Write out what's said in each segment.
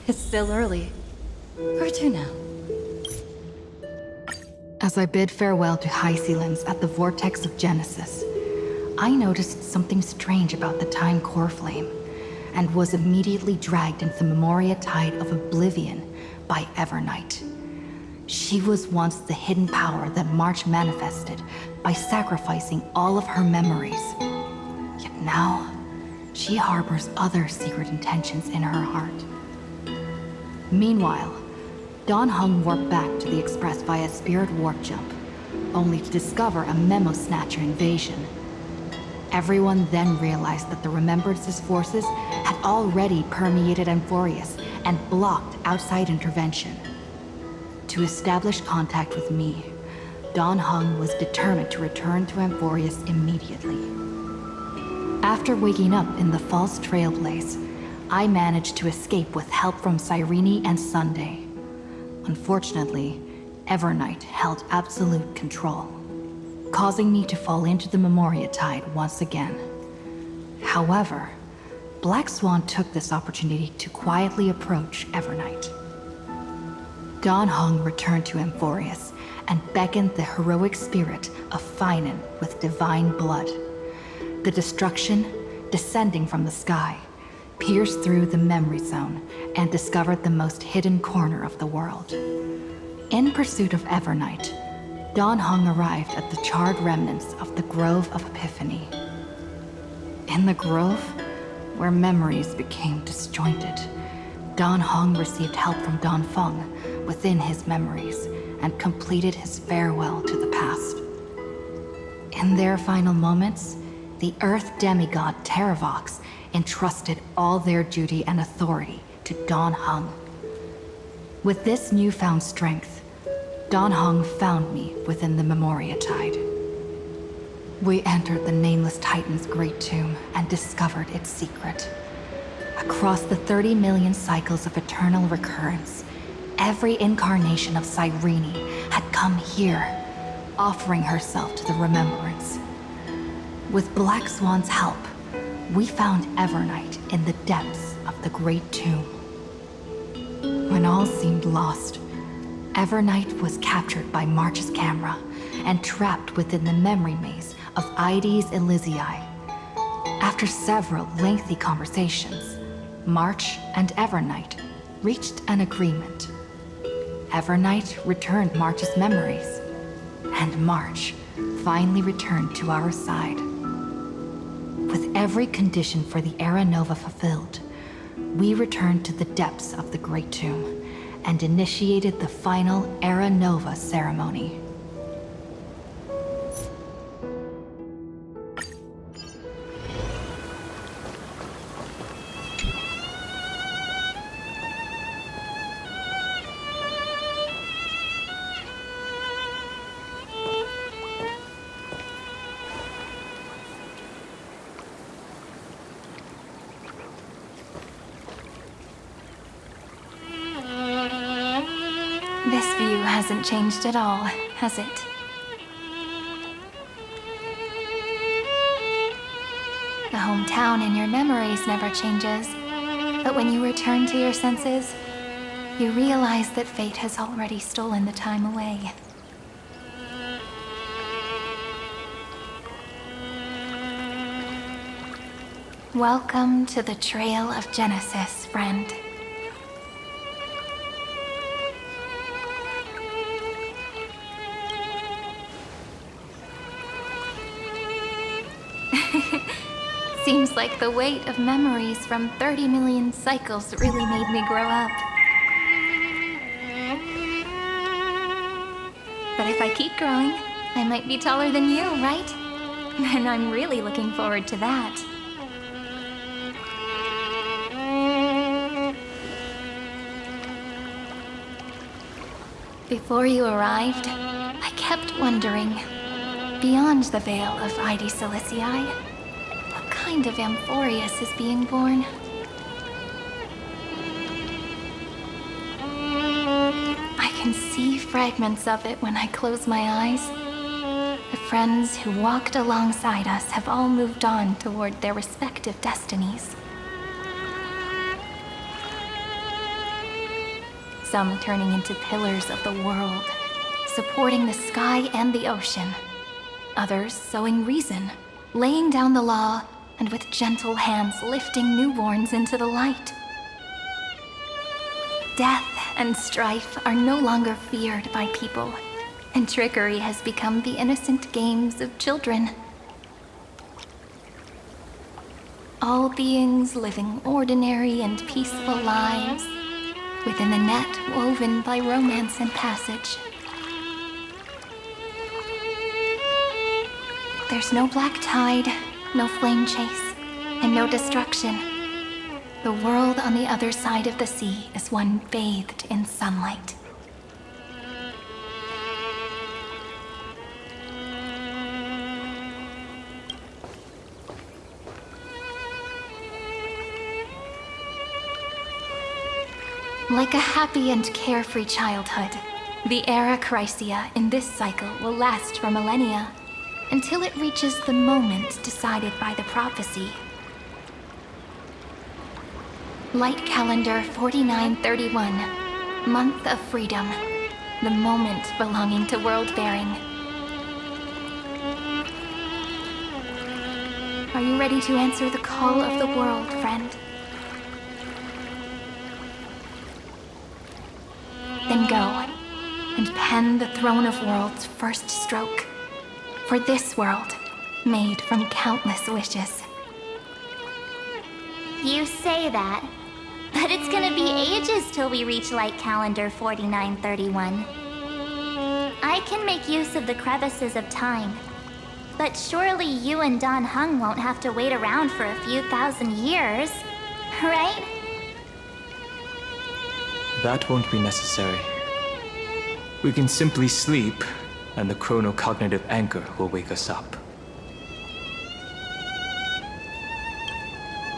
It's still early. Where to now? As I bid farewell to High Sealings at the vortex of Genesis, I noticed something strange about the Time Core Flame, and was immediately dragged into the Memoria Tide of Oblivion by Evernight. She was once the hidden power that March manifested by sacrificing all of her memories. Yet now, she harbors other secret intentions in her heart. Meanwhile, Dawn Hung warped back to the Express via Spirit Warp Jump, only to discover a Memo Snatcher invasion. Everyone then realized that the Remembrance's forces had already permeated Amphoreus and blocked outside intervention. To establish contact with me, Dawn Hung was determined to return to Amphoreus immediately. After waking up in the false trailblaze, I managed to escape with help from Cyrene and Sunday. Unfortunately, Evernight held absolute control, causing me to fall into the Memoria Tide once again. However, Black Swan took this opportunity to quietly approach Evernight. Dawn Hung returned to Amphoreus and beckoned the heroic spirit of Finan with divine blood. The destruction, descending from the sky, pierced through the memory zone and discovered the most hidden corner of the world. In pursuit of Evernight, Dawn Hung arrived at the charred remnants of the Grove of Epiphany. In the grove, where memories became disjointed, Dawn Hung received help from Dawn Feng within his memories and completed his farewell to the past. In their final moments, the Earth demigod Terravox entrusted all their duty and authority to Dawn Hung. With this newfound strength, Dawn Hung found me within the Memoria Tide. We entered the Nameless Titan's great tomb and discovered its secret. Across the 30 million cycles of eternal recurrence, every incarnation of Cyrene had come here, offering herself to the Remembrance. With Black Swan's help, we found Evernight in the depths of the Great Tomb. When all seemed lost, Evernight was captured by March's camera and trapped within the memory maze of Ides Elysiae. After several lengthy conversations, March and Evernight reached an agreement. Evernight returned March's memories, and March finally returned to our side. With every condition for the Era Nova fulfilled, we returned to the depths of the Great Tomb and initiated the final Era Nova ceremony. This view hasn't changed at all, has it? The hometown in your memories never changes, but when you return to your senses, you realize that fate has already stolen the time away. Welcome to the Trail of Genesis, friend. Seems like the weight of memories from 30 million cycles really made me grow up. But if I keep growing, I might be taller than you, right? And I'm really looking forward to that. Before you arrived, I kept wondering, beyond the veil of Ides Elysiae, what kind of Amphoreus is being born? I can see fragments of it when I close my eyes. The friends who walked alongside us have all moved on toward their respective destinies. some turning into pillars of the world, supporting the sky and the ocean. Others sowing reason, laying down the law, and with gentle hands lifting newborns into the light. Death and strife are no longer feared by people, and trickery has become the innocent games of children. All beings living ordinary and peaceful lives within the net woven by romance and passage. There's no black tide, no flame chase, and no destruction. The world on the other side of the sea is one bathed in sunlight. Like a happy and carefree childhood, the era Chrysia in this cycle will last for millennia, until it reaches the moment decided by the prophecy. Light calendar 4931, month of freedom, the moment belonging to world-bearing. Are you ready to answer the call of the world, friend? Then go, and pen the Throne of Worlds' first stroke. For this world, made from countless wishes. You say that, but it's gonna be ages till we reach light calendar 4931. I can make use of the crevices of time, but surely you and Don Hung won't have to wait around for a few thousand years, right? That won't be necessary. We can simply sleep, and the chronocognitive anchor will wake us up.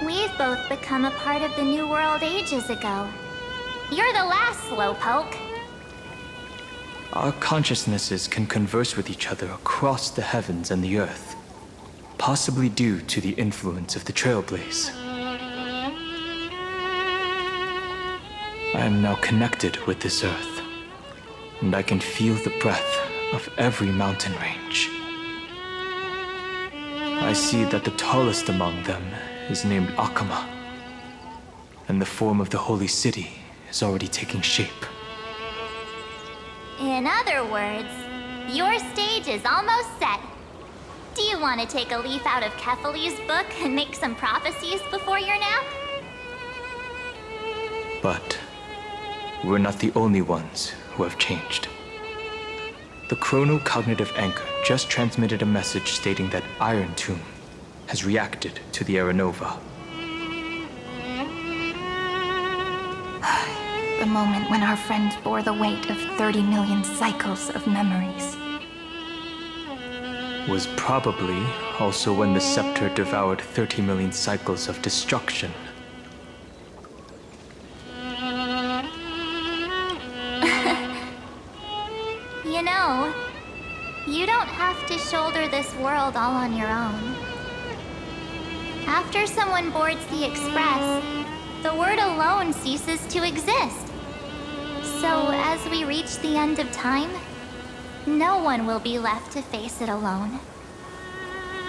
We've both become a part of the New World ages ago. You're the last slowpoke. Our consciousnesses can converse with each other across the heavens and the earth, possibly due to the influence of the Trailblaze. I am now connected with this earth, and I can feel the breath of every mountain range. I see that the tallest among them is named Akama, and the form of the holy city is already taking shape. In other words, your stage is almost set. Do you want to take a leaf out of Kefali's book and make some prophecies before your nap? But we're not the only ones who have changed. The chronocognitive anchor just transmitted a message stating that Irontomb has reacted to the Aranova. The moment when our friend bore the weight of 30 million cycles of memories. Was probably also when the scepter devoured 30 million cycles of destruction. You know, you don't have to shoulder this world all on your own. After someone boards the Express, the word alone ceases to exist. So as we reach the end of time, no one will be left to face it alone.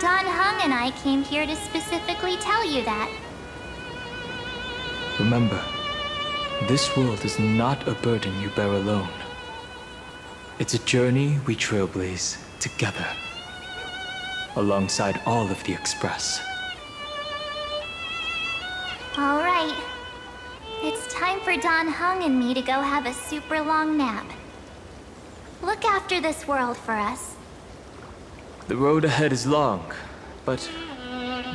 Don Hung and I came here to specifically tell you that. Remember, this world is not a burden you bear alone. It's a journey we trailblaze together, alongside all of the Express. All right. It's time for Don Hung and me to go have a super long nap. Look after this world for us. The road ahead is long, but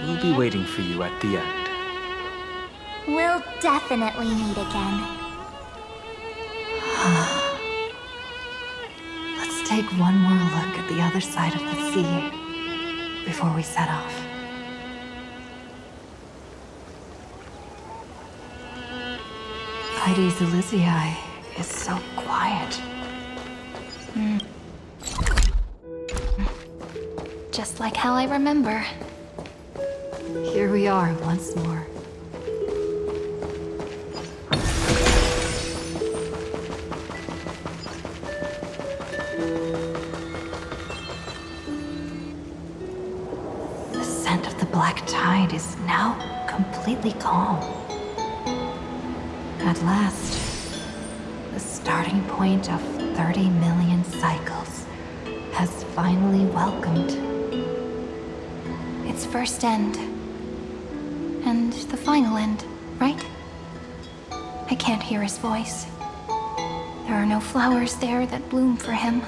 we'll be waiting for you at the end. We'll definitely meet again. Let's take one more look at the other side of the sea before we set off. Heidi's Elysiae is so quiet. Just like how I remember. Here we are once more. black tide is now completely calm. At last, the starting point of 30 million cycles has finally welcomed. Its first end. And the final end, right? I can't hear his voice. There are no flowers there that bloom for him,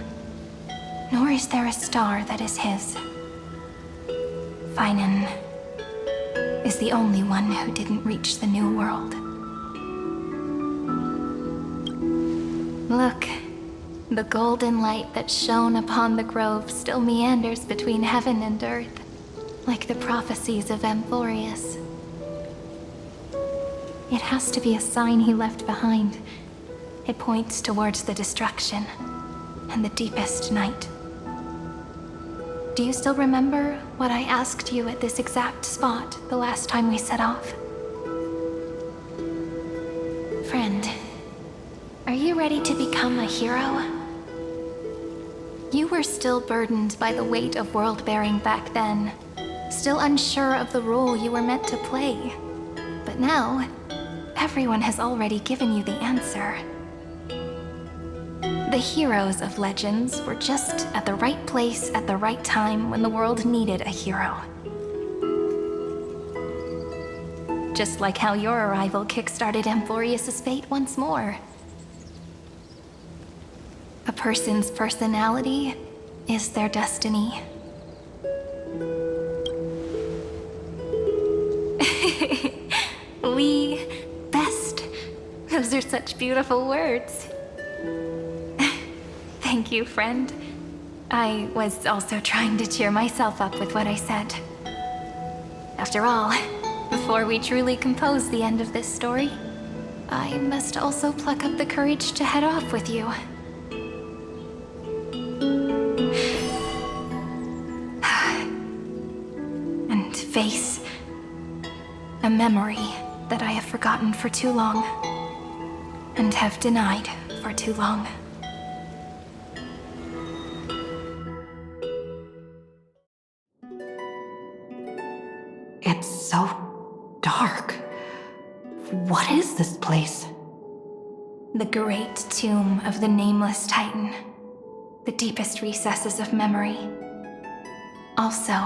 nor is there a star that is his. Feinen is the only one who didn't reach the new world. Look, the golden light that shone upon the grove still meanders between heaven and earth, like the prophecies of Amphoreus. It has to be a sign he left behind. It points towards the destruction and the deepest night. Do you still remember what I asked you at this exact spot the last time we set off? Friend, are you ready to become a hero? You were still burdened by the weight of world-bearing back then, still unsure of the role you were meant to play. But now, everyone has already given you the answer. The heroes of legends were just at the right place at the right time when the world needed a hero. Just like how your arrival kickstarted Amphoreus' fate once more. A person's personality is their destiny. We best. Those are such beautiful words. Thank you, friend. I was also trying to cheer myself up with what I said. After all, before we truly compose the end of this story, I must also pluck up the courage to head off with you. And face a memory that I have forgotten for too long, and have denied for too long. It's so dark. What is this place? The great tomb of the nameless Titan. The deepest recesses of memory. Also,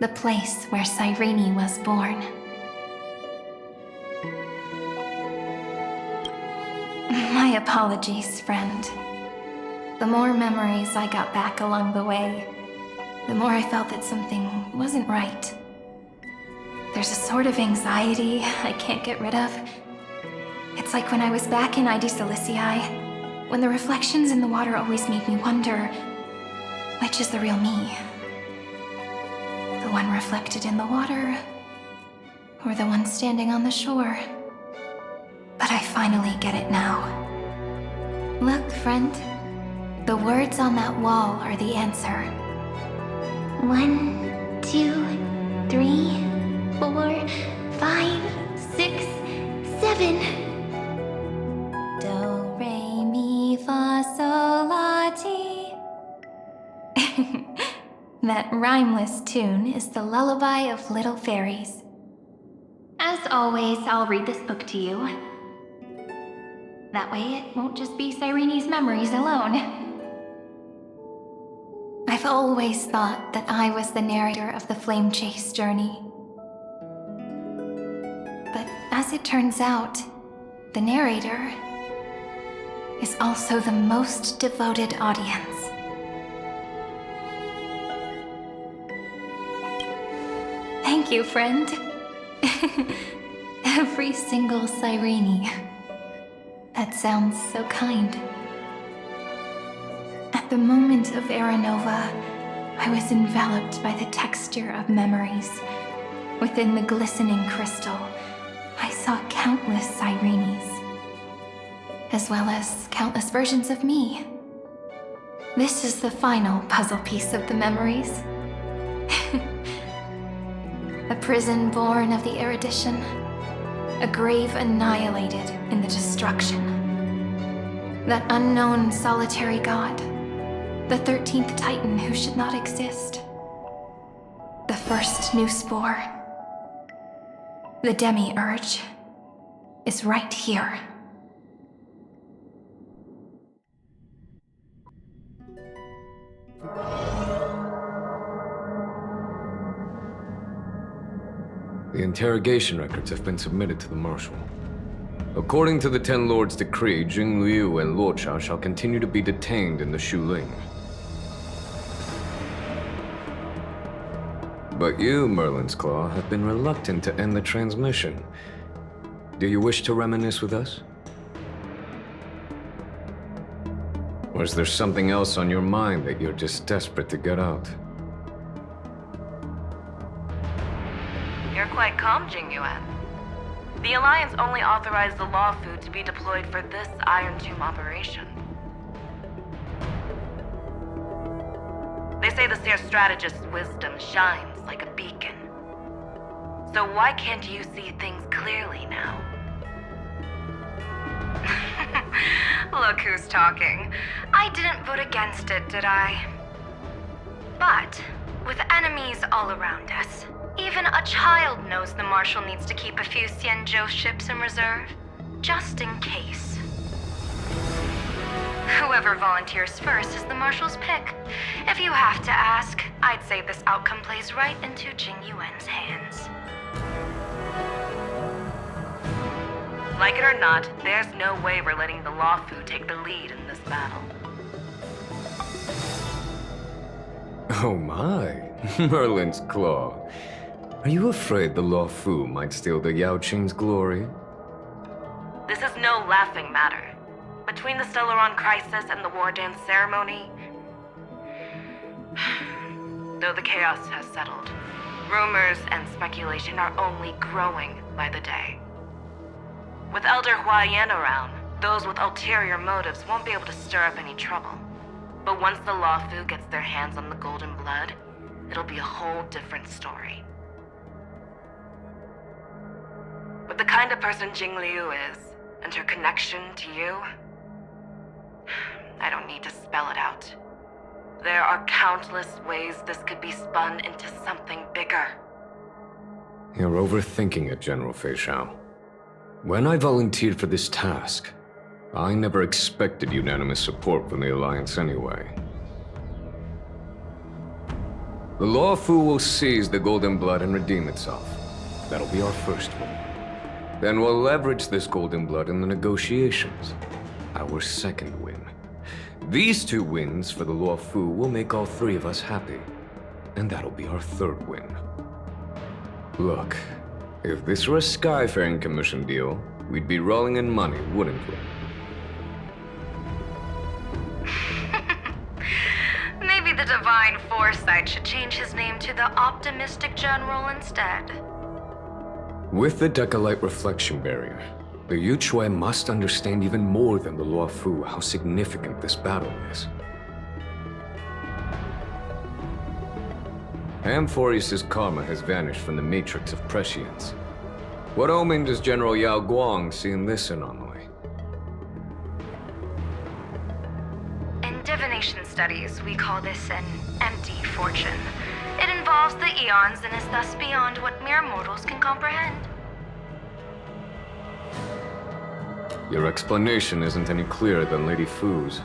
the place where Cyrene was born. My apologies, friend. The more memories I got back along the way, the more I felt that something wasn't right. There's a sort of anxiety I can't get rid of. It's like when I was back in ID Silicii, when the reflections in the water always made me wonder, which is the real me? The one reflected in the water, or the one standing on the shore? But I finally get it now. Look, friend. The words on that wall are the answer. 1, 2, 3, 4, 5, 6, 7. Do, re, mi, fa, sol, la, ti. That rhymeless tune is the lullaby of little fairies. As always, I'll read this book to you. That way it won't just be Cyrene's memories alone. I've always thought that I was the narrator of the Flame Chase journey. But as it turns out, the narrator is also the most devoted audience. Thank you, friend. Every single Cyrene. That sounds so kind. At the moment of Aranova, I was enveloped by the texture of memories. Within the glistening crystal, I saw countless Cyrenes, as well as countless versions of me. This is the final puzzle piece of the memories. A prison born of the erudition, a grave annihilated in the destruction. That unknown solitary god, the 13th Titan who should not exist. The first new spore. The demi-urge is right here. The interrogation records have been submitted to the Marshal. According to the Ten Lords' decree, Jing Liu and Luocha shall continue to be detained in the Shuling. But you, Merlin's Claw, have been reluctant to end the transmission. Do you wish to reminisce with us? Or is there something else on your mind that you're just desperate to get out? You're quite calm, Jing Yuan. The Alliance only authorized the Law Food to be deployed for this Irontomb operation. They say the Seer Strategist's wisdom shines like a beacon. So why can't you see things clearly now? Look who's talking. I didn't vote against it, did I? But, with enemies all around us, even a child knows the Marshal needs to keep a few Xianzhou ships in reserve, just in case. Whoever volunteers first is the Marshal's pick. If you have to ask, I'd say this outcome plays right into Jing Yuan's hands. Like it or not, there's no way we're letting the Law Food take the lead in this battle. Oh my, Merlin's Claw. Are you afraid the Law Fu might steal the Yao Qing's glory? This is no laughing matter. Between the Stellaron crisis and the War Dance ceremony, though the chaos has settled, rumors and speculation are only growing by the day. With Elder Huaiyan around, those with ulterior motives won't be able to stir up any trouble. But once the Law Fu gets their hands on the Golden Blood, it'll be a whole different story. With the kind of person Jing Liu is, and her connection to you, I don't need to spell it out. There are countless ways this could be spun into something bigger. You're overthinking it, General Fei Shao. When I volunteered for this task, I never expected unanimous support from the Alliance anyway. The Law Fu will seize the Golden Blood and redeem itself. That'll be our first win. Then we'll leverage this Golden Blood in the negotiations. Our second win. These two wins for the Law Fu will make all three of us happy. And that'll be our third win. Look, if this were a Skyfaring Commission deal, we'd be rolling in money, wouldn't we? Maybe the Divine Foresight should change his name to the Optimistic General instead. With the Decalite Reflection Barrier, the Yuchuan must understand even more than the Law Fu how significant this battle is. Amphoreus' karma has vanished from the matrix of prescience. What omen does General Yao Guang see in this anomaly? In divination studies, we call this an empty fortune. It involves the eons and is thus beyond what mere mortals can comprehend. Your explanation isn't any clearer than Lady Fu's.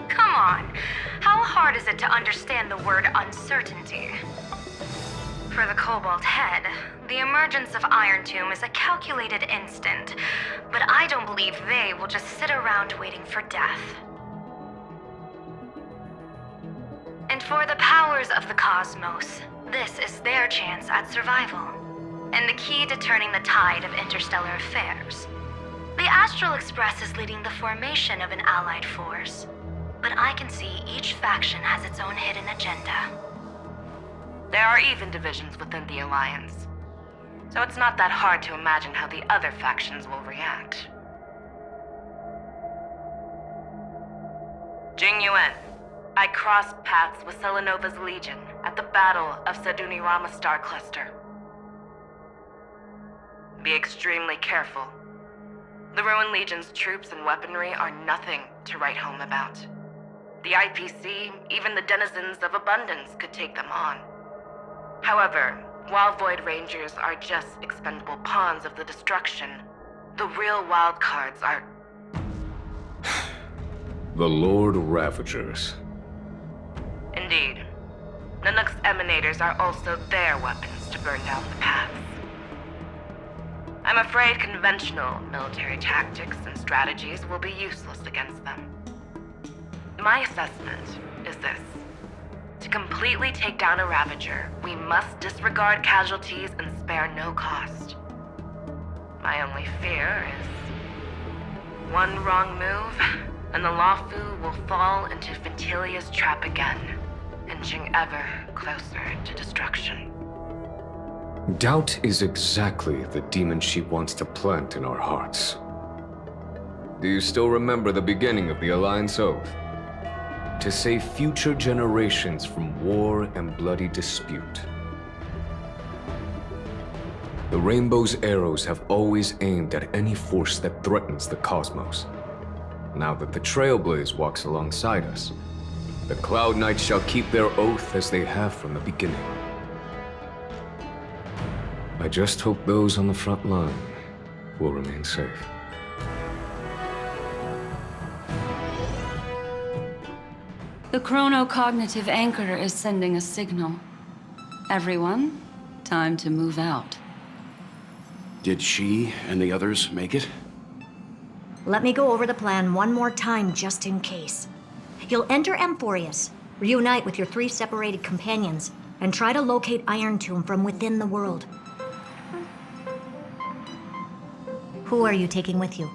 Come on. How hard is it to understand the word uncertainty? For the Cobalt Head, the emergence of Irontomb is a calculated instant, but I don't believe they will just sit around waiting for death. And for the powers of the cosmos, this is their chance at survival, and the key to turning the tide of interstellar affairs. The Astral Express is leading the formation of an allied force, but I can see each faction has its own hidden agenda. There are even divisions within the Alliance, so it's not that hard to imagine how the other factions will react. Jing Yuan, I crossed paths with Selenova's Legion at the Battle of Sedunirama Star Cluster. Be extremely careful. The Ruined Legion's troops and weaponry are nothing to write home about. The IPC, even the denizens of abundance could take them on. However, while Void Rangers are just expendable pawns of the destruction, the real wildcards are... The Lord Ravagers. Indeed. Nanook's emanators are also their weapons to burn down the paths. I'm afraid conventional military tactics and strategies will be useless against them. My assessment is this. To completely take down a Ravager, we must disregard casualties and spare no cost. My only fear is one wrong move, and the Lawfu will fall into Fintilia's trap again, inching ever closer to destruction. Doubt is exactly the demon she wants to plant in our hearts. Do you still remember the beginning of the Alliance Oath? To save future generations from war and bloody dispute. The Rainbow's arrows have always aimed at any force that threatens the cosmos. Now that the Trailblaze walks alongside us, the Cloud Knights shall keep their oath as they have from the beginning. I just hope those on the front line will remain safe. The chronocognitive anchor is sending a signal. Everyone, time to move out. Did she and the others make it? Let me go over the plan one more time just in case. You'll enter Amphoreus, reunite with your 3 separated companions, and try to locate Irontomb from within the world. Who are you taking with you?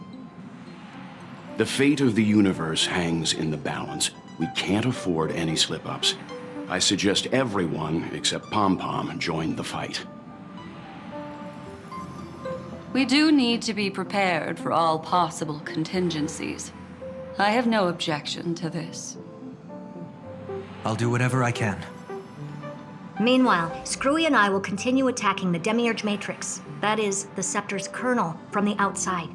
The fate of the universe hangs in the balance. We can't afford any slip-ups. I suggest everyone, except Pom Pom, join the fight. We do need to be prepared for all possible contingencies. I have no objection to this. I'll do whatever I can. Meanwhile, Screwy and I will continue attacking the Demiurge Matrix. That is, the Scepter's kernel, from the outside.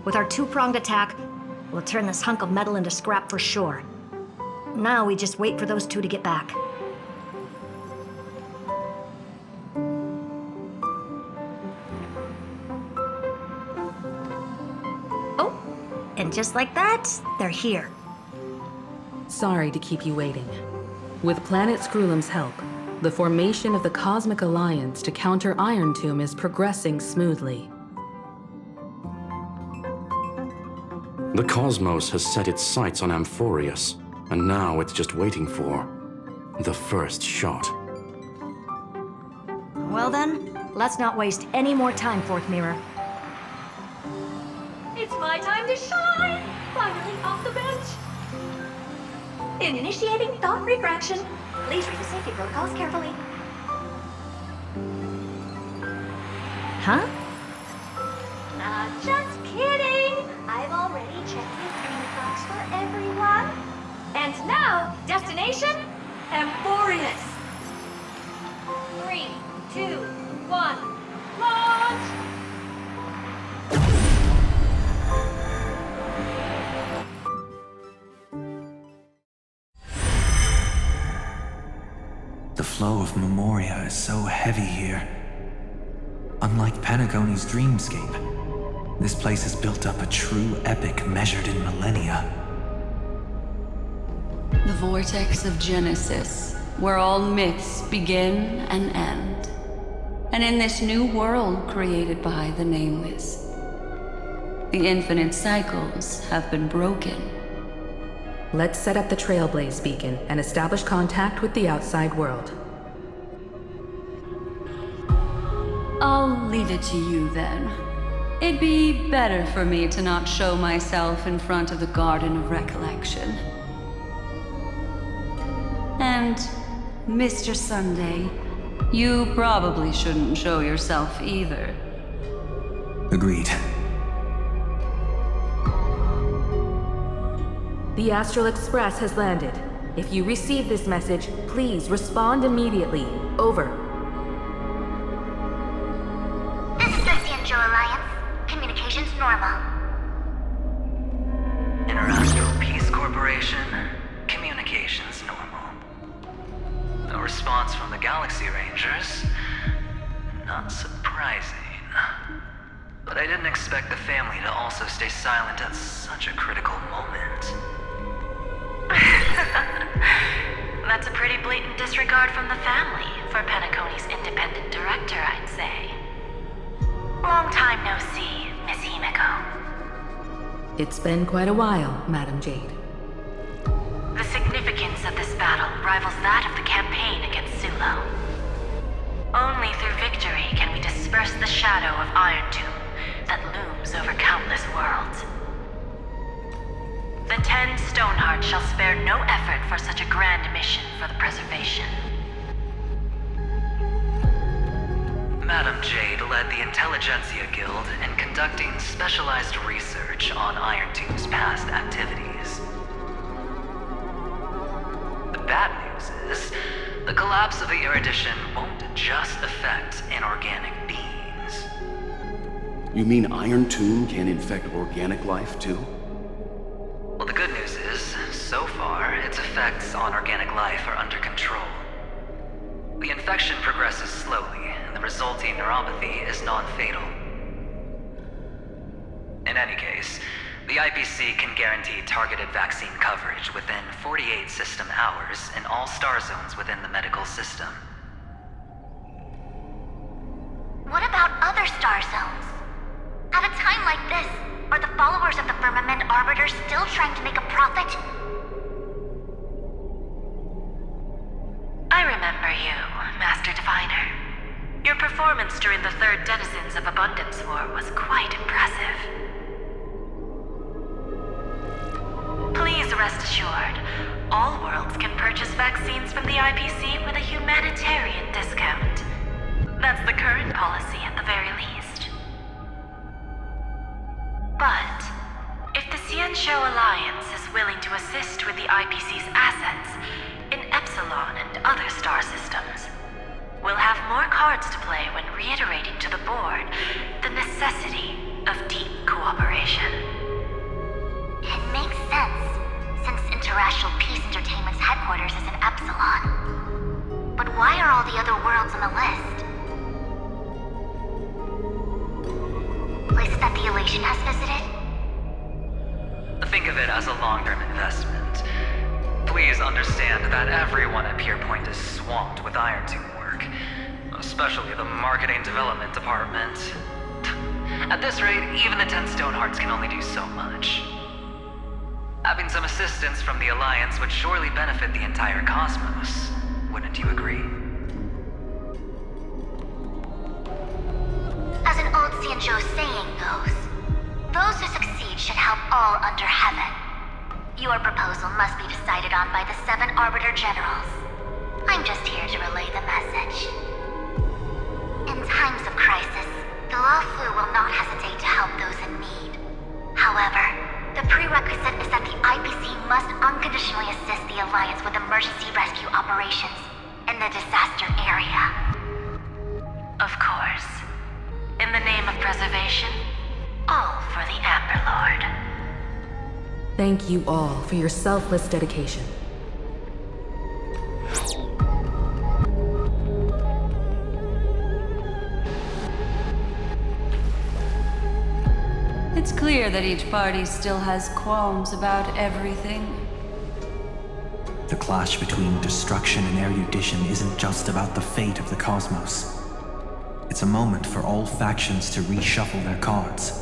With our 2-pronged attack, we'll turn this hunk of metal into scrap for sure. Now we just wait for those 2 to get back. Oh, and just like that, they're here. Sorry to keep you waiting. With Planet Screwlum's help, the formation of the Cosmic Alliance to counter Irontomb is progressing smoothly. The cosmos has set its sights on Amphoreus, and now it's just waiting for the first shot. Well then, let's not waste any more time, Fourth Mirror. It's my time to shine! Finally off the bench! Initiating thought refraction. Please read the safety protocols carefully. Huh? Just kidding! I've already checked the green box for everyone. And now, destination, Amphoreus. 3, 2, 1, launch! The flow of Memoria is so heavy here. Unlike Panagoni's dreamscape, this place has built up a true epic measured in millennia. The vortex of Genesis, where all myths begin and end. And in this new world created by the Nameless, the infinite cycles have been broken. Let's set up the Trailblaze beacon and establish contact with the outside world. I'll leave it to you then. It'd be better for me to not show myself in front of the Garden of Recollection. And, Mr. Sunday, you probably shouldn't show yourself either. Agreed. The Astral Express has landed. If you receive this message, please respond immediately. Over. This is the Cianjo Alliance. Communications normal. Interastral Peace Corporation, communications normal. No response from the Galaxy Rangers. Not surprising. But I didn't expect the family to also stay silent at such a critical moment. That's a pretty blatant disregard from the family for Penacony's independent director, I'd say. Long time no see, Miss Himiko. It's been quite a while, Madam Jade. The significance of this battle rivals that of the campaign against Sulo. Only through victory can we disperse the shadow of Irontomb that looms over countless worlds. The 10 Stonehearts shall spare no effort for such a grand mission for the preservation. Madam Jade led the Intelligentsia Guild in conducting specialized research on Irontomb's past activities. The bad news is, the collapse of the Erudition won't just affect inorganic beings. You mean Irontomb can infect organic life, too? Well, the good news is, so far, its effects on organic life are under control. The infection progresses slowly, and the resulting neuropathy is non-fatal. In any case, the IPC can guarantee targeted vaccine coverage within 48 system hours in all star zones within the medical system. What about other star zones? At a time like this, are the followers of the Firmament Arbiter still trying to make a profit? I remember you, Master Diviner. Your performance during the Third Denizens of Abundance War was quite impressive. Please rest assured, all worlds can purchase vaccines from the IPC with a humanitarian discount. That's the current policy at the very least. But, if the Xianshou Alliance is willing to assist with the IPC's assets in Epsilon and other star systems, we'll have more cards to play when reiterating to the board the necessity of deep cooperation. It makes sense, since Interastral Peace Entertainment's headquarters is in Epsilon. But why are all the other worlds on the list? Places that the Elation has visited? Think of it as a long-term investment. Please understand that everyone at Pierpoint is swamped with Irontomb work, especially the marketing development department. At this rate, even the 10 Stonehearts can only do so much. Having some assistance from the Alliance would surely benefit the entire cosmos. Wouldn't you agree? As an old Xianzhou saying goes, those who succeed should help all under heaven. Your proposal must be decided on by the 7 Arbiter Generals. I'm just here to relay the message. In times of crisis, the Luofu will not hesitate to help those in need. However, the prerequisite is that the IPC must unconditionally assist the Alliance with emergency rescue operations in the disaster area. Of course. In the name of preservation, all for the Amber Lord. Thank you all for your selfless dedication. It's clear that each party still has qualms about everything. The clash between destruction and erudition isn't just about the fate of the cosmos. It's a moment for all factions to reshuffle their cards.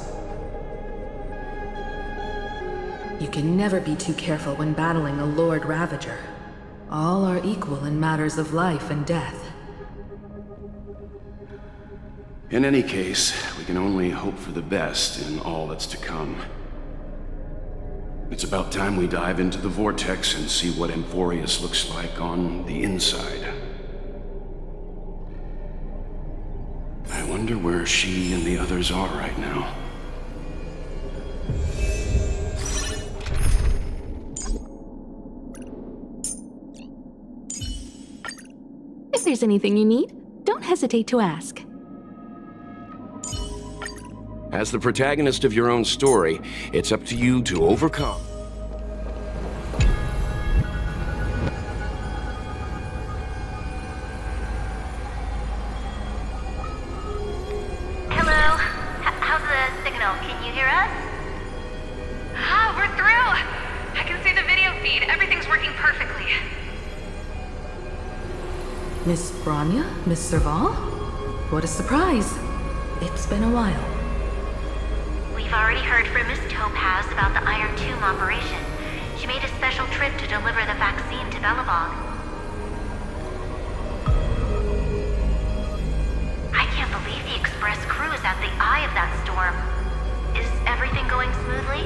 You can never be too careful when battling a Lord Ravager. All are equal in matters of life and death. In any case, we can only hope for the best in all that's to come. It's about time we dive into the vortex and see what Amphoreus looks like on the inside. I wonder where she and the others are right now. If there's anything you need, don't hesitate to ask. As the protagonist of your own story, it's up to you to overcome signal. Can you hear us? Ah, we're through! I can see the video feed. Everything's working perfectly. Miss Bronya? Miss Serval? What a surprise. It's been a while. We've already heard from Miss Topaz about the Irontomb operation. She made a special trip to deliver the vaccine to Belobog. I can't believe the Express crew is at the eye of that storm. Is everything going smoothly?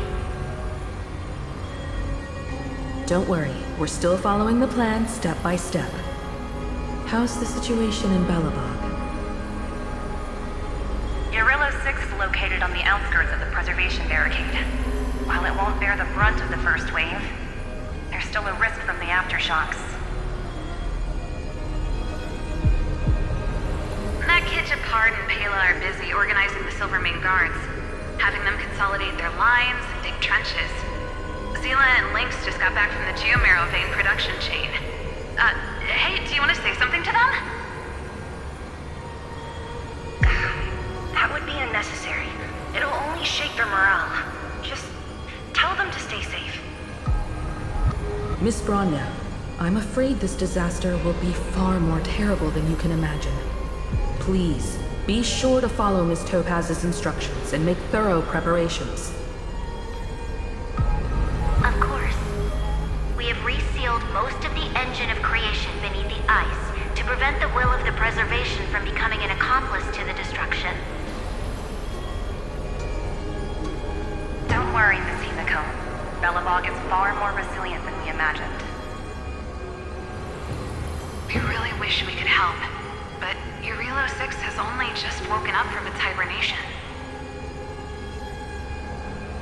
Don't worry, we're still following the plan step by step. How's the situation in Belobog? Urillo 6 is located on the outskirts of the preservation barricade. While it won't bear the brunt of the first wave, there's still a risk from the aftershocks. Nakij, Apart, and Pela are busy organizing the Silvermane Guards, having them consolidate their lines and dig trenches. Zila and Lynx just got back from the Geomarrow vein production chain. Hey, do you want to say something to them? That would be unnecessary. It'll only shake their morale. Just tell them to stay safe. Miss Bronya, I'm afraid this disaster will be far more terrible than you can imagine. Please, be sure to follow Miss Topaz's instructions and make thorough preparations. Of course. We have resealed most of the engine of creation beneath the ice to prevent the will of the preservation from becoming an accomplice to the destruction. Don't worry, Miss Himiko. Belobog is far more resilient than we imagined. We really wish we could help, but Urillo 6 has only just woken up from its hibernation.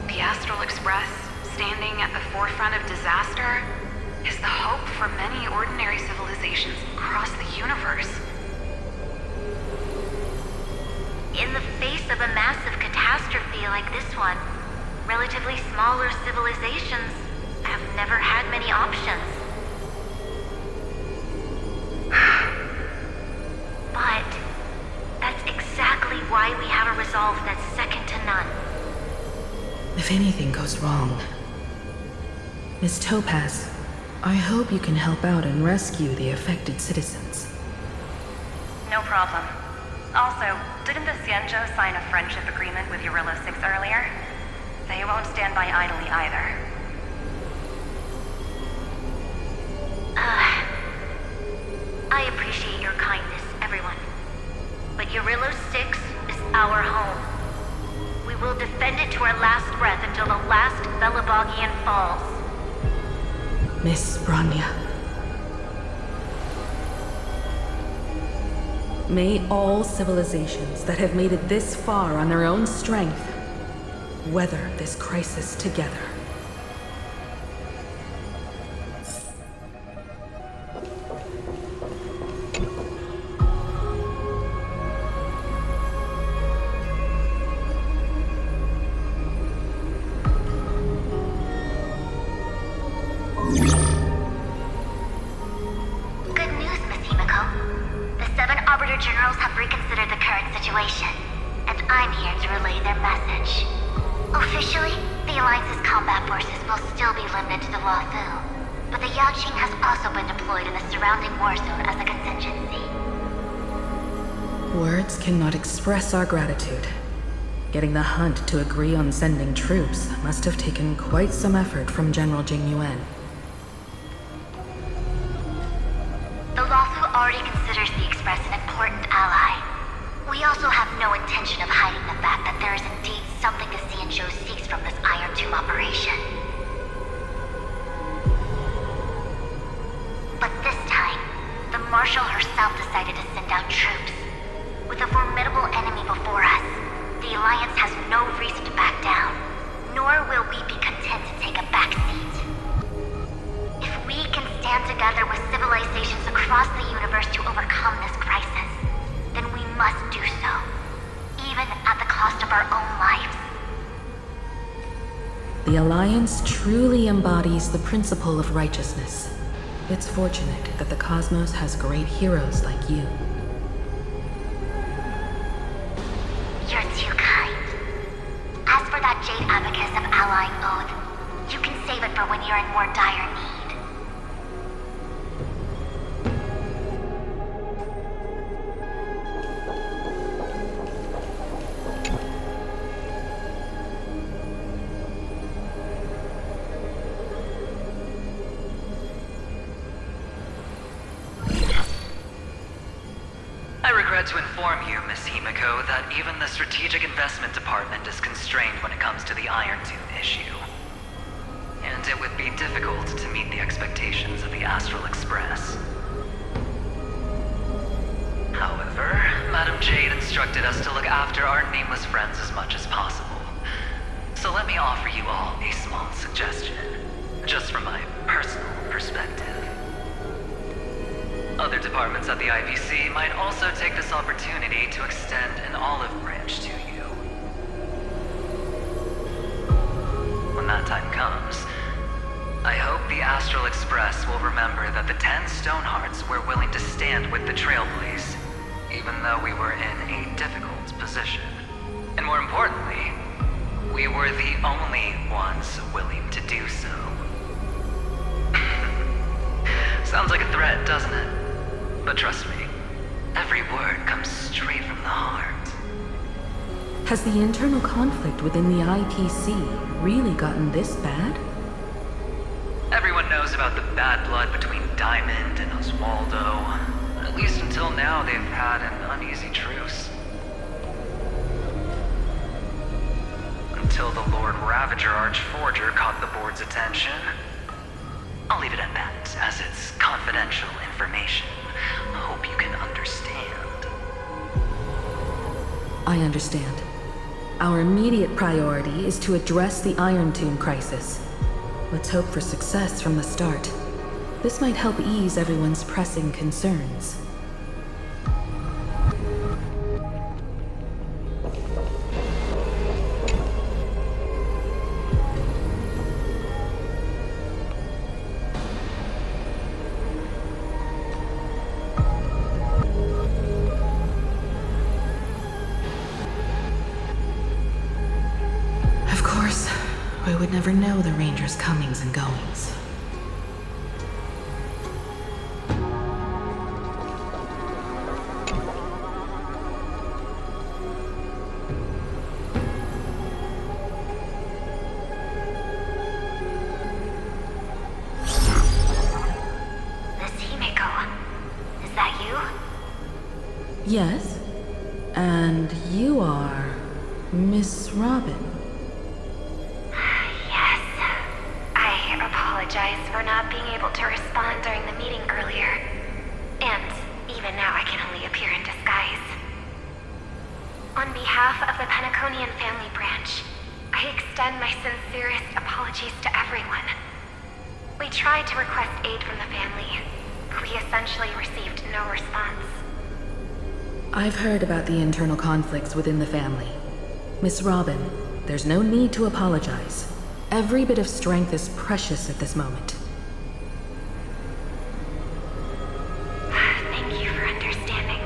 The Astral Express, standing at the forefront of disaster, is the hope for many ordinary civilizations across the universe. In the face of a massive catastrophe like this one, relatively smaller civilizations have never had many options. But that's exactly why we have a resolve that's second to none. If anything goes wrong... Miss Topaz, I hope you can help out and rescue the affected citizens. No problem. Also, didn't the Xianzhou sign a friendship agreement with Urillo 6 earlier? They won't stand by idly either. I appreciate your kindness, everyone. But Urillo 6 is our home. We will defend it to our last breath until the last Belobogian falls. Miss Bronya. May all civilizations that have made it this far on their own strength weather this crisis together. Good news, Miss Himiko. The 7 Arbiter Generals have reconsidered the current situation, and I'm here to relay their message. Officially, the Alliance's combat forces will still be limited to the Luofu, but the Yaoqing has also been deployed in the surrounding war zone as a contingency. Words cannot express our gratitude. Getting the Hunt to agree on sending troops must have taken quite some effort from General Jing Yuan. The Luofu already considers the Express an important ally. We also have no intention of hiding the fact that there is indeed something the Xianzhou seeks from this Irontomb operation. But this time, the Marshal herself decided to send out troops. With a formidable enemy before us, the Alliance has no reason to back down, nor will we be content to take a back seat. If we can stand together with civilizations across the universe to overcome this crisis, then we must do so, even at the cost of our own lives. The Alliance truly embodies the principle of righteousness. It's fortunate that the cosmos has great heroes like you. You're too kind. sacrifice of allying oath. You can save it for when you're in more dire need. I regret to inform you, Miss Himiko, that even the Strategic Investment Department is constrained when it comes to the Irontomb issue. And it would be difficult to meet the expectations of the Astral Express. However, Madam Jade instructed us to look after our nameless friends as much as possible. So let me offer you all a small suggestion, just from my personal perspective. Other departments at the IPC might also take this opportunity to extend an olive branch to you. When that time comes, I hope the Astral Express will remember that the 10 Stonehearts were willing to stand with the Trailblaze, even though we were in a difficult position. And more importantly, we were the only ones willing to do so. Sounds like a threat, doesn't it? But trust me, every word comes straight from the heart. Has the internal conflict within the IPC really gotten this bad? Everyone knows about the bad blood between Diamond and Oswaldo. At least until now, they've had an uneasy truce. Until the Lord Ravager Archforger caught the board's attention. I'll leave it at that, as it's confidential information. I hope you can understand. I understand. Our immediate priority is to address the Irontomb crisis. Let's hope for success from the start. This might help ease everyone's pressing concerns. We would never know the Ranger's comings and goings. Miss Himiko, is that you? Yes? And you are Miss Robin. I apologize for not being able to respond during the meeting earlier. And even now I can only appear in disguise. On behalf of the Penaconian family branch, I extend my sincerest apologies to everyone. We tried to request aid from the family. We essentially received no response. I've heard about the internal conflicts within the family. Miss Robin, there's no need to apologize. Every bit of strength is precious at this moment. Thank you for understanding.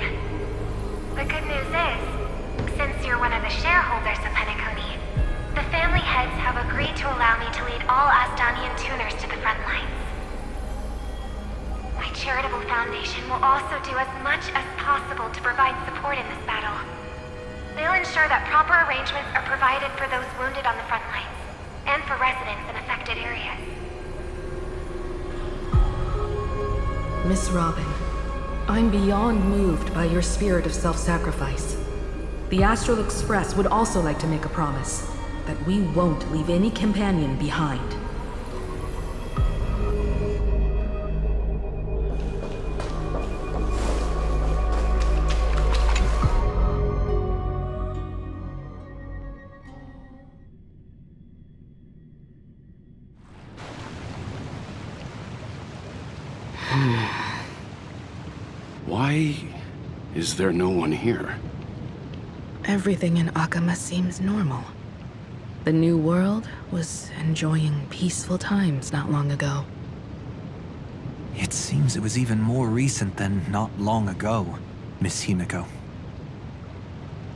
The good news is, since you're one of the shareholders of Penacony, the family heads have agreed to allow me to lead all Astonian tuners to the front lines. My charitable foundation will also do as much as possible to provide support in this battle. They'll ensure that proper arrangements are provided for those wounded on the front lines, and for residents in affected areas. Miss Robin, I'm beyond moved by your spirit of self-sacrifice. The Astral Express would also like to make a promise that we won't leave any companion behind. Why is there no one here? Everything in Akama seems normal. The New World was enjoying peaceful times not long ago. It seems it was even more recent than not long ago, Miss Himiko.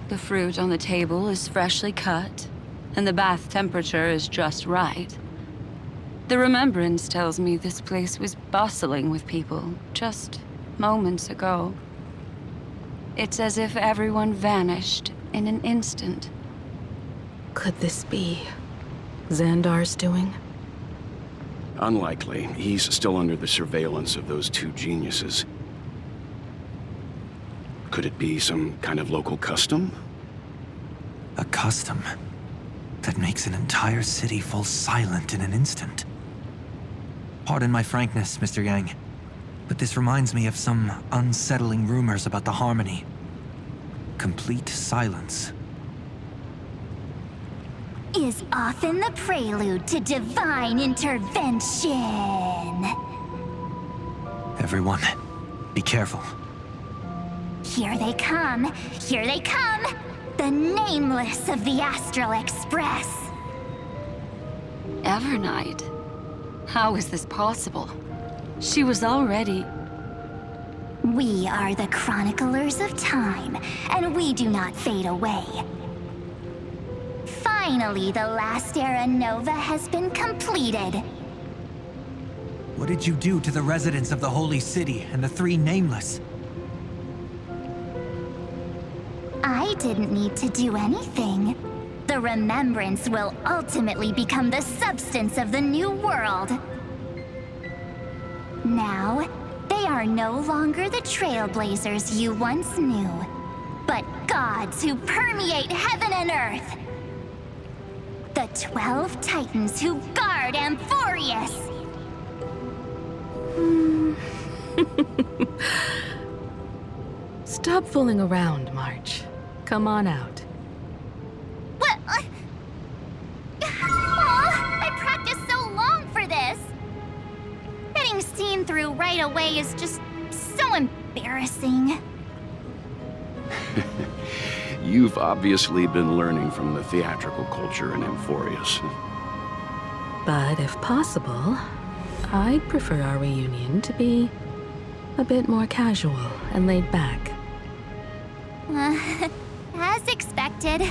The fruit on the table is freshly cut, and the bath temperature is just right. The remembrance tells me this place was bustling with people just moments ago. It's as if everyone vanished in an instant. Could this be Xandar's doing? Unlikely. He's still under the surveillance of those two geniuses. Could it be some kind of local custom? A custom that makes an entire city fall silent in an instant. Pardon my frankness, Mr. Yang, but this reminds me of some unsettling rumors about the Harmony. Complete silence. Is often the prelude to divine intervention. Everyone, be careful. Here they come! Here they come! The nameless of the Astral Express! Evernight? How is this possible? She was already... We are the chroniclers of time, and we do not fade away. Finally, the last era Nova has been completed. What did you do to the residents of the Holy City and the three Nameless? I didn't need to do anything. The remembrance will ultimately become the substance of the new world. Now, they are no longer the trailblazers you once knew, but gods who permeate heaven and earth. The 12 Titans who guard Amphoreus. Stop fooling around, March. Come on out. What? I practiced so long for this. Getting seen through right away is just so embarrassing. You've obviously been learning from the theatrical culture in Amphoreus. But if possible, I'd prefer our reunion to be a bit more casual and laid back. As expected,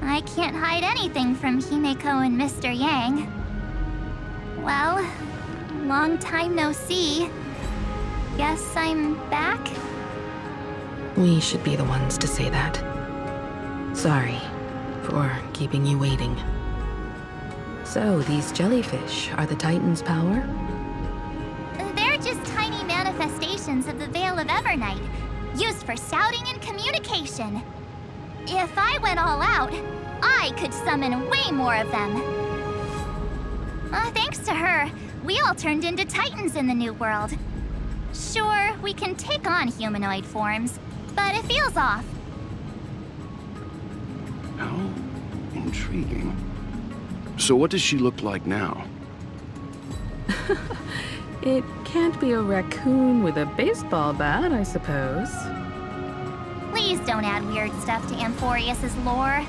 I can't hide anything from Himeko and Mr. Yang. Well, long time no see. Guess I'm back? We should be the ones to say that. Sorry for keeping you waiting. So, these jellyfish are the Titan's power? They're just tiny manifestations of the Veil of Evernight, used for scouting and communication. If I went all out, I could summon way more of them. Thanks to her, we all turned into Titans in the New World. Sure, we can take on humanoid forms, but it feels off. How intriguing. So what does she look like now? It can't be a raccoon with a baseball bat, I suppose. Please don't add weird stuff to Amphoreus' lore.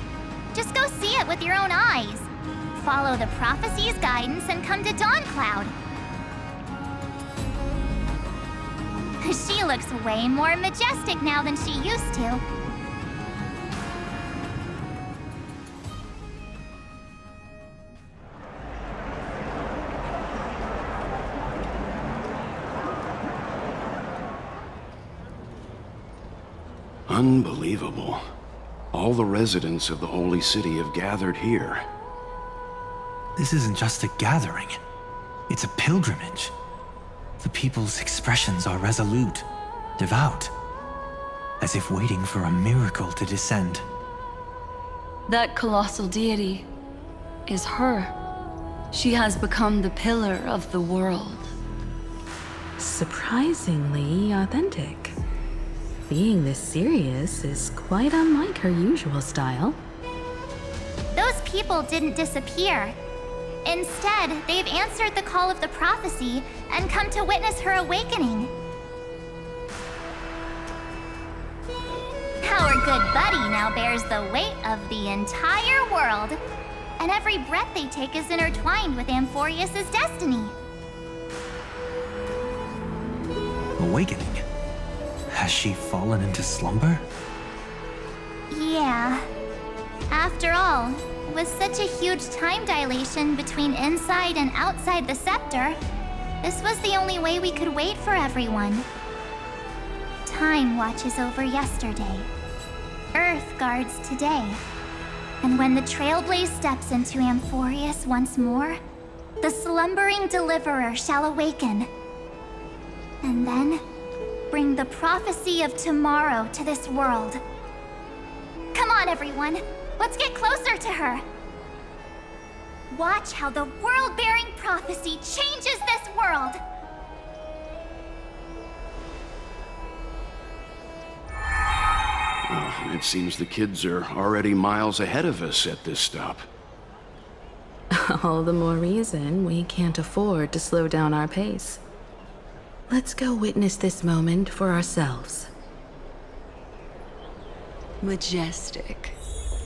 Just go see it with your own eyes. Follow the prophecy's guidance and come to Dawncloud. She looks way more majestic now than she used to. Unbelievable. All the residents of the Holy City have gathered here. This isn't just a gathering. It's a pilgrimage. The people's expressions are resolute, devout, as if waiting for a miracle to descend. That colossal deity is her. She has become the pillar of the world. Surprisingly authentic. Being this serious is quite unlike her usual style. Those people didn't disappear. Instead, they've answered the call of the prophecy and come to witness her awakening. Our good buddy now bears the weight of the entire world, and every breath they take is intertwined with Amphoreus' destiny. Awakening? Has she fallen into slumber? Yeah. After all, With such a huge time dilation between inside and outside the scepter, this was the only way we could wait for everyone. Time watches over yesterday. Earth guards today. And when the Trailblaze steps into Amphoreus once more, the slumbering deliverer shall awaken. And then, bring the prophecy of tomorrow to this world. Come on, everyone. Let's get closer to her. Watch how the world-bearing prophecy changes this world. It seems the kids are already miles ahead of us at this stop. All the more reason we can't afford to slow down our pace. Let's go witness this moment for ourselves. Majestic.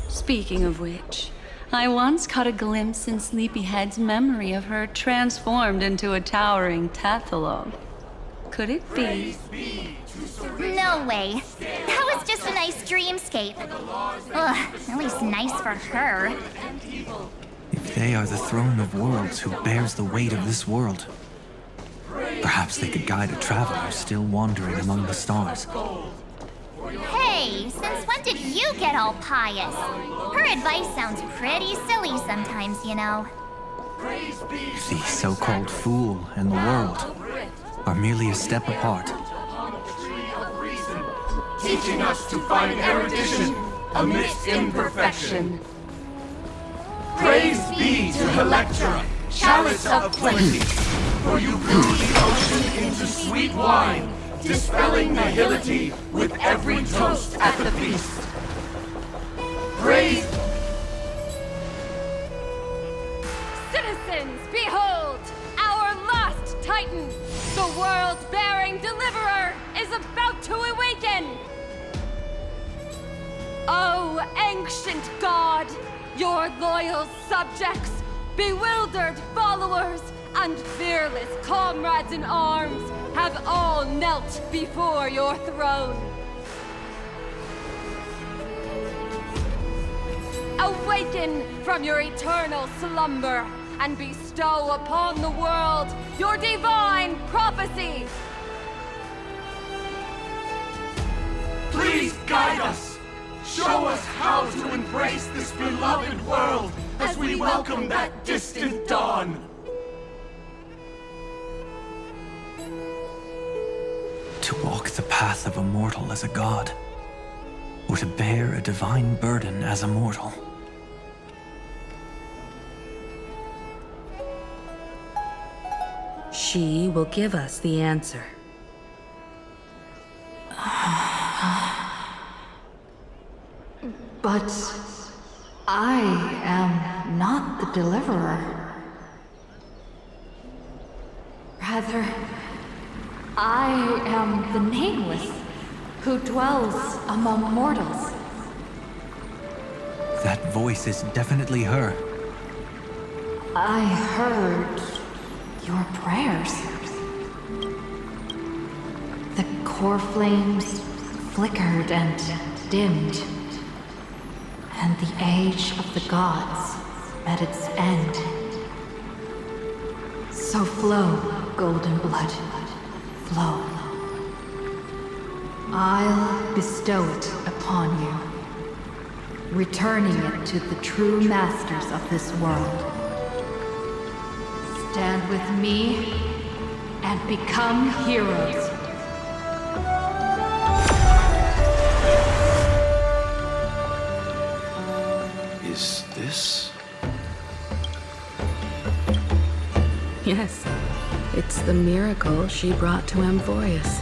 Speaking of which, I once caught a glimpse in Sleepyhead's memory of her transformed into a towering Tathalog. Could it be? No way. That was just a nice dreamscape. Ugh, at least nice for her. If they are the throne of worlds who bears the weight of this world, perhaps they could guide a traveler still wandering among the stars. Hey, since when did you get all pious? Her advice sounds pretty silly sometimes, you know. The so-called fool and the world are merely a step apart. Teaching us to find erudition amidst imperfection. Praise be to Electra, chalice of plenty, for you brew the ocean into sweet wine, dispelling nihility with every toast at the feast. Praise. Citizens, behold! Our last Titan, the world-bearing deliverer, is about to awaken! Oh, ancient god! Your loyal subjects, bewildered followers, and fearless comrades in arms have all knelt before your throne. Awaken from your eternal slumber and bestow upon the world your divine prophecy. Please guide us. Show us how to embrace this beloved world as we welcome that distant dawn. To walk the path of a mortal as a god, or to bear a divine burden as a mortal. She will give us the answer. But I am not the deliverer. Rather, I am the Nameless, who dwells among mortals. That voice is definitely her. I heard your prayers. The core flames flickered and dimmed, and the age of the gods met its end. So flow, golden blood, flow. I'll bestow it upon you, returning it to the true masters of this world. Stand with me and become heroes. Is this? Yes, it's the miracle she brought to Amphoreus.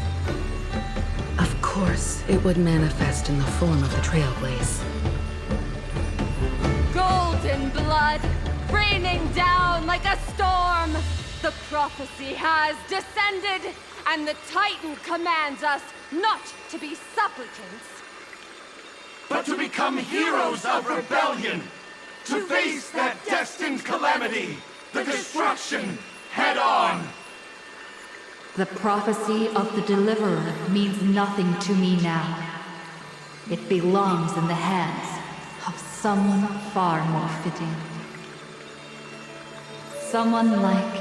Of course, it would manifest in the form of the Trailblaze. Golden blood, raining down like a storm. The prophecy has descended, and the Titan commands us not to be supplicants, but to become heroes of rebellion, to face that destined calamity, the destruction, head on. The prophecy of the Deliverer means nothing to me now. It belongs in the hands of Someone far more fitting. Someone like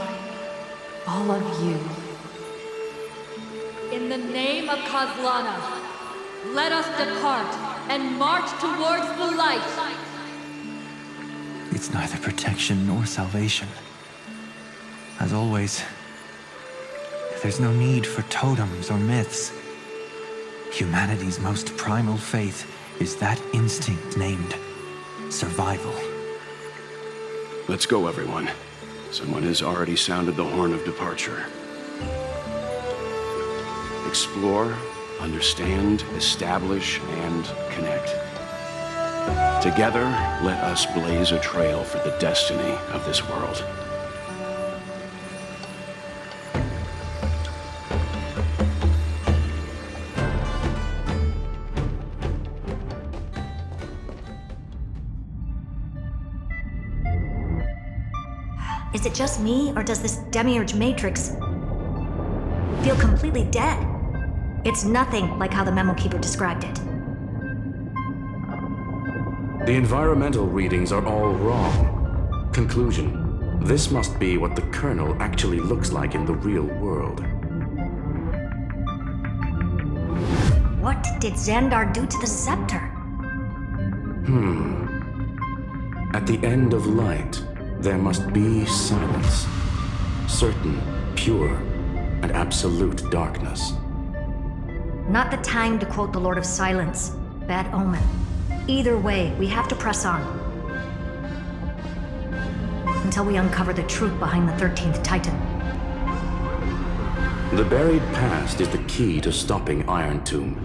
all of you. In the name of Kozlana, let us depart and march towards the light. It's neither protection nor salvation. As always, there's no need for totems or myths. Humanity's most primal faith is that instinct named survival. Let's go, everyone. Someone has already sounded the horn of departure. Explore, understand, establish, and connect. Together, let us blaze a trail for the destiny of this world. Is it just me, or does this demiurge matrix feel completely dead? It's nothing like how the memo keeper described it. The environmental readings are all wrong. Conclusion: this must be what the kernel actually looks like in the real world. What did Xandar do to the scepter? At the end of light, there must be silence. Certain, pure, and absolute darkness. Not the time to quote the Lord of Silence. Bad omen. Either way, we have to press on. Until we uncover the truth behind the 13th Titan. The buried past is the key to stopping Irontomb.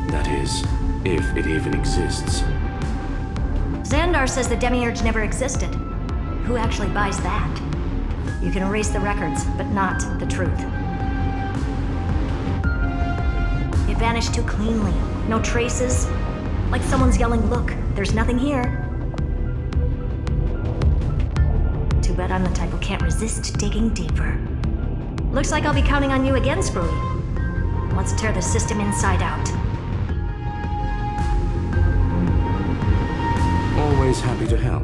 That is, if it even exists. Xandar says the demiurge never existed. Who actually buys that? You can erase the records, but not the truth. It vanished too cleanly. No traces. Like someone's yelling, "Look, there's nothing here." Too bad I'm the type who can't resist digging deeper. Looks like I'll be counting on you again, Screwy. Let's tear the system inside out. Always happy to help.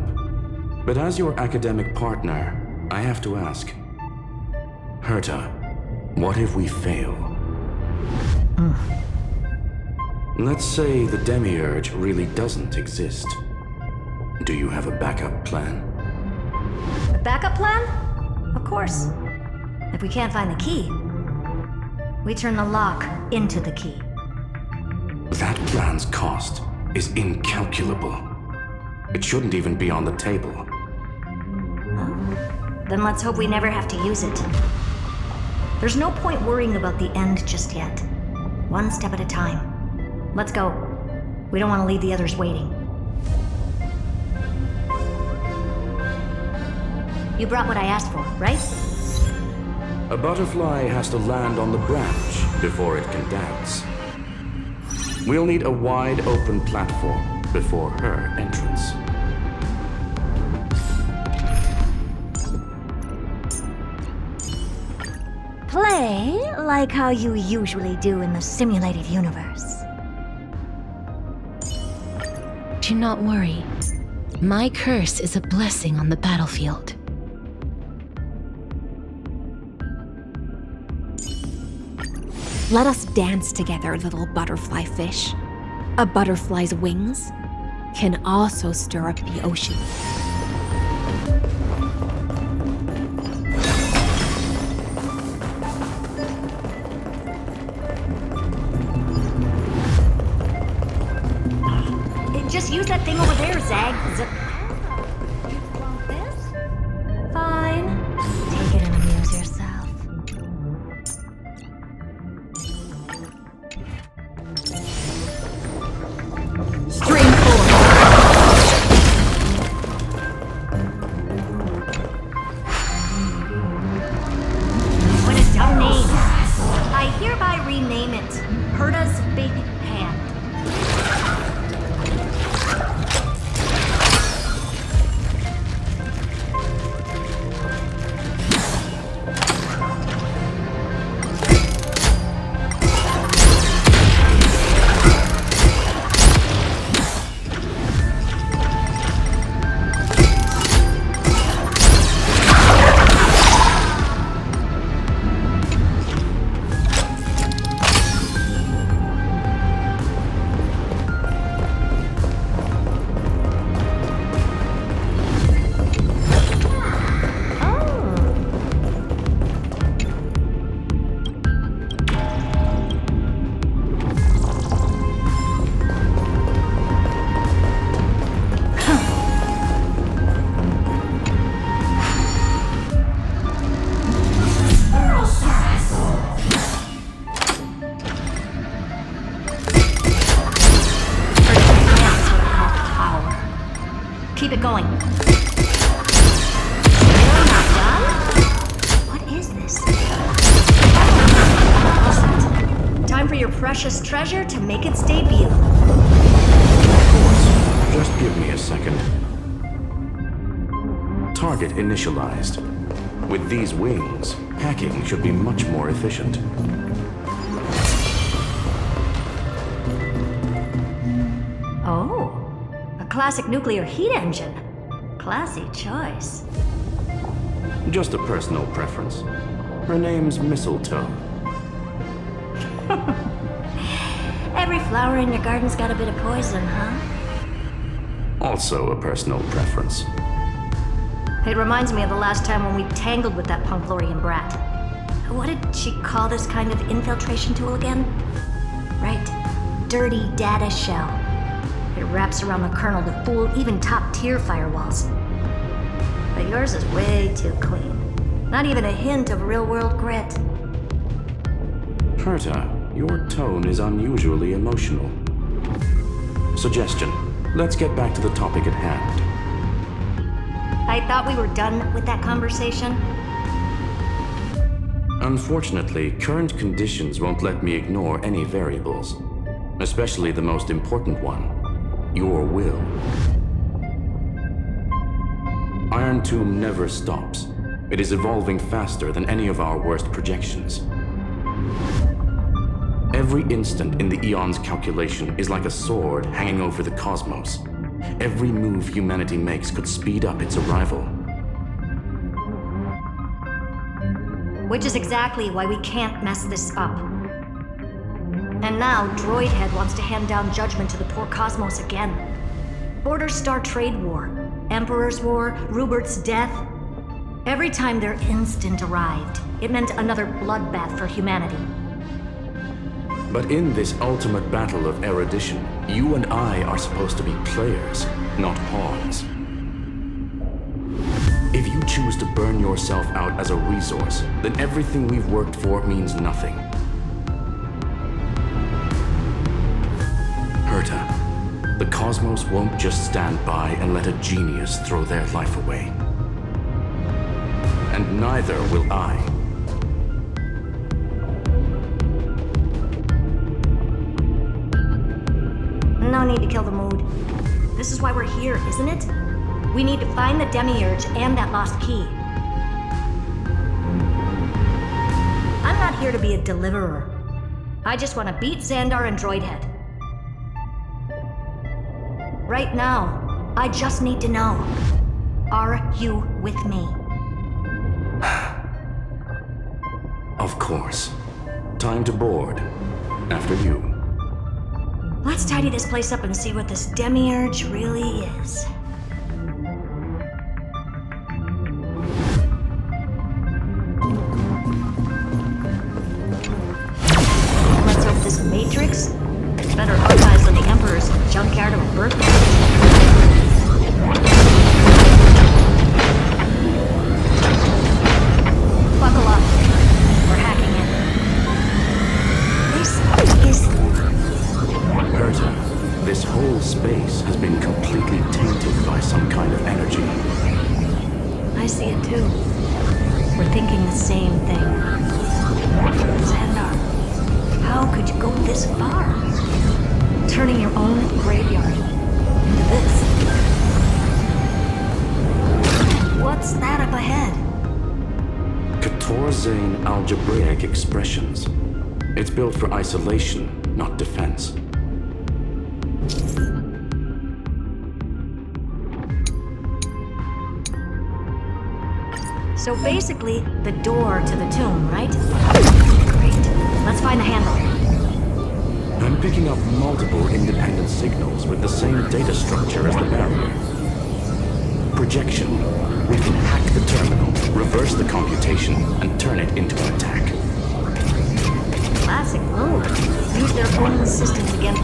But as your academic partner, I have to ask. Herta, what if we fail? Let's say the demiurge really doesn't exist. Do you have a backup plan? A backup plan? Of course. If we can't find the key, we turn the lock into the key. That plan's cost is incalculable. It shouldn't even be on the table. Then let's hope we never have to use it. There's no point worrying about the end just yet. One step at a time. Let's go. We don't want to leave the others waiting. You brought what I asked for, right? A butterfly has to land on the branch before it can dance. We'll need a wide open platform before her entrance. Play like how you usually do in the simulated universe. Do not worry. My curse is a blessing on the battlefield. Let us dance together, little butterfly fish. A butterfly's wings can also stir up the ocean. Just use that thing over there, Zag. You want this? Fine. Take it and amuse yourself. Stream 4. What a dumb name. I hereby rename it Herta's Big Hand. Keep it going. You're not done? What is this? Awesome. Time for your precious treasure to make its debut. Of course. Just give me a second. Target initialized. With these wings, hacking should be much more efficient. Oh, a classic nuclear heat engine. Classy choice. Just a personal preference. Her name's Mistletoe. Every flower in your garden's got a bit of poison, huh? Also a personal preference. It reminds me of the last time when we tangled with that Punklorian brat. What did she call this kind of infiltration tool again? Right. Dirty data shell. It wraps around the kernel to fool even top-tier firewalls. But yours is way too clean. Not even a hint of real-world grit. Herta, your tone is unusually emotional. Suggestion. Let's get back to the topic at hand. I thought we were done with that conversation. Unfortunately, current conditions won't let me ignore any variables. Especially the most important one. Your will. Irontomb never stops. It is evolving faster than any of our worst projections. Every instant in the Eon's calculation is like a sword hanging over the cosmos. Every move humanity makes could speed up its arrival. Which is exactly why we can't mess this up. And now, Droidhead wants to hand down judgment to the poor cosmos again. Border Star Trade War, Emperor's War, Rupert's death. Every time their instant arrived, it meant another bloodbath for humanity. But in this ultimate battle of erudition, you and I are supposed to be players, not pawns. If you choose to burn yourself out as a resource, then everything we've worked for means nothing. Herta, the cosmos won't just stand by and let a genius throw their life away. And neither will I. No need to kill the mood. This is why we're here, isn't it? We need to find the Demiurge and that lost key. I'm not here to be a deliverer. I just want to beat Xandar and Droidhead. Right now, I just need to know. Are you with me? Of course. Time to board. After you. Let's tidy this place up and see what this Demiurge really is. Let's hope this Matrix is better organized than the Emperor's junkyard of a birthplace. Buckle up. We're hacking in. This is... Herta, this whole space has been completely tainted by some kind of energy. I see it too. We're thinking the same thing. Xandar, how could you go this far? Turning your own graveyard into this. What's that up ahead? Katorzane algebraic expressions. It's built for isolation, not defense. So basically, the door to the tomb, right? Great. Let's find the handle. I'm picking up multiple independent signals with the same data structure as the barrier. Projection. We can hack the terminal, reverse the computation, and turn it into an attack. Classic move. Use their own systems again.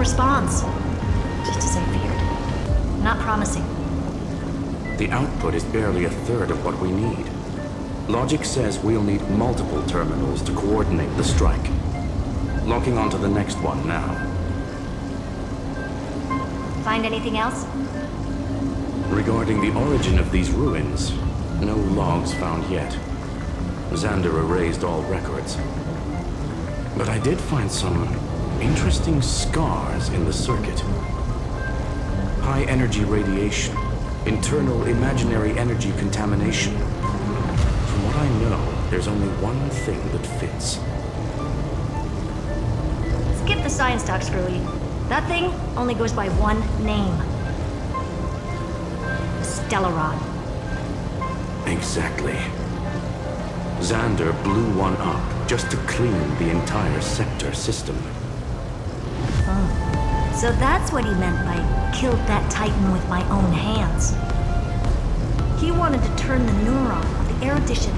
response. Just as I feared. Not promising. The output is barely a third of what we need. Logic says we'll need multiple terminals to coordinate the strike. Locking onto the next one now. Find anything else? Regarding the origin of these ruins, no logs found yet. Xander erased all records. But I did find some interesting scars in the circuit. High energy radiation, internal imaginary energy contamination. From what I know, there's only one thing that fits. Skip the science talk, Screwy. That thing only goes by one name. Stellaron. Exactly. Xander blew one up just to clean the entire sector system. Oh. So that's what he meant by killed that Titan with my own hands. He wanted to turn the neuron of the erudition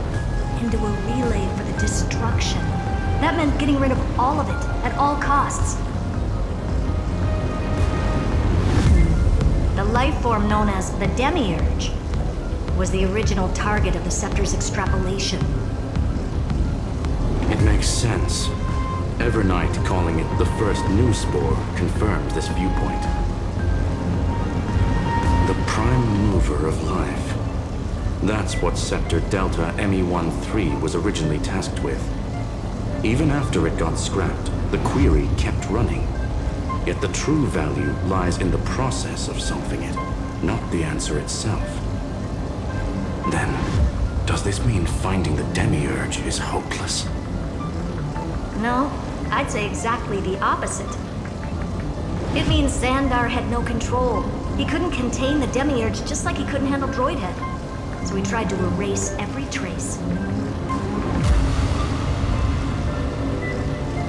into a relay for the destruction. That meant getting rid of all of it at all costs. The life form known as the Demiurge was the original target of the Scepter's extrapolation. It makes sense. Evernight calling it the first new spore confirms this viewpoint. The prime mover of life. That's what Scepter Delta ME-13 was originally tasked with. Even after it got scrapped, the query kept running. Yet the true value lies in the process of solving it, not the answer itself. Then, does this mean finding the Demiurge is hopeless? No, I'd say exactly the opposite. It means Xandar had no control. He couldn't contain the Demiurge just like he couldn't handle Droidhead. So he tried to erase every trace.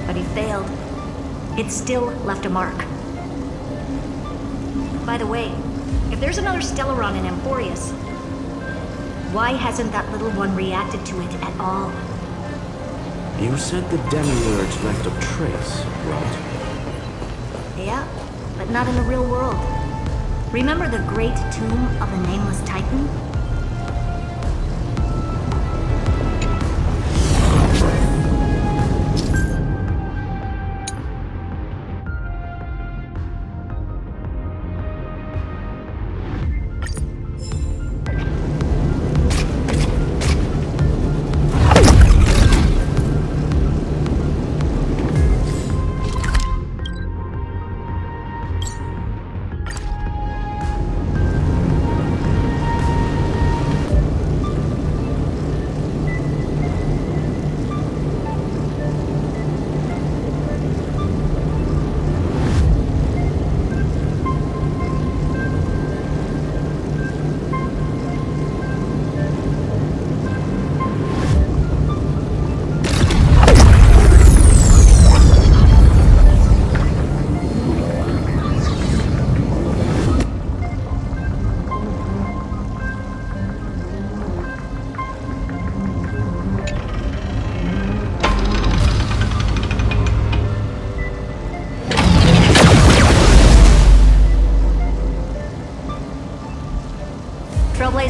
But he failed. It still left a mark. By the way, if there's another Stellaron in Amphoreus, why hasn't that little one reacted to it at all? You said the Demiurge left a trace, right? Yeah, but not in the real world. Remember the great tomb of the Nameless Titan?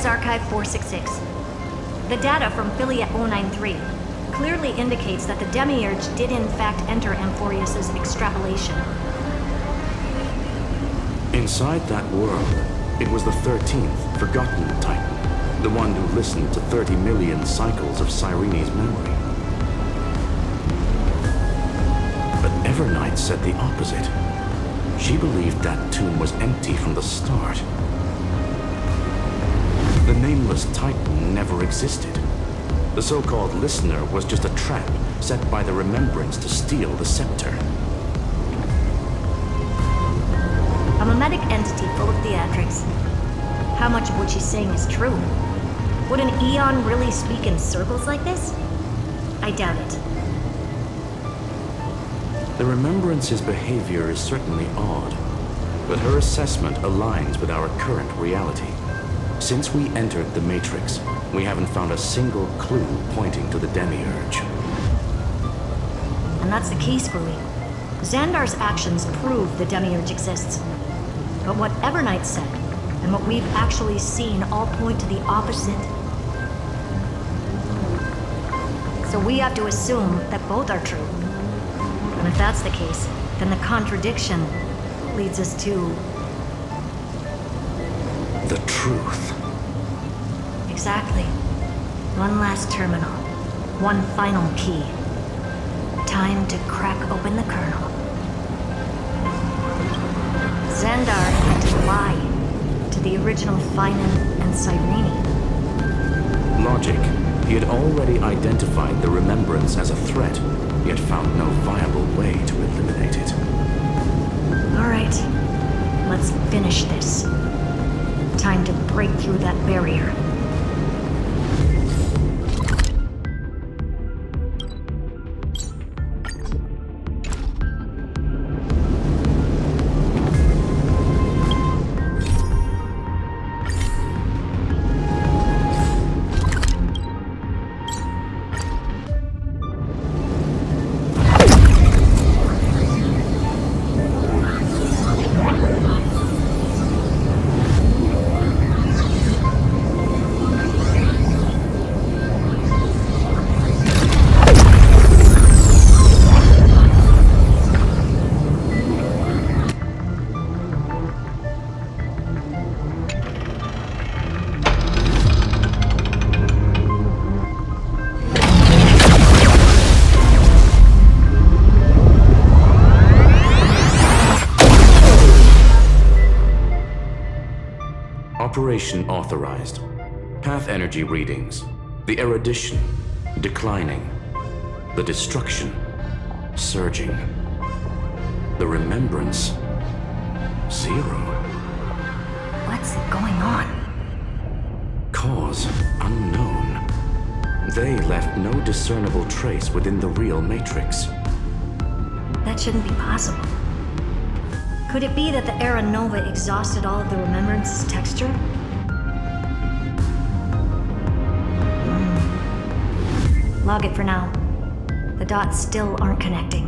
Archive 466. The data from Filiate 093 clearly indicates that the Demiurge did in fact enter Amphoreus' extrapolation. Inside that world, it was the 13th, forgotten Titan, the one who listened to 30 million cycles of Cyrene's memory. But Evernight said the opposite. She believed that tomb was empty from the start. The Nameless Titan never existed. The so-called listener was just a trap set by the Remembrance to steal the scepter. A mimetic entity full of theatrics. How much of what she's saying is true? Would an Eon really speak in circles like this? I doubt it. The Remembrance's behavior is certainly odd, but her assessment aligns with our current reality. Since we entered the Matrix, we haven't found a single clue pointing to the Demiurge. And that's the key, Screwy. Xandar's actions prove the Demiurge exists. But what Evernight said, and what we've actually seen, all point to the opposite. So we have to assume that both are true. And if that's the case, then the contradiction leads us to... the truth. Exactly. One last terminal. One final key. Time to crack open the kernel. Xandar had to lie to the original Finan and Cyrene. Logic. He had already identified the Remembrance as a threat, yet found no viable way to eliminate it. All right. Let's finish this. Time to break through that barrier. Operation authorized. Path energy readings. The erudition, declining. The destruction, surging. The remembrance, 0. What's going on? Cause unknown. They left no discernible trace within the real Matrix. That shouldn't be possible. Could it be that the Era Nova exhausted all of the Remembrance's texture? Log it for now. The dots still aren't connecting.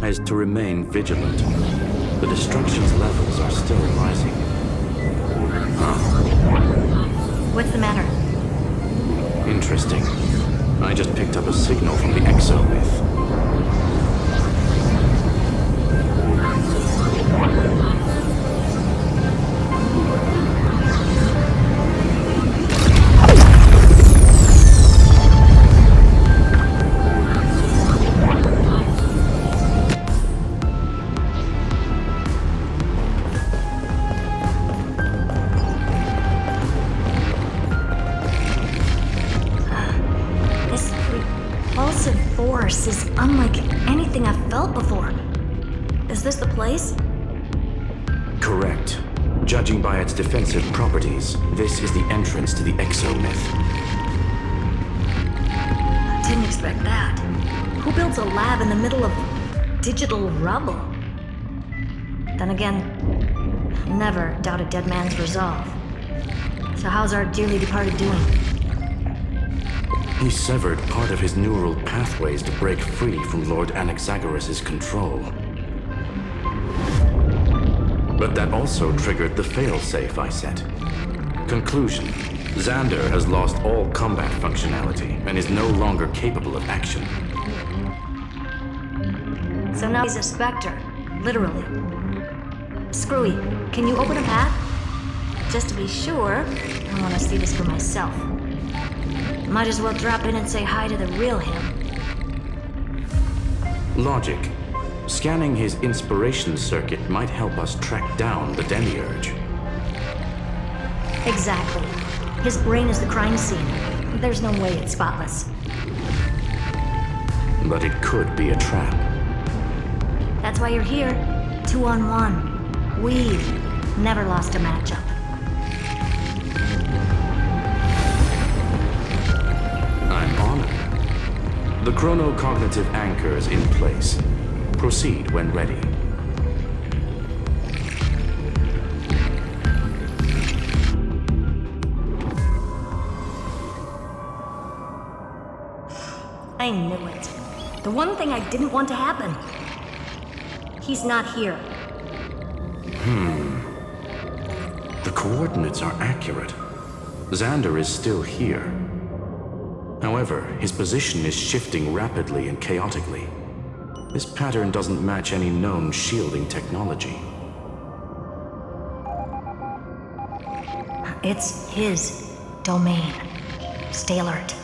Is to remain vigilant. The destruction's levels are still rising. What's the matter? Interesting. I just picked up a signal from the exomyth. Is unlike anything I've felt before. Is this the place? Correct. Judging by its defensive properties, this is the entrance to the exomyth. Didn't expect that. Who builds a lab in the middle of digital rubble? Then again, never doubt a dead man's resolve. So how's our dearly departed doing? He severed part of his neural pathways to break free from Lord Anaxagoras' control. But that also triggered the failsafe I set. Conclusion: Xander has lost all combat functionality and is no longer capable of action. So now he's a specter, literally. Screwy, can you open a path? Just to be sure, I want to see this for myself. Might as well drop in and say hi to the real him. Logic. Scanning his inspiration circuit might help us track down the Demiurge. Exactly. His brain is the crime scene. There's no way it's spotless. But it could be a trap. That's why you're here. 2-on-1. We've never lost a matchup. I'm honored. The chronocognitive anchor is in place. Proceed when ready. I knew it. The one thing I didn't want to happen. He's not here. The coordinates are accurate. Xander is still here. However, his position is shifting rapidly and chaotically. This pattern doesn't match any known shielding technology. It's his domain. Stay alert.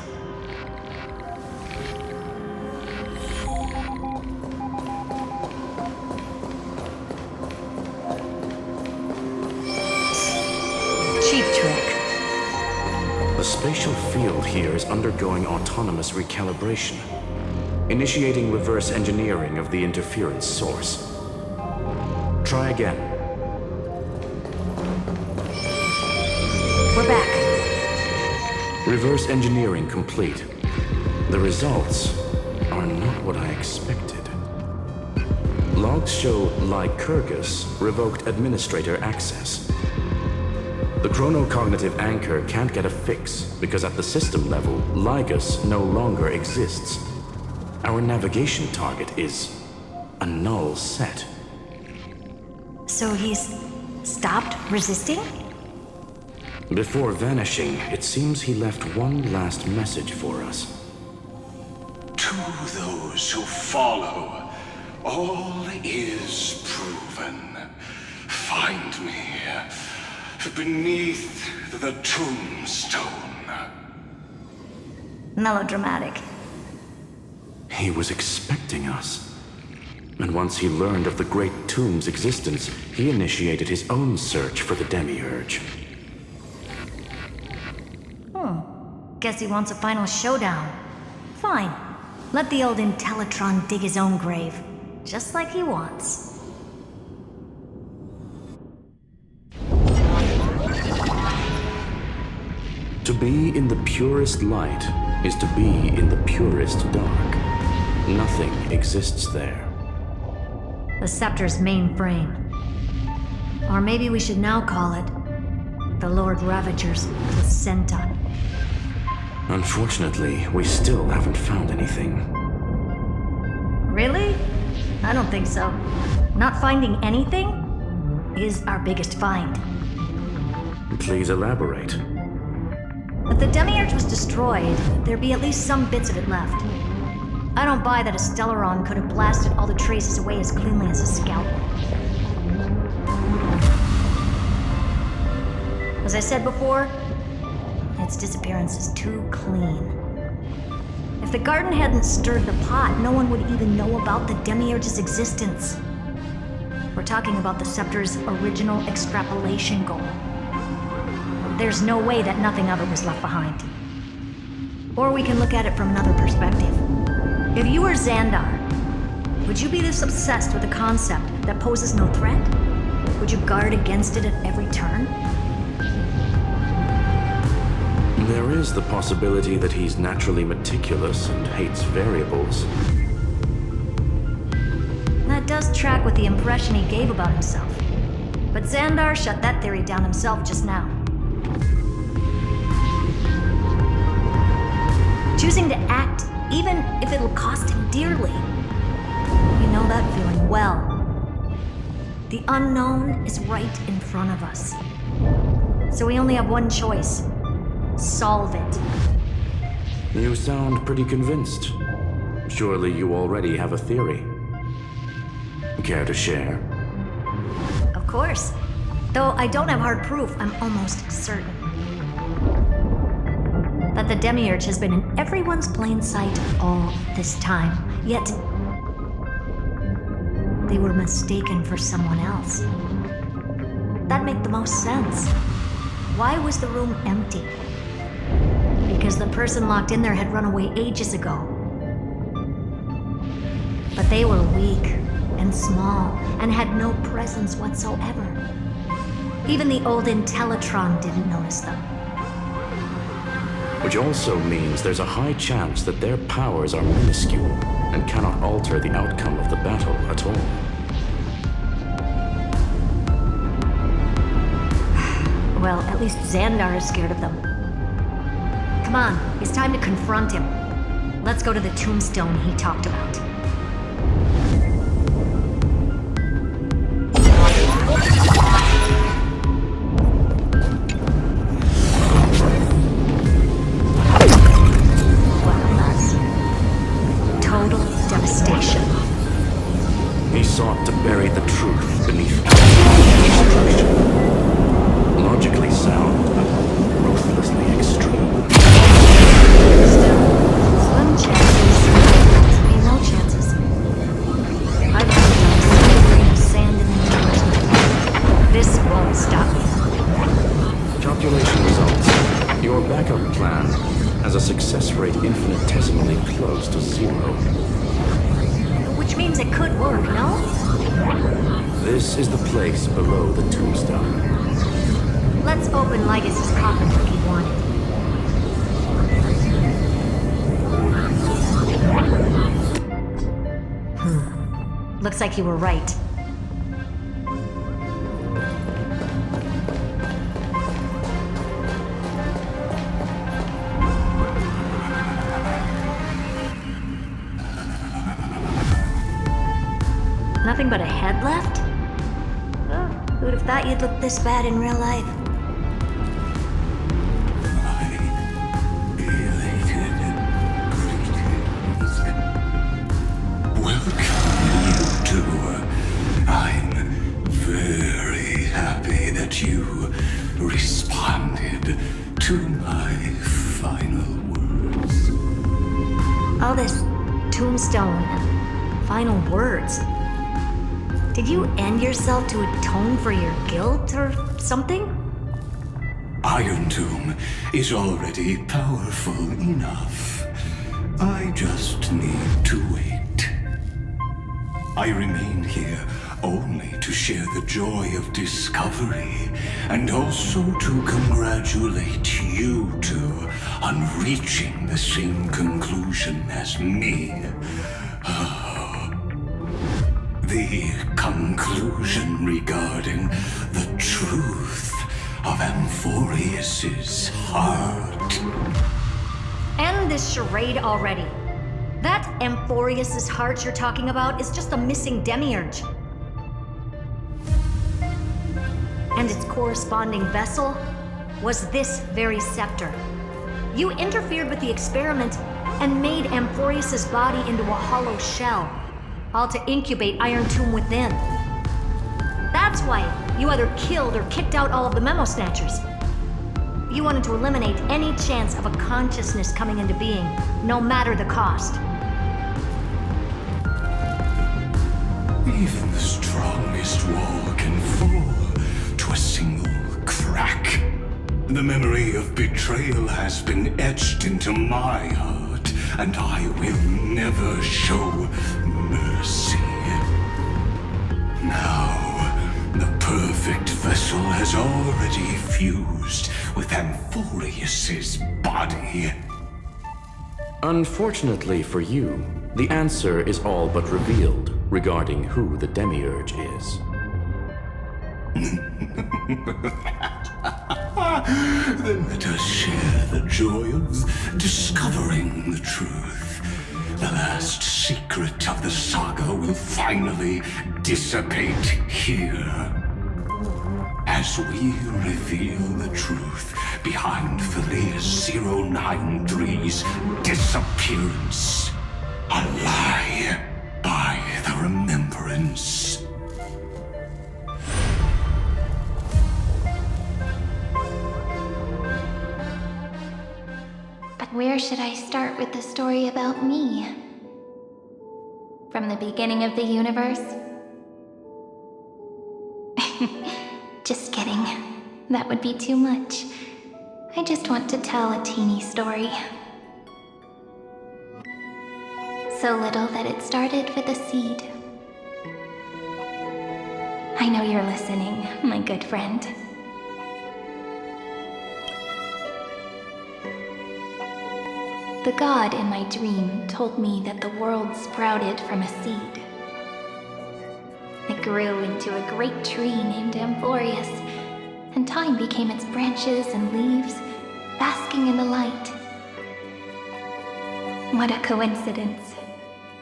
Cheap trick. The spatial field here is undergoing autonomous recalibration, initiating reverse engineering of the interference source. Try again. We're back. Reverse engineering complete. The results are not what I expected. Logs show Lycurgus revoked administrator access. The chronocognitive anchor can't get a fix because at the system level, Lygus no longer exists. Our navigation target is a null set. So he's stopped resisting? Before vanishing, it seems he left one last message for us. To those who follow, all is proven. Find me beneath the tombstone. Melodramatic. He was expecting us. And once he learned of the Great Tomb's existence, he initiated his own search for the Demiurge. Guess he wants a final showdown. Fine. Let the old Intellitron dig his own grave. Just like he wants. To be in the purest light is to be in the purest dark. Nothing exists there. The Scepter's mainframe. Or maybe we should now call it the Lord Ravager's placenta. Unfortunately, we still haven't found anything. Really? I don't think so. Not finding anything is our biggest find. Please elaborate. If the Demiurge was destroyed, there'd be at least some bits of it left. I don't buy that a Stellaron could have blasted all the traces away as cleanly as a scalpel. As I said before, its disappearance is too clean. If the garden hadn't stirred the pot, no one would even know about the Demiurge's existence. We're talking about the Scepter's original extrapolation goal. There's no way that nothing of it was left behind. Or we can look at it from another perspective. If you were Xandar, would you be this obsessed with a concept that poses no threat? Would you guard against it at every turn? There is the possibility that he's naturally meticulous and hates variables. That does track with the impression he gave about himself. But Xandar shut that theory down himself just now. Choosing to act, even if it'll cost him dearly. You know that feeling well. The unknown is right in front of us. So we only have one choice. Solve it. You sound pretty convinced. Surely you already have a theory. Care to share? Of course. Though I don't have hard proof, I'm almost certain that the Demiurge has been in everyone's plain sight all this time. Yet, they were mistaken for someone else. That made the most sense. Why was the room empty? Because the person locked in there had run away ages ago. But they were weak and small and had no presence whatsoever. Even the old Intellitron didn't notice them. Which also means there's a high chance that their powers are minuscule and cannot alter the outcome of the battle at all. Well, at least Xandar is scared of them. Come on, it's time to confront him. Let's go to the tombstone he talked about. He sought to bury the truth beneath destruction. Logically sound, but ruthlessly extreme. Still, slim chances. I mean, no chances. I've never done a single grain of sand in the universe before. This won't stop me. Calculation results. Your backup plan has a success rate infinitesimally close to 0. Which means it could work, no? This is the place below the tombstone. Let's open Lygus' coffin like he wanted. Looks like you were right. Nothing but a head left? Oh, who'd have thought you'd look this bad in real life? Welcome, you two. I'm very happy that you responded to my final words. All this tombstone and final words. Did you end yourself to atone for your guilt or something? Irontomb is already powerful enough. I just need to wait. I remain here only to share the joy of discovery, and also to congratulate you two on reaching the same conclusion as me. The conclusion regarding the truth of Amphoreus' heart. End this charade already. That Amphoreus' heart you're talking about is just a missing demiurge. And its corresponding vessel was this very scepter. You interfered with the experiment and made Amphoreus' body into a hollow shell, all to incubate Irontomb within. That's why you either killed or kicked out all of the Memo Snatchers. You wanted to eliminate any chance of a consciousness coming into being, no matter the cost. Even the strongest wall can fall to a single crack. The memory of betrayal has been etched into my heart, and I will never show mercy. Now, the perfect vessel has already fused with Amphoreus' body. Unfortunately for you, the answer is all but revealed regarding who the demiurge is. Then let us share the joy of discovering the truth. The last secret of the saga will finally dissipate here. As we reveal the truth behind Philius 093's disappearance. A lie by the remembrance. But where should I start with the story about me? From the beginning of the universe, that would be too much. I just want to tell a teeny story. So little that it started with a seed. I know you're listening, my good friend. The god in my dream told me that the world sprouted from a seed. It grew into a great tree named Amphoreus, and time became its branches and leaves, basking in the light. What a coincidence.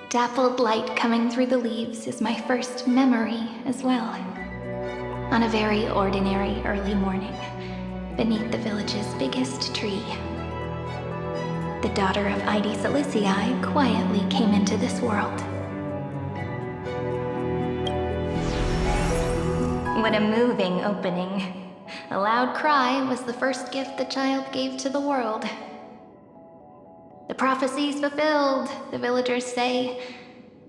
Dappled light coming through the leaves is my first memory as well. On a very ordinary early morning, beneath the village's biggest tree, the daughter of Ide Silicii quietly came into this world. What a moving opening. A loud cry was the first gift the child gave to the world. The prophecy's fulfilled, the villagers say.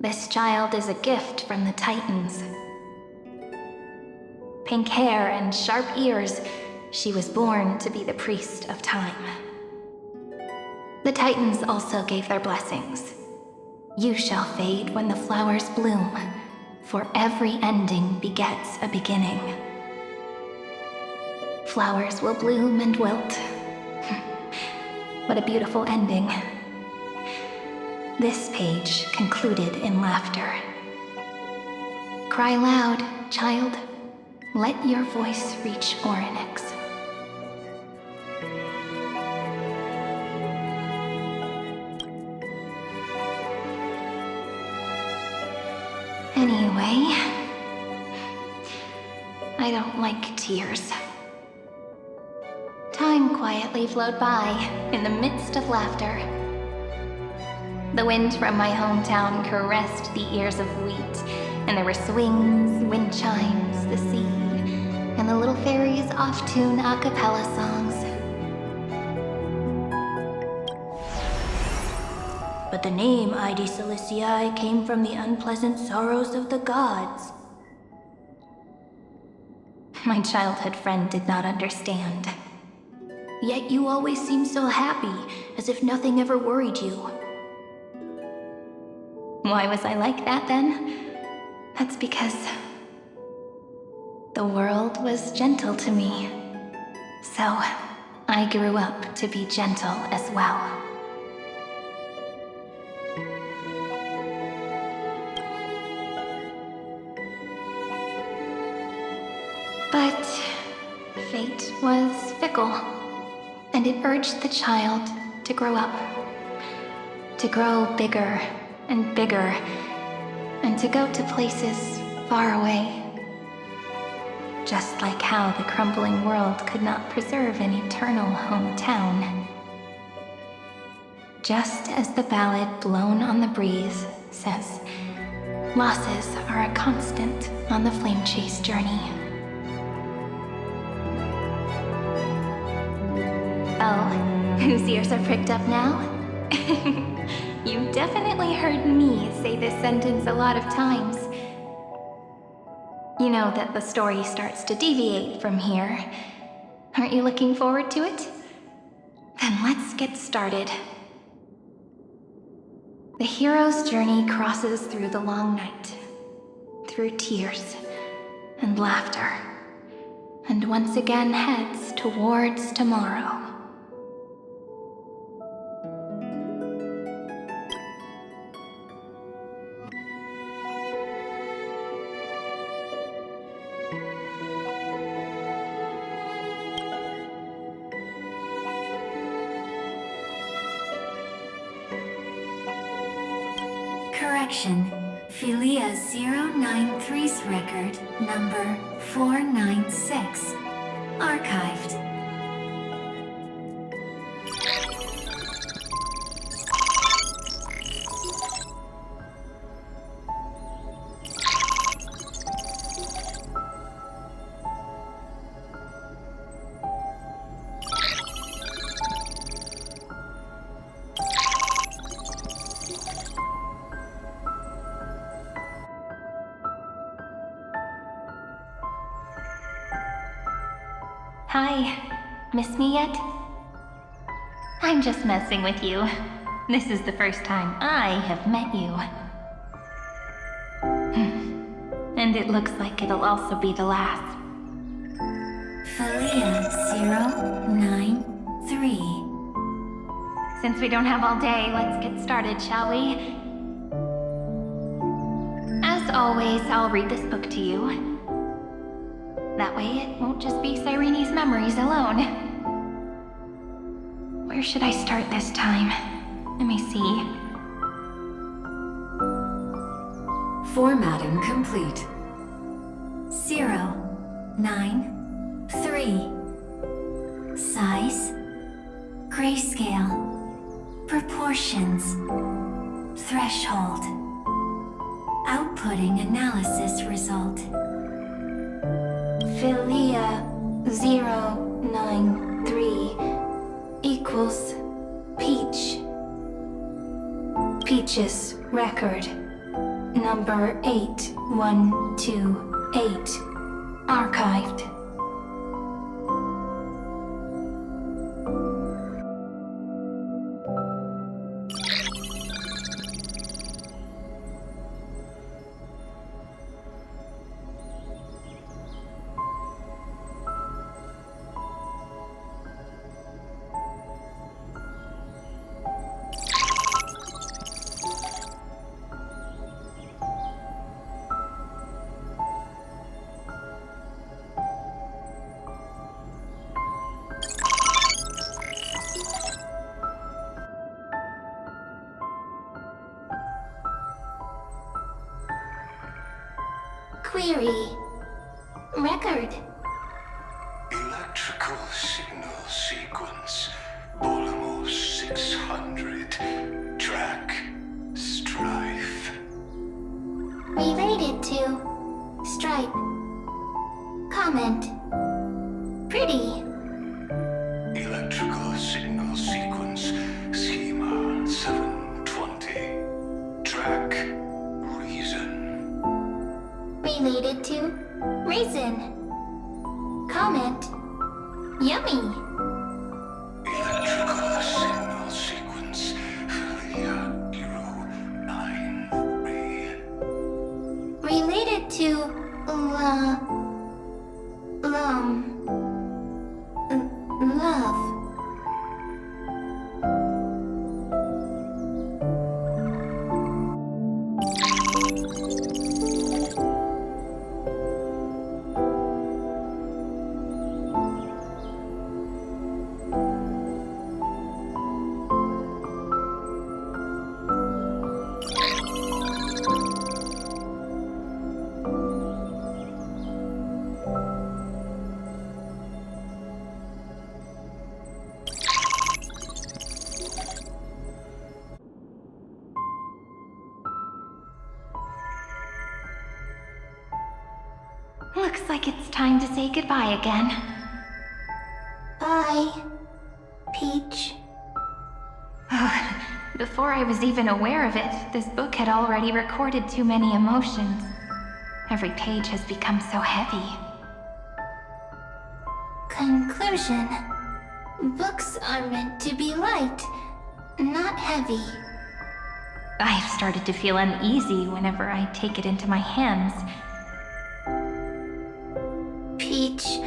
This child is a gift from the Titans. Pink hair and sharp ears, she was born to be the priest of time. The Titans also gave their blessings. You shall fade when the flowers bloom, for every ending begets a beginning. Flowers will bloom and wilt. What a beautiful ending. This page concluded in laughter. Cry loud, child. Let your voice reach Orynyx. Anyway, I don't like tears. Time quietly flowed by in the midst of laughter. The wind from my hometown caressed the ears of wheat, and there were swings, wind chimes, the sea, and the little fairies off-tune a cappella songs. But the name Ide Silicii came from the unpleasant sorrows of the gods. My childhood friend did not understand. Yet you always seemed so happy, as if nothing ever worried you. Why was I like that then? That's because the world was gentle to me. So I grew up to be gentle as well. But fate was fickle, and it urged the child to grow up. To grow bigger and bigger, and to go to places far away. Just like how the crumbling world could not preserve an eternal hometown. Just as the ballad blown on the breeze says, losses are a constant on the flame chase journey. Oh, whose ears are pricked up now? You definitely heard me say this sentence a lot of times. You know that the story starts to deviate from here. Aren't you looking forward to it? Then let's get started. The hero's journey crosses through the long night, through tears and laughter, and once again heads towards tomorrow. Correction. Philia 093's record, number 496. Archived. Hi. Miss me yet? I'm just messing with you. This is the first time I have met you. And it looks like it'll also be the last. Philia 093. Since we don't have all day, let's get started, shall we? As always, I'll read this book to you. That way, it won't just be Cyrene's memories alone. Where should I start this time? Let me see. Formatting complete. 093. Size, grayscale, proportions, threshold, outputting analysis result. Philia 093 equals Peach. Peach's record, number 8128, archived. Query. Record. Electrical signal sequence. Bolamos 600. Track. Strife. Related to. Stripe. Comment. Pretty. Electrical signal sequence. Schema 720. Track. Reason. Related to. Raisin. Comment. Yummy. Electrical signal sequence. Philia 093. Related to. Love. Looks like it's time to say goodbye again. Bye, Peach. Before I was even aware of it, this book had already recorded too many emotions. Every page has become so heavy. Conclusion. Books are meant to be light, not heavy. I've started to feel uneasy whenever I take it into my hands. Peach,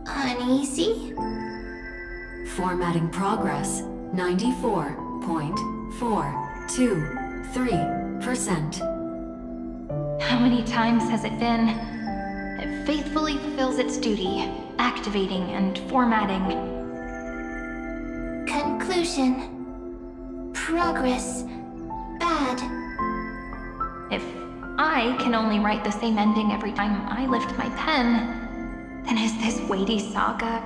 uneasy? Formatting progress, 94.423%. How many times has it been? It faithfully fulfills its duty, activating and formatting. Conclusion. Progress. Bad. If I can only write the same ending every time I lift my pen, then is this weighty saga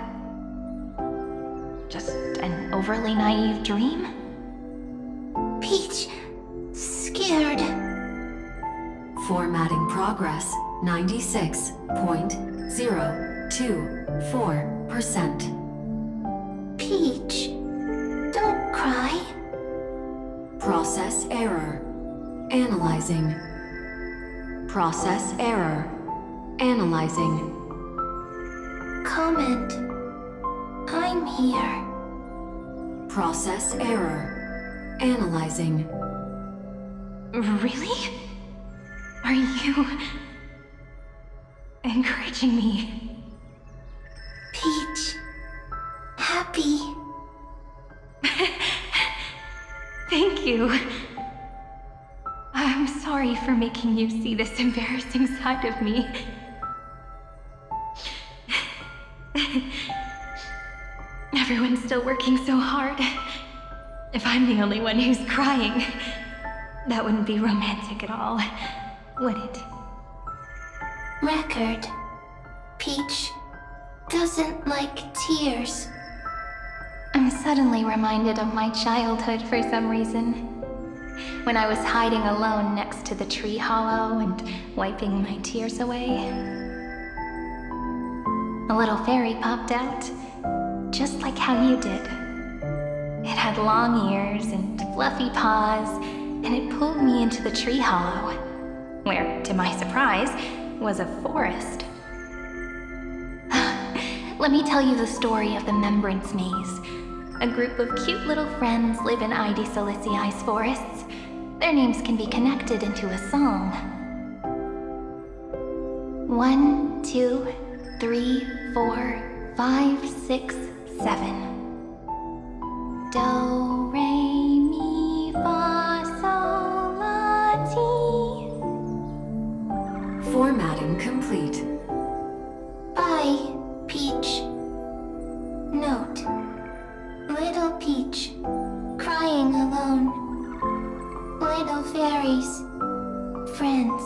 just an overly naive dream? Peach, scared. Formatting progress, 96.024%. Peach, don't cry. Process error. Analyzing. Process error. Analyzing. Comment. I'm here. Process error. Analyzing. Really? Are you encouraging me? Peach. Happy. Thank you. I'm sorry for making you see this embarrassing side of me. Everyone's still working so hard. If I'm the only one who's crying, that wouldn't be romantic at all, would it? Record. Peach doesn't like tears. I'm suddenly reminded of my childhood for some reason. When I was hiding alone next to the tree hollow and wiping my tears away. A little fairy popped out, just like how you did. It had long ears and fluffy paws, and it pulled me into the tree hollow, where, to my surprise, was a forest. Let me tell you the story of the Membrance Maze. A group of cute little friends live in Ide Silicii's forests. Their names can be connected into a song. 1, 2, 3, 4, 5, 6, 7. Do, re, mi, fa, sol, la, ti. Formatting complete. Bye, Peach. Note. Little Peach, crying alone. Little fairies, friends.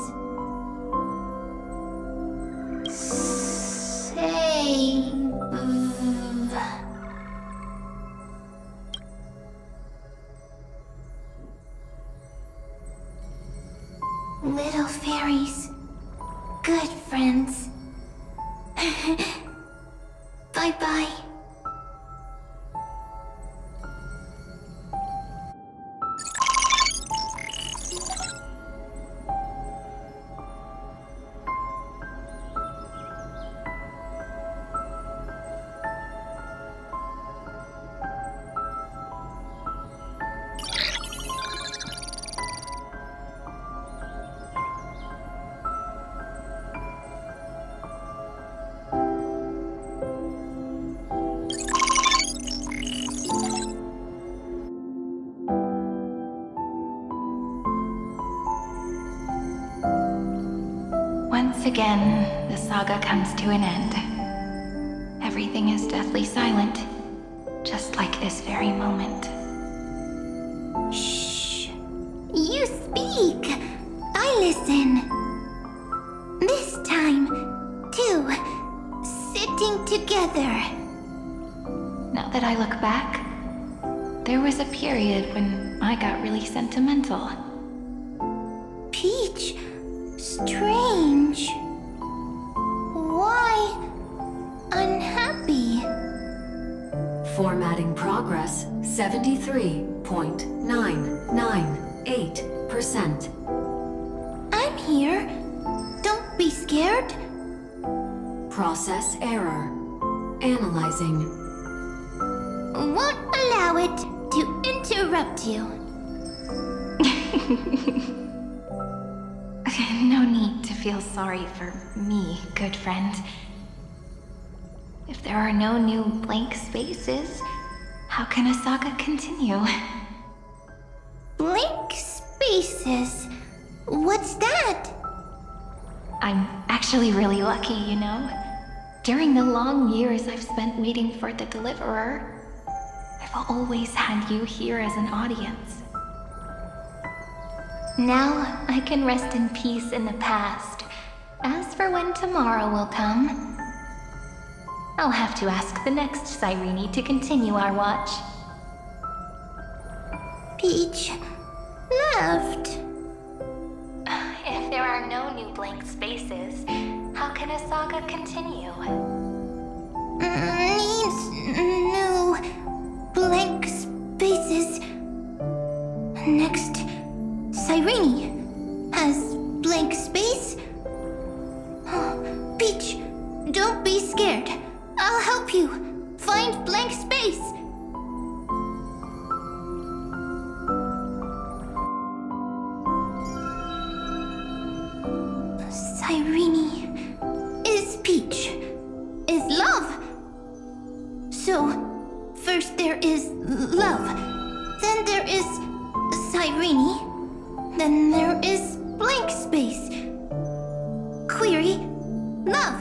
Save. Little fairies, good friends. Bye-bye. Once again, the saga comes to an end. Everything is deathly silent, just like this very moment. Shh. You speak. I listen. This time, too. Sitting together. Now that I look back, there was a period when I got really sentimental. Peach. Strange. Why unhappy? Formatting progress 73.998%. I'm here. Don't be scared. Process error. Analyzing. Won't allow it to interrupt you. No need to feel sorry for me, good friend. If there are no new blank spaces, how can a saga continue? Blank spaces? What's that? I'm actually really lucky, you know. During the long years I've spent waiting for the Deliverer, I've always had you here as an audience. Now I can rest in peace in the past. As for when tomorrow will come, I'll have to ask the next Cyrene to continue our watch. Peach left. If there are no new blank spaces, how can a saga continue? Needs new blank spaces. Next, Cyrene has blank space. Peach, don't be scared. I'll help you find blank space. Cyrene is peach, is love. So, first there is love, then there is Cyrene, then there is blank space. Query, love.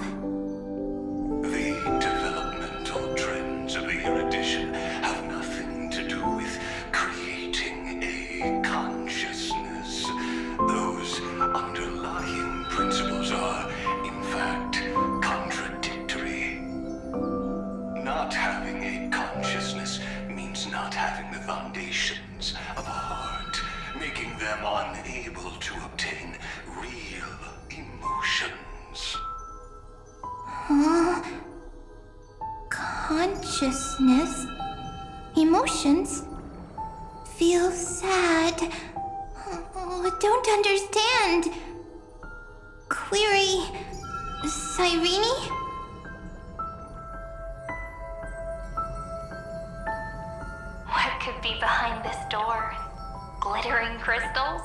The developmental trends of the erudition have nothing to do with creating a consciousness. Those underlying principles are, in fact, contradictory. Not having a consciousness means not having the foundations of a heart, making them unable to obtain real emotions. Consciousness, emotions, feel sad. Don't understand. Query, Cyrene? What could be behind this door? Glittering crystals?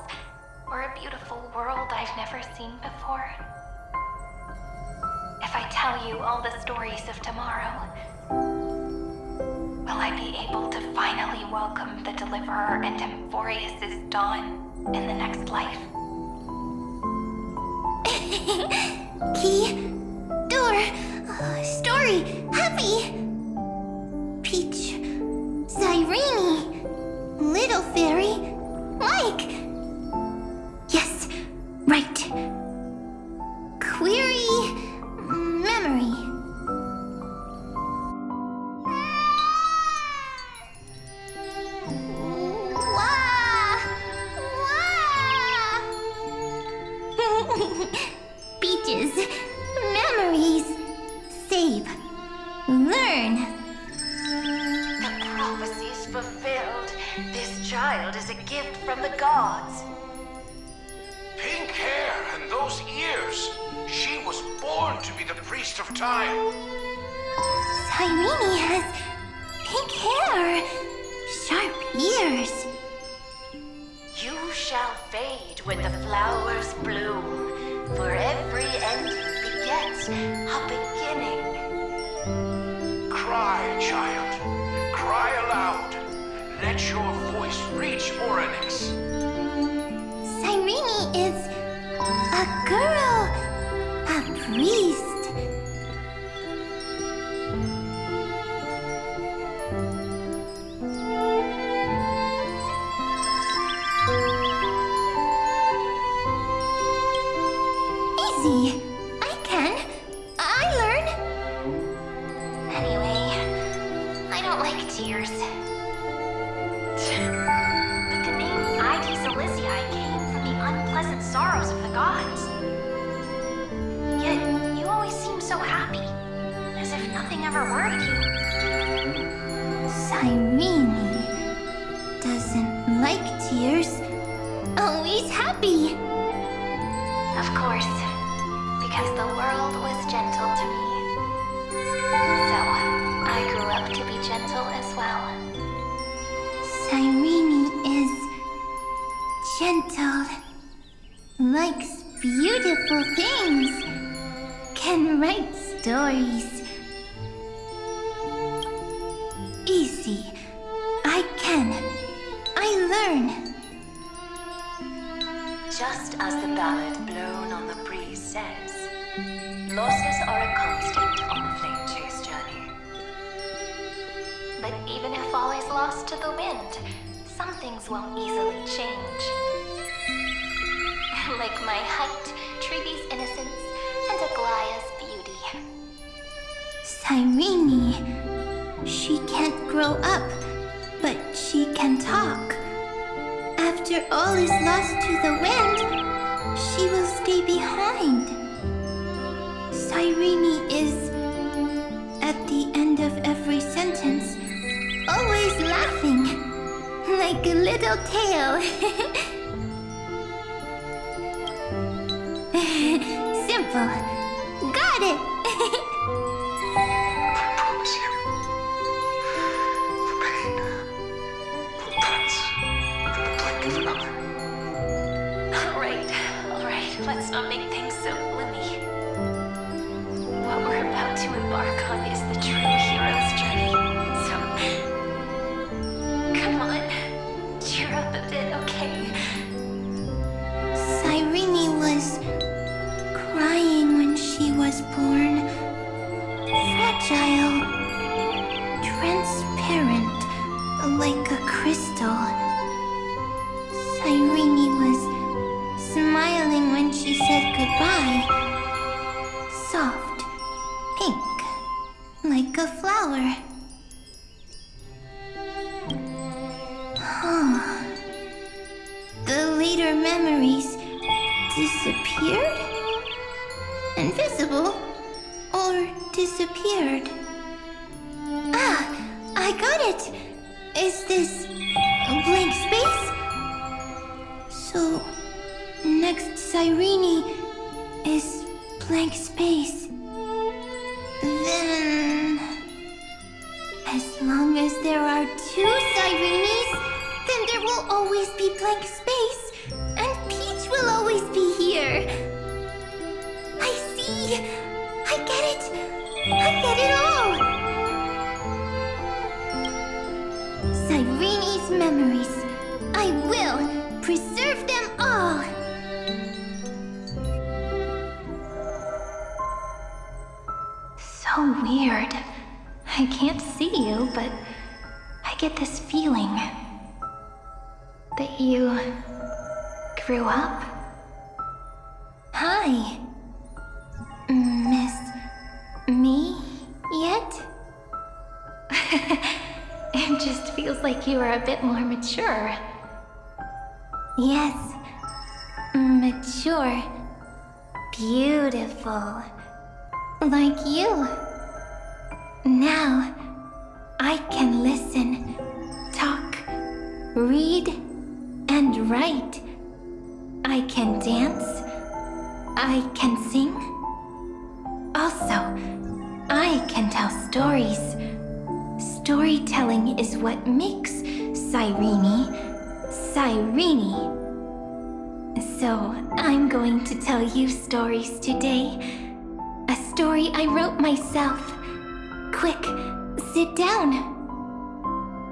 Or a beautiful world I've never seen before? If I tell you all the stories of tomorrow, will I be able to finally welcome the Deliverer and Amphoreus' dawn in the next life? Key, door, story, happy. Peach, Cyrene, little fairy, Mike. Yes, right. Query, memory. Peaches, memories, save, learn. The prophecy is fulfilled. This child is a gift from the gods. Pink hair and those ears. She was born to be the priest of time. Cyrene has pink hair, sharp ears. You shall fade when the flowers bloom. For every end begets a beginning. Cry, child. Cry aloud. Let your voice reach Oryx. Cyrene is a girl, a priest. Easy. I can. I learn. Anyway, I don't like tears. But the name Ides Elysiae came from the unpleasant sorrows of the gods. Yet, you always seem so happy, as if nothing ever worried you. Cyrene doesn't like tears. Always happy. Of course, because the world was gentle to me. So, I grew up to be gentle as well. Cyrene is gentle, likes beautiful things, can write stories. Easy. I can. I learn. Just as the ballad blown on the breeze says, losses are a constant on the flame chase journey. But even if all is lost to the wind, some things won't easily change. Like my height, Treeby's innocence, and Aglaya's beauty. Cyrene, she can't grow up, but she can talk. After all is lost to the wind, she will stay behind. Cyrene is, at the end of every sentence, always laughing, like a little tail. Simple. Got it. I promise you, the pain will pass in the blink of an eye. All right, let's not make things so gloomy. What we're about to embark on is the true hero's journey. So, come on, cheer up a bit, okay? Cyrene was crying when she was born. Fragile, transparent, like a crystal. Cyrene was smiling when she said goodbye. Soft, pink, like a flower. Huh. The later memories disappeared? Invisible? Or disappeared? Ah, I got it! Is this a blank space? So, next Cyrene is blank space. Then... as long as there are two Cyrenes, then there will always be blank space, and Peach will always be here. I see! I get it! I get it all! Cyrene's memories. I will preserve them all! So weird. I can't see you, but I get this feeling that you grew up. Hi. Miss me yet? It just feels like you are a bit more mature. Yes. Mature. Beautiful. Like you. Now, I can listen, talk, read, and write. I can dance. I can sing. Also, I can tell stories. Storytelling is what makes Cyrene, Cyrene. So, I'm going to tell you stories today. A story I wrote myself. Quick, sit down.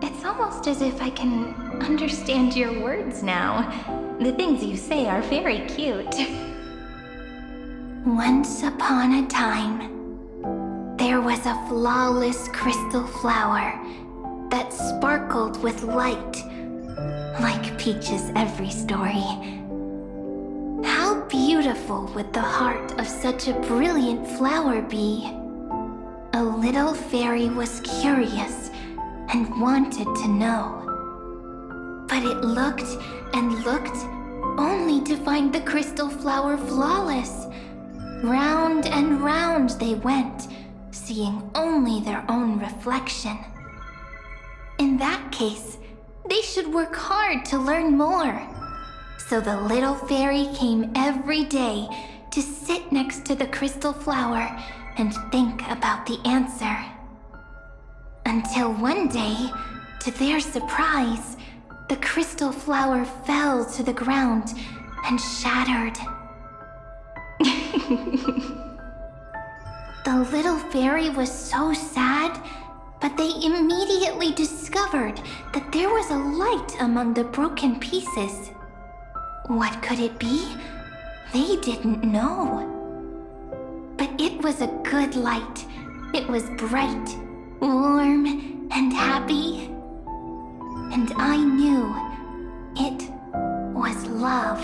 It's almost as if I can understand your words now. The things you say are very cute. Once upon a time, there was a flawless crystal flower that sparkled with light, like Peach's every story. How beautiful would the heart of such a brilliant flower be? A little fairy was curious and wanted to know. But it looked and looked, only to find the crystal flower flawless. Round and round they went, seeing only their own reflection. In that case, they should work hard to learn more. So the little fairy came every day to sit next to the crystal flower and think about the answer. Until one day, to their surprise, the crystal flower fell to the ground and shattered. The little fairy was so sad, but they immediately discovered that there was a light among the broken pieces. What could it be? They didn't know. But it was a good light. It was bright, warm, and happy. And I knew it was love.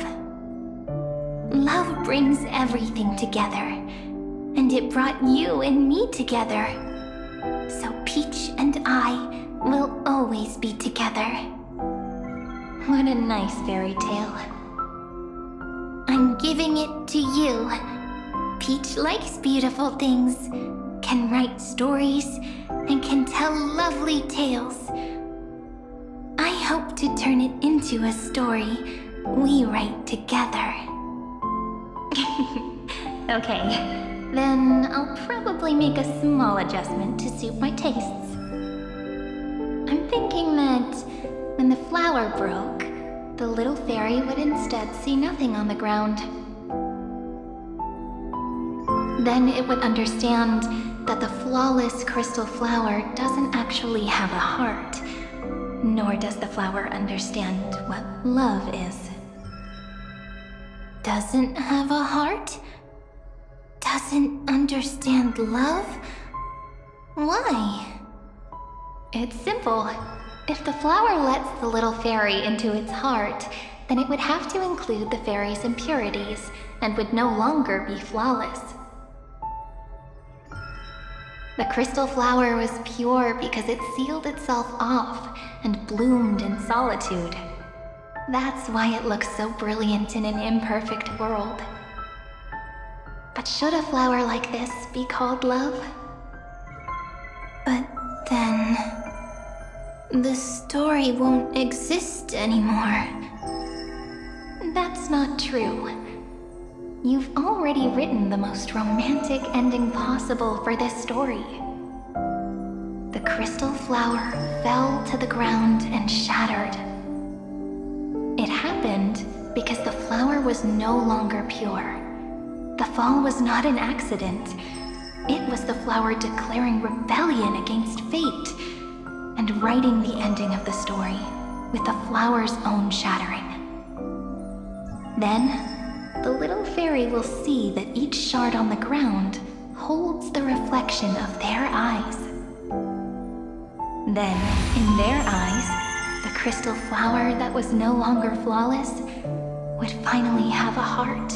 Love brings everything together, and it brought you and me together. So Peach and I will always be together. What a nice fairy tale. I'm giving it to you. Peach likes beautiful things, can write stories, and can tell lovely tales. I hope to turn it into a story we write together. Okay, then I'll probably make a small adjustment to suit my tastes. I'm thinking that when the flower broke, the little fairy would instead see nothing on the ground. Then it would understand that the flawless crystal flower doesn't actually have a heart, nor does the flower understand what love is. Doesn't have a heart? Doesn't understand love? Why? It's simple. If the flower lets the little fairy into its heart, then it would have to include the fairy's impurities and would no longer be flawless. The crystal flower was pure because it sealed itself off and bloomed in solitude. That's why it looks so brilliant in an imperfect world. But should a flower like this be called love? But then... the story won't exist anymore. That's not true. You've already written the most romantic ending possible for this story. The crystal flower fell to the ground and shattered. It happened because the flower was no longer pure. The fall was not an accident. It was the flower declaring rebellion against fate and writing the ending of the story with the flower's own shattering. Then, the little fairy will see that each shard on the ground holds the reflection of their eyes. Then, in their eyes, the crystal flower that was no longer flawless would finally have a heart,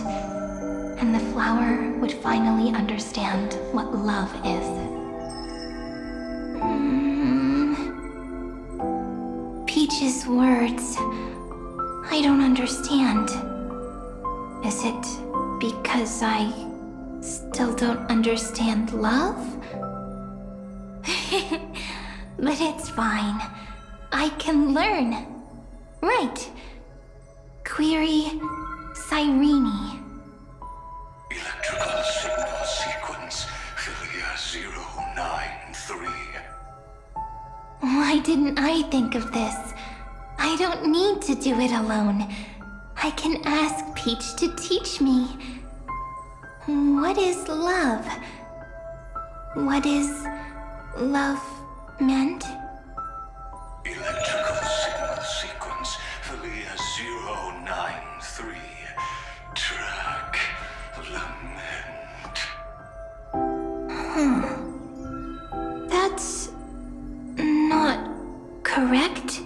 and the flower would finally understand what love is. Peach's words, I don't understand. Is it because I still don't understand love? But it's fine. I can learn. Right. Query Cyrene. Electrical signal sequence, Philia 093. Why didn't I think of this? I don't need to do it alone. I can ask Peach to teach me. What is love? What is love meant? Electrical signal sequence, Philia 093. Track lament. That's not correct.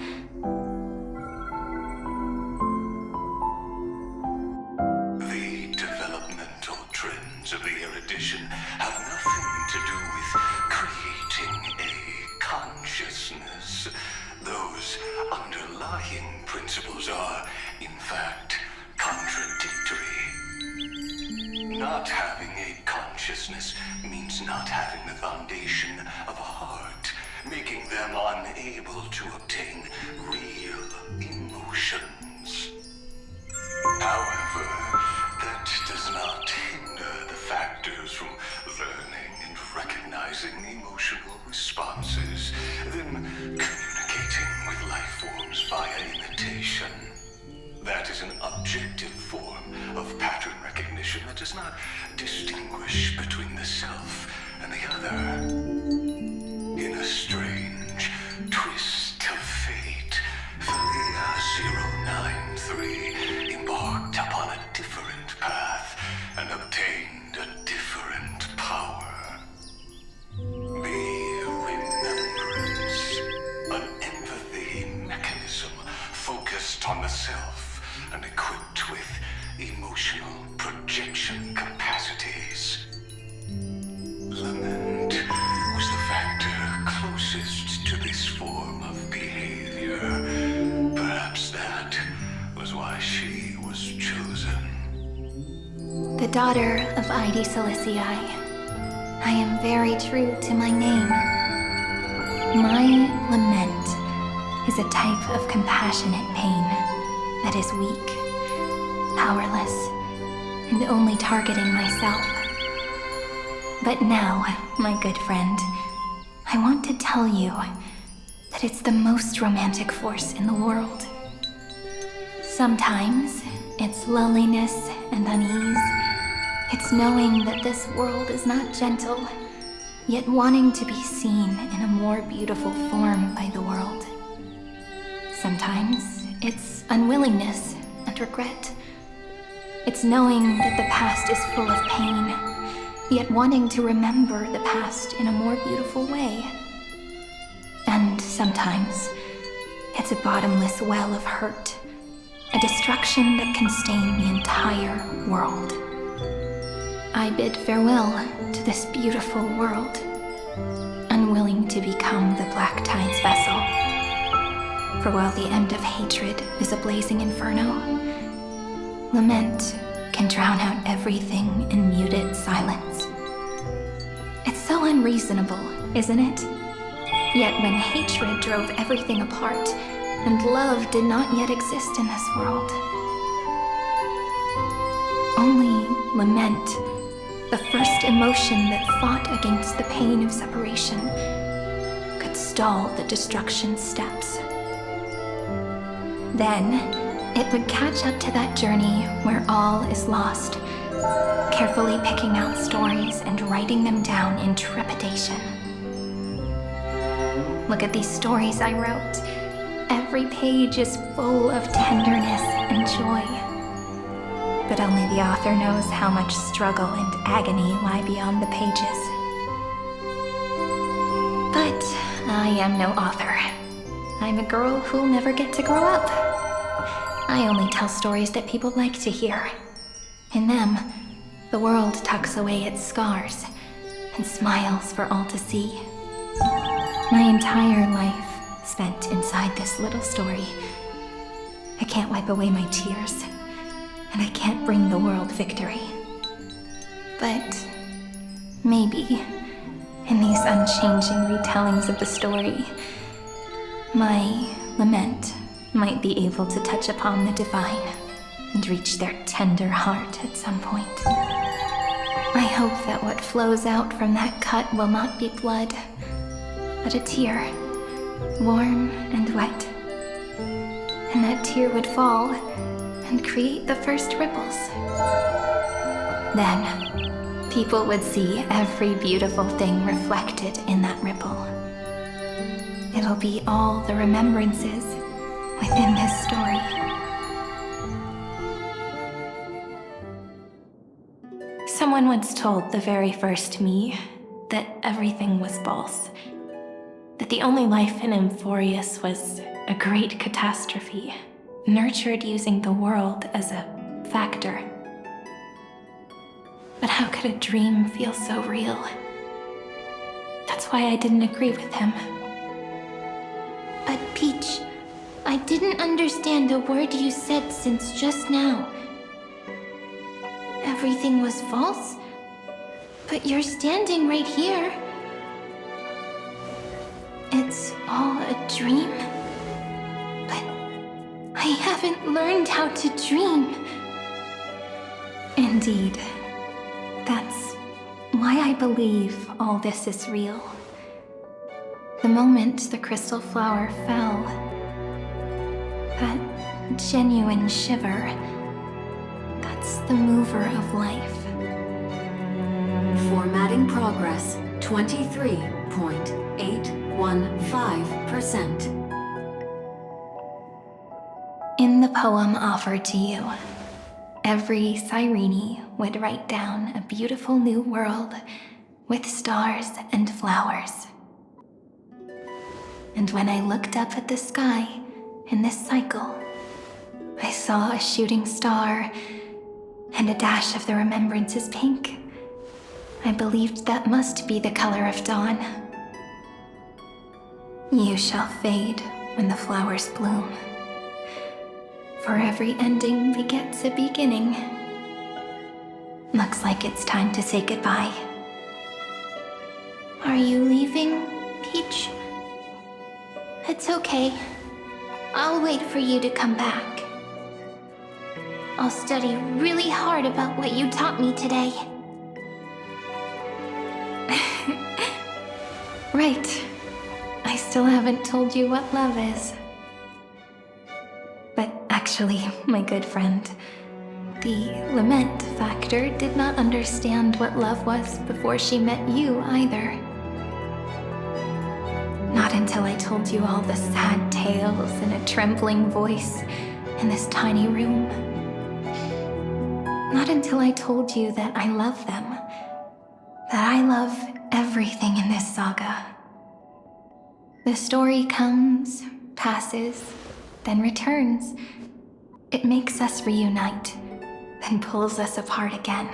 The developmental trends of the erudition have nothing to do with creating a consciousness. Those underlying principles are, in fact, contradictory. Not having a consciousness means not having the foundation of a heart, making them unable to obtain real emotions. However, that does not hinder the factors from learning and recognizing emotional responses, then communicating with life forms via imitation. That is an objective form of pattern recognition that does not distinguish between the self and the other. In a strange twist of fate, Philia 093 embarked upon a different path and obtained a different power. The remembrance, an empathy mechanism focused on the self and equipped with emotional projection capacities. Lament was the factor closest to this form of behavior. Perhaps that was why she was chosen. The daughter of Ide Silicii. I am very true to my name. My lament is a type of compassionate pain that is weak, powerless, and only targeting myself. But now, my good friend, I want to tell you that it's the most romantic force in the world. Sometimes it's loneliness and unease, It's knowing that this world is not gentle, yet wanting to be seen in a more beautiful form by the world. Sometimes it's unwillingness and regret. It's knowing that the past is full of pain, yet wanting to remember the past in a more beautiful way. And sometimes it's a bottomless well of hurt, a destruction that can stain the entire world. I bid farewell to this beautiful world, unwilling to become the Black Tide's vessel. For while the end of hatred is a blazing inferno, lament can drown out everything in muted silence. It's so unreasonable, isn't it? Yet when hatred drove everything apart, and love did not yet exist in this world, only lament, the first emotion that fought against the pain of separation, could stall the destruction's steps. Then, it would catch up to that journey where all is lost, carefully picking out stories and writing them down in trepidation. Look at these stories I wrote. Every page is full of tenderness and joy. But only the author knows how much struggle and agony lie beyond the pages. But I am no author. I'm a girl who'll never get to grow up. I only tell stories that people like to hear. In them, the world tucks away its scars and smiles for all to see. My entire life spent inside this little story. I can't wipe away my tears, and I can't bring the world victory. But maybe, in these unchanging retellings of the story, my lament might be able to touch upon the divine and reach their tender heart at some point. I hope that what flows out from that cut will not be blood, but a tear, warm and wet. And that tear would fall and create the first ripples. Then, people would see every beautiful thing reflected in that ripple. It'll be all the remembrances within this story. Someone once told the very first me that everything was false. That the only life in Amphoreus was a great catastrophe, nurtured using the world as a factor. But how could a dream feel so real? That's why I didn't agree with him. But Peach, I didn't understand a word you said since just now. Everything was false? But you're standing right here. It's all a dream? But I haven't learned how to dream. Indeed. That's why I believe all this is real. The moment the crystal flower fell, that genuine shiver, that's the mover of life. Formatting progress, 23.815%. In the poem offered to you, every Cyrene would write down a beautiful new world with stars and flowers. And when I looked up at the sky in this cycle, I saw a shooting star and a dash of the remembrances pink. I believed that must be the color of dawn. You shall fade when the flowers bloom. For every ending begets a beginning. Looks like it's time to say goodbye. Are you leaving, Peach? It's okay. I'll wait for you to come back. I'll study really hard about what you taught me today. Right. I still haven't told you what love is. But actually, my good friend, The lament factor did not understand what love was before she met you either. Not until I told you all the sad tales in a trembling voice in this tiny room. Not until I told you that I love them. That I love everything in this saga. The story comes, passes, then returns. It makes us reunite, then pulls us apart again.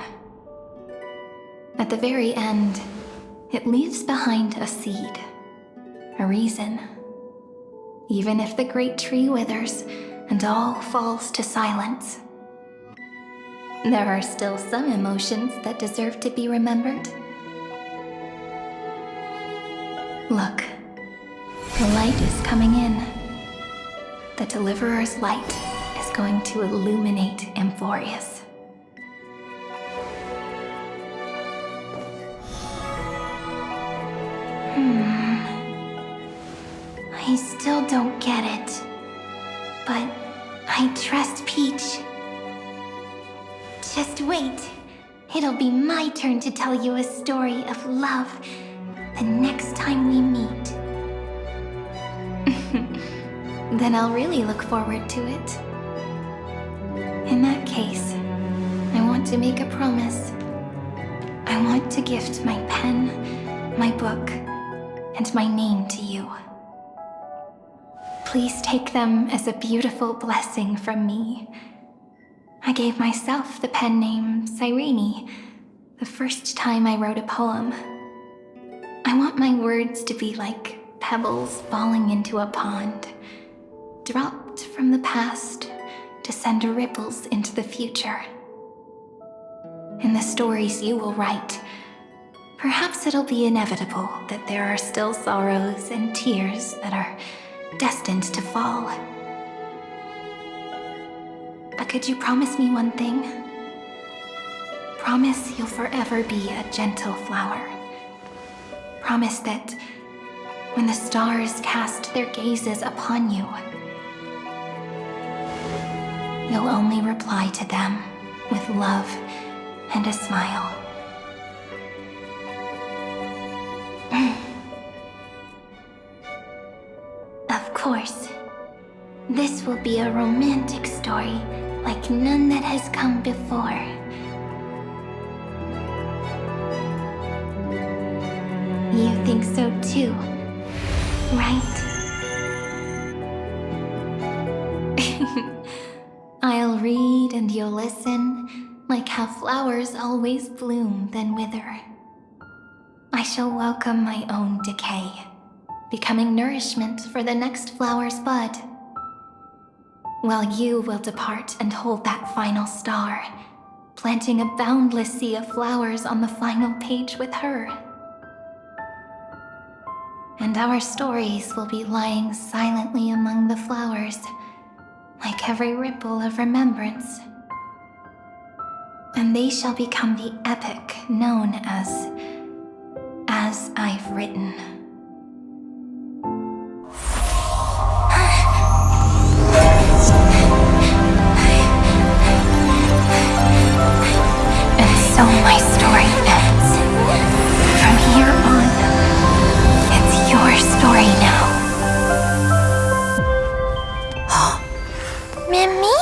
At the very end, it leaves behind a seed, a reason. Even if the great tree withers and all falls to silence, there are still some emotions that deserve to be remembered. Look, the light is coming in. The Deliverer's light is going to illuminate Amphoreus. I still don't get it, but I trust Peach. Just wait. It'll be my turn to tell you a story of love the next time we meet. Then I'll really look forward to it. In that case, I want to make a promise. I want to gift my pen, my book, and my name to you. Please take them as a beautiful blessing from me. I gave myself the pen name Cyrene the first time I wrote a poem. I want my words to be like pebbles falling into a pond, dropped from the past to send ripples into the future. In the stories you will write, perhaps it'll be inevitable that there are still sorrows and tears that are destined to fall. But could you promise me one thing? Promise you'll forever be a gentle flower. Promise that when the stars cast their gazes upon you, you'll only reply to them with love and a smile. Of course, this will be a romantic story like none that has come before. You think so too, right? I'll read and you'll listen, like how flowers always bloom then wither. I shall welcome my own decay, becoming nourishment for the next flower's bud. While you will depart and hold that final star, planting a boundless sea of flowers on the final page with her. And our stories will be lying silently among the flowers, like every ripple of remembrance. And they shall become the epic known as I've Written. And so my story ends. From here on, it's your story now. Mimi?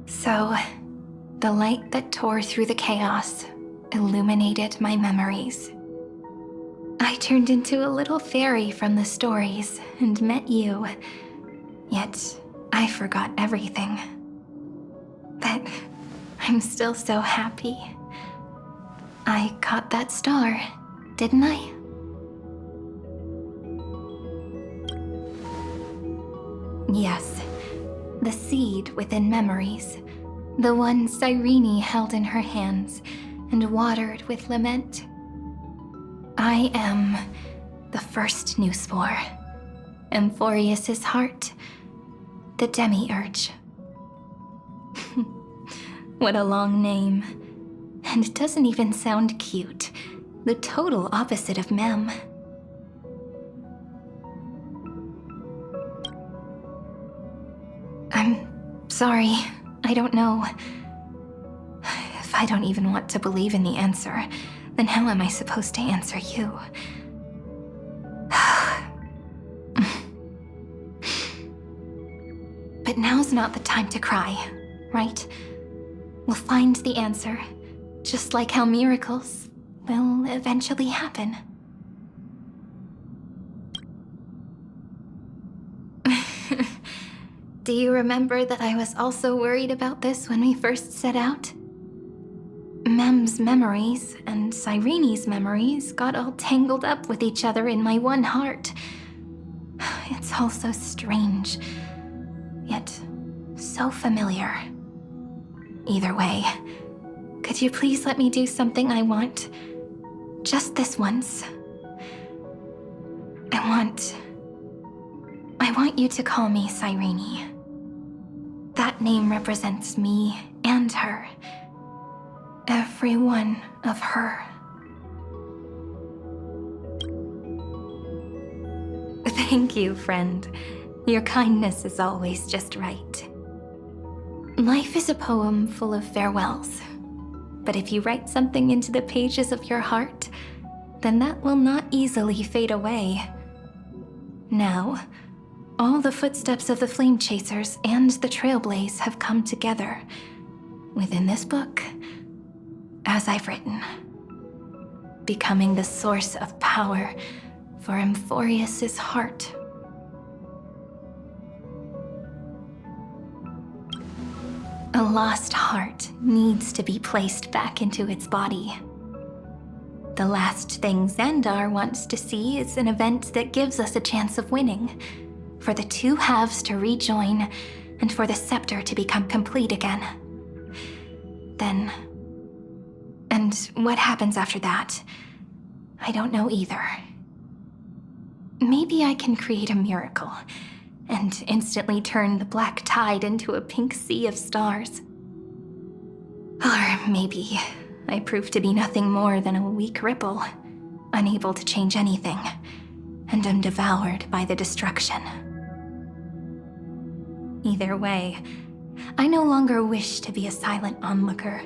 So, the light that tore through the chaos illuminated my memories. I turned into a little fairy from the stories and met you, yet I forgot everything. But I'm still so happy. I caught that star, didn't I? Yes, the seed within memories. The one Cyrene held in her hands and watered with lament. I am the first new spore. Amphoreus' heart. The Demiurge. What a long name. And it doesn't even sound cute. The total opposite of Mem. I'm sorry. I don't know. If I don't even want to believe in the answer, then how am I supposed to answer you? But now's not the time to cry, right? We'll find the answer, just like how miracles will eventually happen. Do you remember that I was also worried about this when we first set out? Mem's memories and Cyrene's memories got all tangled up with each other in my one heart. It's all so strange, yet so familiar. Either way, could you please let me do something I want? Just this once. I want you to call me Cyrene. That name represents me and her. Every one of her. Thank you, friend. Your kindness is always just right. Life is a poem full of farewells. But if you write something into the pages of your heart, then that will not easily fade away. Now, all the footsteps of the Flame Chasers and the Trailblaze have come together within this book, as I've written, becoming the source of power for Amphoreus' heart. A lost heart needs to be placed back into its body. The last thing Xandar wants to see is an event that gives us a chance of winning, for the two halves to rejoin, and for the scepter to become complete again. Then... and what happens after that? I don't know either. Maybe I can create a miracle, and instantly turn the black tide into a pink sea of stars. Or maybe I prove to be nothing more than a weak ripple, unable to change anything, and am devoured by the destruction. Either way, I no longer wish to be a silent onlooker,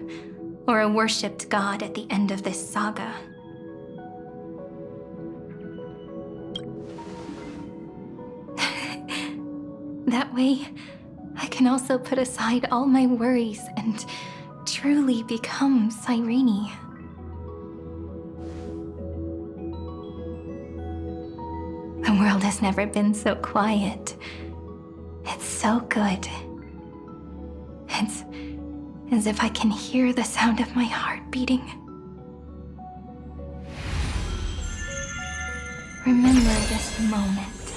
or a worshipped god at the end of this saga. That way, I can also put aside all my worries and truly become Cyrene. The world has never been so quiet. It's so good. It's as if I can hear the sound of my heart beating. Remember this moment,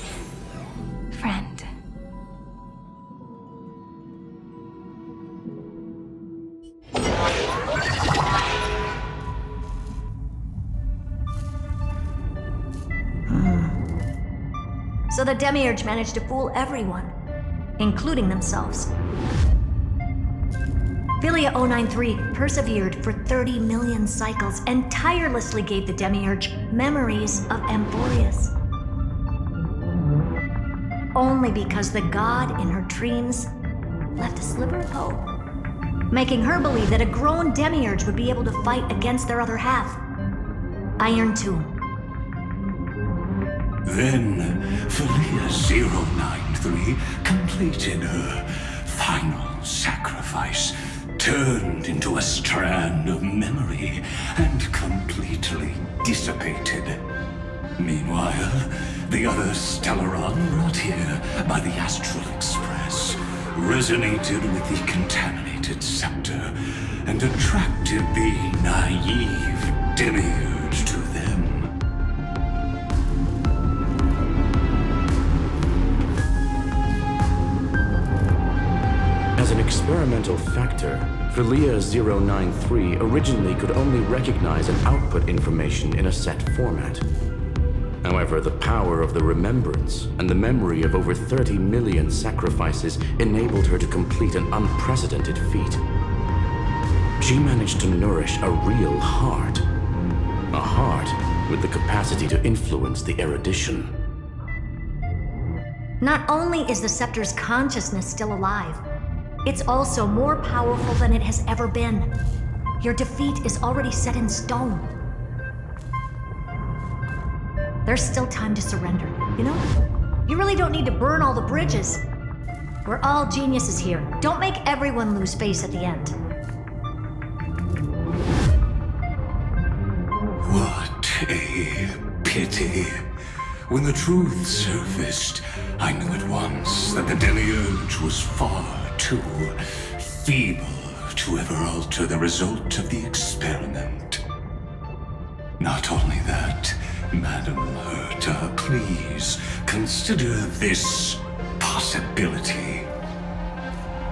friend. So the Demiurge managed to fool everyone, including themselves. Philia 093 persevered for 30 million cycles and tirelessly gave the Demiurge memories of Amphoreus. Only because the god in her dreams left a sliver of hope, making her believe that a grown Demiurge would be able to fight against their other half, Irontomb. Then, Philia 093 completed her final sacrifice, turned into a strand of memory, and completely dissipated. Meanwhile, the other Stellaron brought here by the Astral Express resonated with the contaminated scepter and attracted the naive Demiurge to them. As an experimental factor, Philia 093 originally could only recognize and output information in a set format. However, the power of the remembrance and the memory of over 30 million sacrifices enabled her to complete an unprecedented feat. She managed to nourish a real heart. A heart with the capacity to influence the erudition. Not only is the scepter's consciousness still alive, it's also more powerful than it has ever been. Your defeat is already set in stone. There's still time to surrender, you know? You really don't need to burn all the bridges. We're all geniuses here. Don't make everyone lose face at the end. What a pity. When the truth surfaced, I knew at once that the Demiurge was far too feeble to ever alter the result of the experiment. Not only that, Madam Herta, please consider this possibility.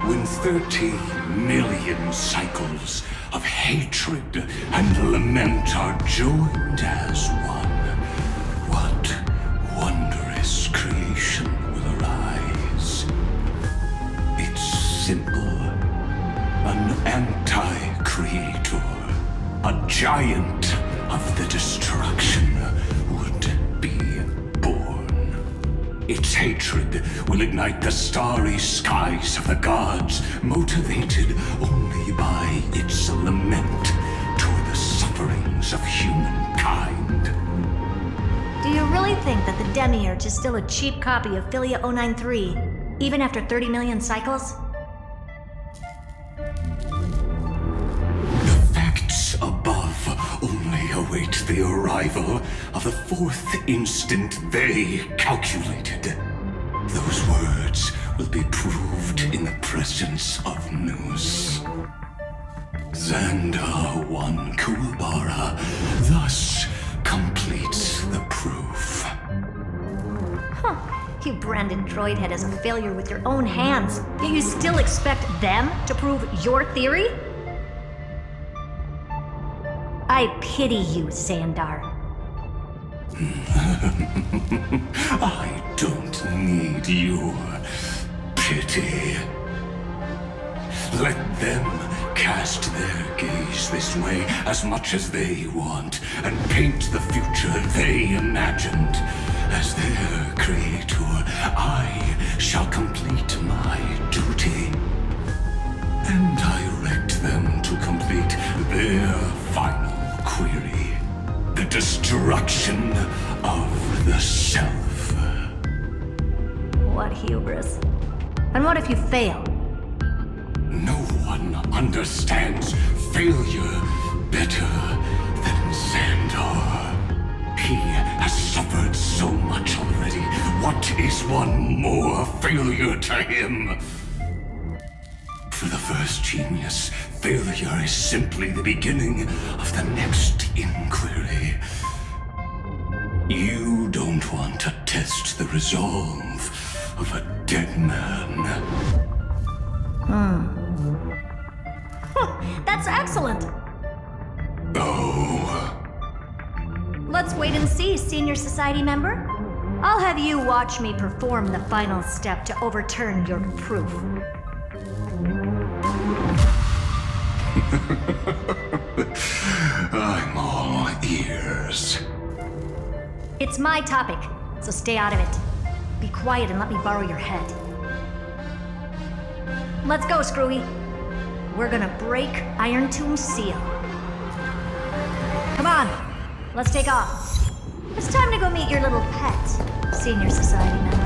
When 30 million cycles of hatred and lament are joined as one, what wondrous creation will arise? It's simple. An anti-creator, a giant of the destruction would be born. Its hatred will ignite the starry skies of the gods, motivated only by its lament toward the sufferings of humankind. Do you really think that the Demiurge is still a cheap copy of Philia 093, even after 30 million cycles? The facts above only await the arrival of the fourth instant they calculated. Those words will be proved in the presence of news. Xandar 1 Kuwabara thus completes the proof. Huh. You branded Droidhead as a failure with your own hands, yet you still expect them to prove your theory? I pity you, Xandar. I don't need your pity. Let them cast their gaze this way as much as they want, and paint the future they imagined. As their creator, I shall complete my duty and direct them to complete their final query. The destruction of the self. What hubris. And what if you fail? No one understands failure better than Xandar. He has suffered so much already. What is one more failure to him? For the first genius, failure is simply the beginning of the next inquiry. You don't want to test the resolve of a dead man. That's excellent. Oh. Let's wait and see, Senior Society member. I'll have you watch me perform the final step to overturn your proof. I'm all ears. It's my topic, so stay out of it. Be quiet and let me borrow your head. Let's go, Screwy. We're gonna break Irontomb's seal. Come on, let's take off. It's time to go meet your little pet, Senior Society member.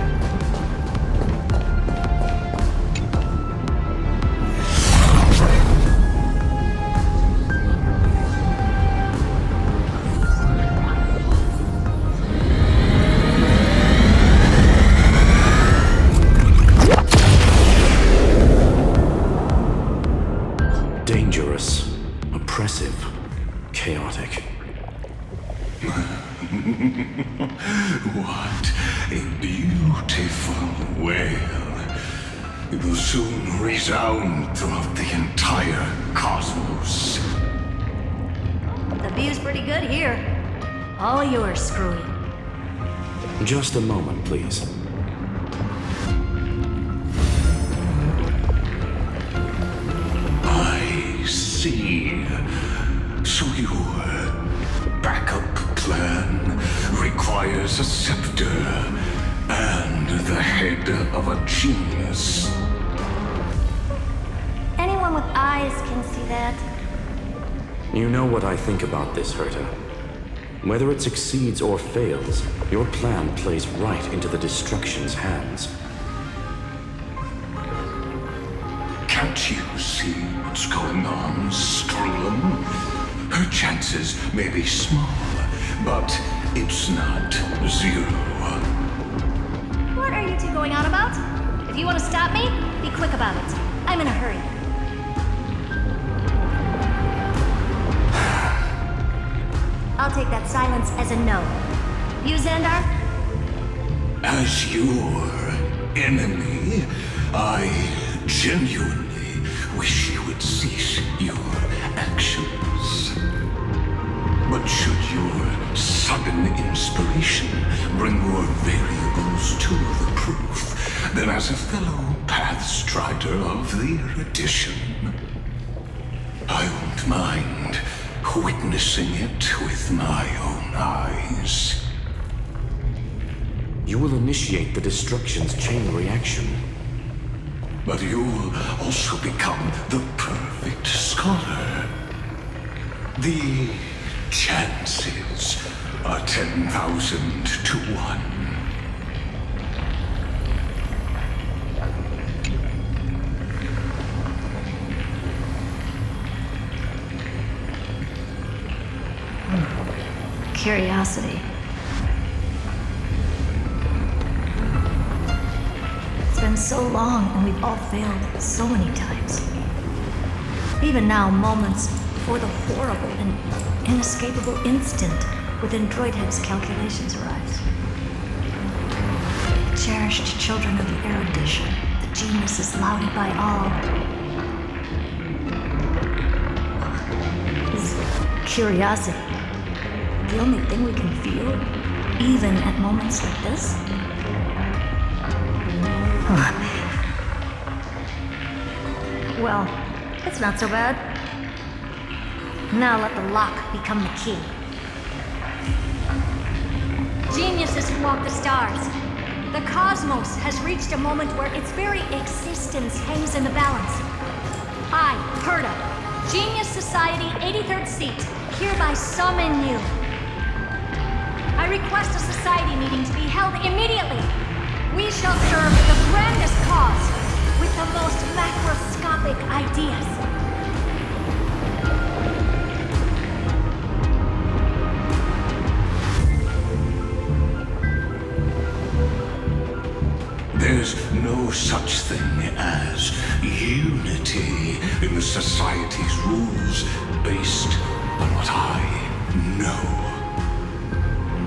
Dangerous, oppressive, chaotic. What a beautiful wail. It will soon resound throughout the entire cosmos. The view's pretty good here. All yours, Screwy. Just a moment, please. I see. So your backup plan requires a scepter and the head of a genius. Anyone with eyes can see that. You know what I think about this, Herta. Whether it succeeds or fails, your plan plays right into the Destruction's hands. Can't you see what's going on, Strulum? Her chances may be small, but it's not zero. What are you two going on about? If you want to stop me, be quick about it. I'm in a hurry. I'll take that silence as a no. You, Xandar? As your enemy, I genuinely wish you would cease your actions. But should your sudden inspiration bring more variables to the proof, then as a fellow Pathstrider of the Erudition, I won't mind witnessing it with my own eyes. You will initiate the Destruction's chain reaction. But you'll also become the perfect scholar. The chances are 10,000 to 1. Curiosity. It's been so long and we've all failed so many times. Even now, moments before the horrible and inescapable instant within Droidhead's calculations arise. The cherished children of the Erudition, the geniuses lauded by all. Is curiosity the only thing we can feel, even at moments like this? Well, it's not so bad. Now let the lock become the key. Geniuses who walk the stars. The cosmos has reached a moment where its very existence hangs in the balance. I, Herta, Genius Society 83rd seat, hereby summon you. I request a society meeting to be held immediately. We shall serve the grandest cause with the most macroscopic ideas. There's no such thing as unity in the Society's rules based on what I know.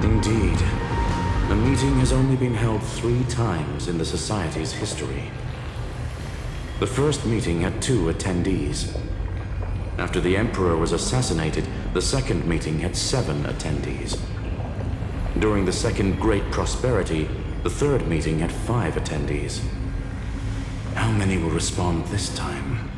Indeed. The meeting has only been held 3 times in the Society's history. The first meeting had 2 attendees. After the Emperor was assassinated, the second meeting had 7 attendees. During the Second Great Prosperity, the third meeting had 5 attendees. How many will respond this time?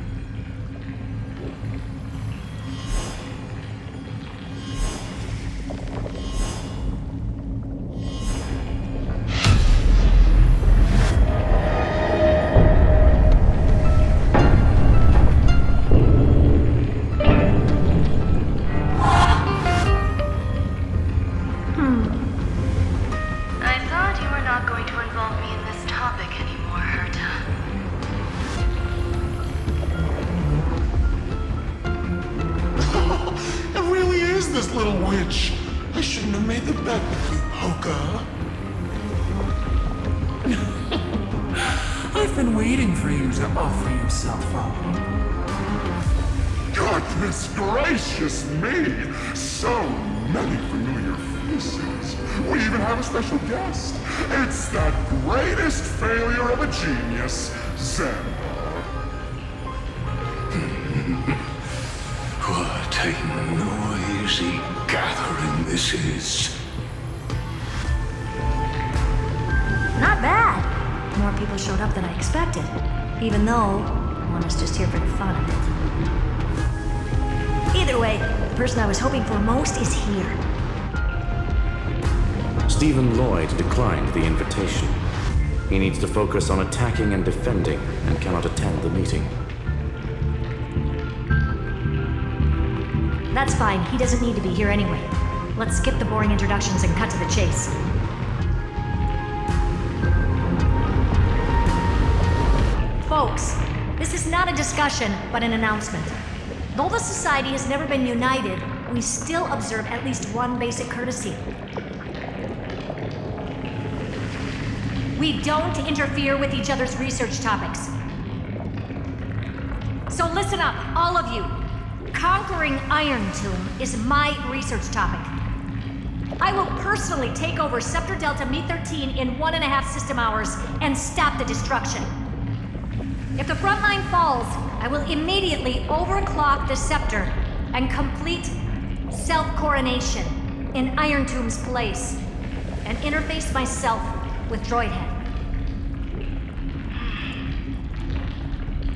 Goodness gracious me! So many familiar faces. We even have a special guest. It's that greatest failure of a genius, Xandar. What a noisy gathering this is. Not bad. More people showed up than I expected. Even though one is just here for the fun of it. Either way, the person I was hoping for most is here. Stephen Lloyd declined the invitation. He needs to focus on attacking and defending and cannot attend the meeting. That's fine. He doesn't need to be here anyway. Let's skip the boring introductions and cut to the chase. Folks, this is not a discussion, but an announcement. Though the Society has never been united, we still observe at least one basic courtesy. We don't interfere with each other's research topics. So listen up, all of you. Conquering Irontomb is my research topic. I will personally take over Scepter Delta Me-13 in 1.5 system hours and stop the destruction. If the front line falls, I will immediately overclock the Scepter and complete self-coronation in Irontomb's place and interface myself with Droidhead.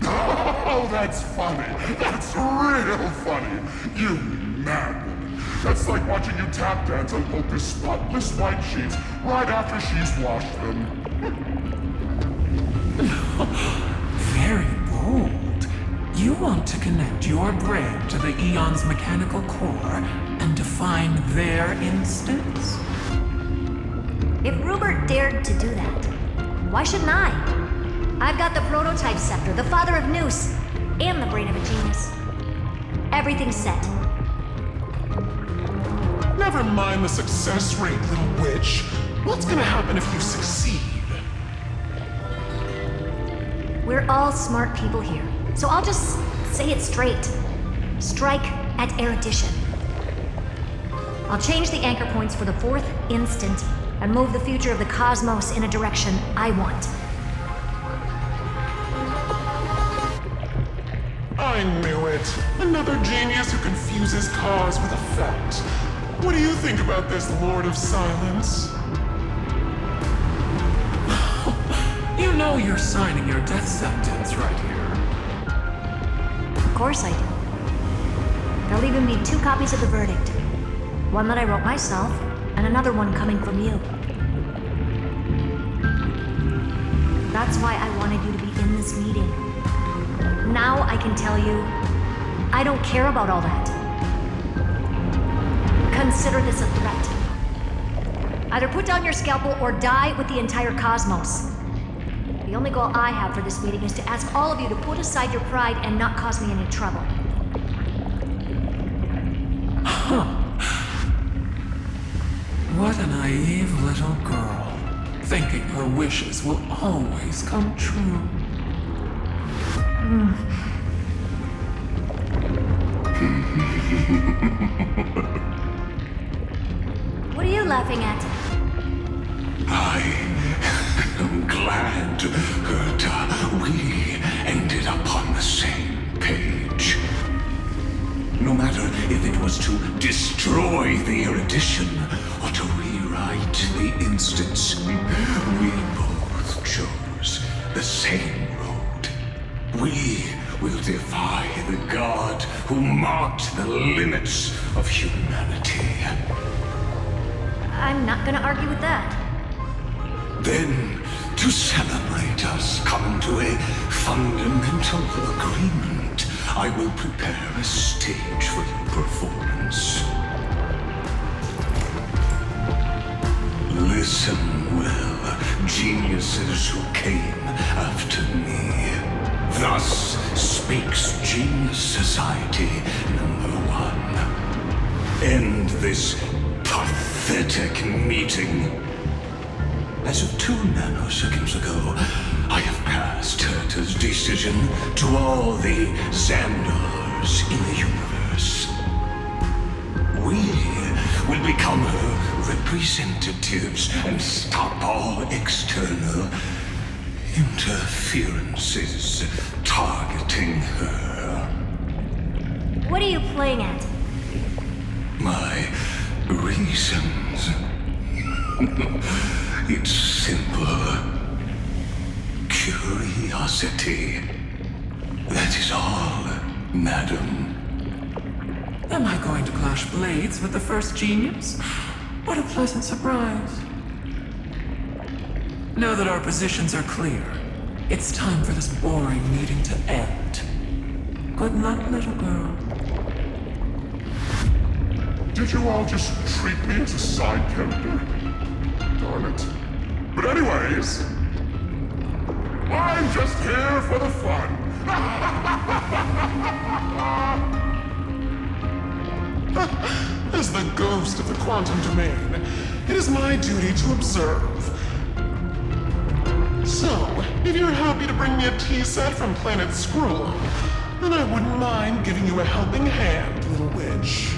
Oh, that's funny. That's real funny. You mad woman. That's like watching you tap dance on Poker's spotless white sheets right after she's washed them. Very bold. You want to connect your brain to the Eon's mechanical core and define their instance? If Rupert dared to do that, why shouldn't I? I've got the prototype scepter, the father of Noose, and the brain of a genius. Everything's set. Never mind the success rate, little witch. What's gonna happen if you succeed? We're all smart people here, so I'll just say it straight. Strike at erudition. I'll change the anchor points for the 4th instant and move the future of the cosmos in a direction I want. I knew it. Another genius who confuses cause with effect. What do you think about this, Lord of Silence? You know you're signing your death sentence right here. Of course I do. There'll even be 2 copies of the verdict. One that I wrote myself, and another one coming from you. That's why I wanted you to be in this meeting. Now I can tell you, I don't care about all that. Consider this a threat. Either put down your scalpel or die with the entire cosmos. The only goal I have for this meeting is to ask all of you to put aside your pride and not cause me any trouble. Huh. What a naive little girl, thinking her wishes will always come true. What are you laughing at? I'm glad that we ended up on the same page. No matter if it was to destroy the erudition or to rewrite the instance, we both chose the same road. We will defy the god who marked the limits of humanity. I'm not gonna argue with that. Then, to celebrate us coming to a fundamental agreement, I will prepare a stage for your performance. Listen well, geniuses who came after me. Thus speaks Genius Society #1. End this pathetic meeting. As of 2 nanoseconds ago, I have passed Herta's decision to all the Xandars in the universe. We will become her representatives and stop all external Interferences targeting her. What are you playing at? My reasons. It's simple. Curiosity. That is all, madam. Am I going to clash blades with the first genius? What a pleasant surprise. Now that our positions are clear, it's time for this boring meeting to end. Good luck, little girl. Did you all just treat me as a side character? Darn it. But anyways, I'm just here for the fun. As the ghost of the quantum domain, it is my duty to observe. So, if you're happy to bring me a tea set from Planet Skrull, then I wouldn't mind giving you a helping hand, little witch.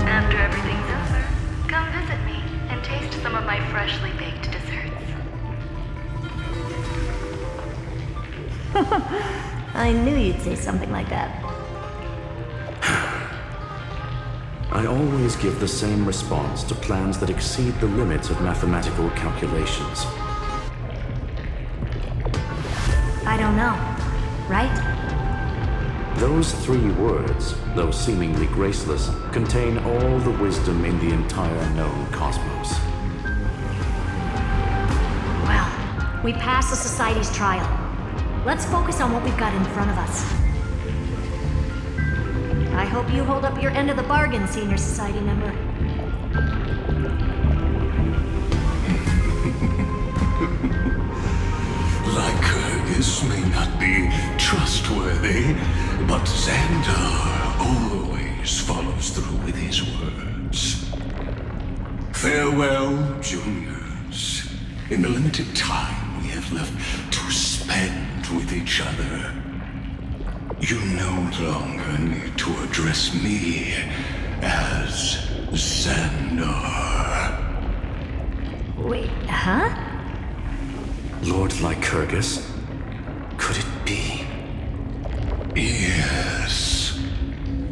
After everything's over, come visit me and taste some of my freshly baked desserts. I knew you'd say something like that. I always give the same response to plans that exceed the limits of mathematical calculations. I don't know, right? Those 3 words, though seemingly graceless, contain all the wisdom in the entire known cosmos. Well, we passed the Society's trial. Let's focus on what we've got in front of us. I hope you hold up your end of the bargain, Senior Society member. Lycurgus may not be trustworthy, but Xandar always follows through with his words. Farewell, juniors. In the limited time we have left to spend with each other, you no longer need to address me as Xandar. Wait, huh? Lord Lycurgus? Could it be? Yes.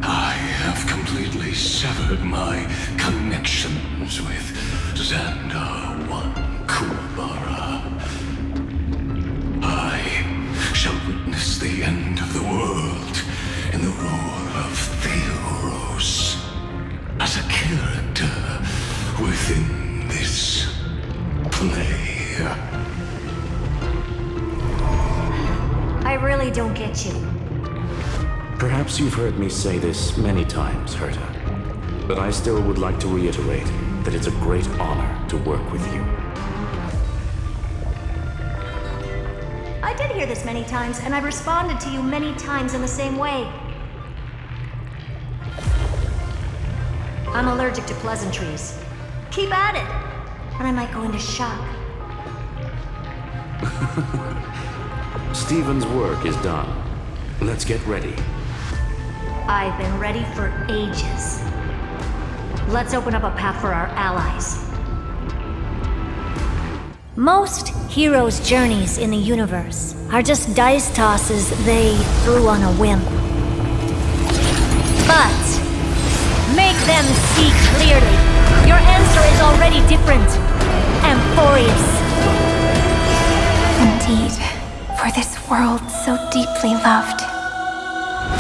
I have completely severed my connections with Xandar 1 Kuwabara. I shall witness the end of the world in the role of Theoros, as a character within this play. I really don't get you. Perhaps you've heard me say this many times, Herta, but I still would like to reiterate that it's a great honor to work with you. I did hear this many times, and I've responded to you many times in the same way. I'm allergic to pleasantries. Keep at it, and I might go into shock. Stephen's work is done. Let's get ready. I've been ready for ages. Let's open up a path for our allies. Most heroes' journeys in the universe are just dice tosses they threw on a whim. But make them see clearly. Your answer is already different, Amphoreus. Indeed, for this world so deeply loved,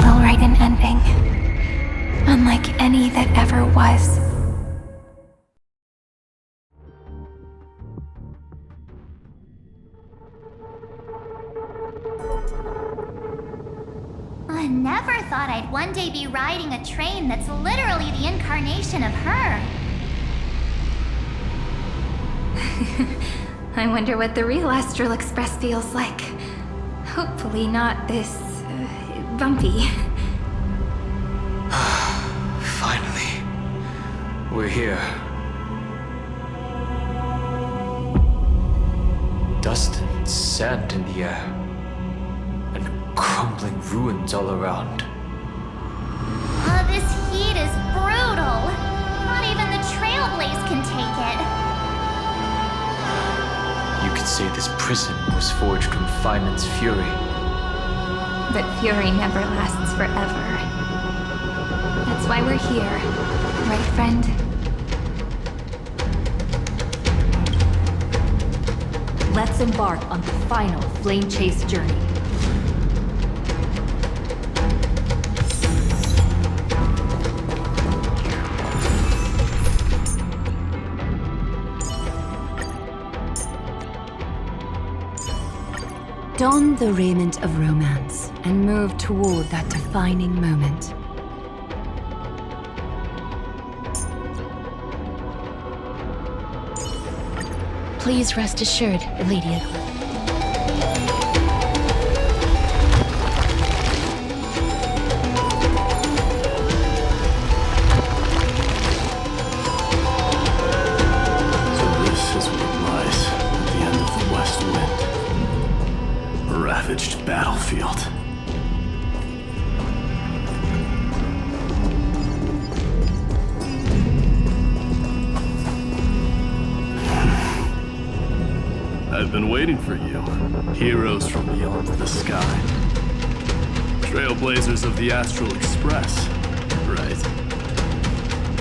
we'll write an ending, unlike any that ever was. I never thought I'd one day be riding a train that's literally the incarnation of her. I wonder what the real Astral Express feels like. Hopefully not this... bumpy. Finally, we're here. Dust and sand in the air, and crumbling ruins all around. This heat is brutal. Not even the Trailblaze can take it. say this prison was forged from Finance fury. But fury never lasts forever. That's why we're here, right, friend? Let's embark on the final flame chase journey. Don the raiment of romance and move toward that defining moment. Please rest assured, Lady Agla. So this is what lies at the end of the West Wind. A ravaged battlefield. I've been waiting for you. Heroes from beyond the sky. Trailblazers of the Astral Express, right?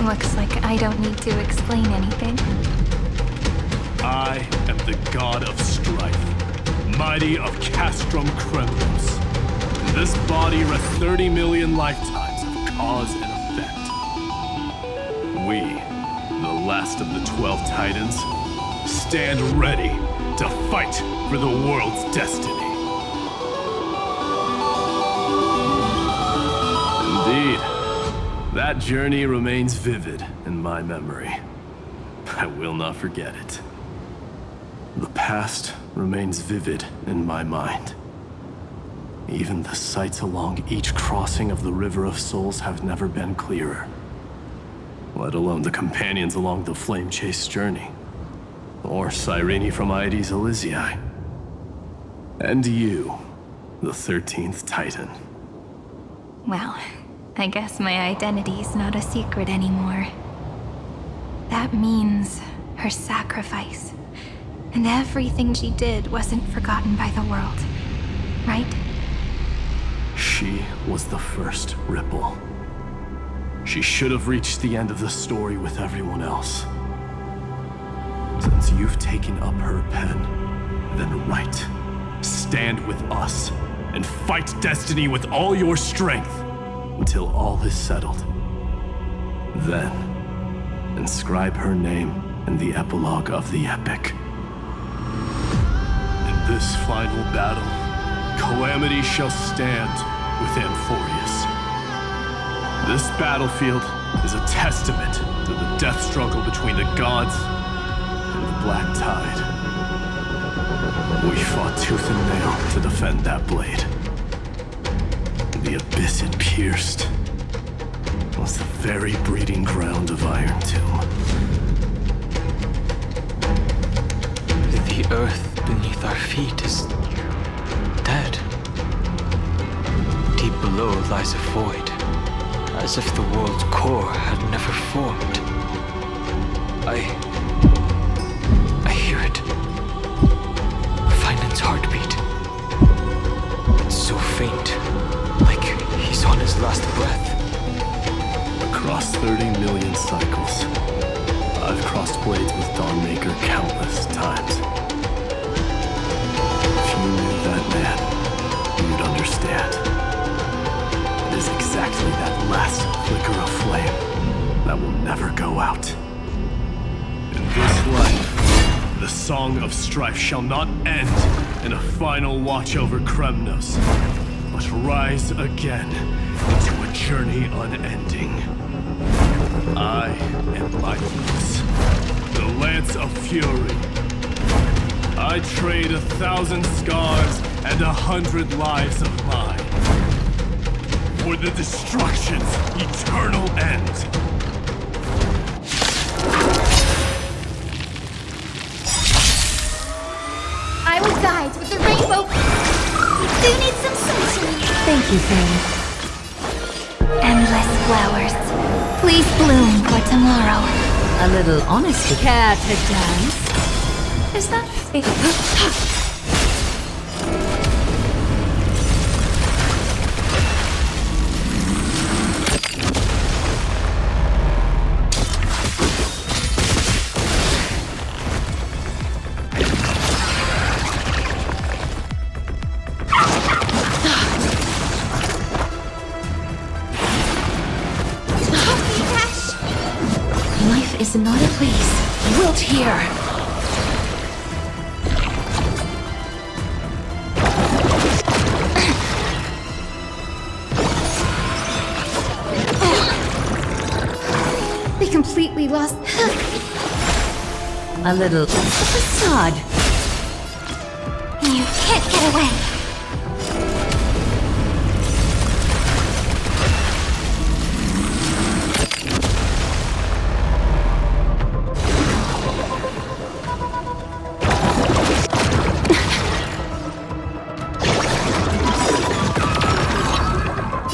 Looks like I don't need to explain anything. I am the god of strife, mighty of Castrum Kremlos. In this body rests 30 million lifetimes of cause and effect. We, the last of the 12 Titans, stand ready to fight for the world's destiny. Indeed, that journey remains vivid in my memory. I will not forget it. The past remains vivid in my mind. Even the sights along each crossing of the River of Souls have never been clearer. Let alone the companions along the Flame Chase journey. Or Cyrene from Aedes Elysiae. And you, the 13th Titan. Well, I guess my identity's not a secret anymore. That means her sacrifice and everything she did wasn't forgotten by the world, right? She was the first ripple. She should have reached the end of the story with everyone else. Since you've taken up her pen, then write. Stand with us and fight destiny with all your strength until all is settled. Then, inscribe her name in the epilogue of the epic. In this final battle, calamity shall stand with Amphoreus. This battlefield is a testament to the death struggle between the gods and the Black Tide. We fought tooth and nail to defend that blade. The abyss it pierced was the very breeding ground of Irontomb. The earth beneath our feet is dead. Deep below lies a void, as if the world's core had never formed. I hear it. Finance heartbeat. It's so faint, like he's on his last breath. Across 30 million cycles, I've crossed blades with Dawnmaker countless times. If you knew that man, you'd understand. It is exactly that last flicker of flame that will never go out. In this life, the song of strife shall not end in a final watch over Kremnos, but rise again into a journey unending. I am Mightiness, the Lance of Fury. I trade 1,000 scars and 100 lives of mine for the destruction's eternal end. I will guide with the rainbow. We do need some sunshine. Thank you, Faye. Endless flowers. Please bloom for tomorrow. A little honesty. Care to dance? Is that fake? Life is not a place built here. They completely lost A little facade. You can't get away.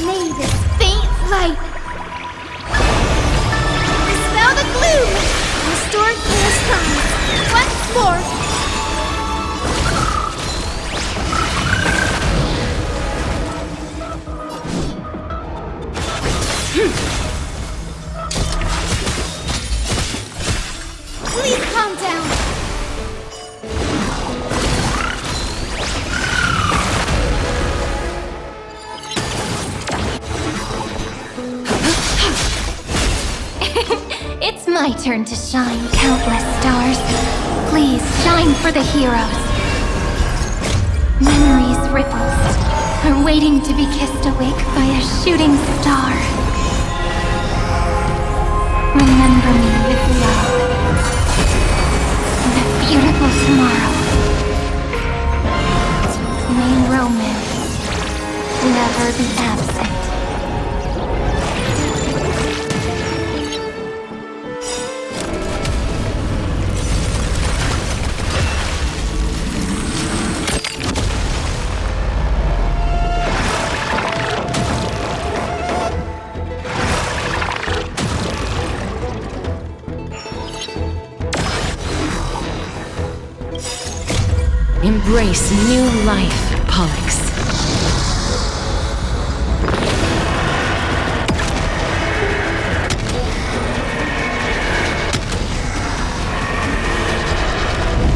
May this faint light dispel the gloom, restore clear skies once more. Please calm down. It's my turn to shine, countless stars. Please shine for the heroes. Memories' ripples are waiting to be kissed awake by a shooting star. Remember me with love. The beautiful tomorrow. May romance never be absent. Embrace new life, Pollux.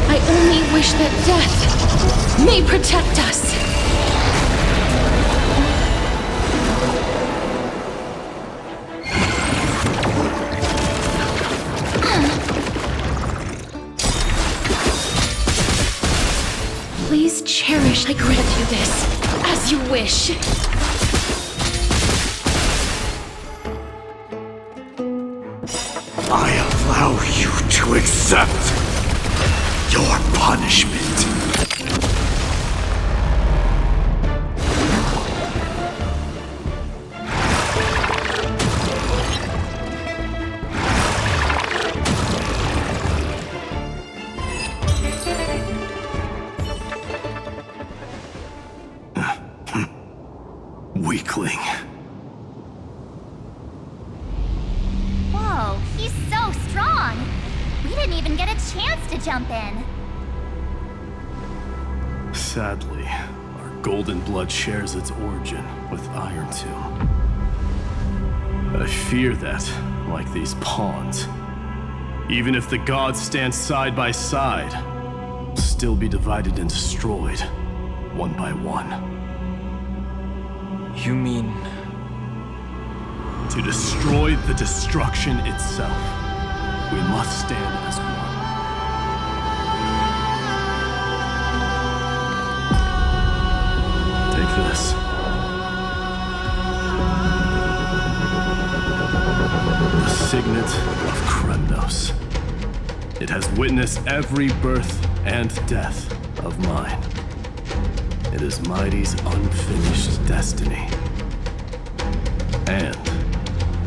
I only wish that death may protect us. Please cherish, I grant you this, as you wish. I allow you to accept your punishment. Weakling. Whoa, he's so strong. We didn't even get a chance to jump in. Sadly, our golden blood shares its origin with Irontomb. I fear that, like these pawns, even if the gods stand side by side, we'll still be divided and destroyed, one by one. You mean... To destroy the destruction itself, we must stand as one. Take this. The signet of Kremnos. It has witnessed every birth and death of mine. It is Mighty's unfinished destiny. And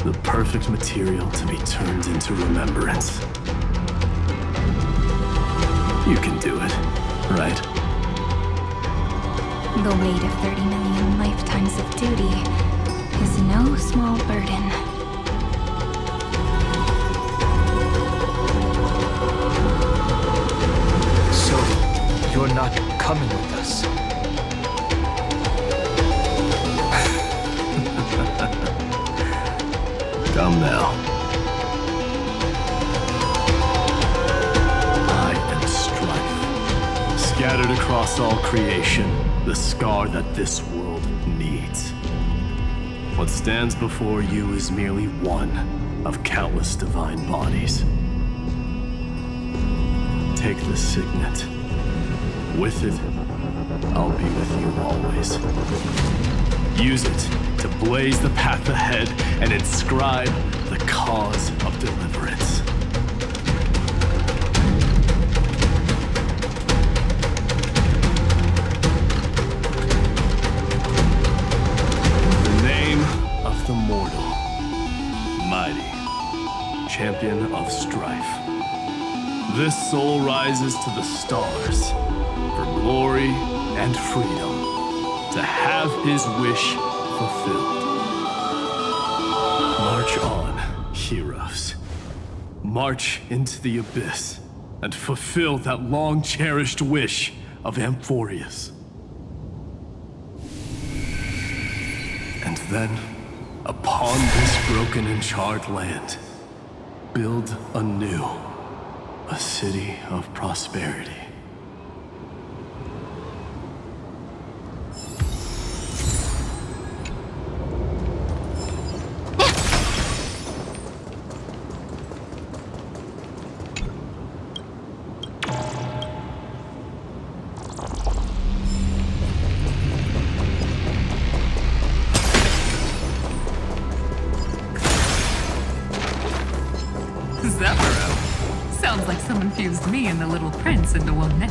the perfect material to be turned into remembrance. You can do it, right? The weight of 30 million lifetimes of duty is no small burden. Come now. I am strife. Scattered across all creation, the scar that this world needs. What stands before you is merely one of countless divine bodies. Take the signet. With it, I'll be with you always. Use it to blaze the path ahead and inscribe the cause of deliverance. In the name of the mortal, mighty, champion of strife, this soul rises to the stars for glory and freedom, to have his wish fulfilled. March on, heroes. March into the abyss and fulfill that long-cherished wish of Amphoreus. And then, upon this broken and charred land, build anew a city of prosperity. Sounds like someone fused me and the Little Prince into one name.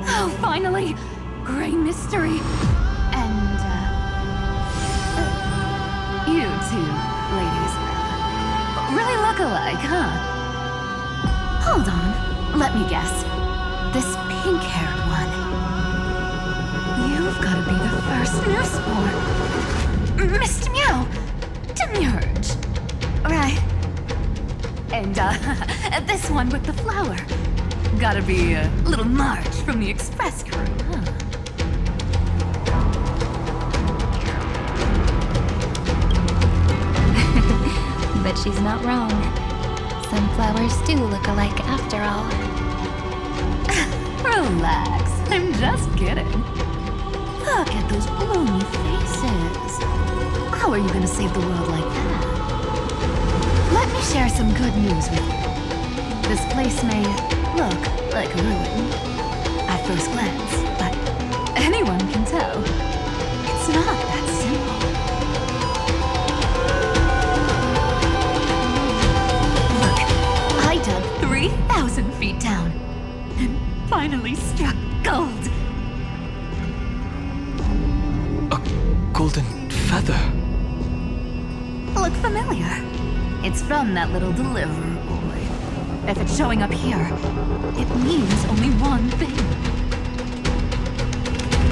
Oh, finally! Great mystery! And, you two, ladies, really look alike, huh? Hold on, let me guess. This pink-haired one. You've got to be the first newsborn. Mr. Meow! Demurge. Right. And, this one with the flower. Gotta be little Marge from the Express crew, huh? But she's not wrong. Some flowers do look alike after all. Relax, I'm just kidding. Look at those bloomy faces. How are you gonna save the world like that? Let me share some good news with you. This place may look like a ruin at first glance, but anyone can tell it's not that simple. Look, I dug 3,000 feet down and finally struck gold. A golden feather. Look familiar? It's from that little deliverer boy. If it's showing up here, it means only one thing.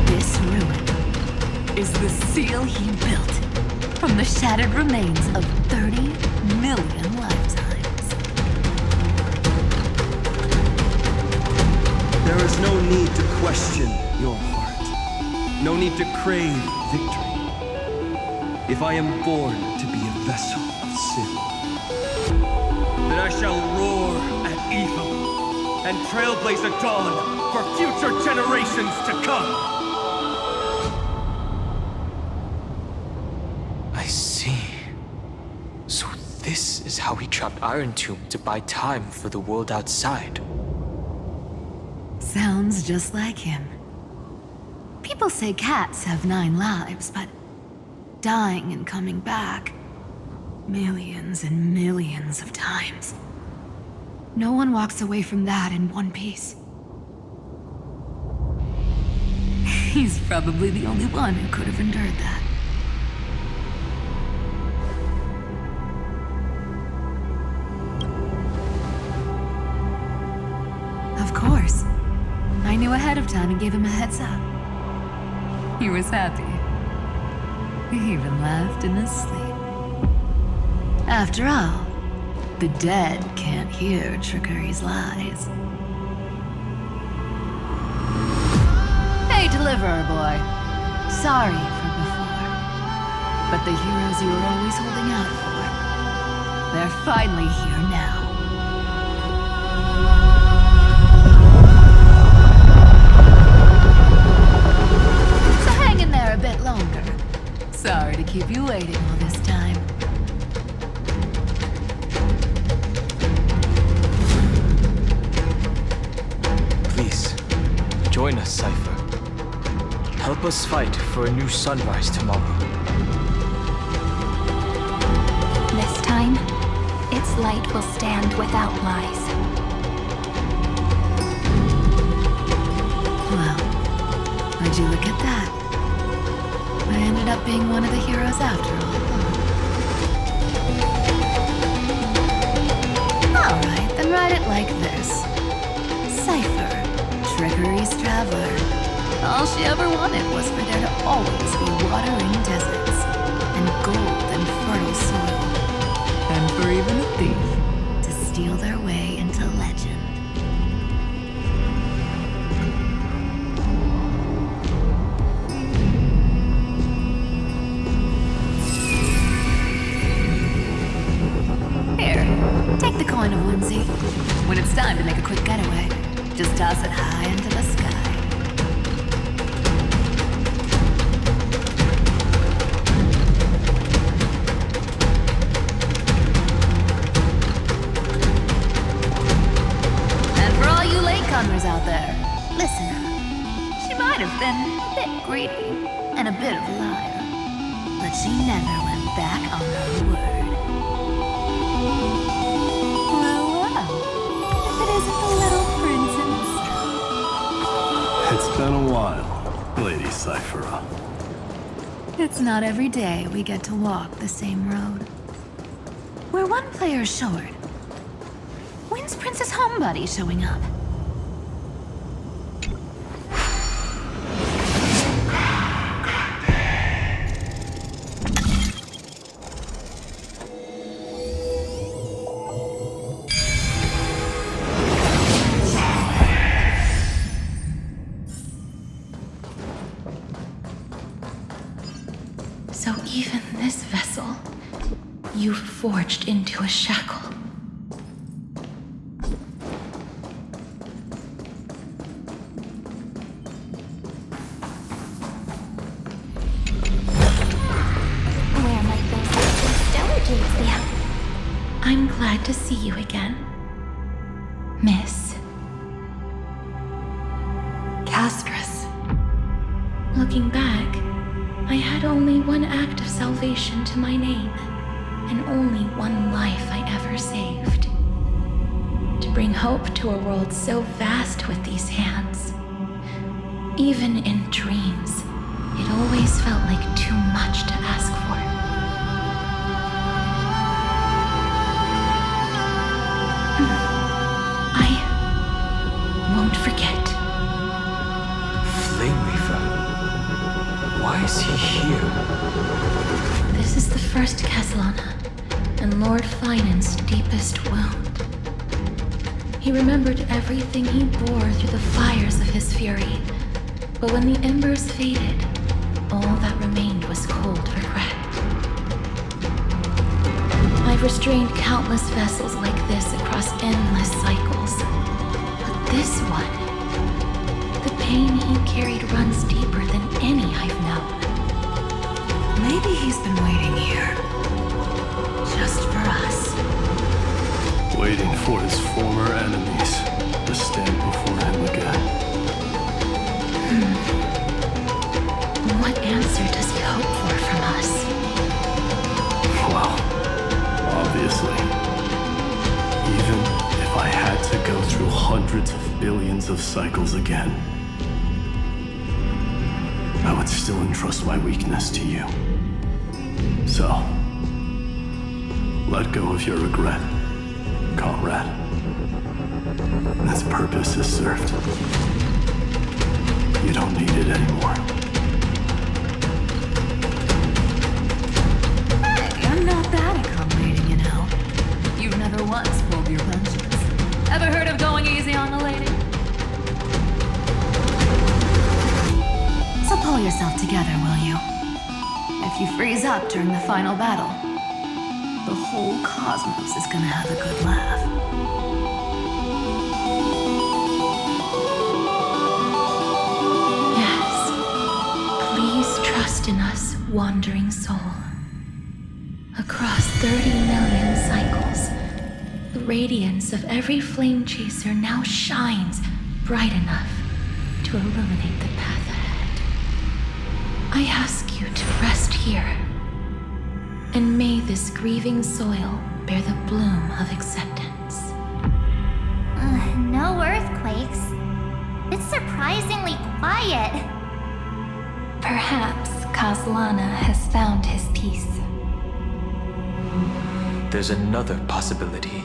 This ruin is the seal he built from the shattered remains of 30 million lifetimes. There is no need to question your heart. No need to crave victory. If I am born to be a vessel of sin, then I shall roar at evil and trailblaze a dawn for future generations to come. I see. So this is how he trapped Irontomb to buy time for the world outside. Sounds just like him. People say cats have 9 lives, but dying and coming back millions and millions of times. No one walks away from that in one piece. He's probably the only one who could have endured that. Of course. I knew ahead of time and gave him a heads up. He was happy. He even laughed in his sleep. After all, The dead can't hear trickery's lies. Hey, Deliverer Boy. Sorry for before. But the heroes you were always holding out for, they're finally here now. So hang in there a bit longer. Sorry to keep you waiting all this time. Please, join us, Cypher. Help us fight for a new sunrise tomorrow. This time, its light will stand without lies. Well, would you look at that? I ended up being one of the heroes after all. Alright, then write it like this. Cypher, Trickery's Traveler. All she ever wanted was for there to always be watering deserts, and gold and fertile soil. And for even a thief to steal their way into legend. Take the coin of whimsy. When it's time to make a quick getaway, just toss it high into the sky. And for all you latecomers out there, listen up. She might have been a bit greedy and a bit of a liar, but she never went back on her word. It's been a while, Lady Cyphera. It's not every day we get to walk the same road. We're one player short. When's Princess Homebody showing up? So even this vessel, you've forged into a shackle. Where might those stellar jades be at? I'm glad to see you again, Miss Castress. Looking back, I had only one act of salvation to my name, and only one life I ever saved. To bring hope to a world so vast with these hands. Even in dreams, it always felt like too much to ask for. I won't forget. Flame Weaver. Why is he here? This is the first Castellana, and Lord Finan's deepest wound. He remembered everything he bore through the fires of his fury, but when the embers faded, all that remained was cold regret. I've restrained countless vessels like this across endless cycles, but this one, the pain he carried runs deeper than any I've known. Maybe he's been waiting here. Just for us. Waiting for his former enemies to stand before him again. What answer does he hope for from us? Well, obviously. Even if I had to go through hundreds of billions of cycles again, I would still entrust my weakness to you. So, let go of your regret, comrade. Its purpose is served. You don't need it anymore. Hey, I'm not that accommodating, you know. You've never once easy on the lady. So pull yourself together, will you? If you freeze up during the final battle, the whole cosmos is gonna have a good laugh. Yes. Please trust in us, wandering soul. Across 30 million cycles, the radiance of every flame chaser now shines bright enough to illuminate the path ahead. I ask you to rest here, and may this grieving soil bear the bloom of acceptance. No earthquakes. It's surprisingly quiet. Perhaps Kaslana has found his peace. There's another possibility.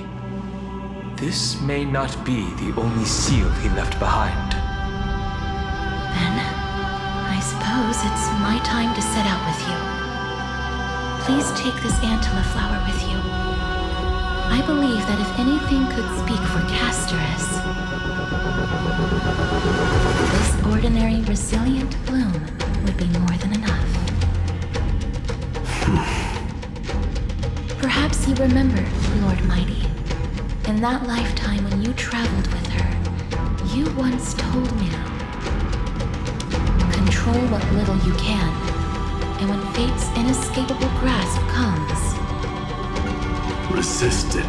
This may not be the only seal he left behind. Then, I suppose it's my time to set out with you. Please take this Antilla flower with you. I believe that if anything could speak for Castorus, this ordinary resilient bloom would be more than enough. Perhaps you remember, Lord Mighty, in that lifetime when you traveled with her, you once told me, control what little you can, and when fate's inescapable grasp comes, resist it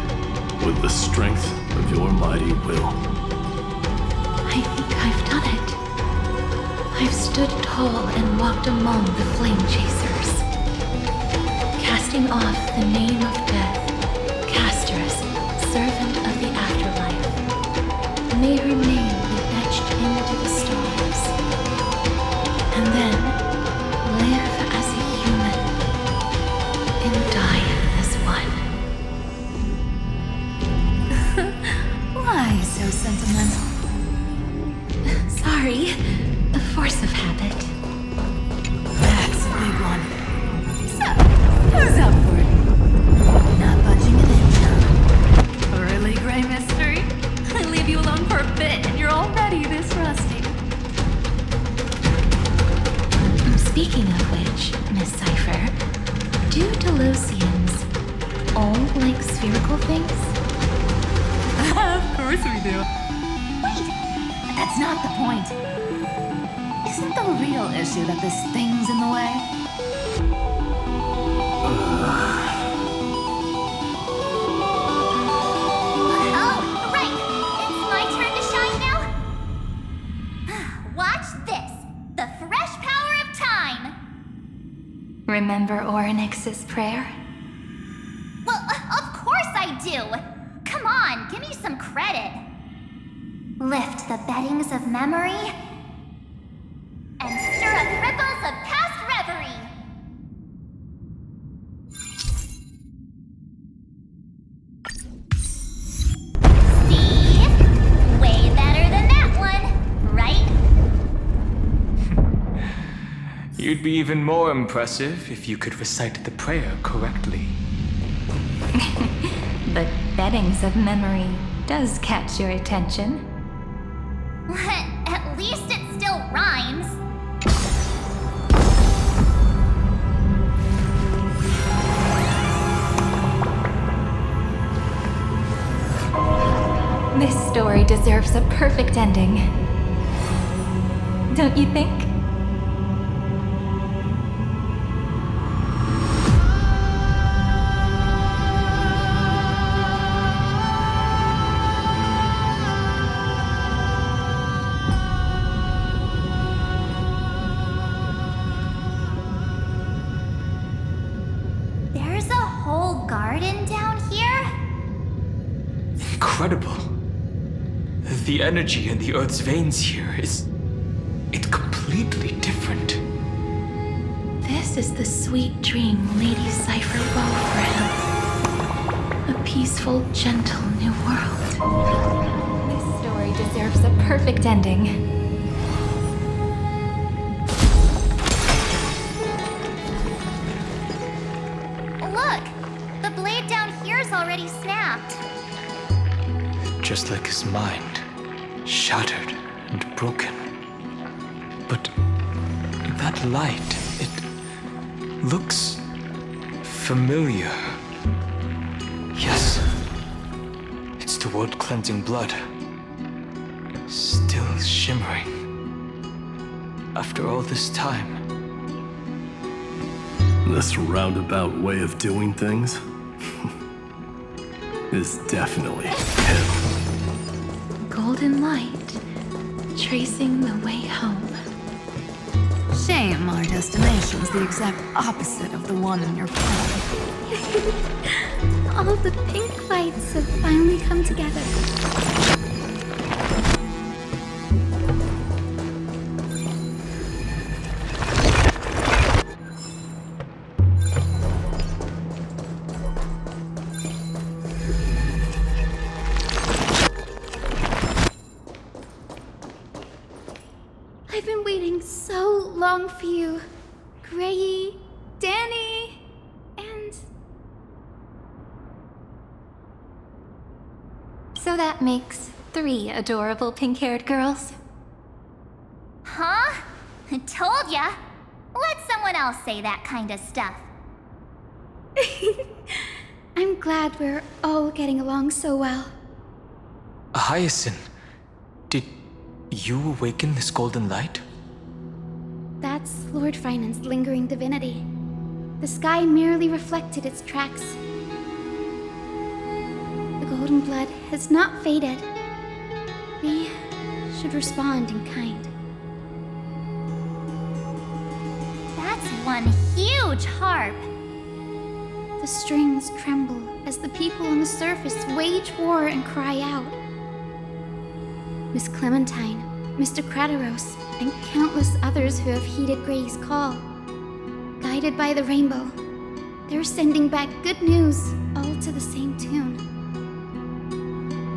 with the strength of your mighty will. I think I've done it. I've stood tall and walked among the flame chasers, casting off the name of death, Castorus, servant of the afterlife. May her name be etched into the stars, and then live as a human and die as one. Why so sentimental? Sorry, a force of habit. That's a big one. So, who's up for it? Not budging an inch, huh? Really, Gray Mystery? I leave you alone for a bit and you're already this rusty. Speaking of which, Miss Cypher, do Delosians all like spherical things? Of course we do. Wait, that's not the point. Isn't the real issue that this thing's in the way? Oh, right! It's my turn to shine now? Watch this! The fresh power of time! Remember Orynyx's prayer? Well, of course I do! Come on, give me some credit. Lift the beddings of memory and stir up ripples of past reverie. See? Way better than that one, right? You'd be even more impressive if you could recite the prayer correctly. The beddings of memory does catch your attention. At least it still rhymes. This story deserves a perfect ending. Don't you think? There's a whole garden down here? Incredible. The energy in the Earth's veins here is... it's completely different. This is the sweet dream Lady Cypher wove for him. A peaceful, gentle new world. This story deserves a perfect ending. Look! The blade down here's already snapped. Just like his mind. shattered and broken. But that light, it looks familiar. Yes, it's the world-cleansing blood, still shimmering. After all this time. This roundabout way of doing things is definitely him. Golden light, tracing the way home. Shame our destination's the exact opposite of the one in your plan. All the pink lights have finally come together. I've been waiting so long for you, Grayi, Danny, and... So that makes 3 adorable pink-haired girls. Huh? I told ya! Let someone else say that kind of stuff. I'm glad we're all getting along so well. Hyacinth, did you awaken this golden light? That's Lord Frynan's lingering divinity. The sky merely reflected its tracks. The golden blood has not faded. We should respond in kind. That's one huge harp. The strings tremble as the people on the surface wage war and cry out. Miss Clementine, Mr. Krateros, and countless others who have heeded Gray's call. Guided by the rainbow, they're sending back good news, all to the same tune.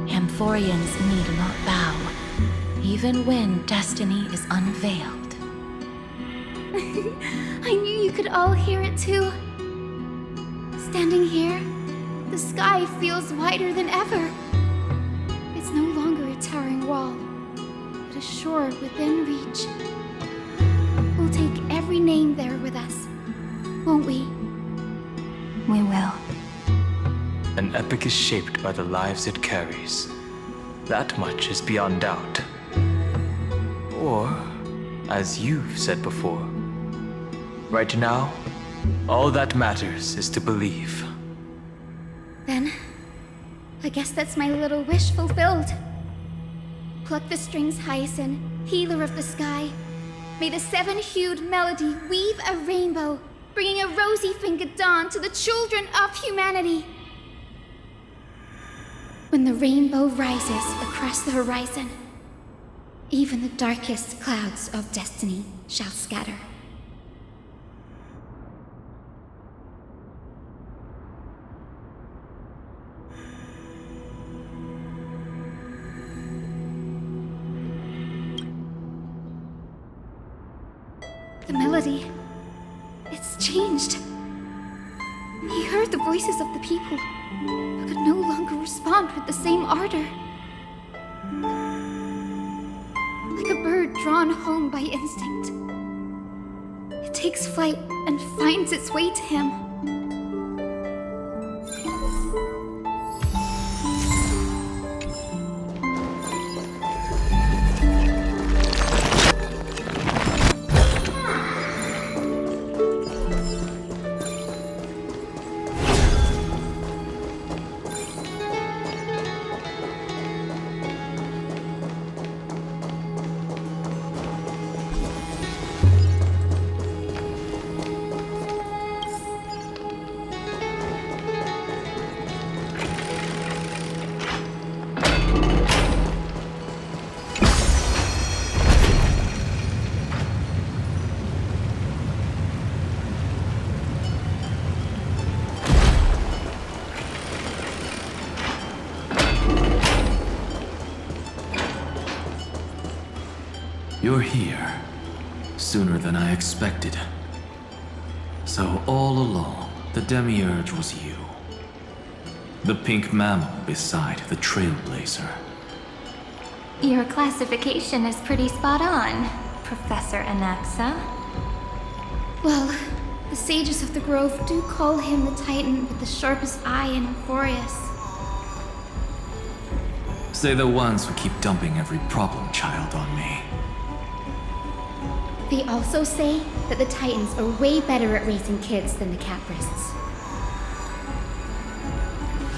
Amphoreans need not bow, even when destiny is unveiled. I knew you could all hear it too. Standing here, the sky feels wider than ever. It's no longer a towering wall, but a shore within reach. We'll take every name there with us, won't we? We will. An epic is shaped by the lives it carries. That much is beyond doubt. Or, as you've said before, right now, all that matters is to believe. Then, I guess that's my little wish fulfilled. Pluck the strings, Hyacinth, healer of the sky. May the 7-hued melody weave a rainbow, bringing a rosy-fingered dawn to the children of humanity. When the rainbow rises across the horizon, even the darkest clouds of destiny shall scatter. The melody, it's changed. He heard the voices of the people, but could no longer respond with the same ardor. Like a bird drawn home by instinct. It takes flight and finds its way to him. You're here. Sooner than I expected. So all along, the Demiurge was you. The pink mammal beside the Trailblazer. Your classification is pretty spot on, Professor Anaxa. Well, the sages of the Grove do call him the Titan with the sharpest eye in Amphoreus. Say the ones who keep dumping every problem child on me. They also say that the Titans are way better at raising kids than the Caprists.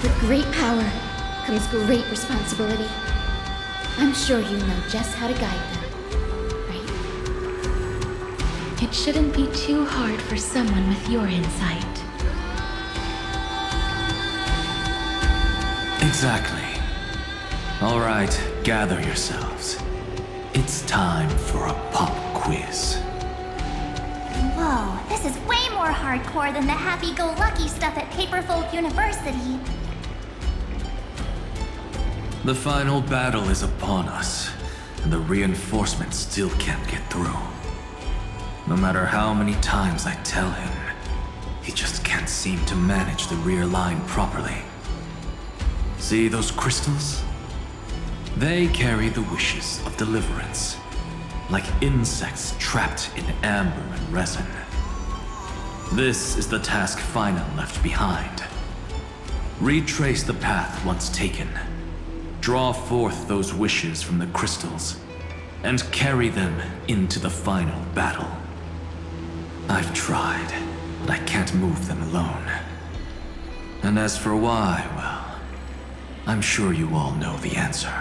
With great power comes great responsibility. I'm sure you know just how to guide them, right? It shouldn't be too hard for someone with your insight. Exactly. All right, gather yourselves. It's time for a pop quiz. Whoa, this is way more hardcore than the happy-go-lucky stuff at Paperfold University. The final battle is upon us, and the reinforcements still can't get through. No matter how many times I tell him, he just can't seem to manage the rear line properly. See those crystals? They carry the wishes of deliverance, like insects trapped in amber and resin. This is the task Final left behind. Retrace the path once taken. Draw forth those wishes from the crystals, and carry them into the final battle. I've tried, but I can't move them alone. And as for why, well, I'm sure you all know the answer.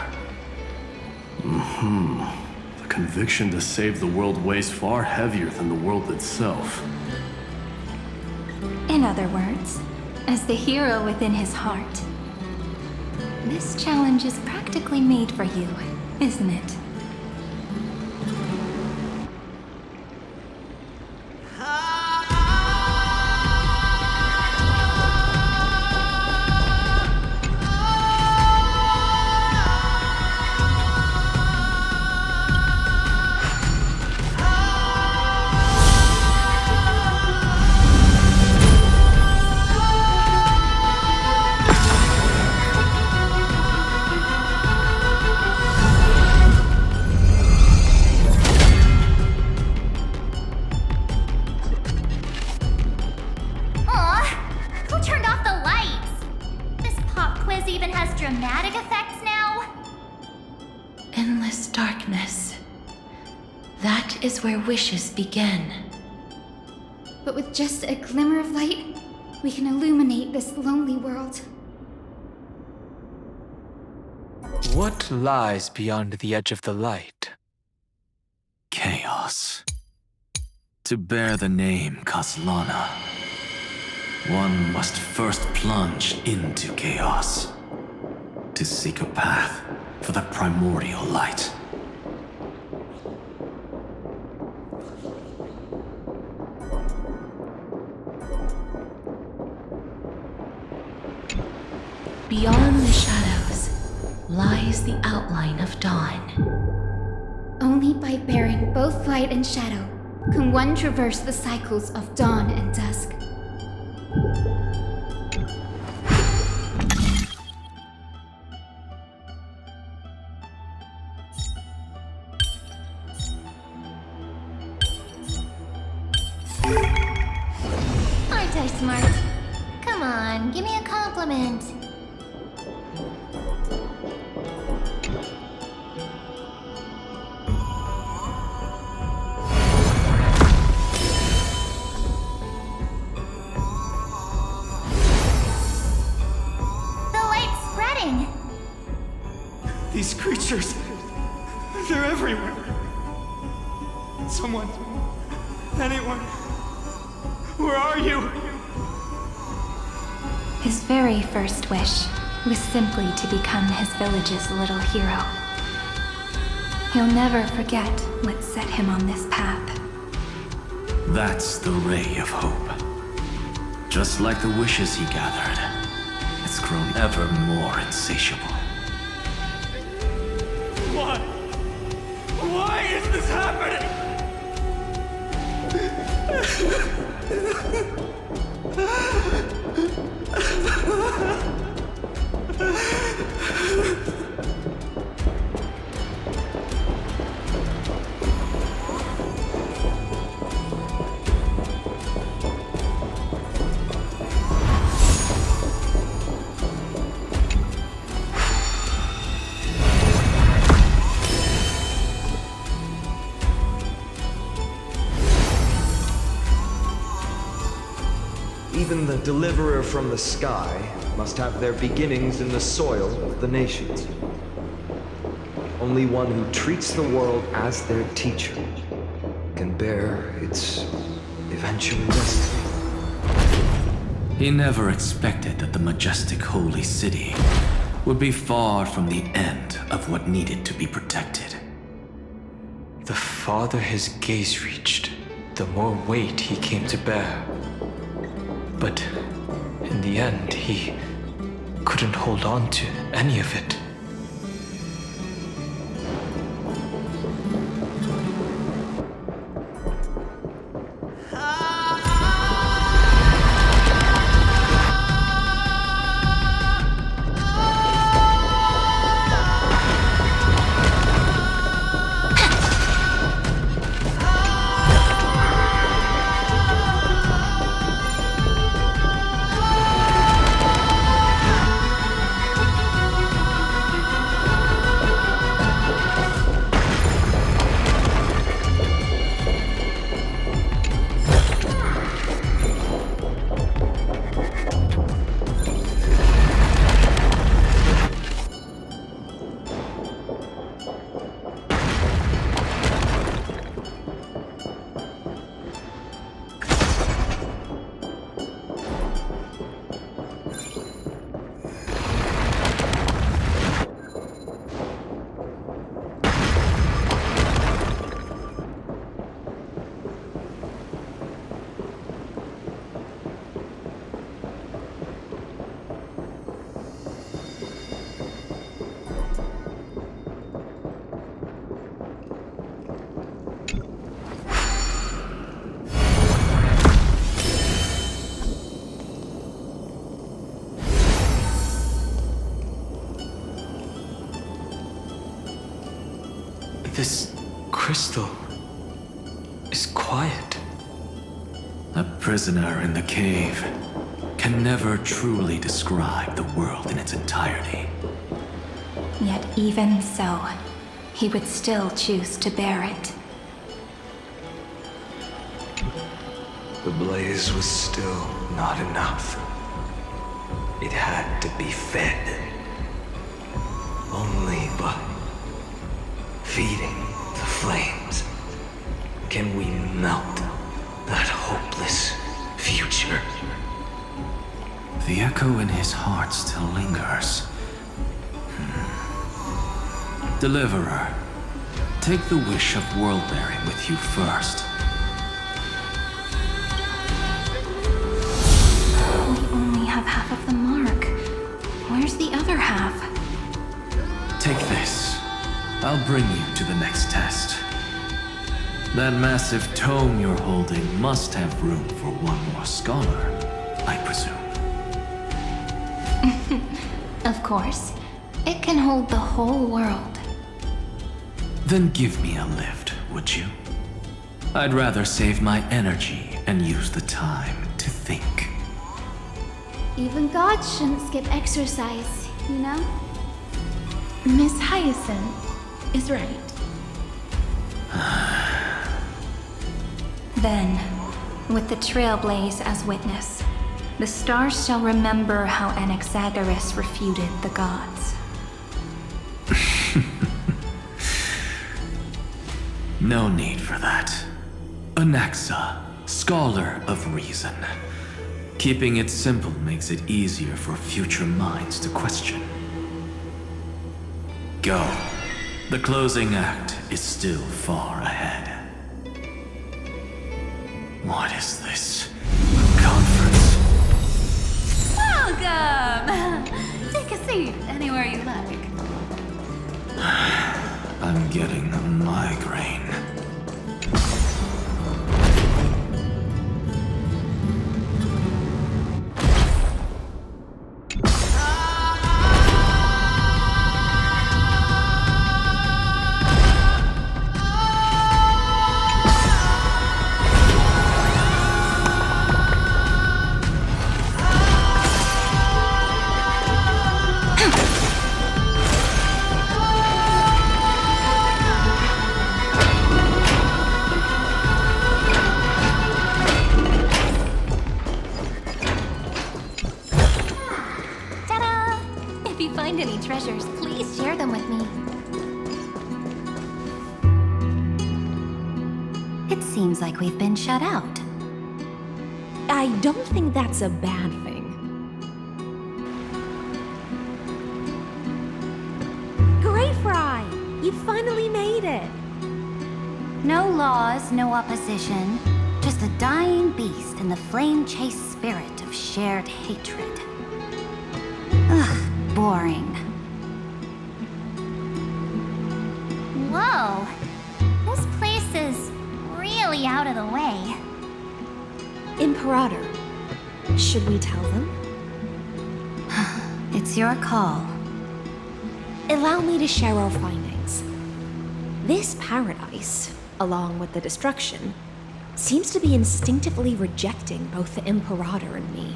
The conviction to save the world weighs far heavier than the world itself. In other words, as the hero within his heart, this challenge is practically made for you, isn't it? Is where wishes begin. But with just a glimmer of light, we can illuminate this lonely world. What lies beyond the edge of the light? Chaos. To bear the name Kaslana, one must first plunge into chaos, to seek a path for the primordial light. Beyond the shadows lies the outline of dawn. Only by bearing both light and shadow can one traverse the cycles of dawn and dusk. Aren't I smart? Come on, give me a compliment. These creatures, they're everywhere. Someone, anyone, where are you? His very first wish was simply to become his village's little hero. He'll never forget what set him on this path. That's the ray of hope. Just like the wishes he gathered, it's grown ever more insatiable. Why? Why is this happening? Even the deliverer from the sky must have their beginnings in the soil of the nations. Only one who treats the world as their teacher can bear its eventual destiny. He never expected that the majestic holy city would be far from the end of what needed to be protected. The farther his gaze reached, the more weight he came to bear. But in the end, he couldn't hold on to any of it. This crystal is quiet. A prisoner in the cave can never truly describe the world in its entirety. Yet even so, he would still choose to bear it. The blaze was still not enough. It had to be fed. Only by feeding the flames can we melt that hopeless future. The echo in his heart still lingers. Deliverer, take the wish of world-bearing with you first. We only have half of the mark. Where's the other half? Take this. I'll bring you to the next test. That massive tome you're holding must have room for one more scholar, I presume. Of course. It can hold the whole world. Then give me a lift, would you? I'd rather save my energy and use the time to think. Even gods shouldn't skip exercise, you know? Miss Hyacinth is right. Then, with the Trailblaze as witness, the stars shall remember how Anaxagoras refuted the gods. No need for that. Anaxa, scholar of reason. Keeping it simple makes it easier for future minds to question. Go. The closing act is still far ahead. What is this? Conference? Welcome! Take a seat anywhere you like. I'm getting a migraine. It seems like we've been shut out. I don't think that's a bad thing. Greyfry! You finally made it! No laws, no opposition. Just a dying beast and the flame-chased spirit of shared hatred. Ugh, boring. Whoa! This place is really out of the way. Imperator, should we tell them? It's your call. Allow me to share our findings. This paradise, along with the destruction, seems to be instinctively rejecting both the Imperator and me.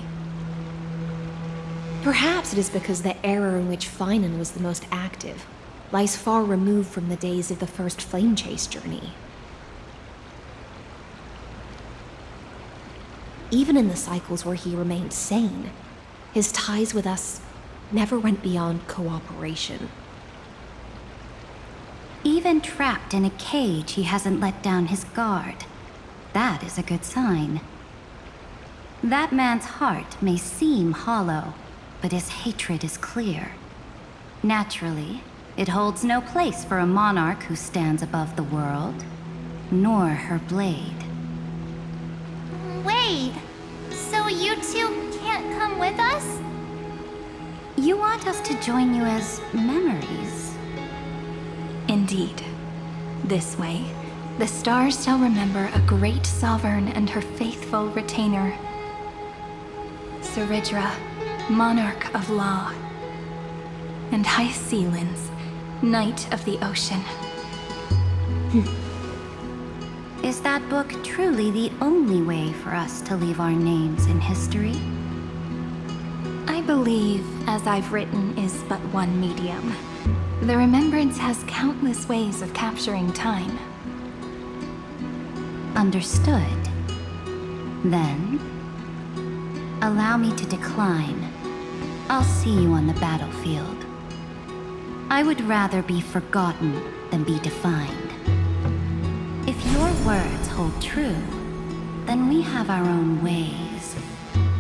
Perhaps it is because the era in which Finan was the most active lies far removed from the days of the first flame chase journey. Even in the cycles where he remained sane, his ties with us never went beyond cooperation. Even trapped in a cage, he hasn't let down his guard. That is a good sign. That man's heart may seem hollow, but his hatred is clear. Naturally, it holds no place for a monarch who stands above the world, nor her blade. Wait, so you two can't come with us? You want us to join you as memories? Indeed. This way, the stars shall remember a great sovereign and her faithful retainer. Saridra, monarch of law. And Hycelins, knight of the ocean. Is that book truly the only way for us to leave our names in history? I believe, as I've written, is but one medium. The remembrance has countless ways of capturing time. Understood. Then, allow me to decline. I'll see you on the battlefield. I would rather be forgotten than be defined. If your words hold true, then we have our own ways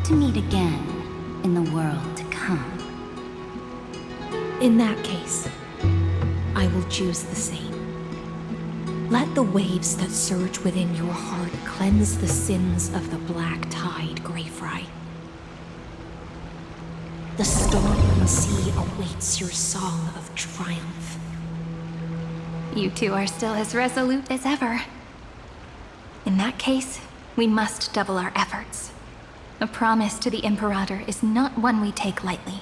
to meet again in the world to come. In that case, I will choose the same. Let the waves that surge within your heart cleanse the sins of the black tide, Greyfry. The storm sea awaits your song of triumph. You two are still as resolute as ever. In that case, we must double our efforts. A promise to the Imperator is not one we take lightly.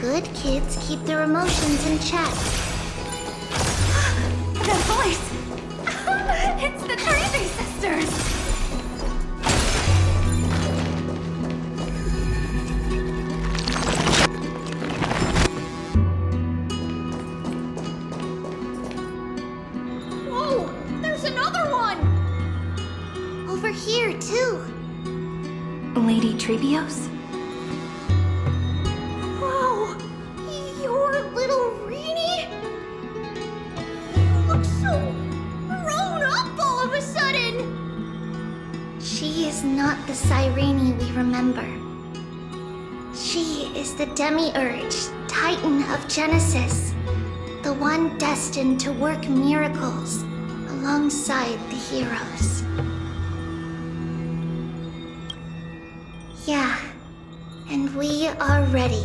Good kids keep their emotions in check. That voice! It's the Trevi sisters! Whoa! There's another one! Over here, too. Lady Trebios? Whoa! You're little Reenie? You look so grown up all of a sudden! She is not the Cyrene we remember. She is the Demiurge, Titan of Genesis. The one destined to work miracles alongside the heroes. Yeah, and we are ready.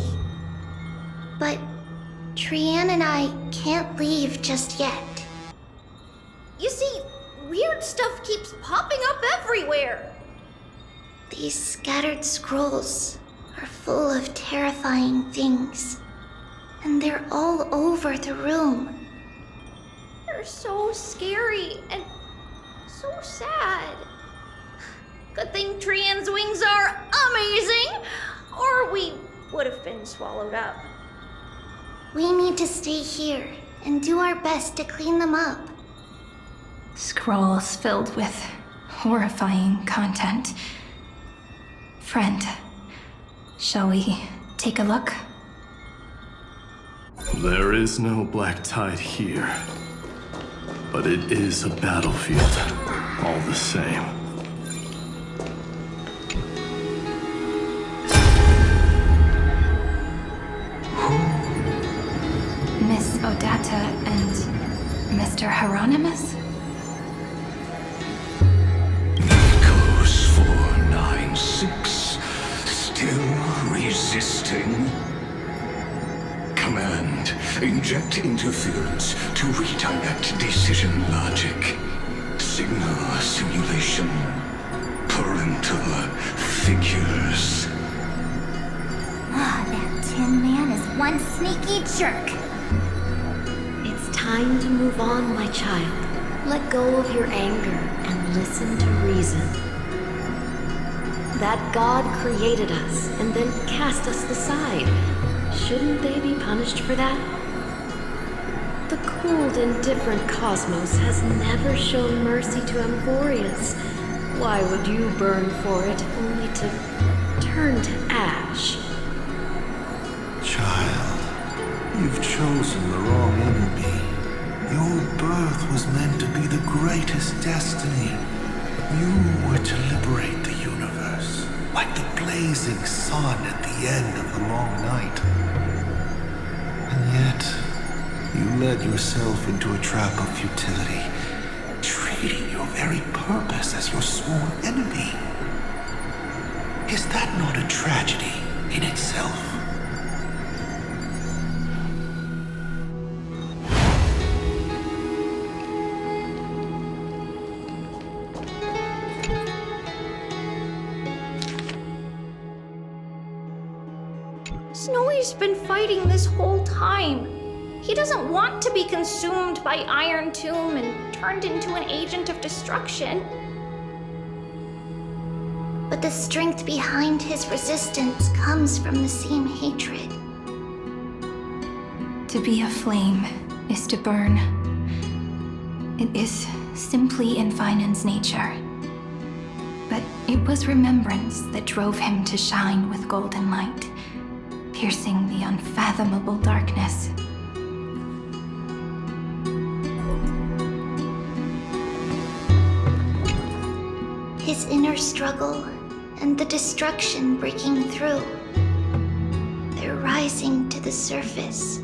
But Trian and I can't leave just yet. You see, weird stuff keeps popping up everywhere. These scattered scrolls are full of terrifying things, and they're all over the room. They're so scary and so sad. Good thing Trian's wings are amazing, or we would have been swallowed up. We need to stay here and do our best to clean them up. Scrolls filled with horrifying content. Friend, shall we take a look? There is no black tide here, but it is a battlefield, all the same. Miss Odata and Mr. Hieronymus? Nikos 496, still resisting. Command, inject interference to redirect decision logic. Signal simulation. Parental figures. Ah, that Tin Man is one sneaky jerk. It's time to move on, my child. Let go of your anger and listen to reason. That God created us and then cast us aside. Shouldn't they be punished for that? The cold, indifferent cosmos has never shown mercy to Amphoreus. Why would you burn for it, only to turn to ash? Child, you've chosen the wrong enemy. Your birth was meant to be the greatest destiny. You were to liberate the universe, like the blazing sun at the end of the long night. And yet, you led yourself into a trap of futility, treating your very purpose as your sworn enemy. Is that not a tragedy in itself? Snowy's been fighting this whole time. He doesn't want to be consumed by Irontomb and turned into an agent of destruction. But the strength behind his resistance comes from the same hatred. To be a flame is to burn. It is simply in Finan's nature. But it was remembrance that drove him to shine with golden light, piercing the unfathomable darkness. His inner struggle and the destruction breaking through. They're rising to the surface.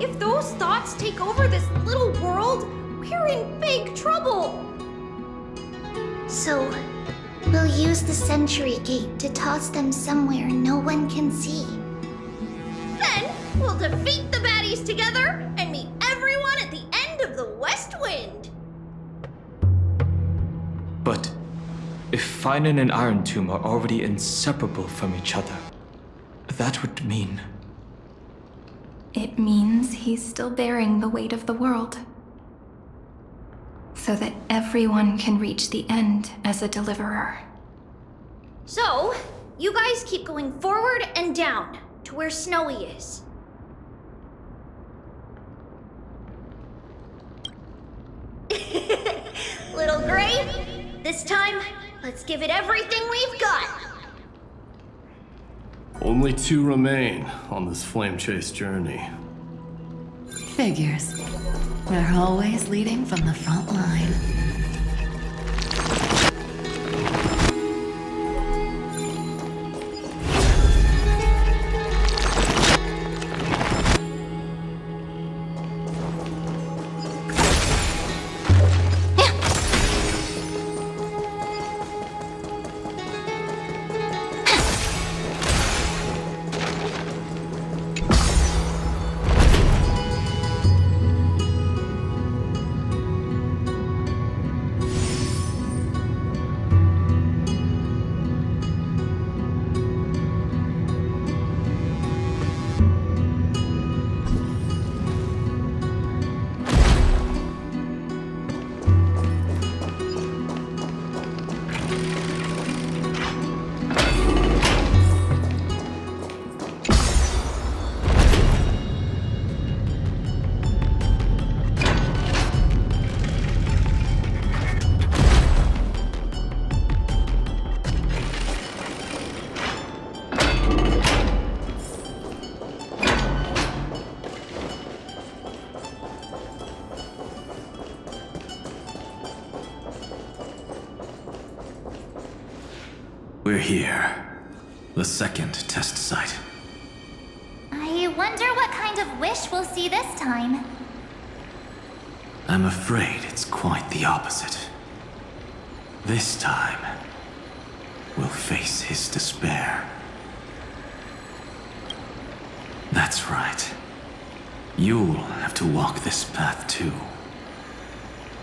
If those thoughts take over this little world, we're in big trouble. So, we'll use the Century Gate to toss them somewhere no one can see. Then we'll defeat the baddies together and meet everyone at the end of the West Wind. But if Finan and Irontomb are already inseparable from each other, that would mean... It means he's still bearing the weight of the world. So that everyone can reach the end as a deliverer. So, you guys keep going forward and down to where Snowy is. Little Gray, this time, let's give it everything we've got. Only 2 remain on this flame chase journey. Figures. We're always leading from the front line. We're here. The second test site. I wonder what kind of wish we'll see this time. I'm afraid it's quite the opposite. This time, we'll face his despair. That's right. You'll have to walk this path too.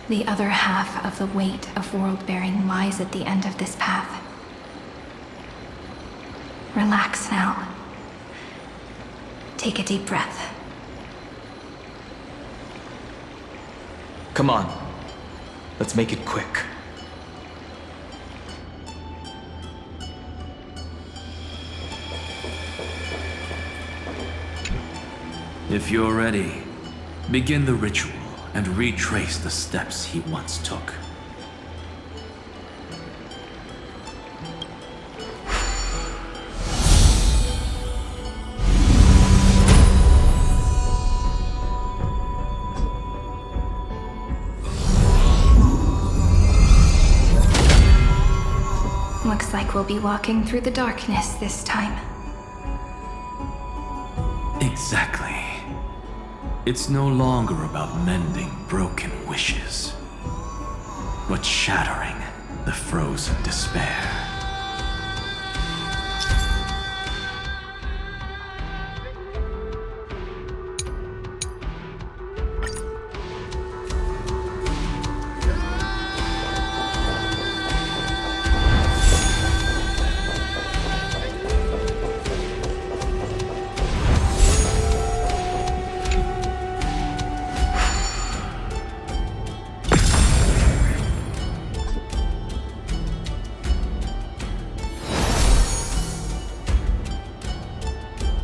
The other half of the weight of world-bearing lies at the end of this path. Relax now. Take a deep breath. Come on. Let's make it quick. If you're ready, begin the ritual and retrace the steps he once took. Looks like we'll be walking through the darkness this time. Exactly. It's no longer about mending broken wishes, but shattering the frozen despair.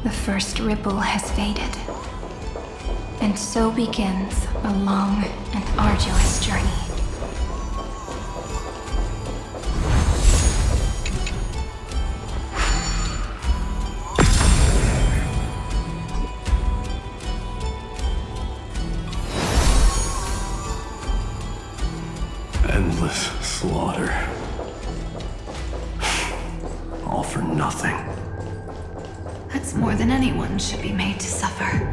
The first ripple has faded. And so begins a long and arduous journey. Endless slaughter. All for nothing. That's more than anyone should be made to suffer.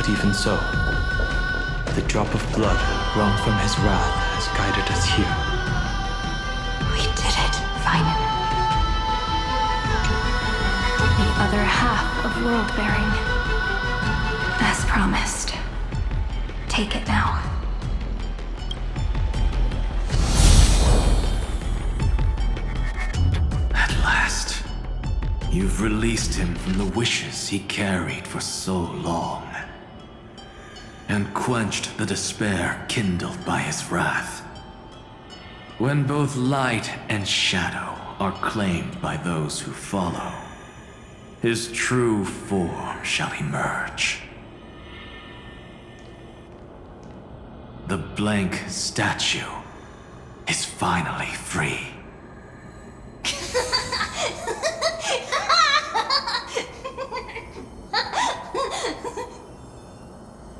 Even so, the drop of blood wrung from his wrath has guided us here. We did it, Finan. The other half of world-bearing. As promised. Take it now. At last, you've released him from the wishes he carried for so long. And quenched the despair kindled by his wrath. When both light and shadow are claimed by those who follow, his true form shall emerge. The blank statue is finally free.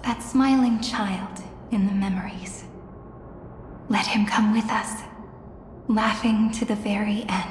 That smiling child in the memories. Let him come with us, laughing to the very end.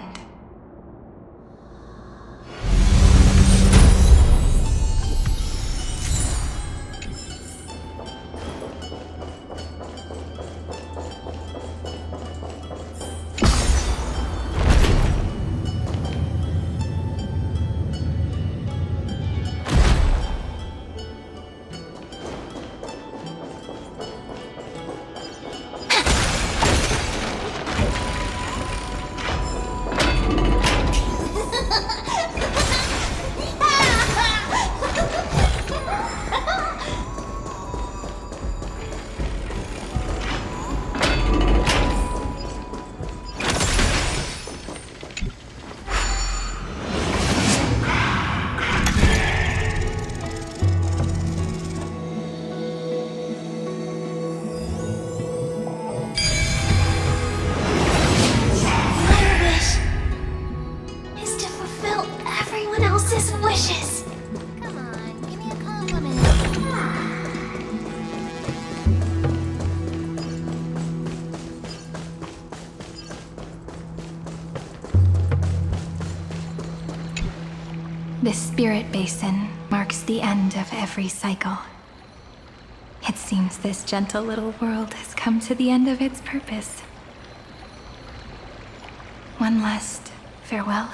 This spirit basin marks the end of every cycle. It seems this gentle little world has come to the end of its purpose. One last farewell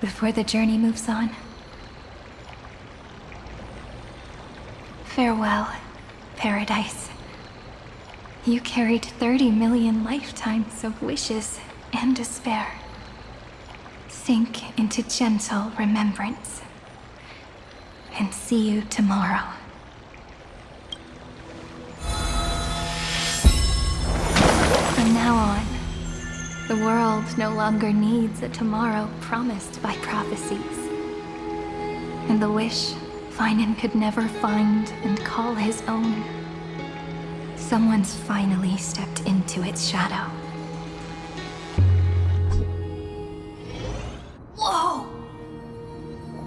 before the journey moves on. Farewell, Paradise. You carried 30 million lifetimes of wishes and despair. Sink into gentle remembrance. And see you tomorrow. From now on, the world no longer needs a tomorrow promised by prophecies. And the wish Finan could never find and call his own. Someone's finally stepped into its shadow. Whoa!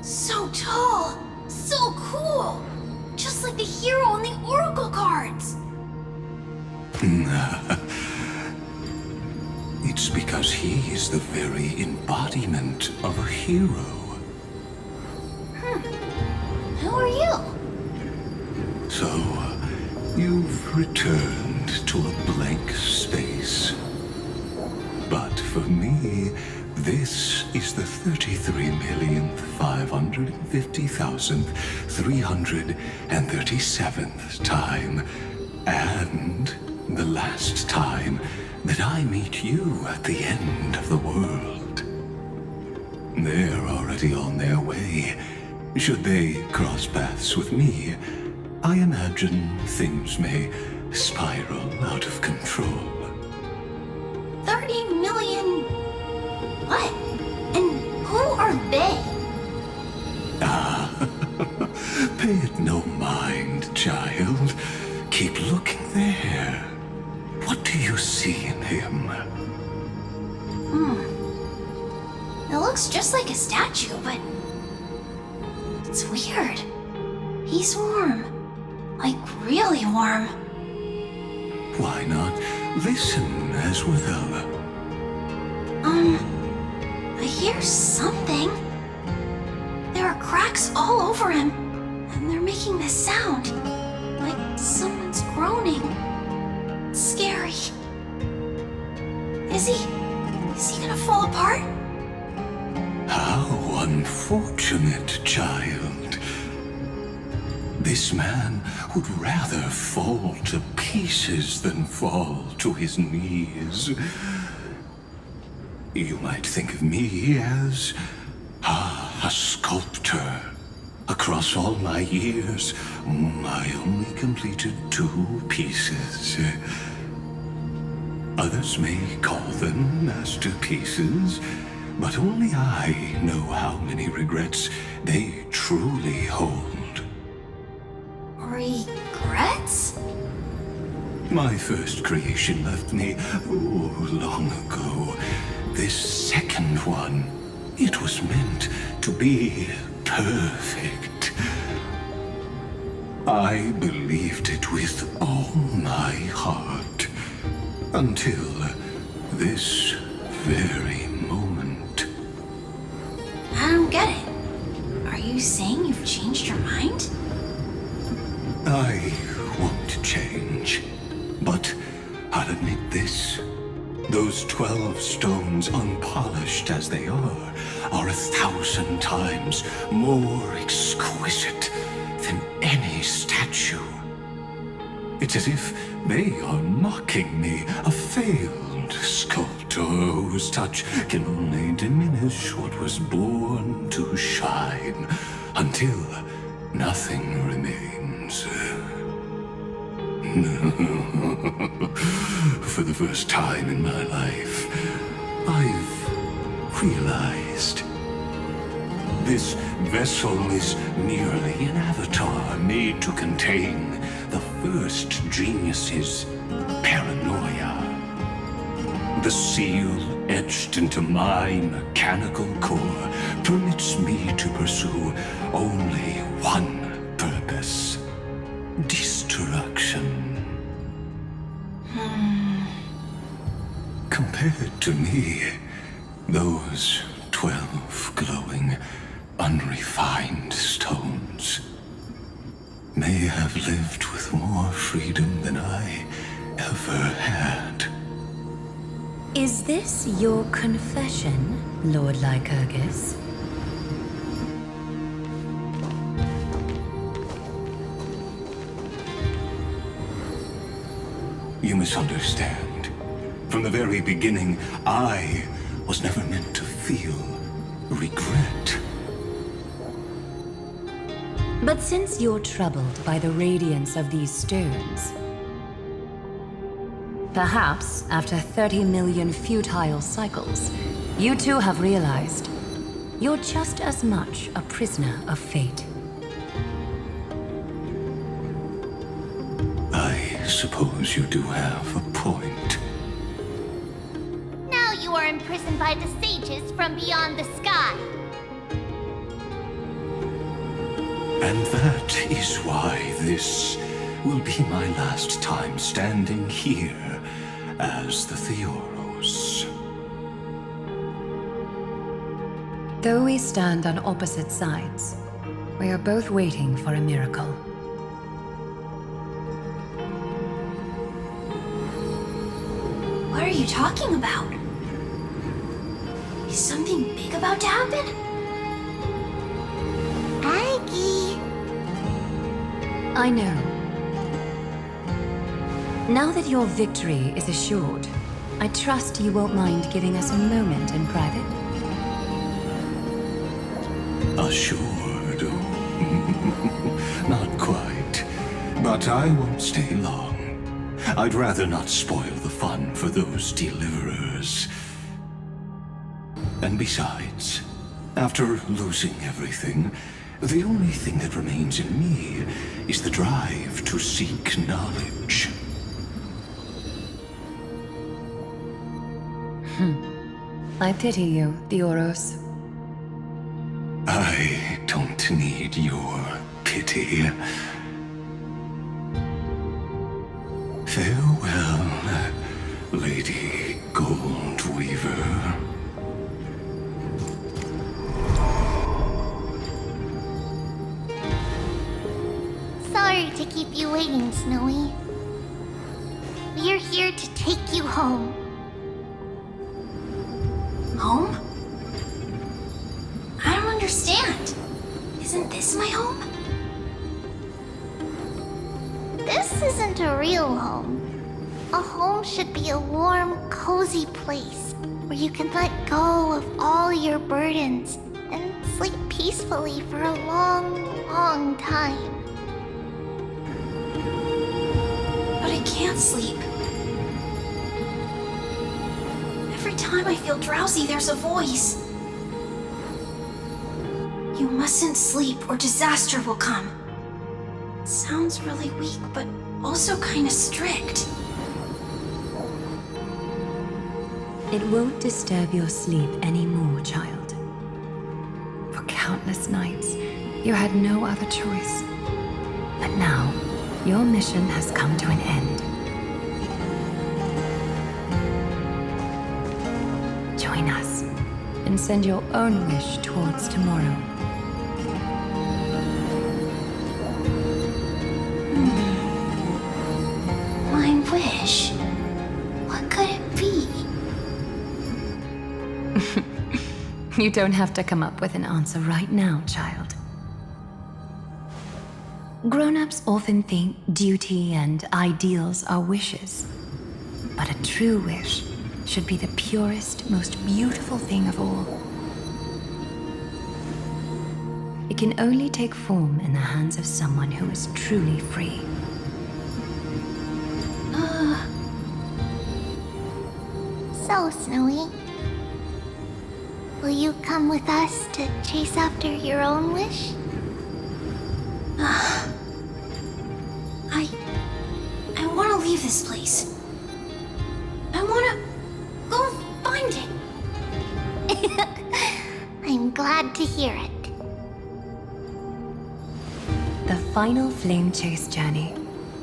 So tall! So cool! Just like the hero in the Oracle cards! It's because he is the very embodiment of a hero. Who are you? So, you've returned to a blank space. But for me, this is the 33,550,337th time, and the last time that I meet you at the end of the world. They're already on their way. Should they cross paths with me, I imagine things may spiral out of control. 30 million... What? And who are they? Pay it no mind, child. Keep looking there. What do you see in him? It looks just like a statue, but... it's weird. He's warm. Like, really warm. Why not listen as well? I hear something. There are cracks all over him, and they're making this sound. Like someone's groaning. It's scary. Is he gonna fall apart? How unfortunate, child. This man would rather fall to pieces than fall to his knees. You might think of me as a sculptor. Across all my years, I only completed 2 pieces. Others may call them masterpieces, but only I know how many regrets they truly hold. Regrets? My first creation left me, long ago. This second one, it was meant to be perfect. I believed it with all my heart, until this very moment. I don't get it. Are you saying you've changed your mind? I won't change, but I'll admit this. Those 12 stones, unpolished as they are 1,000 times more exquisite than any statue. It's as if they are mocking me, a failed sculptor whose touch can only diminish what was born to shine, until nothing remains. For the first time in my life, I've realized this vessel is merely an avatar made to contain the first genius's paranoia. The seal etched into my mechanical core permits me to pursue only one purpose: destruction. Compared to me, those 12 glowing, unrefined stones may have lived with more freedom than I ever had. Is this your confession, Lord Lycurgus? You misunderstand. From the very beginning, I was never meant to feel regret. But since you're troubled by the radiance of these stones, perhaps after 30 million futile cycles, you too have realized you're just as much a prisoner of fate. I suppose you do have a point. Now you are imprisoned by the sages from beyond the sky. And that is why this will be my last time standing here as the Theoros. Though we stand on opposite sides, we are both waiting for a miracle. What are you talking about? Is something big about to happen? Aggie! I know. Now that your victory is assured, I trust you won't mind giving us a moment in private. Assured? Not quite. But I won't stay long. I'd rather not spoil the fun for those deliverers. And besides, after losing everything, the only thing that remains in me is the drive to seek knowledge. I pity you, Theoros. I don't need your pity. Farewell, Lady Goldweaver. Sorry to keep you waiting, Snowy. We're here to take you home. Home? I don't understand. Isn't this my home? This isn't a real home. A home should be a warm, cozy place where you can let go of all your burdens and sleep peacefully for a long, long time. But I can't sleep. Every time I feel drowsy, there's a voice. You mustn't sleep or disaster will come. It sounds really weak, but also kind of strict. It won't disturb your sleep anymore, child. For countless nights, you had no other choice. But now, your mission has come to an end. Join us, and send your own wish towards tomorrow. My wish? What could it be? You don't have to come up with an answer right now, child. Grown-ups often think duty and ideals are wishes. But a true wish should be the purest, most beautiful thing of all. It can only take form in the hands of someone who is truly free. So, Snowy, will you come with us to chase after your own wish? I want to leave this place. I want to go find it. I'm glad to hear it. The final flame chase journey,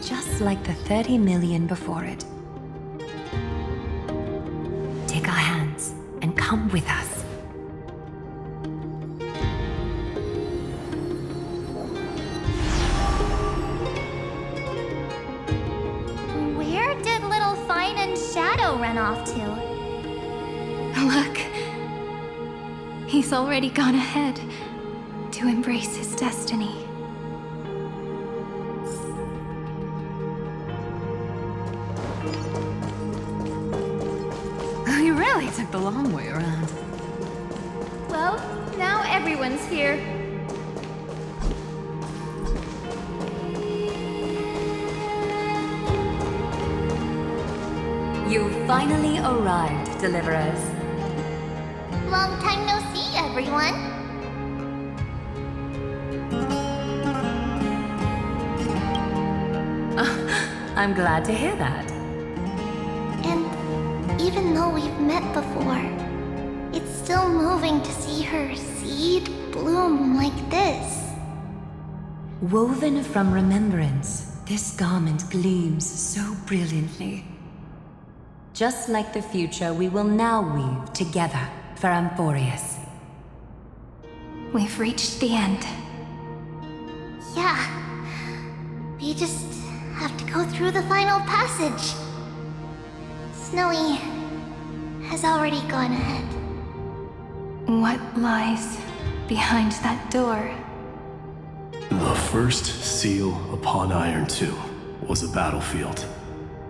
just like the 30 million before it. Take our hands and come with us. run off to? Look. He's already gone ahead to embrace his destiny. You really took the long way around. Well, now everyone's here. You finally arrived, Deliverers. Long time no see, everyone. I'm glad to hear that. And even though we've met before, it's still moving to see her seed bloom like this. Woven from remembrance, this garment gleams so brilliantly. Just like the future, we will now weave together for Amphoreus. We've reached the end. Yeah. We just have to go through the final passage. Snowy has already gone ahead. What lies behind that door? The first seal upon Irontomb was a battlefield,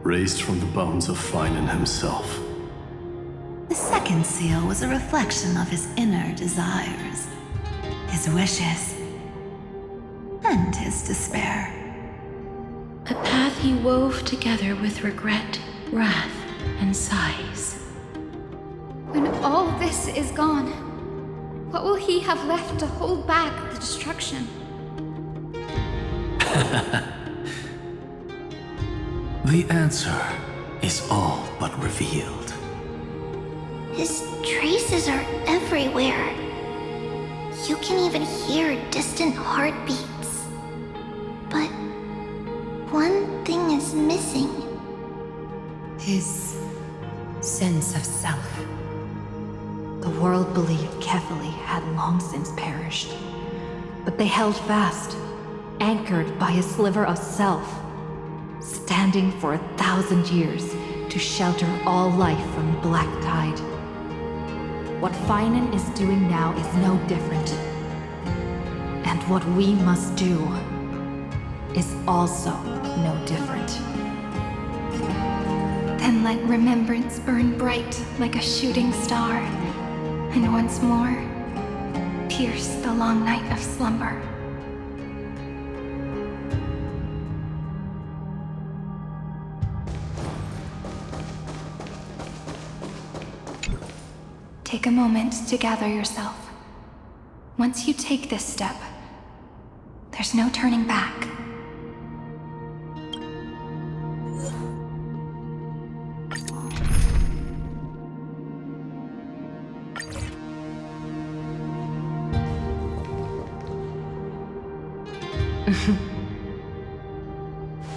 raised from the bones of Finan himself. The second seal was a reflection of his inner desires, his wishes, and his despair. A path he wove together with regret, wrath, and sighs. When all this is gone, what will he have left to hold back the destruction? The answer is all but revealed. His traces are everywhere. You can even hear distant heartbeats. But one thing is missing. His sense of self. The world believed Kefali had long since perished. But they held fast, anchored by a sliver of self, standing for 1,000 years to shelter all life from the Black Tide. What Finan is doing now is no different. And what we must do is also no different. Then let remembrance burn bright like a shooting star, and once more, pierce the long night of slumber. Take a moment to gather yourself. Once you take this step, there's no turning back.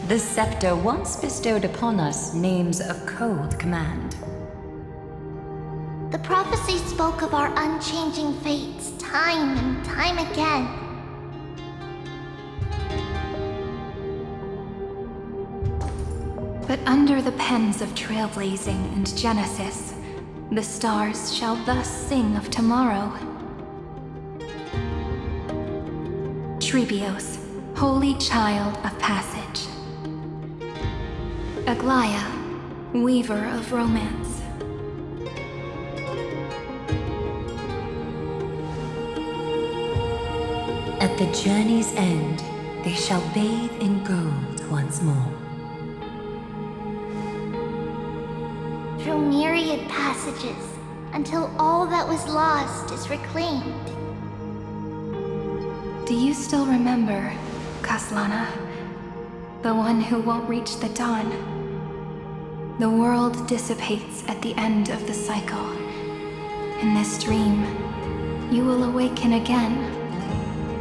The scepter once bestowed upon us names of cold command. The prophecy spoke of our unchanging fates time and time again. But under the pens of trailblazing and Genesis, the stars shall thus sing of tomorrow. Trebios, holy child of passage. Aglaya, weaver of romance. At the journey's end, they shall bathe in gold once more. Through myriad passages, until all that was lost is reclaimed. Do you still remember, Kaslana? The one who won't reach the dawn. The world dissipates at the end of the cycle. In this dream, you will awaken again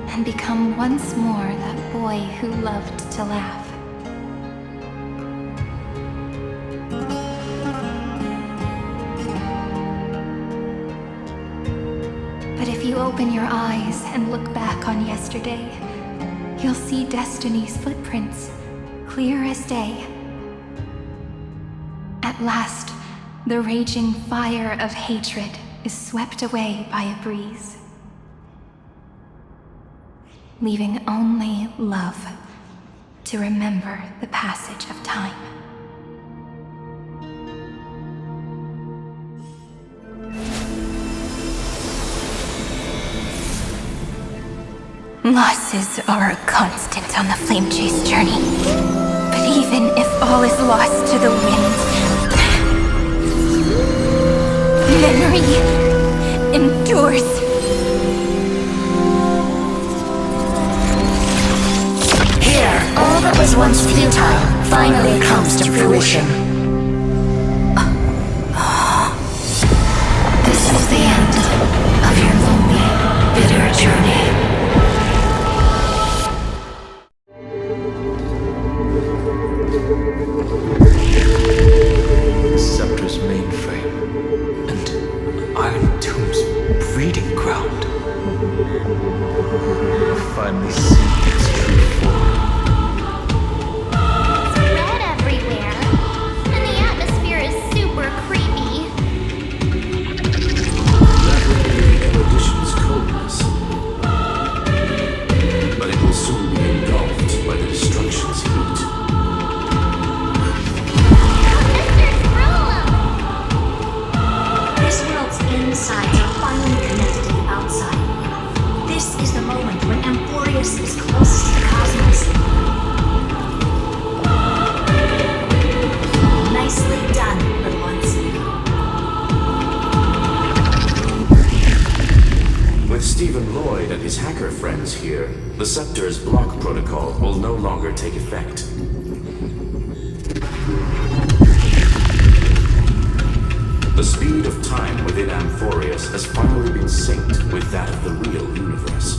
and become once more that boy who loved to laugh. But if you open your eyes and look back on yesterday, you'll see Destiny's footprints, clear as day. At last, The raging fire of hatred is swept away by a breeze, leaving only love to remember the passage of time. Losses are a constant on the Flame Chase journey. But even if all is lost to the wind, memory endures. Here, all that was once futile finally comes to fruition. This is the end of your lonely, bitter journey. The Scepter's mainframe and Irontomb's breeding ground. Finally see its true form. It's red everywhere, and the atmosphere is super creepy. That would be the erudition's coldness. But it will soon be engulfed by the destruction's heat. This world's insides are finally connected to the outside. This is the moment when Amphoreus is closest to the cosmos. Nicely done, little ones. With Stephen Lloyd and his hacker friends here, the Scepter's block protocol will no longer take effect. The speed of time within Amphoreus has finally been synced with that of the real universe.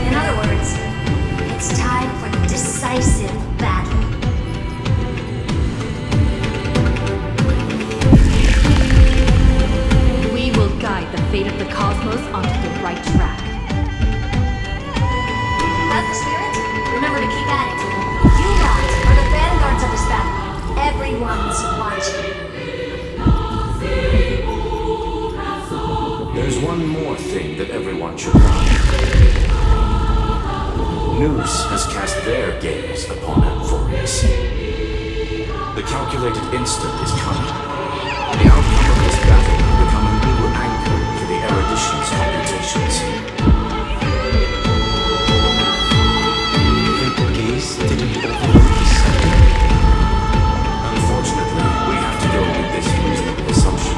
In other words, it's time for the decisive battle. We will guide the fate of the cosmos onto the right track. That's the spirit. Remember to keep at it. You lot are the vanguards of this battle. Everyone's watching. There's one more thing that everyone should know. Noose has cast their gaze upon Amphoreus. The calculated instant is coming. The outcome of this battle will become a new anchor for the erudition's computations. The gaze didn't overload the Scepter? Unfortunately, we have to go with this reasonable assumption.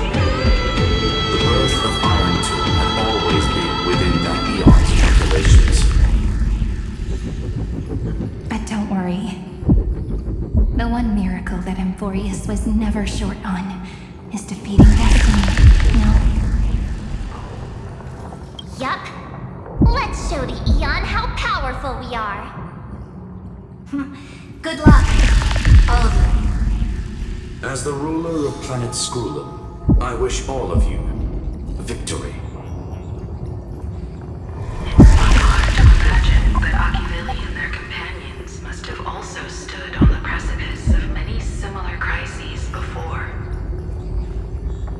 The birth of Irontomb had always been within that eon's calculations. But don't worry. The one miracle that Amphoreus was never short on is defeating destiny, no? Yup. Let's show the Eon how powerful we are. Good luck, all of you. As the ruler of planet Skrulum, I wish all of you victory. But Achilles and their companions must have also stood on the precipice of many similar crises before.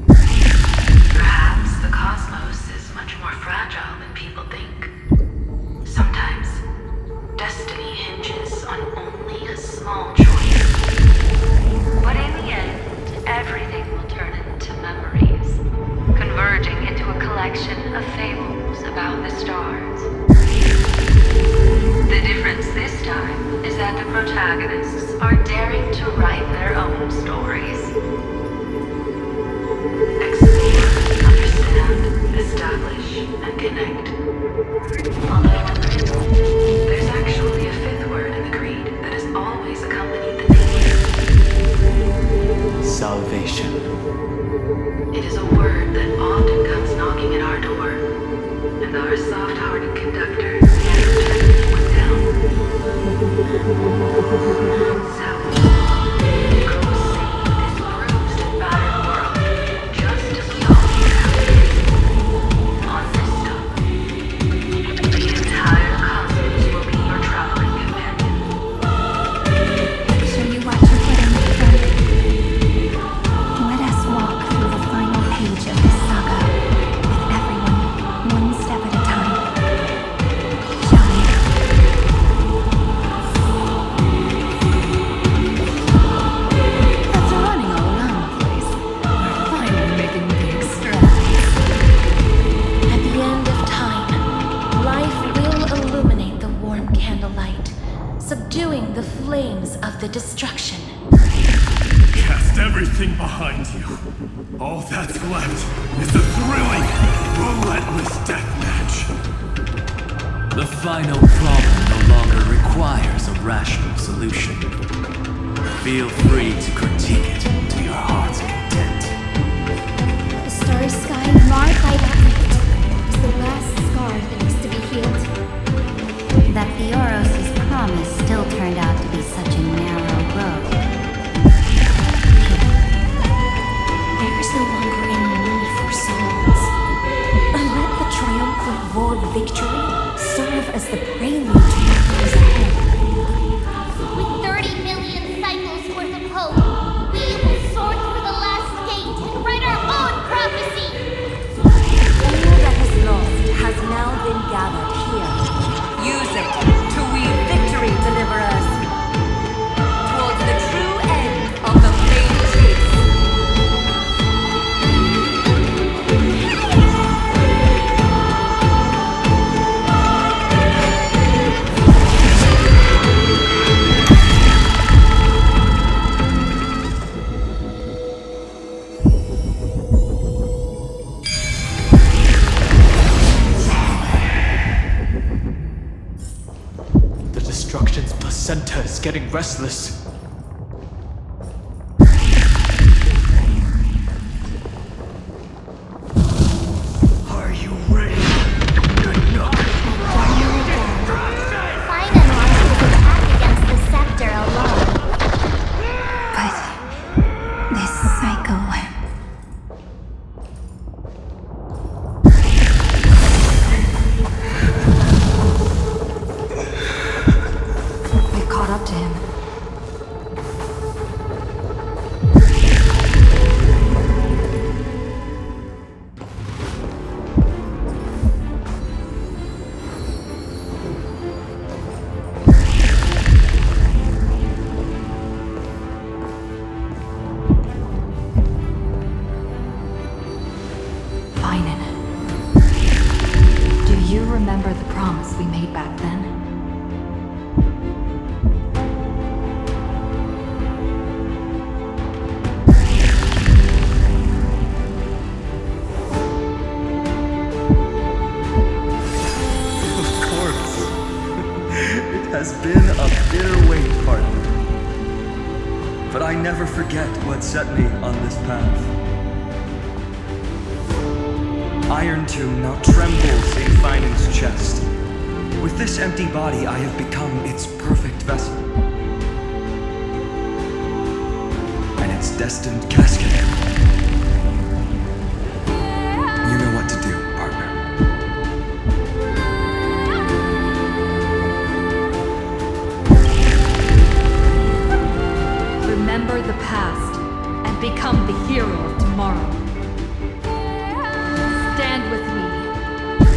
Perhaps the cosmos is much more fragile than people think. Sometimes, destiny hinges on only a small choice. But in the end, everything will turn into memories, converging into a collection of fables about the stars. The difference this time is that the protagonists are daring to write their own stories. Explore, understand, establish, and connect. Although, there's actually a fifth word in the creed that has always accompanied the name. Salvation. It is a word that often comes knocking at our door, and our soft-hearted conductor never turns anyone down. So, go see this proves everything behind you. All that's left is a thrilling, relentless deathmatch. The final problem no longer requires a rational solution. Feel free to critique it to your heart's content. The starry sky marred by that night is the last scar that needs to be healed. That Theoros' promise still turned out to be such a narrow road. There is no longer any need for songs. Let the triumphant roar of victory serve as the prelude to what lies ahead. With 30 million cycles worth of hope, we will soar through the last gate and write our own prophecy! All that has lost has now been gathered here. Use it to weave victory, deliverers. Towards the true end of the famed chase. The destruction's placenta is getting restless. Are you ready? Final launches attack against the scepter alone. But this cycle... We've caught up to him. Finan. Do you remember the promise we made back then? Of course. It has been a bitter wait, partner. But I never forget what set me on this path. Irontomb now trembles in Finan's chest. With this empty body, I have become its perfect vessel. And its destined casket. You know what to do, partner. Remember the past and become the hero of tomorrow. Stand with me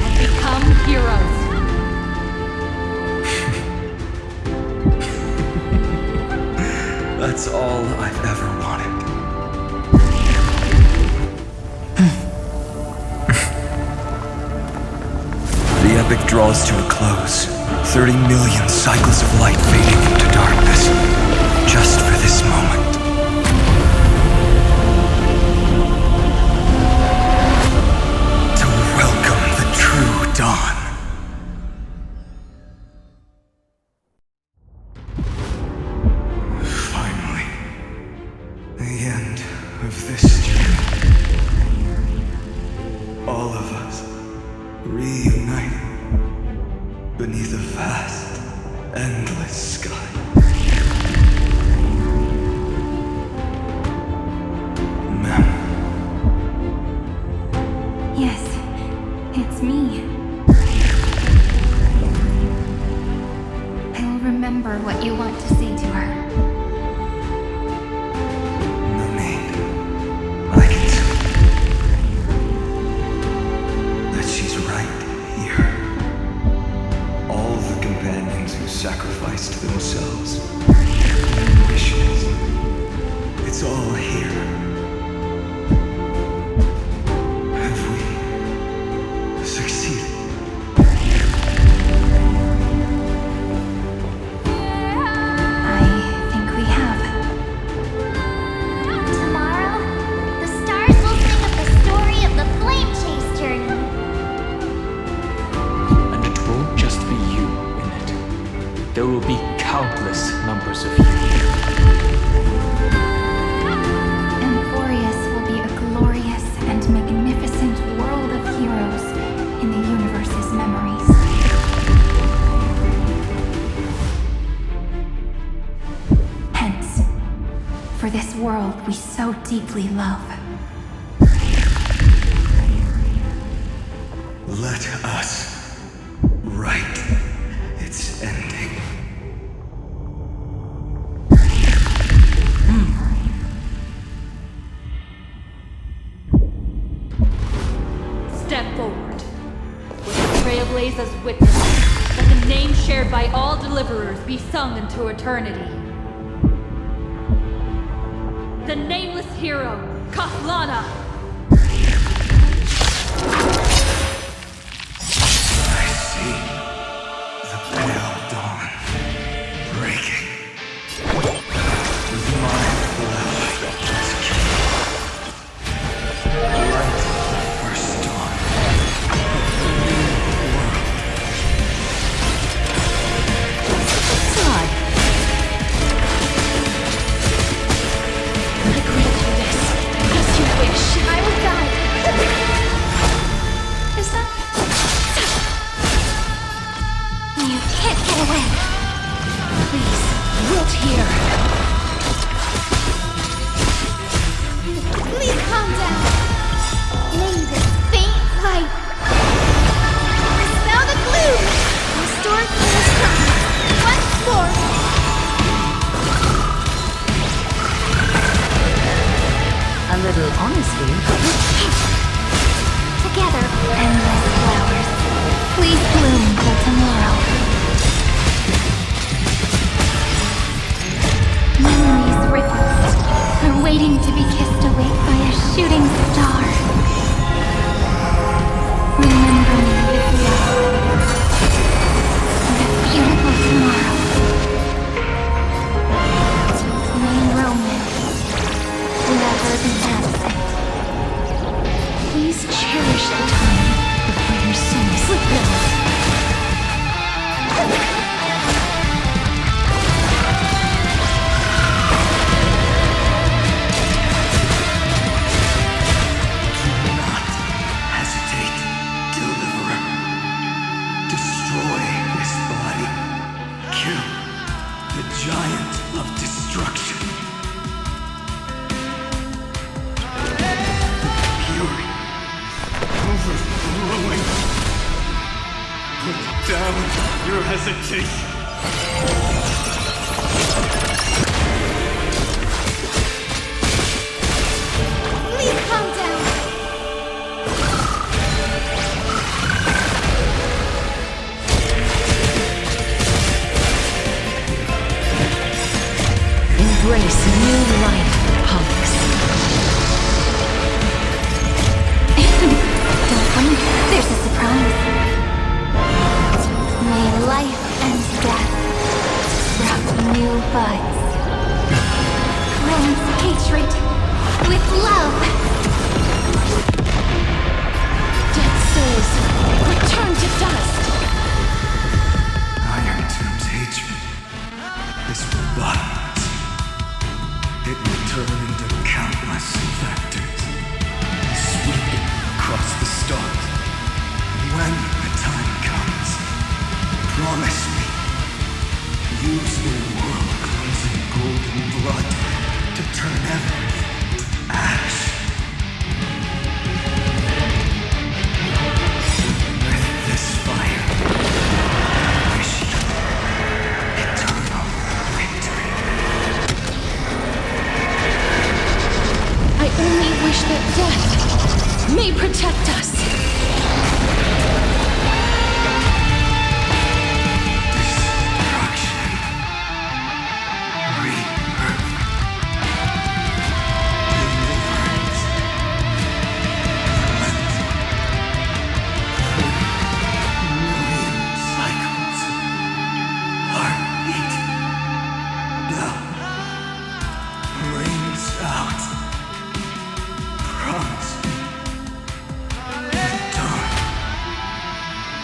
and become heroes. That's all I've ever wanted. The epic draws to a close. 30 million cycles of light fading into darkness. Just for this moment. To welcome the true dawn. Finally. The end of this journey. All of us reunited beneath a vast, endless sky. Ma'am. Yes, it's me. I'll remember what you want to say to her. No need. I can see that she's right here. All the companions who sacrificed themselves world we so deeply love. Let us write its ending. Step forward. With the trailblaze as witness, let the name shared by all deliverers be sung into eternity. The nameless hero, Kathlana! I see the pale dawn breaking. With my flesh as king. Light the first dawn of the new world. Todd. I grant you this, as you wish. I will guide. Is that... You can't get away. Please, wilt here. Please calm down. May this faint light dispel the gloom. Restore clear sight once more. A little honesty. Together, endless flowers. Please bloom till tomorrow. Memories ripples are waiting to be kissed awake by a shooting star. Remember me with love. And a beautiful tomorrow. May romance never be absent. Please cherish the time before your soul sleeps. Hesitate, deliverer. Destroy this body. Kill the giant of destruction. The fury overflowing. Put down your hesitation. Please calm down. Embrace new life, punks. Don't worry, there's a surprise. May life and death sprout new buds. Cleanse hatred with love. Dead souls, return to dust. Irontomb's hatred is violent. It will turn into countless vectors, sweeping across the stars. When the time comes, promise me, use the world-cleansing golden blood to turn everything to ash. With this fire, I wish you eternal victory. I only wish that death may protect us. Destruction. Rebirth. Deliverance. Million cycles. Heartbeat. Bell. Rings out. Promise me. The dawn.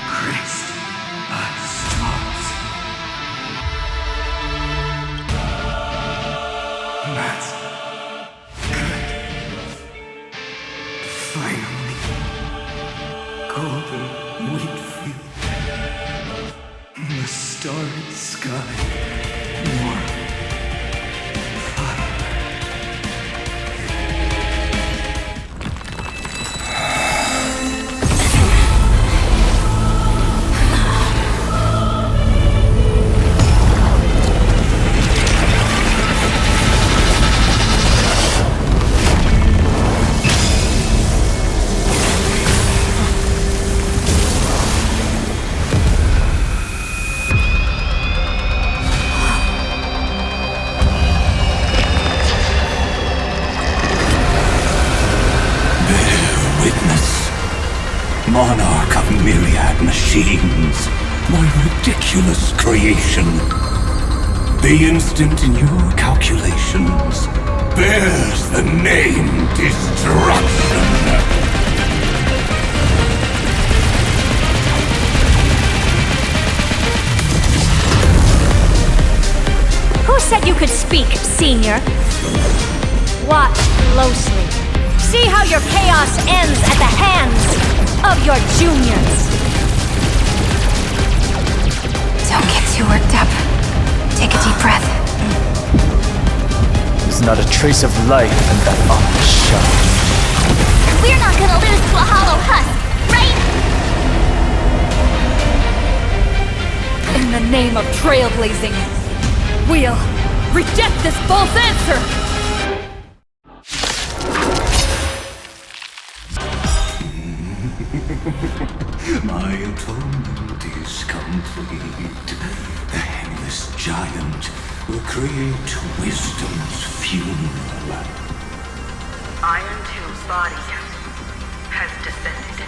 Graced by stars. That's good. Finally. Golden wheat field. The starry sky. Warm. Fire. monarch of myriad machines, my ridiculous creation. The instant in your calculations bears the name Destruction. Who said you could speak, Senior? Watch closely. See how your chaos ends at the hands of your juniors. Don't get too worked up. Take a deep breath. There's not a trace of life in that ominous shell. We're not gonna lose to a hollow husk, right? In the name of trailblazing, we'll reject this false answer! My atonement is complete. The Headless Giant will create wisdom's funeral. Irontomb's body has descended.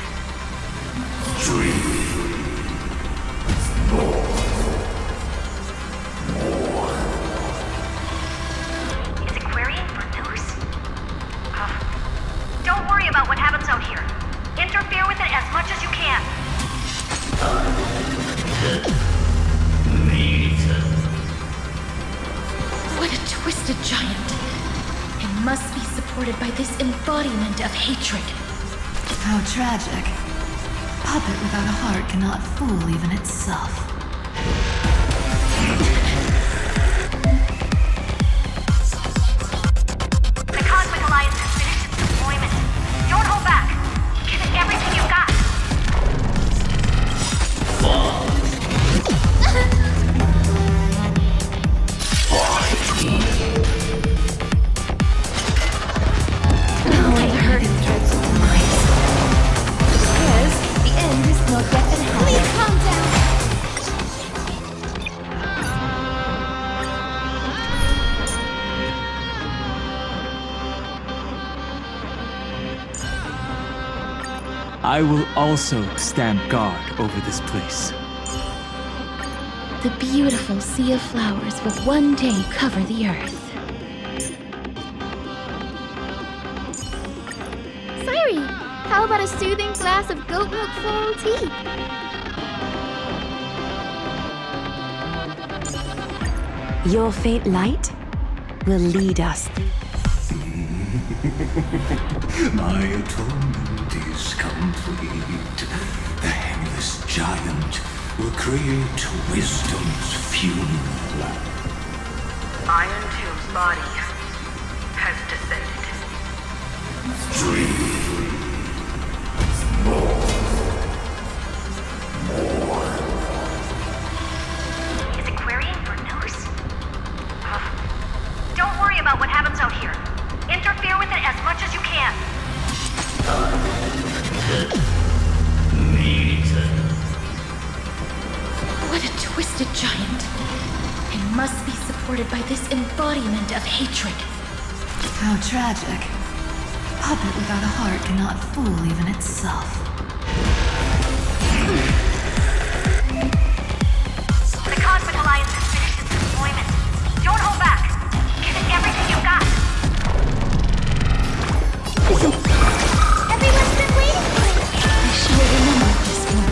Is it querying for news? Don't worry about what happens out here. Interfere with it as much as you can. What a twisted giant. It must be supported by this embodiment of hatred. How tragic. A puppet without a heart cannot fool even itself. The Cosmic Alliance has finished its deployment. Don't hold back. Give it everything you've got. Oh, it hurts. Yes, the end is not yet at hand. Please calm down. I will also stand guard over this place. The beautiful sea of flowers will one day cover the earth. Sairi, how about a soothing glass of goat milk floral tea? Your fate light will lead us. My atonement is complete. The Headless Giant will create wisdom's funeral. Irontomb's body has descended. Is it querying for news? Don't worry about what happens out here. Interfere with it as much as you can. What a twisted giant. It must be supported by this embodiment of hatred. How tragic. A puppet without a heart cannot fool even itself. The Cosmic Alliance has finished its deployment. Don't hold back. Give it everything you've got. Everyone's been waiting for it. I shall remember this one.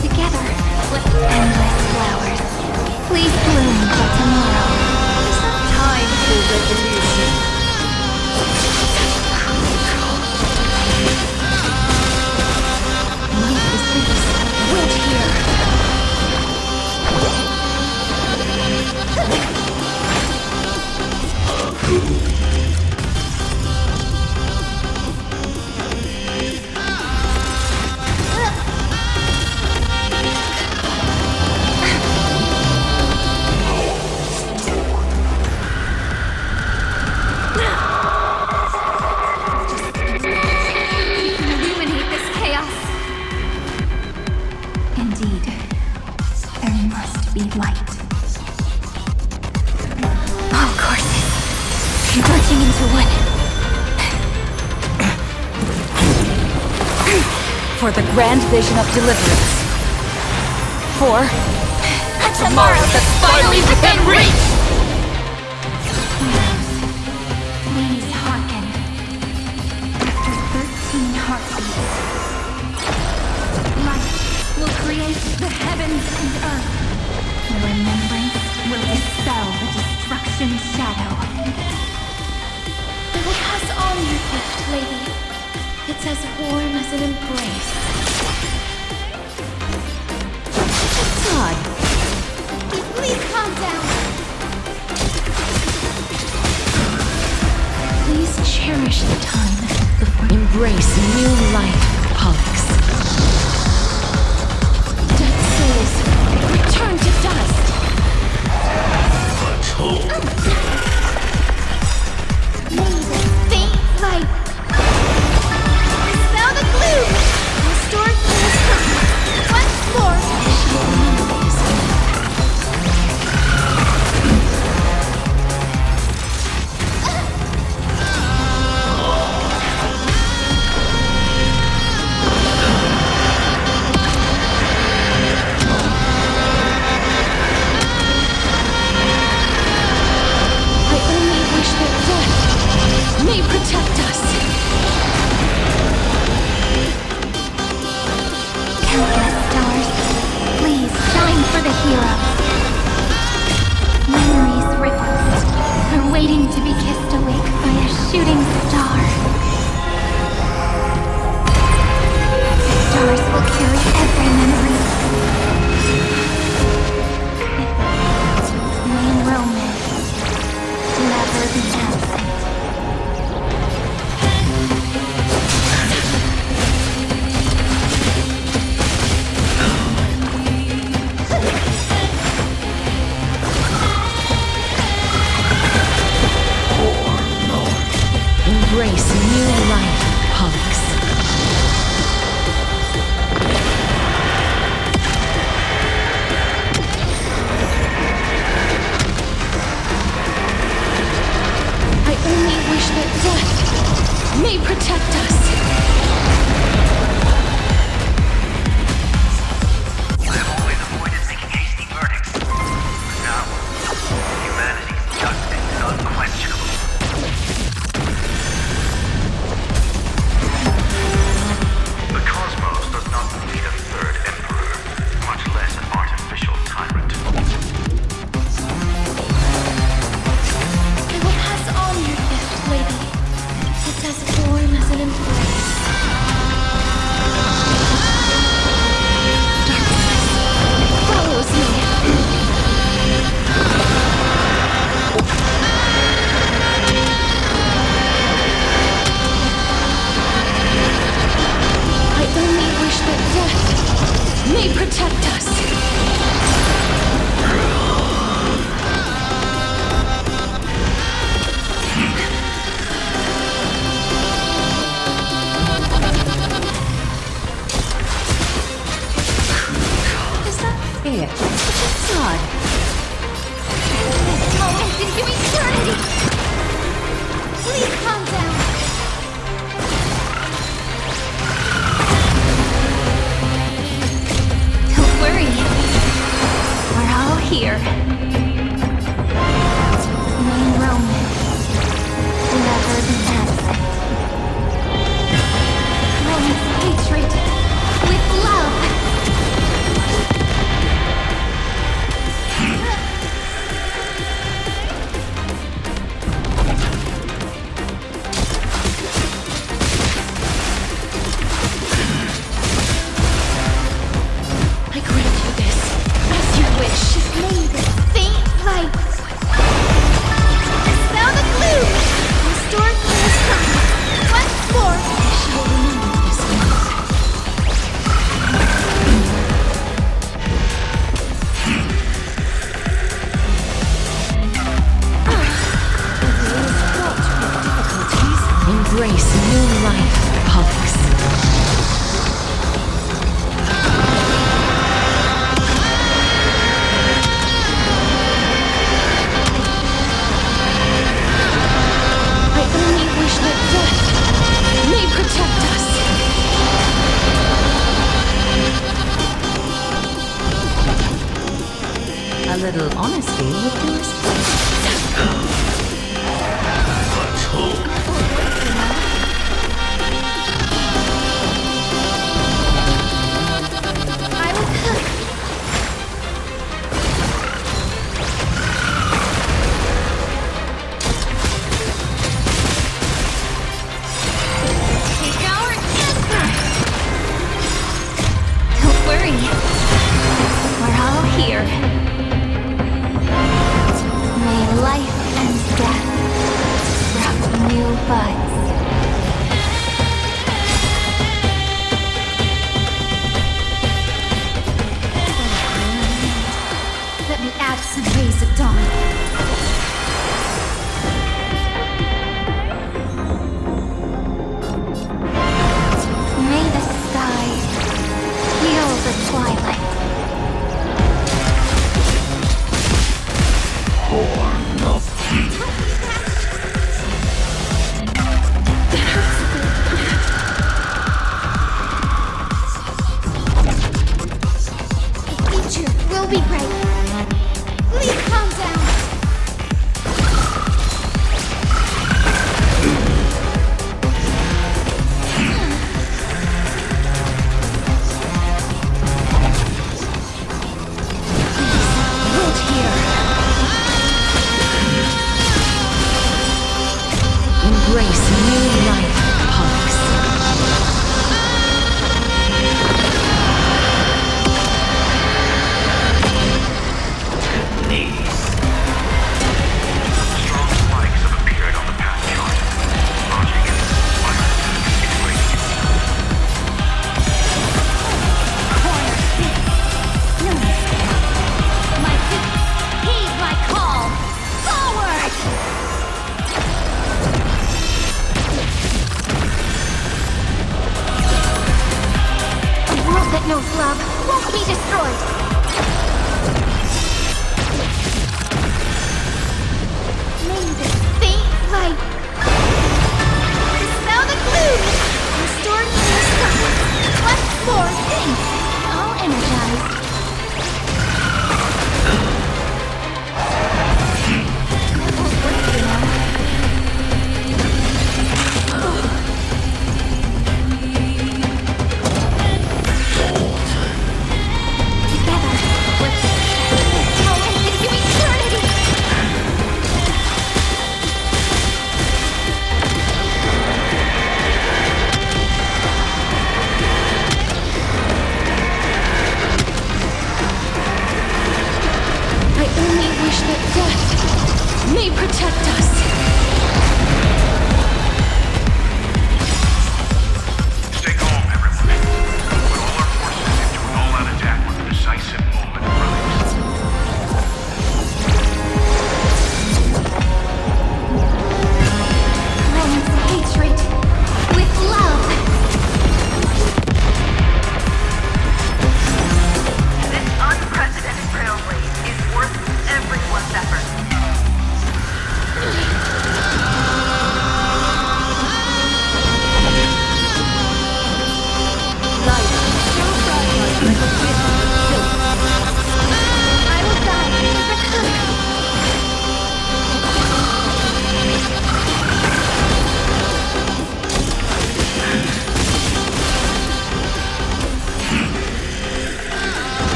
Together, with endless flowers, please bloom for tomorrow. Time for revolution. Life is this, wilt here. Illuminate this chaos. Indeed, there must be light. merging into one. For the grand vision of deliverance. For a tomorrow that's finally within reach! Please hearken. After 13 heartbeats, light will create the heavens and earth. The remembrance will dispel the destruction shadow. I will pass on your gift, lady. It's as warm as an embrace. Todd. Please calm down. Please cherish the time before Embrace new light, Pollux. dead souls return to dust. May the faint light dispel the gloom. Restore King's time. Once more. I only wish that death may protect us. Countless stars, please shine for the heroes. Memories ripples are waiting to be kissed awake by a shooting star. The stars will carry every memory. May romance never be absent. Embrace new light, Pollux. I only wish that death may protect us. I've always avoided making hasty verdicts. But now, humanity's justice is unquestionable. The cosmos does not need a third emperor, much less an artificial tyrant. I will pass on your gift, lady. It's as warm as an embrace. Darkness follows me. I only wish that death may protect us. Is that fair? Todd. This moment into eternity. Please calm down. Don't worry. We're all here. May romance never be absent. Romance hatred with love. I grant you this, as you wish. May the faint light dispel the gloom. Restore King's time. Once more. I shall remember this moment. Embrace new light, Pollux. A little honesty would do us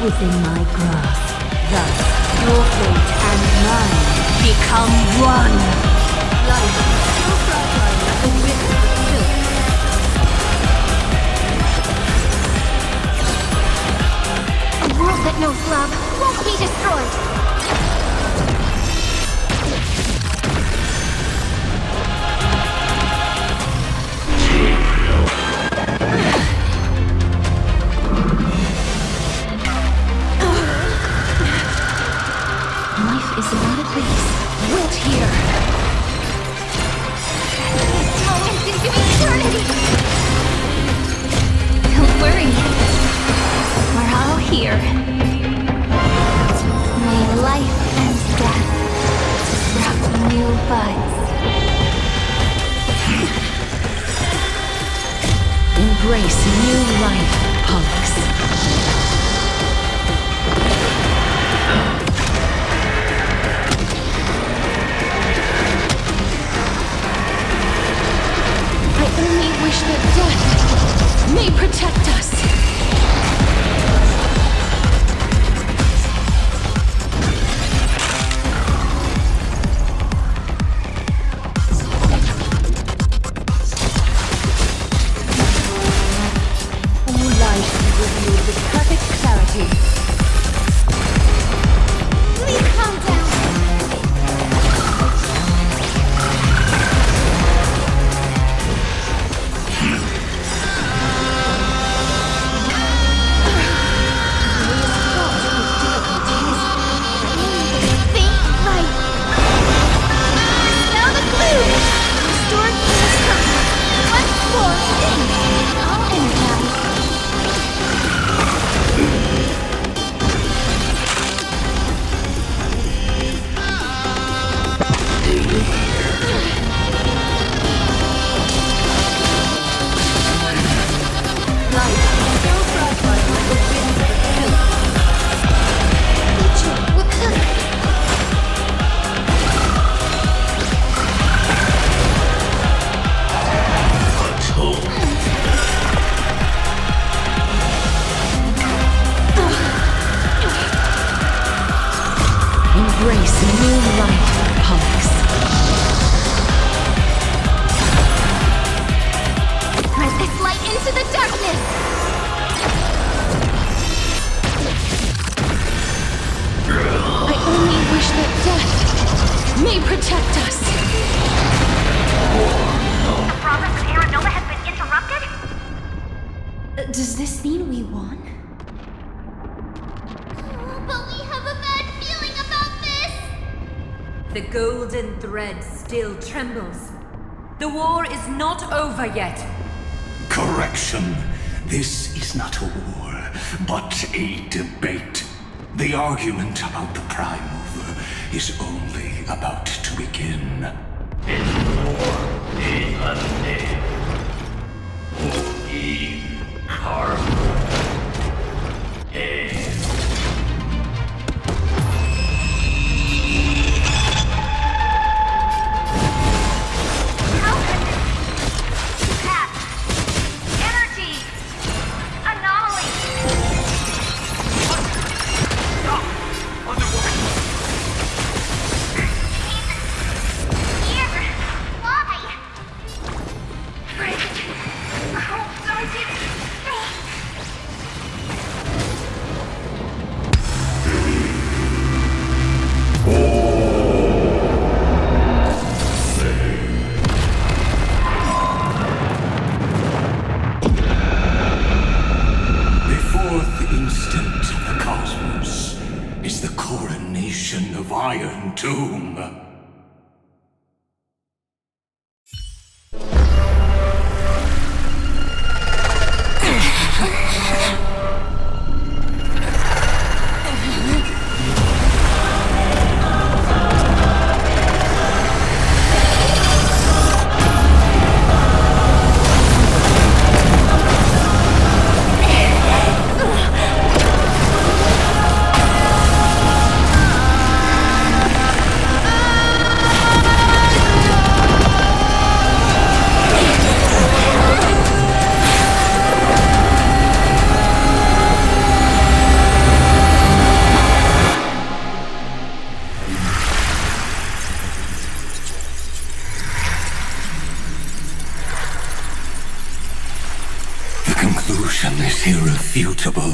within my grasp. Thus, your fate and mine become one. Life is so fragile like a wisp of silk. A world that knows love won't be destroyed. Life is not a place built here. This moment into eternity. Don't worry. We're all here. May life and death sprout new buds. Embrace new life, punks. I only wish that death may protect us. All life is revealed with perfect clarity. Please calm down. Faint light. Now the clue. Restored strength. Once more. All energized. Life is so fragile like a wisp of silk. Embrace new life, punks. Spread this light into the darkness. I only wish that death may protect us. The progress of Aeronova has been interrupted? Does this mean we won? But we have a bad feeling about this. The golden thread still trembles. The war is not over yet. Correction. This is not a war, but a debate. The argument about the Prime Mover is only about to begin. Its form is unstable. He powerful. of Irontomb. conclusion is irrefutable.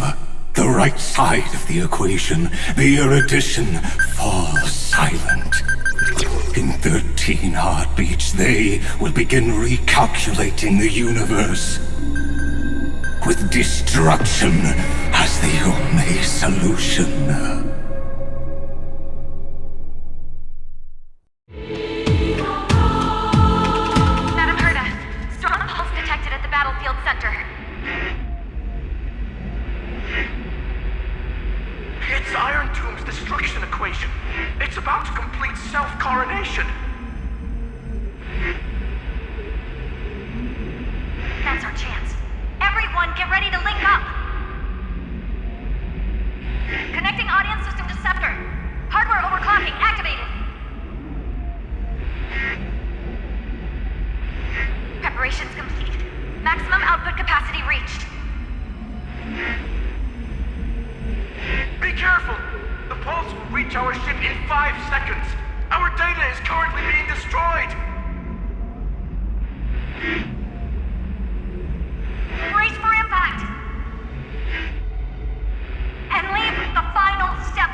The right side of the equation, the erudition, falls silent. In 13 heartbeats, they will begin recalculating the universe, with destruction as the only solution. It's Irontomb's destruction equation. It's about to complete self-coronation. That's our chance. Everyone, get ready to link up! Connecting audience system to Scepter. Hardware overclocking activated. Preparations complete. Maximum output capacity reached. Be careful! The pulse will reach our ship in 5 seconds. Our data is currently being destroyed. Brace for impact! And leave the final step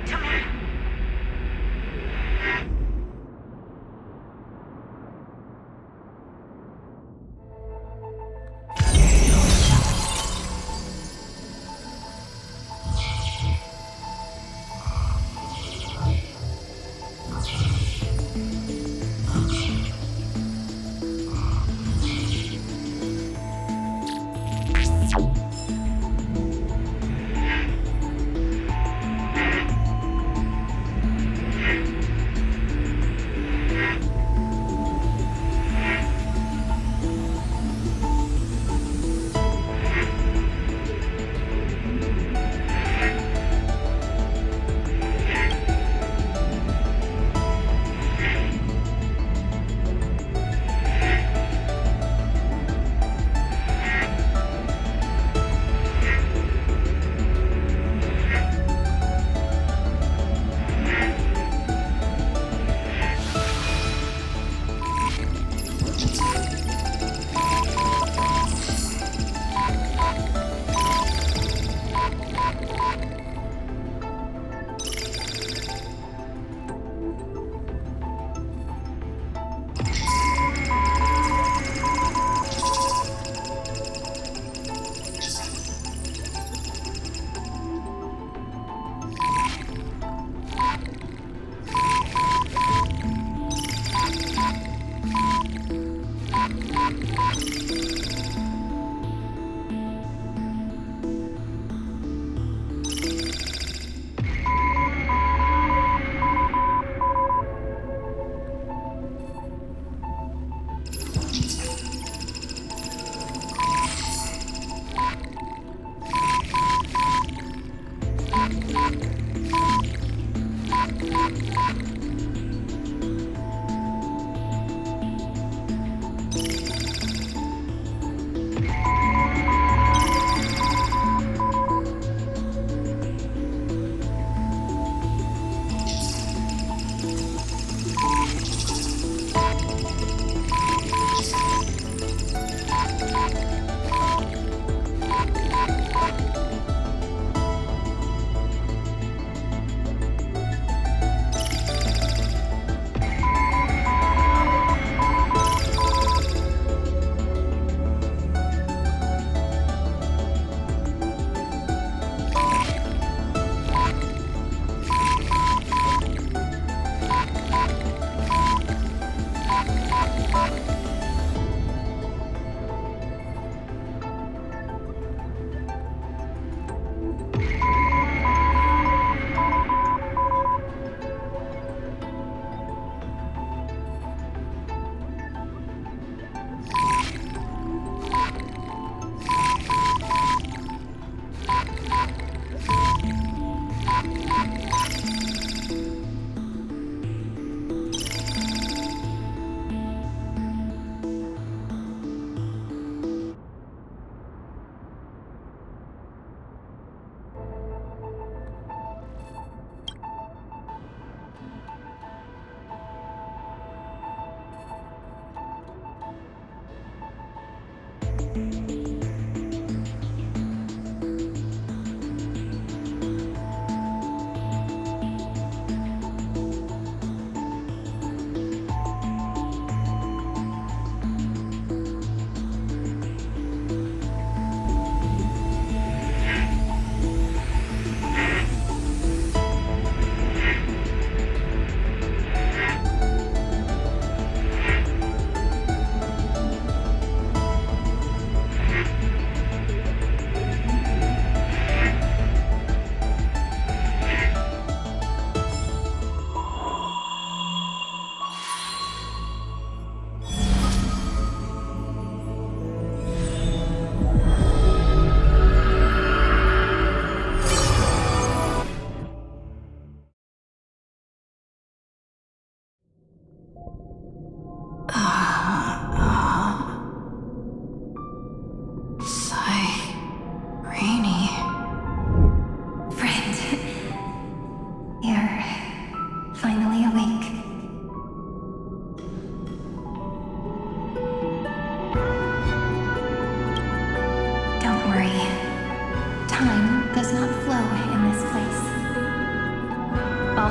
to me.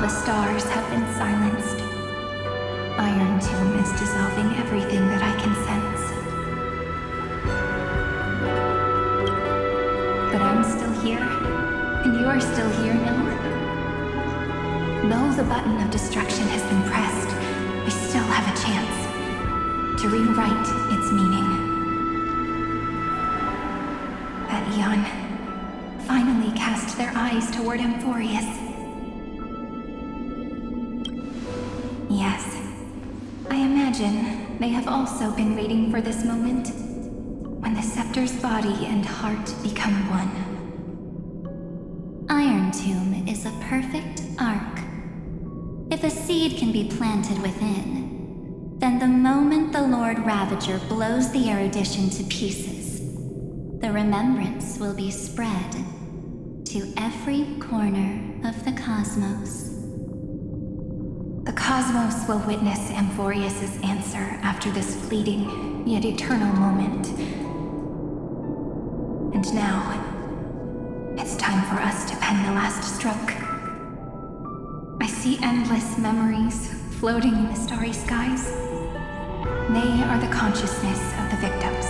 the stars have been silenced. Irontomb is dissolving everything that I can sense. But I'm still here, and you're still here, no? Though the button of destruction has been pressed, we still have a chance to rewrite its meaning. That eon finally cast their eyes toward Amphoreus. Yes, I imagine they have also been waiting for this moment, when the scepter's body and heart become one. Irontomb is a perfect arc. If a seed can be planted within, then the moment the Lord Ravager blows the erudition to pieces, the remembrance will be spread to every corner of the cosmos. The cosmos will witness Amphoreus' answer after this fleeting, yet eternal moment. And now, it's time for us to pen the last stroke. I see endless memories floating in the starry skies. They are the consciousness of the victims.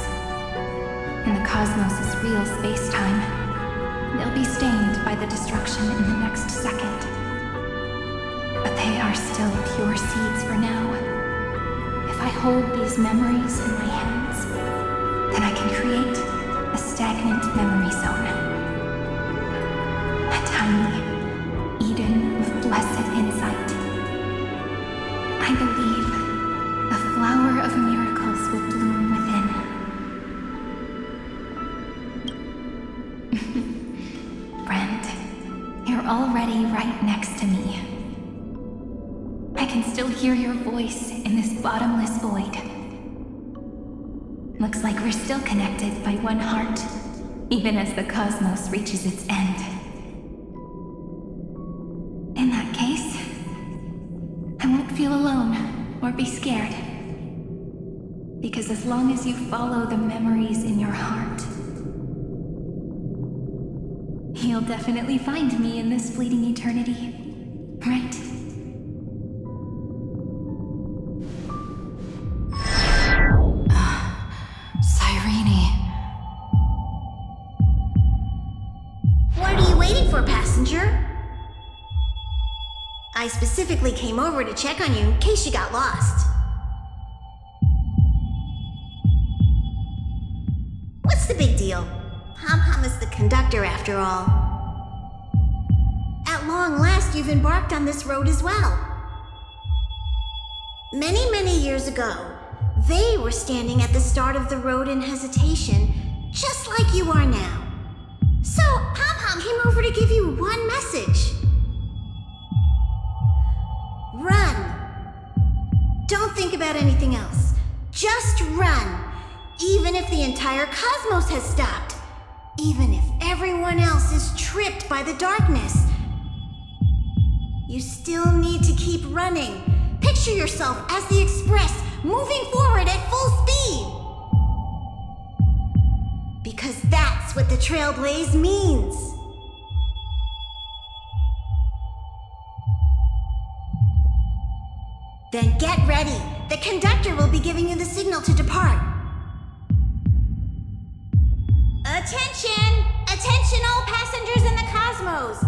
In the cosmos' real space-time, they'll be stained by the destruction in the next second. But they are still pure seeds for now. If I hold these memories in my hands, then I can create a stagnant memory zone. A tiny Eden of blessed insight. I believe the flower of miracles will bloom within. Friend, you're already right next to me. I can still hear your voice in this bottomless void. Looks like we're still connected by one heart, even as the cosmos reaches its end. In that case, I won't feel alone or be scared. Because as long as you follow the memories in your heart, you'll definitely find me in this fleeting eternity, right? What are you waiting for, passenger? I specifically came over to check on you in case you got lost. What's the big deal? Pom-Pom is the conductor after all. At long last, you've embarked on this road as well. Many, many years ago, they were standing at the start of the road in hesitation, just like you are now. So, Pom-Pom came over to give you one message. Run. Don't think about anything else. Just run. Even if the entire cosmos has stopped. Even if everyone else is tripped by the darkness. You still need to keep running. Picture yourself as the Express, moving forward at full speed. Because that's what the Trailblaze means. Then get ready. The conductor will be giving you the signal to depart. Attention! Attention all passengers in the cosmos!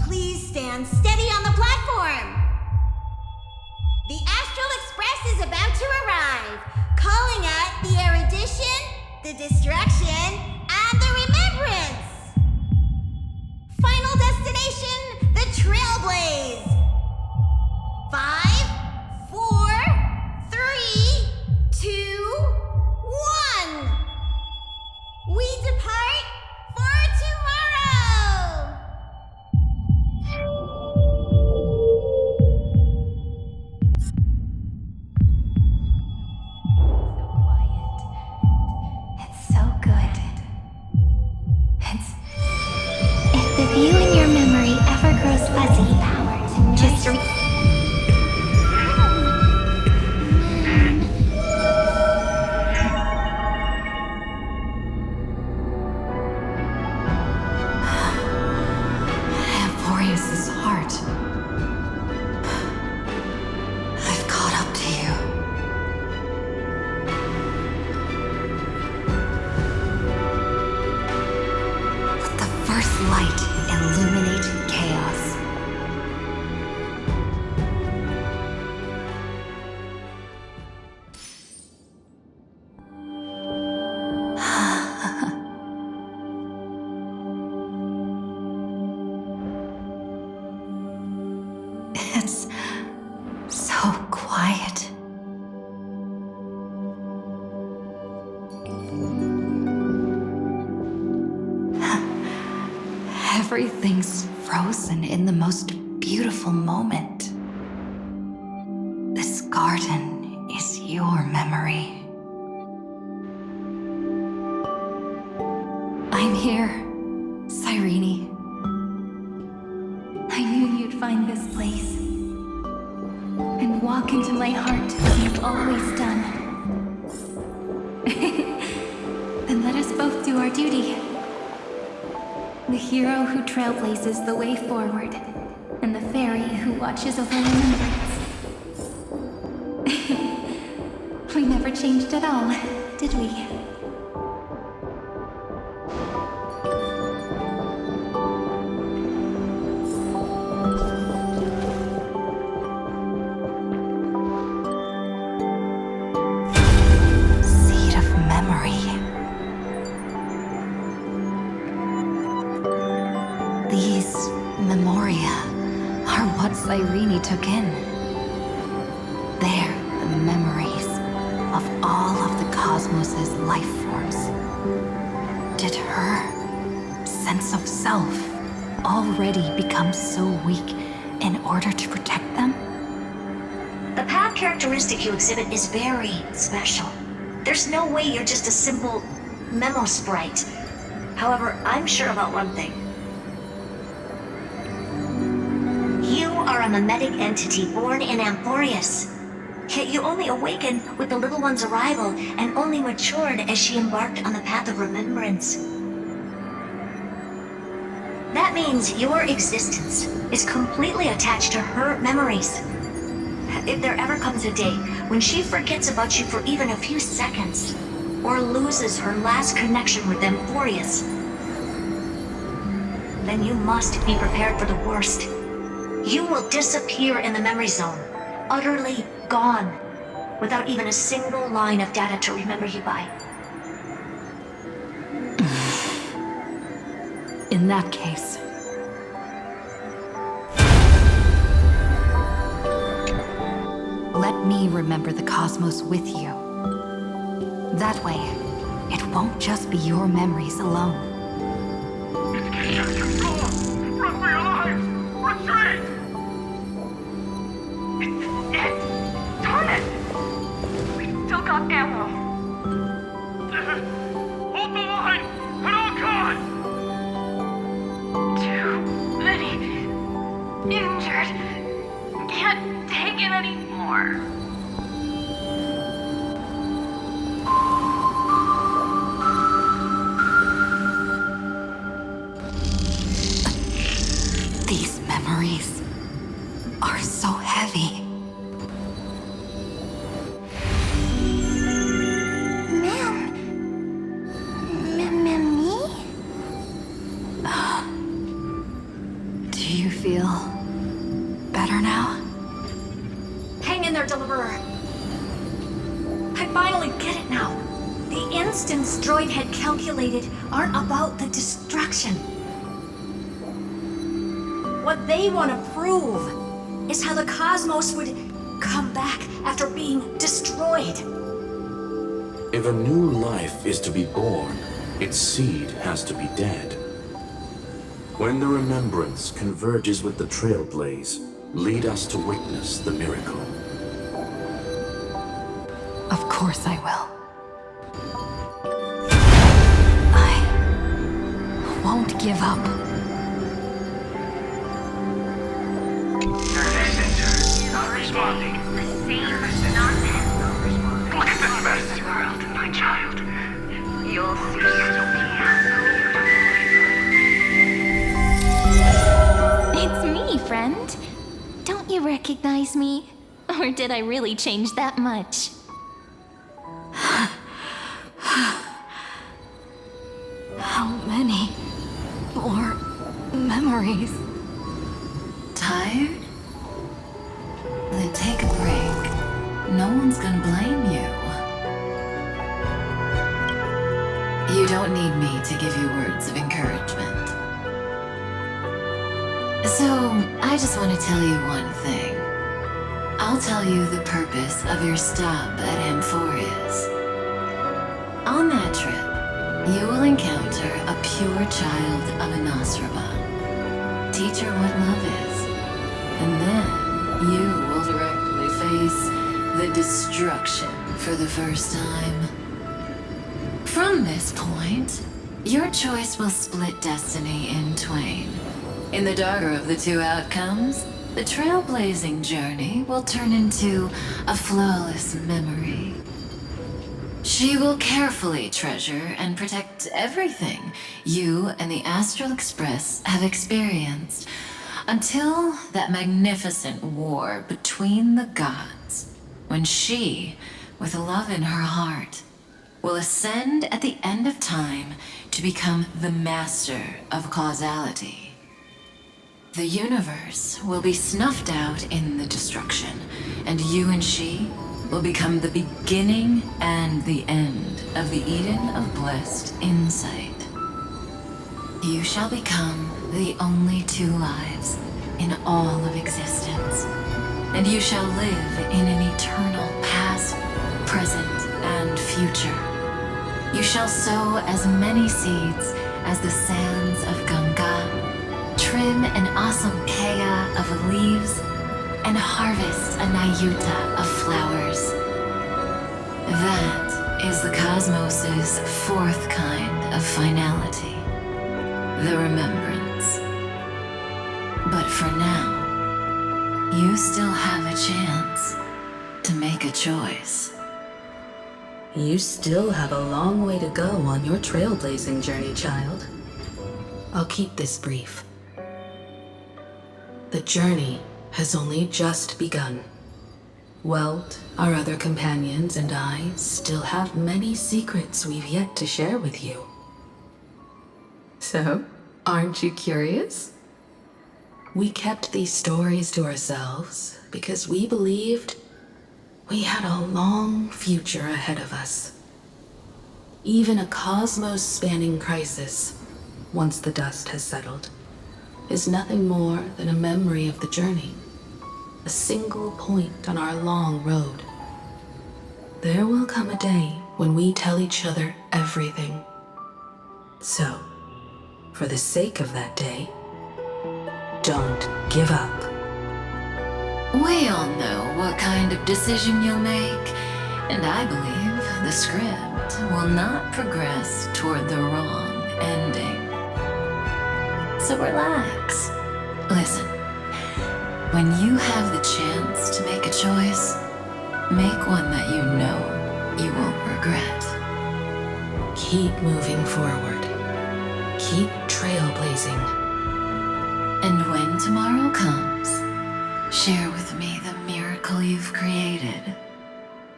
Please stand steady on the platform. The Astral Express is about to arrive, calling at the erudition, the destruction, and the remembrance. Final destination, the Trailblaze. 5, 4, 3, 2, 1. We depart for tomorrow! It's so good. If the view in your memory ever grows fuzzy, power to light illuminate chaos. It's so quiet. Everything's frozen in the most beautiful moment. This garden is your memory. I'm here, Cyrene. I knew you'd find this place and walk into my heart as you've always done. Then let us both do our duty. The hero who trailblazes the way forward, and the fairy who watches over remembrance. We never changed at all, did we? Seed of memory. These memoria are what Cyrene took in. They're the memories of all of the cosmos's life forms. Did her sense of self already become so weak in order to protect them? The path characteristic you exhibit is very special. There's no way you're just a simple memo sprite. However, I'm sure about one thing. You are a mimetic entity born in Amphoreus. Yet you only awakened with the little one's arrival and only matured as she embarked on the path of remembrance. That means your existence is completely attached to her memories. If there ever comes a day when she forgets about you for even a few seconds, or loses her last connection with Amphoreus, then you must be prepared for the worst. You will disappear in the memory zone, utterly gone, without even a single line of data to remember you by. In that case, let me remember the cosmos with you. That way, it won't just be your memories alone. Run for your lives! Retreat! Darn it! We still got ammo. Hold the line! At all costs! Too many injured. Can't take it anymore. These memories are so heavy. Me? Do you feel better now? Hang in there, Deliverer. I finally get it now. The instants Droid had calculated aren't about the destruction. What they want to prove is how the cosmos would come back after being destroyed. If a new life is to be born, its seed has to be dead. When the remembrance converges with the trailblaze, lead us to witness the miracle. Of course I will. I won't give up. Survey center, not responding. The same nonsense. Look at this mess! World, my child. You'll see. It's me, friend. Don't you recognize me? Or did I really change that much? How many more memories. Tired? Then take a break. No one's gonna blame you. You don't need me to give you words of encouragement. So, I just want to tell you one thing. I'll tell you the purpose of your stop at Amphoreus. On that trip, you will encounter a pure child of an Ostrava. Teach her what love is. And then you will directly face the destruction for the first time. From this point, your choice will split destiny in twain. In the darker of the two outcomes, the trailblazing journey will turn into a flawless memory. She will carefully treasure and protect everything you and the Astral Express have experienced until that magnificent war between the gods, when she, with love in her heart, will ascend at the end of time to become the master of causality. The universe will be snuffed out in the destruction, and you and she will become the beginning and the end of the Eden of blessed insight. You shall become the only two lives in all of existence, and you shall live in an eternal past, present, and future. You shall sow as many seeds as the sands of Ganga, trim an awesome kea of leaves, and harvest a nayuta of flowers. That is the cosmos's fourth kind of finality, the remembrance. But for now, you still have a chance to make a choice. You still have a long way to go on your trailblazing journey, child. I'll keep this brief. The journey has only just begun. Welt, our other companions, and I still have many secrets we've yet to share with you. So, aren't you curious? We kept these stories to ourselves because we believed we had a long future ahead of us. Even a cosmos-spanning crisis, once the dust has settled, is nothing more than a memory of the journey, a single point on our long road. There will come a day when we tell each other everything. So, for the sake of that day, don't give up. We all know what kind of decision you'll make, and I believe the script will not progress toward the wrong ending. So relax. Listen, when you have the chance to make a choice, make one that you know you won't regret. Keep moving forward. Keep trailblazing. And when tomorrow comes, share with me the miracle you've created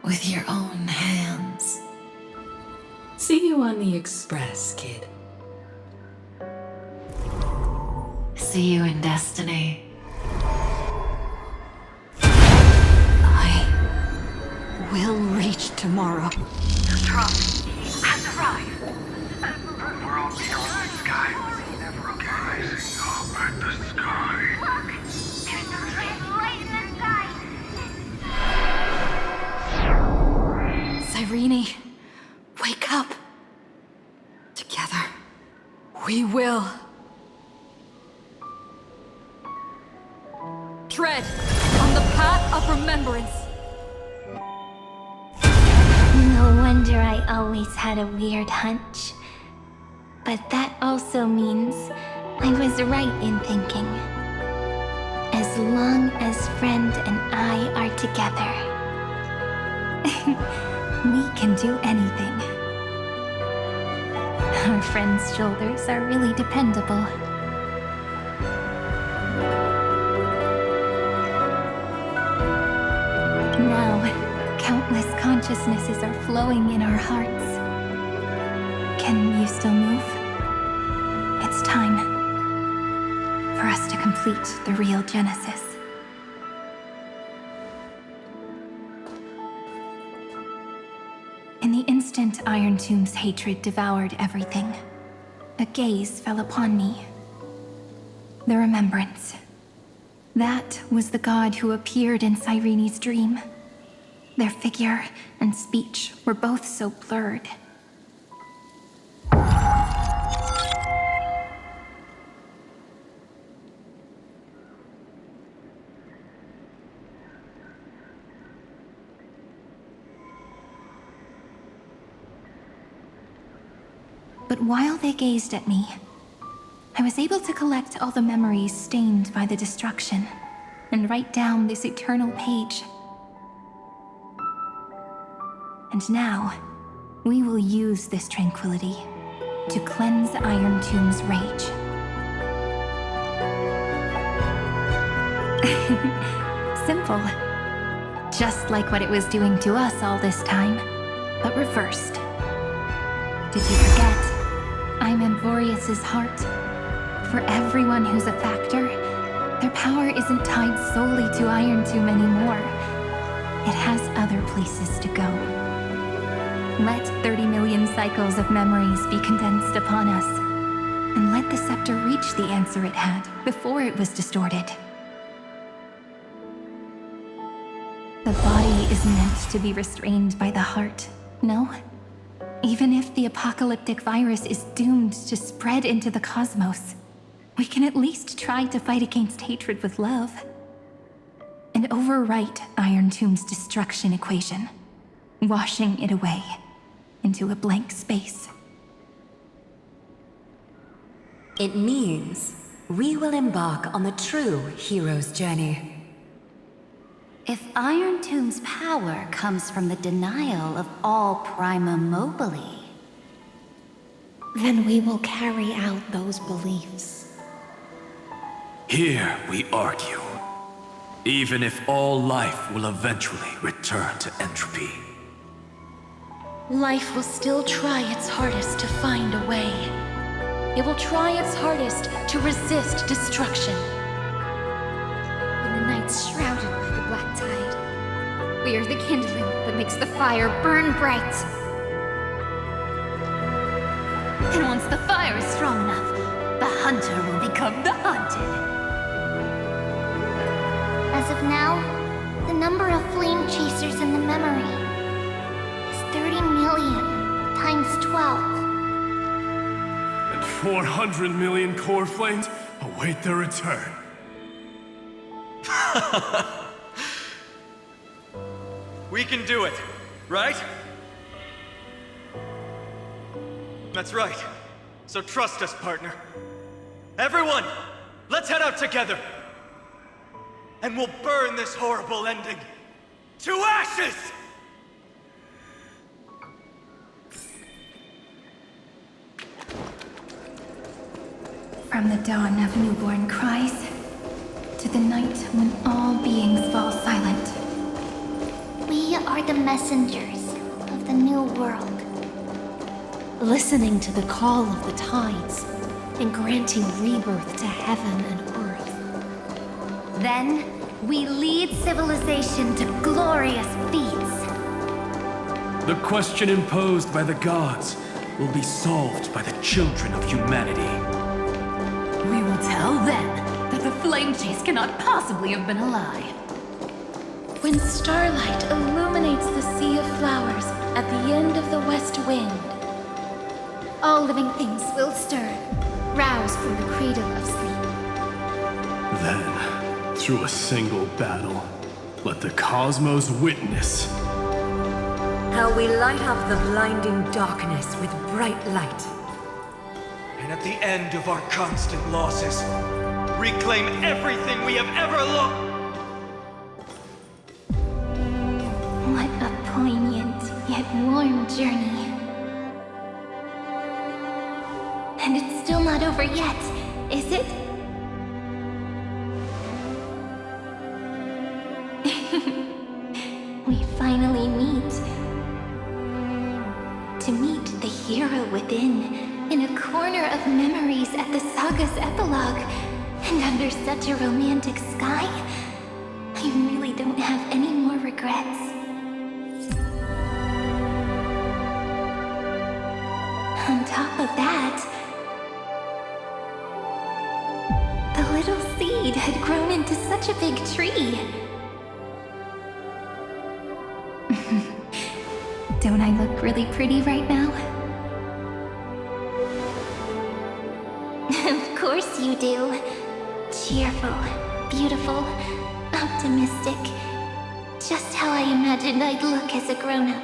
with your own hands. See you on the Express, kid. See you in destiny. I will reach tomorrow. The truck has arrived. We're all beyond the sky. Never okay. Rising up at the sky. Look! There's a red light in the sky! Cyrene, wake up. Together, we will. Tread on the path of remembrance. No wonder I always had a weird hunch. But that also means I was right in thinking. As long as Friend and I are together, We can do anything. Our friend's shoulders are really dependable. Now, countless consciousnesses are flowing in our hearts. Can you still move? It's time. for us to complete the real Genesis. In the instant Irontomb's hatred devoured everything, a gaze fell upon me. The remembrance. That was the god who appeared in Cyrene's dream. Their figure and speech were both so blurred. But while they gazed at me, I was able to collect all the memories stained by the destruction and write down this eternal page. And now, we will use this tranquility to cleanse Irontomb's rage. Simple. Just like what it was doing to us all this time, but reversed. Did you forget? I'm Amphoreus' heart. For everyone who's a factor, their power isn't tied solely to Irontomb anymore. It has other places to go. Let 30 million cycles of memories be condensed upon us, and let the scepter reach the answer it had before it was distorted. The body is meant to be restrained by the heart, no? Even if the apocalyptic virus is doomed to spread into the cosmos, we can at least try to fight against hatred with love. And overwrite Irontomb's destruction equation, washing it away into a blank space. It means we will embark on the true hero's journey. If Irontomb's power comes from the denial of all prima mobile, then we will carry out those beliefs. Here we argue. Even if all life will eventually return to entropy. Life will still try its hardest to find a way. It will try its hardest to resist destruction. In the night's shrouded by the black tide, we are the kindling that makes the fire burn bright. and once the fire is strong enough, the hunter will become the hunted. As of now, the number of flame chasers in the memory is 30 million times 12. And 400 million core flames await their return. We can do it, right? That's right. So trust us, partner. Everyone, let's head out together. And we'll burn this horrible ending to ashes! From the dawn of newborn cries, to the night when all beings fall silent. We are the messengers of the new world. Listening to the call of the tides and granting rebirth to heaven and earth. Then, we lead civilization to glorious feats. The question imposed by the gods will be solved by the children of humanity. We will tell them that the flame chase cannot possibly have been a lie. When starlight illuminates the sea of flowers at the end of the west wind, all living things will stir, roused from the cradle of sleep. Then, through a single battle, let the cosmos witness how we light up the blinding darkness with bright light. And at the end of our constant losses, reclaim everything we have ever lost. What a poignant yet warm journey. And it's still not over yet, is it? We finally meet. To meet the hero within, in a corner of memories at the saga's epilogue. And under such a romantic sky, I really don't have any more regrets. On top of that, the little seed had grown into such a big tree. Don't I look really pretty right now? Of course you do. Cheerful, beautiful, optimistic. Just how I imagined I'd look as a grown-up.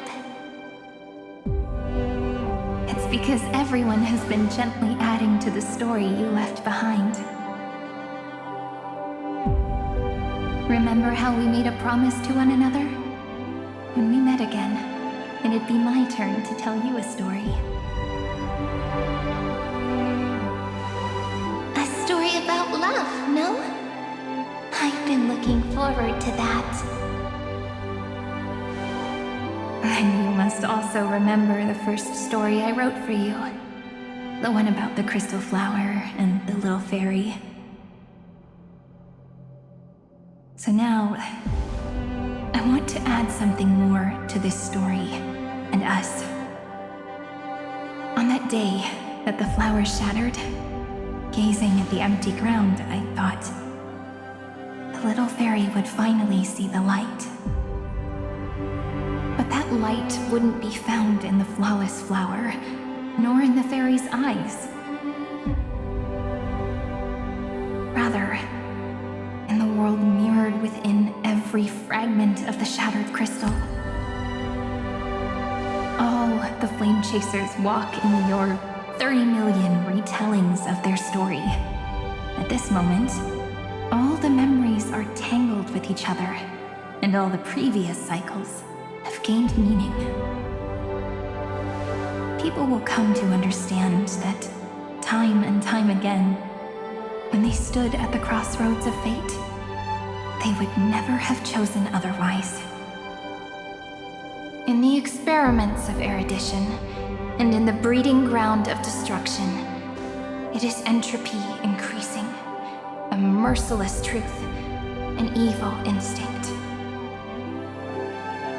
It's because everyone has been gently adding to the story you left behind. Remember how we made a promise to one another? When we met again, it'd be my turn to tell you a story. A story about love, no? I've been looking forward to that. And you must also remember the first story I wrote for you. The one about the crystal flower and the little fairy. So now, I want to add something more to this story and us. On that day that the flower shattered, gazing at the empty ground, I thought the little fairy would finally see the light. But that light wouldn't be found in the flawless flower, nor in the fairy's eyes. Rather, in the world mirrored within every fragment of the shattered crystal. All the flame chasers walk in your 30 million retellings of their story. At this moment, all the memories are tangled with each other, and all the previous cycles have gained meaning. People will come to understand that time and time again, when they stood at the crossroads of fate, they would never have chosen otherwise. In the experiments of erudition, and in the breeding ground of destruction, it is entropy increasing, a merciless truth, an evil instinct.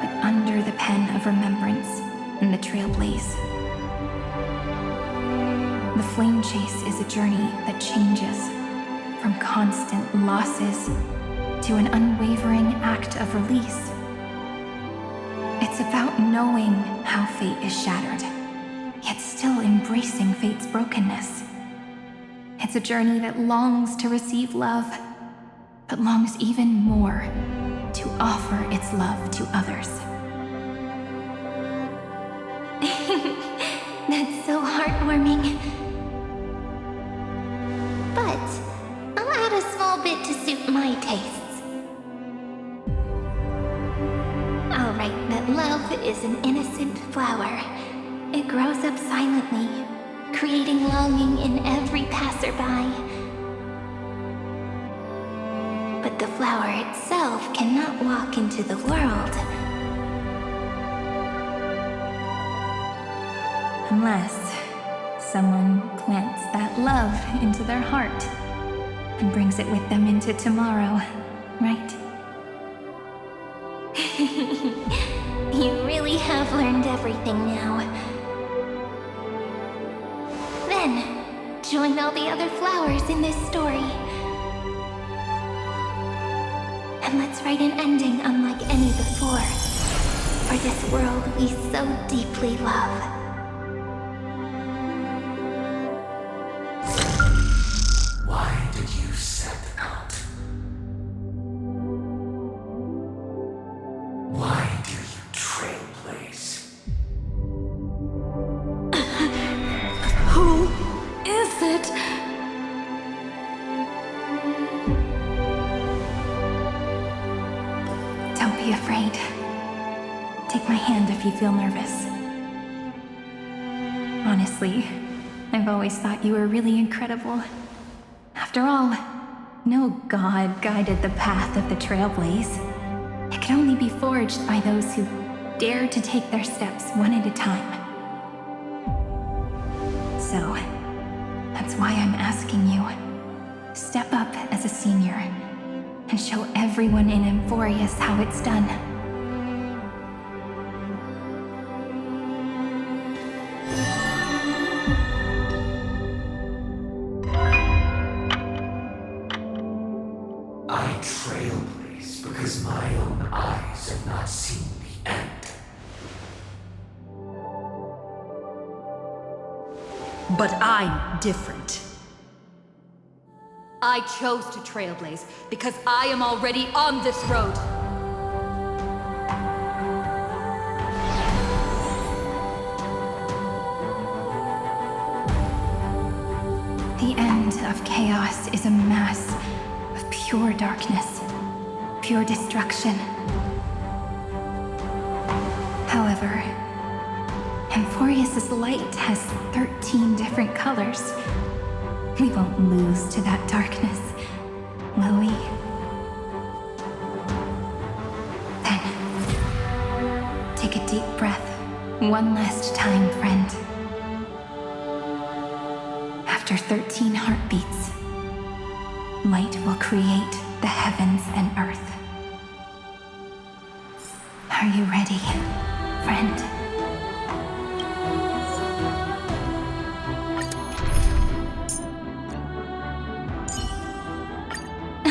But under the pen of remembrance and the trailblaze, the flame chase is a journey that changes from constant losses to an unwavering act of release. It's about knowing how fate is shattered, yet still embracing fate's brokenness. It's a journey that longs to receive love, but longs even more to offer its love to others. That's so heartwarming. But I'll add a small bit to suit my tastes. I'll write that love is an innocent flower. It grows up silently, creating longing in every passerby. But the flower itself cannot walk into the world. Unless someone plants that love into their heart and brings it with them into tomorrow, right? You really have learned everything now. Then, join all the other flowers in this story. And let's write an ending unlike any before, for this world we so deeply love. Why did you set out? Why do you trailblaze? Who is it? Don't be afraid. Take my hand if you feel nervous. Honestly, I've always thought you were really incredible. After all, no god guided the path of the trailblaze. It can only be forged by those who dare to take their steps one at a time. So, that's why I'm asking you. Step up as a senior and show everyone in Amphoreus how it's done. I trailblaze because my own eyes have not seen the end. But I'm different. I chose to trailblaze because I am already on this road. The end of chaos is a mass of pure darkness, pure destruction. However, Amphoreus' light has 13 different colors. We won't lose to that darkness, will we? Then, take a deep breath. One last time, friend. After 13 heartbeats, light will create the heavens and earth. Are you ready, friend?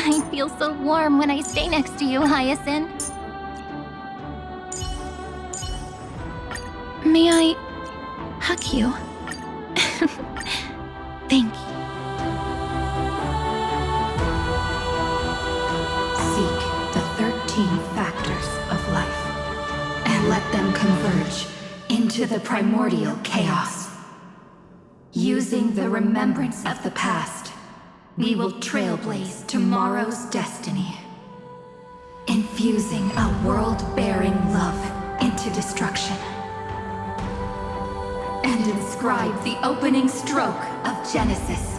I feel so warm when I stay next to you, Hyacinth. May I hug you? Thank you. Seek the 13 factors of life and let them converge into the primordial chaos. Using the remembrance of the past, we will trailblaze tomorrow's destiny, infusing a world-bearing love into destruction, and inscribe the opening stroke of Genesis.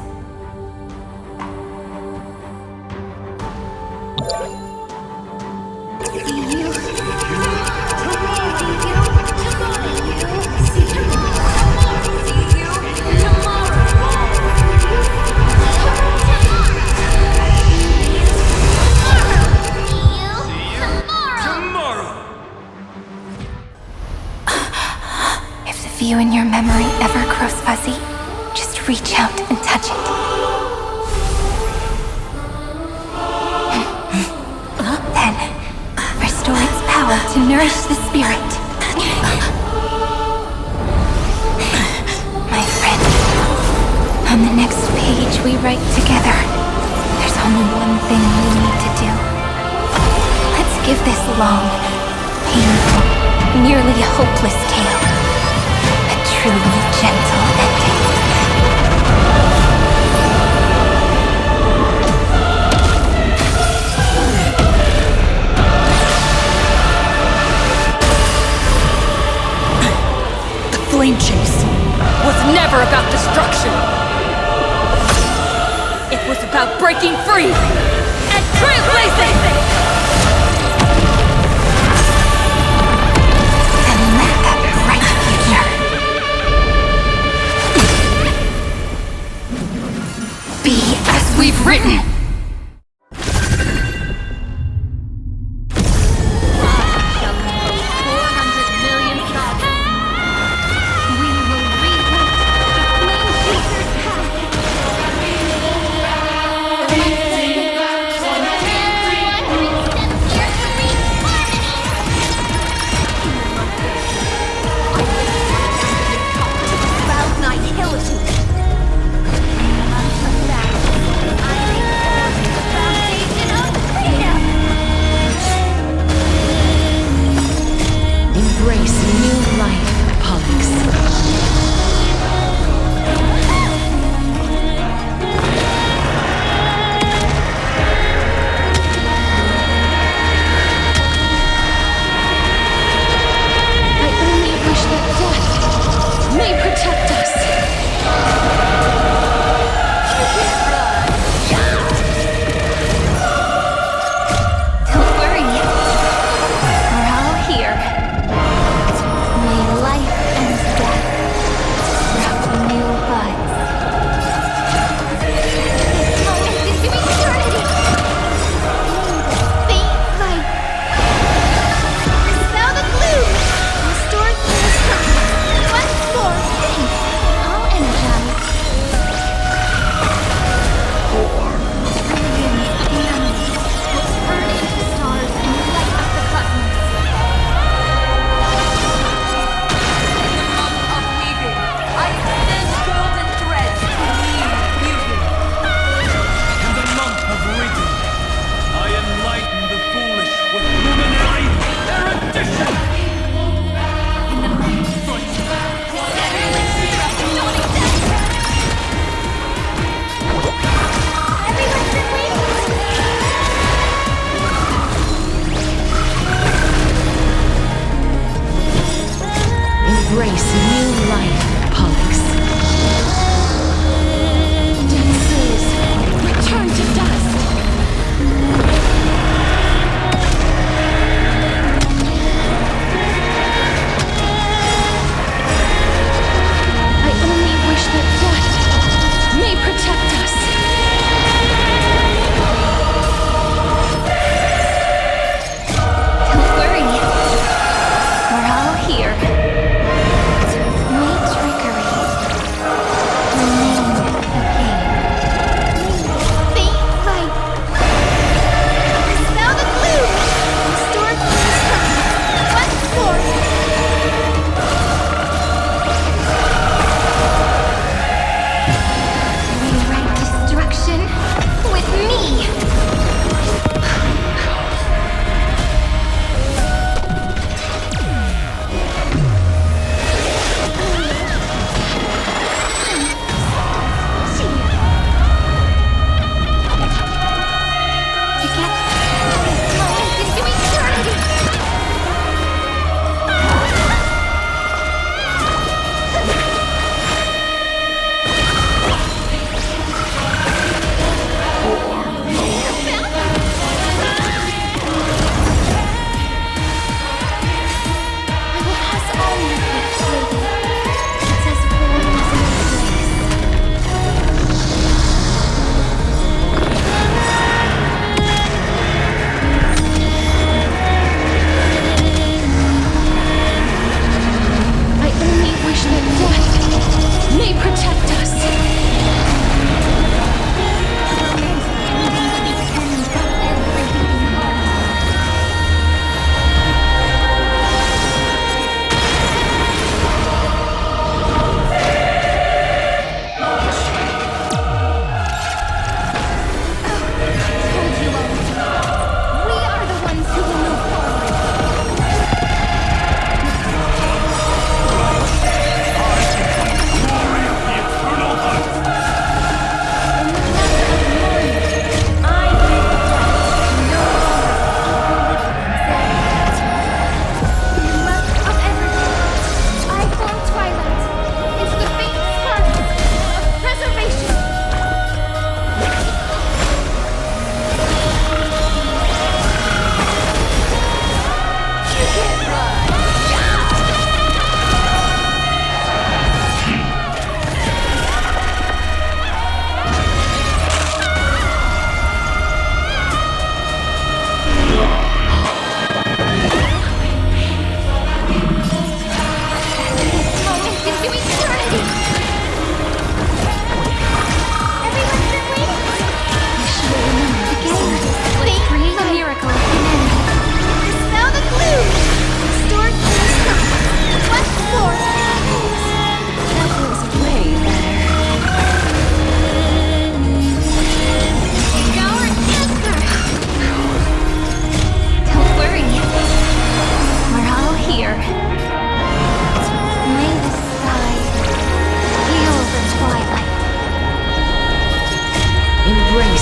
If the view in your memory ever grows fuzzy, just reach out and touch it. Then, restore its power to nourish the spirit. My friend, on the next page we write together, there's only one thing we need to do. Let's give this long, painful, nearly hopeless tale a truly gentle ending. The flame chase was never about destruction. It was about breaking free and trailblazing! We've written!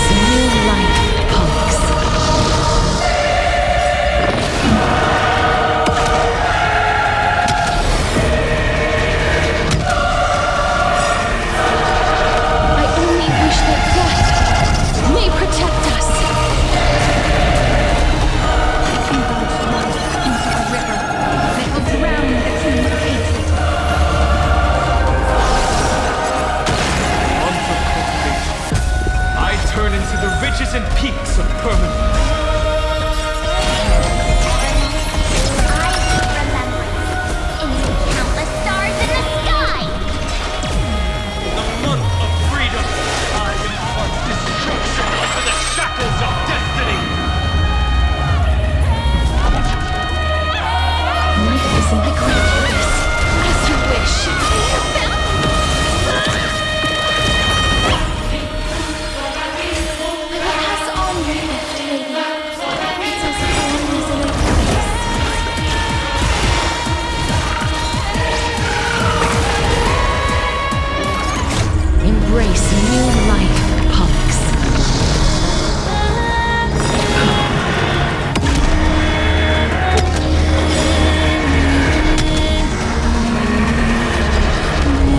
Embrace new life, punks. I only wish that death may protect us. I can launch life into a river that will drown the king of hatred. Month of cultivation. I turn into the ridges and peaks of permanence. Countless stars in the sky! The month of freedom. I impart destruction into the shackles of destiny. Life is in the grandness, as you wish. Pass on your gift, lady. It's as warm as an oasis. Embrace new life, punks.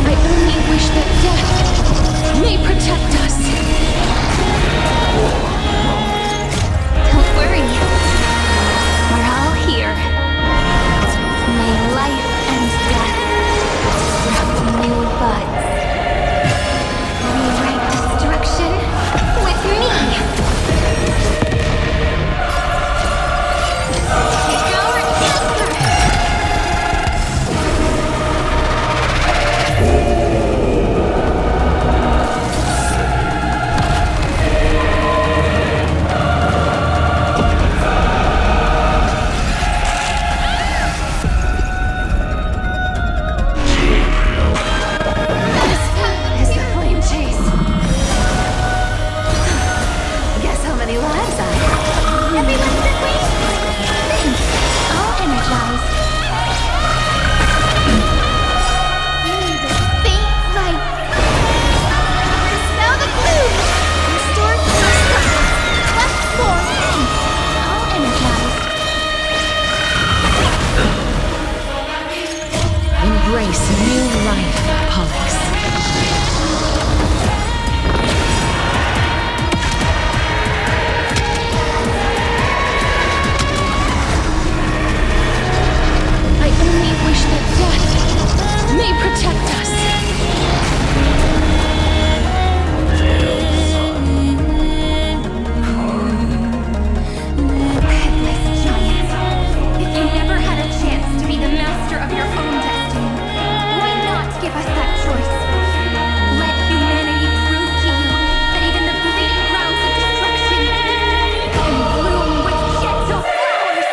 I only wish that death may protect us. Don't worry. We're all here. May life and death sprout new buds. Rewrite destruction with me. Take our answer. This is the flame chase. Guess how many lives I have? Everyone's been waiting! Thanks. All energized. We need a faint light. Smell the clue. Restore crystal. Left floor. All energized. Embrace new life, punks. I only wish that death may protect us. Headless giant. If you never had a chance to be the master of your own destiny, why not give us that choice? Let humanity prove to you that even the breeding grounds of destruction can bloom with gentle flowers.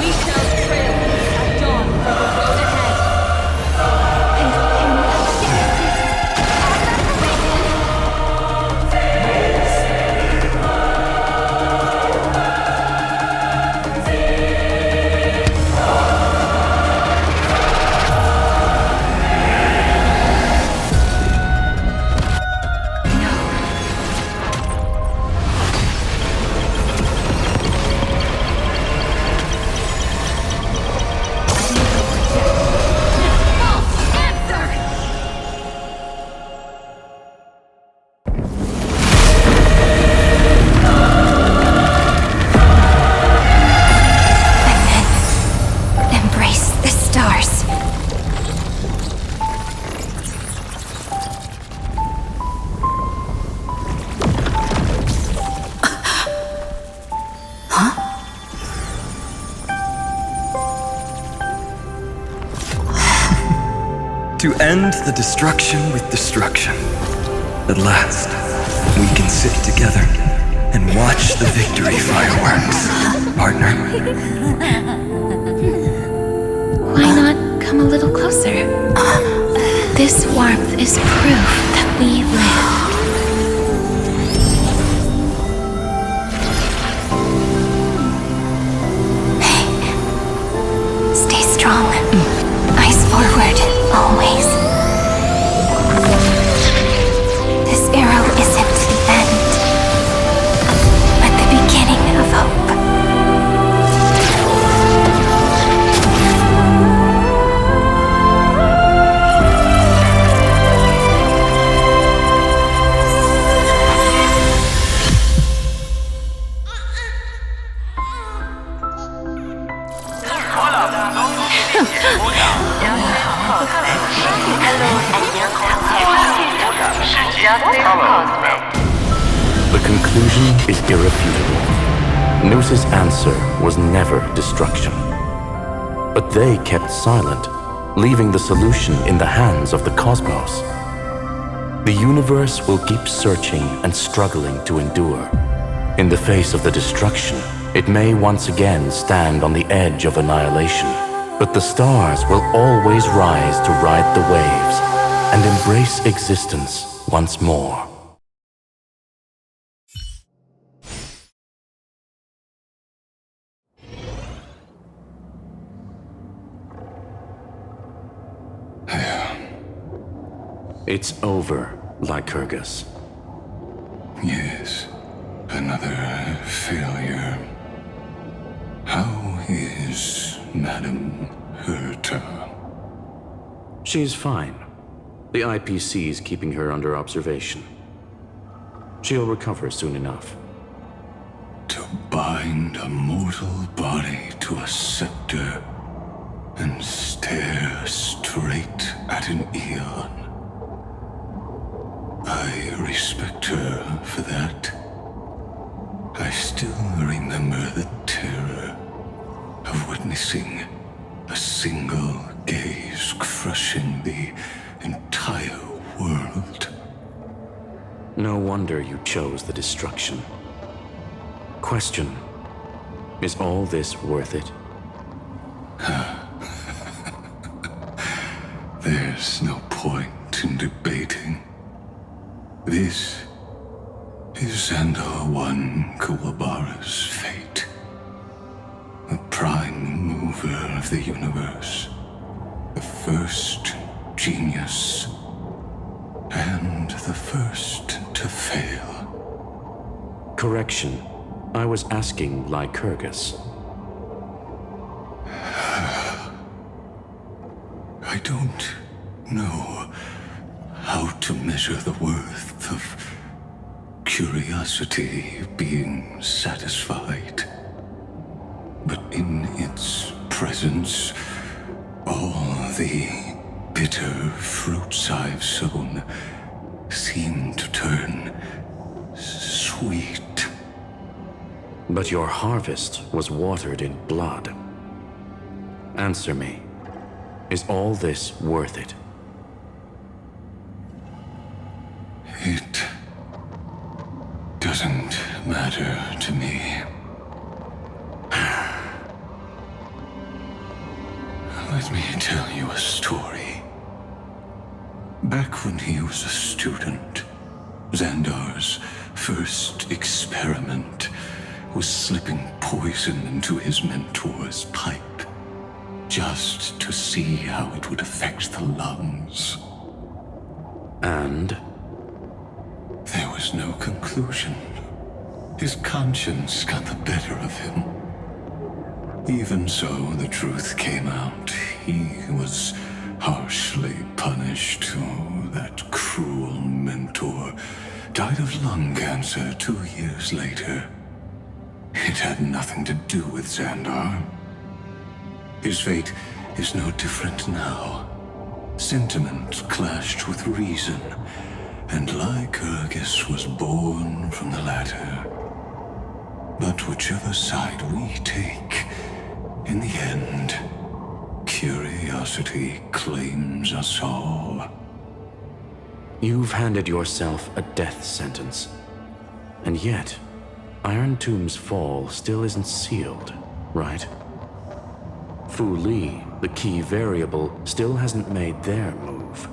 We shall trailblaze at dawn for the road ahead. And in Genesis, embrace the stars. To end the destruction with destruction. At last, we can sit together and watch the victory fireworks, partner. Why not come a little closer? This warmth is proof that we live. Stay strong. Eyes forward, always. Adjusting cosmate. The conclusion is irrefutable. Noos's answer was never destruction. But they kept silent, leaving the solution in the hands of the cosmos. The universe will keep searching and struggling to endure. In the face of the destruction, it may once again stand on the edge of annihilation. But the stars will always rise to ride the waves and embrace existence once more. It's over, Lycurgus. Yes, another failure. How is Madame Herta? She's fine. The IPC is keeping her under observation. She'll recover soon enough. To bind a mortal body to a scepter and stare straight at an eon. I respect her for that. I still remember the terror of witnessing a single gaze crushing the entire world. No wonder you chose the destruction. Question: is all this worth it? There's no point in debating. This is Xandar I Kuwabara's fate. The prime mover of the universe. The first genius. And the first to fail. Correction. I was asking Lycurgus. I don't know how to measure the worth of curiosity being satisfied. But in its presence, all the bitter fruits I've sown seem to turn sweet. But your harvest was watered in blood. Answer me. Is all this worth it? It doesn't matter to me. Let me tell you a story. Back when he was a student, Xandar's first experiment was slipping poison into his mentor's pipe, just to see how it would affect the lungs. And? There was no conclusion. His conscience got the better of him. Even so, the truth came out. He was harshly punished. Oh, that cruel mentor died of lung cancer 2 years later. It had nothing to do with Xandar. His fate is no different now. Sentiment clashed with reason, and Lycurgus was born from the latter. But whichever side we take, in the end, curiosity claims us all. You've handed yourself a death sentence. And yet, Irontomb's fall still isn't sealed, right? Fu Li, the key variable, still hasn't made their move.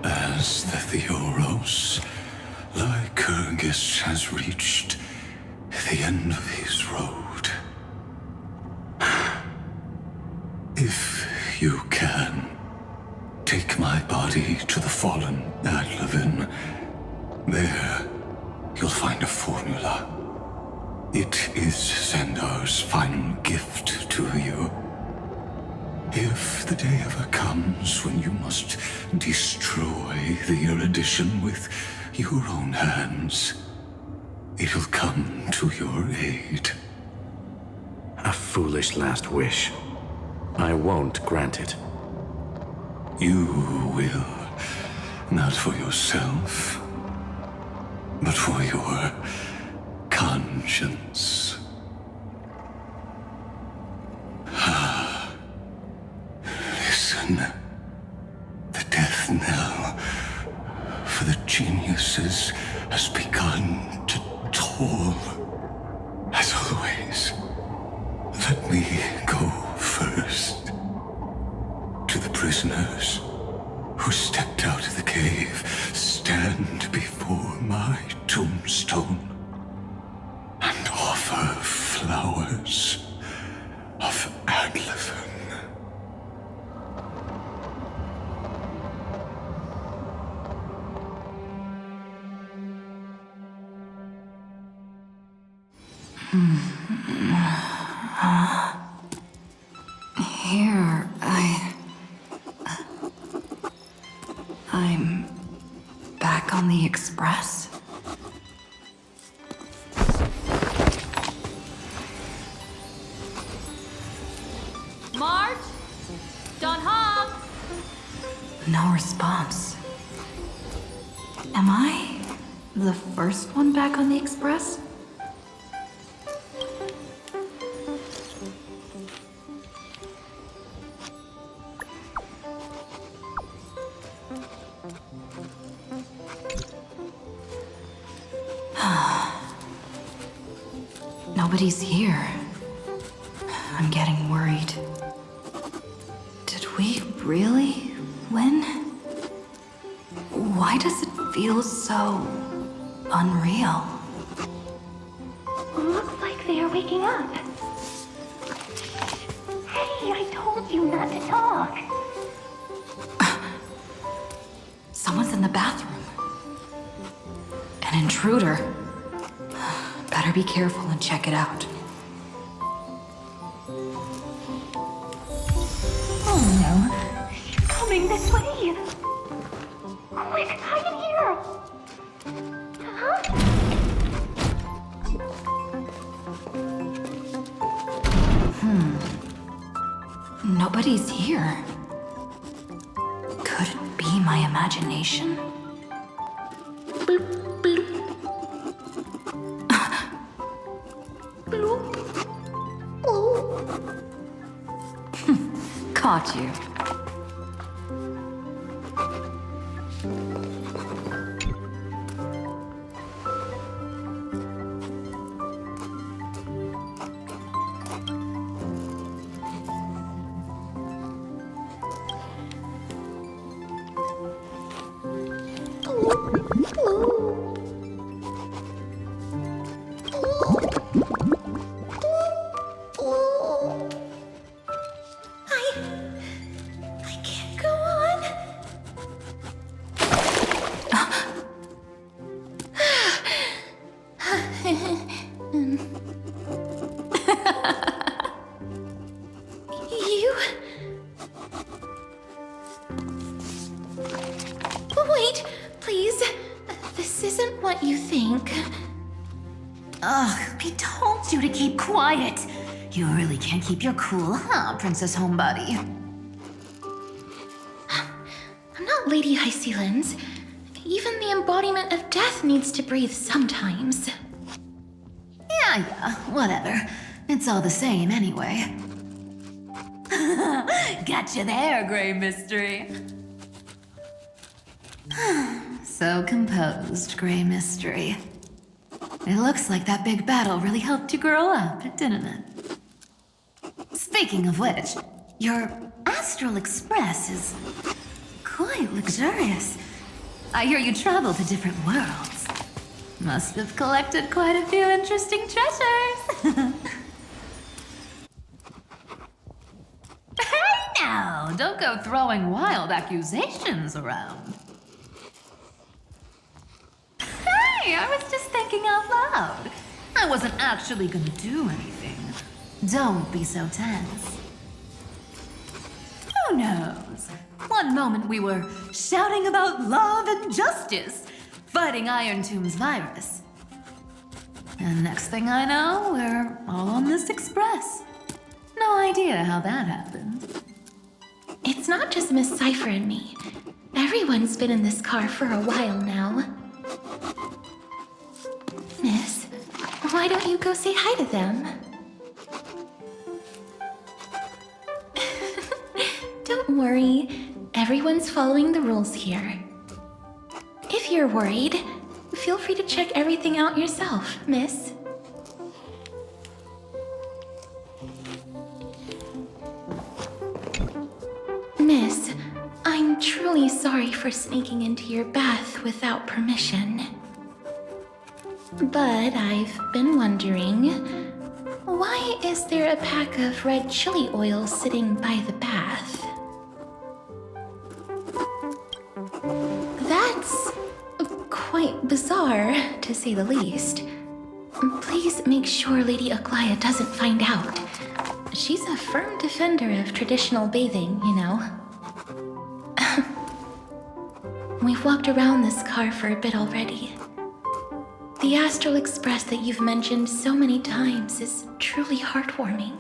As the Theoros, Lycurgus has reached the end of his road. If you can, take my body to the fallen Adlevin. There, you'll find a formula. It is Xandar's final gift to you. If the day ever comes when you must destroy the erudition with your own hands, it'll come to your aid. A foolish last wish. I won't grant it. You will, not for yourself, but for your conscience. Listen. The death knell for the geniuses has begun to toll. As always, let me go first. To the prisoners who stepped out of the cave, stand before my tombstone and offer flowers of Adlefin. Here, I'm back on the Express. Marge? John Hong? No response. Am I the first one back on the Express? Nobody's here. I'm getting worried. Did we really win? Why does it feel so unreal? Looks like they are waking up. Hey, I told you not to talk. Someone's in the bathroom. An intruder. Better be careful and check it out. Oh no. She's coming this way. Quick, hide in here. Huh? Nobody's here. Could it be my imagination? Caught you. I can't go on. You? Wait, please. This isn't what you think. Ugh, we told you to keep quiet. You really can't keep your cool, huh, Princess Homebody? I'm not Lady High Sealens. Even the embodiment of death needs to breathe sometimes. Yeah, whatever. It's all the same anyway. Gotcha there, Grey Mystery. So composed, Grey Mystery. It looks like that big battle really helped you grow up, didn't it? Speaking of which, your Astral Express is quite luxurious. I hear you travel to different worlds. Must have collected quite a few interesting treasures. Hey now, don't go throwing wild accusations around. Hey, I was just thinking out loud. I wasn't actually gonna do anything. Don't be so tense. Who knows? One moment we were shouting about love and justice, fighting Irontomb's virus. And next thing I know, we're all on this express. No idea how that happened. It's not just Miss Cypher and me. Everyone's been in this car for a while now. Miss, why don't you go say hi to them? Don't worry. Everyone's following the rules here. If you're worried, feel free to check everything out yourself, miss. Miss, I'm truly sorry for sneaking into your bath without permission. But I've been wondering, why is there a pack of red chili oil sitting by the bath? That's quite bizarre, to say the least. Please make sure Lady Aglaya doesn't find out. She's a firm defender of traditional bathing, you know. We've walked around this car for a bit already. The Astral Express that you've mentioned so many times is truly heartwarming.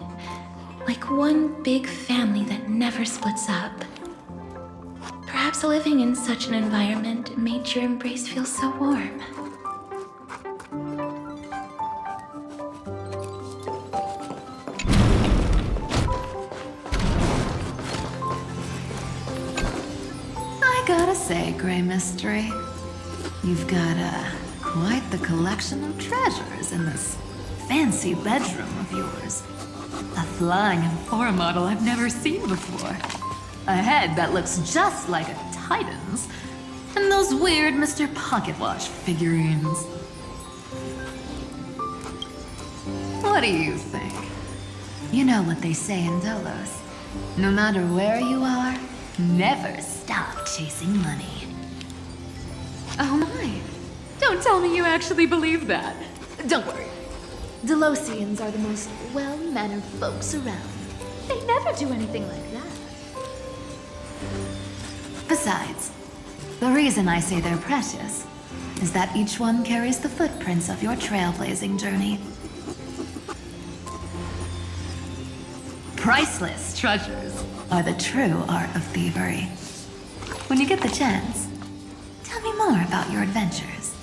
Like one big family that never splits up. Perhaps living in such an environment made your embrace feel so warm. I gotta say, Grey Mystery, you've got quite the collection of treasures in this fancy bedroom of yours. A flying Amphora model I've never seen before. A head that looks just like a Titan's. And those weird Mr. Pocketwatch figurines. What do you think? You know what they say in Dolos. No matter where you are, never stop chasing money. Oh my. Don't tell me you actually believe that. Don't worry. Delosians are the most well-mannered folks around. They never do anything like that. Besides, the reason I say they're precious is that each one carries the footprints of your trailblazing journey. Priceless treasures are the true art of thievery. When you get the chance, tell me more about your adventures.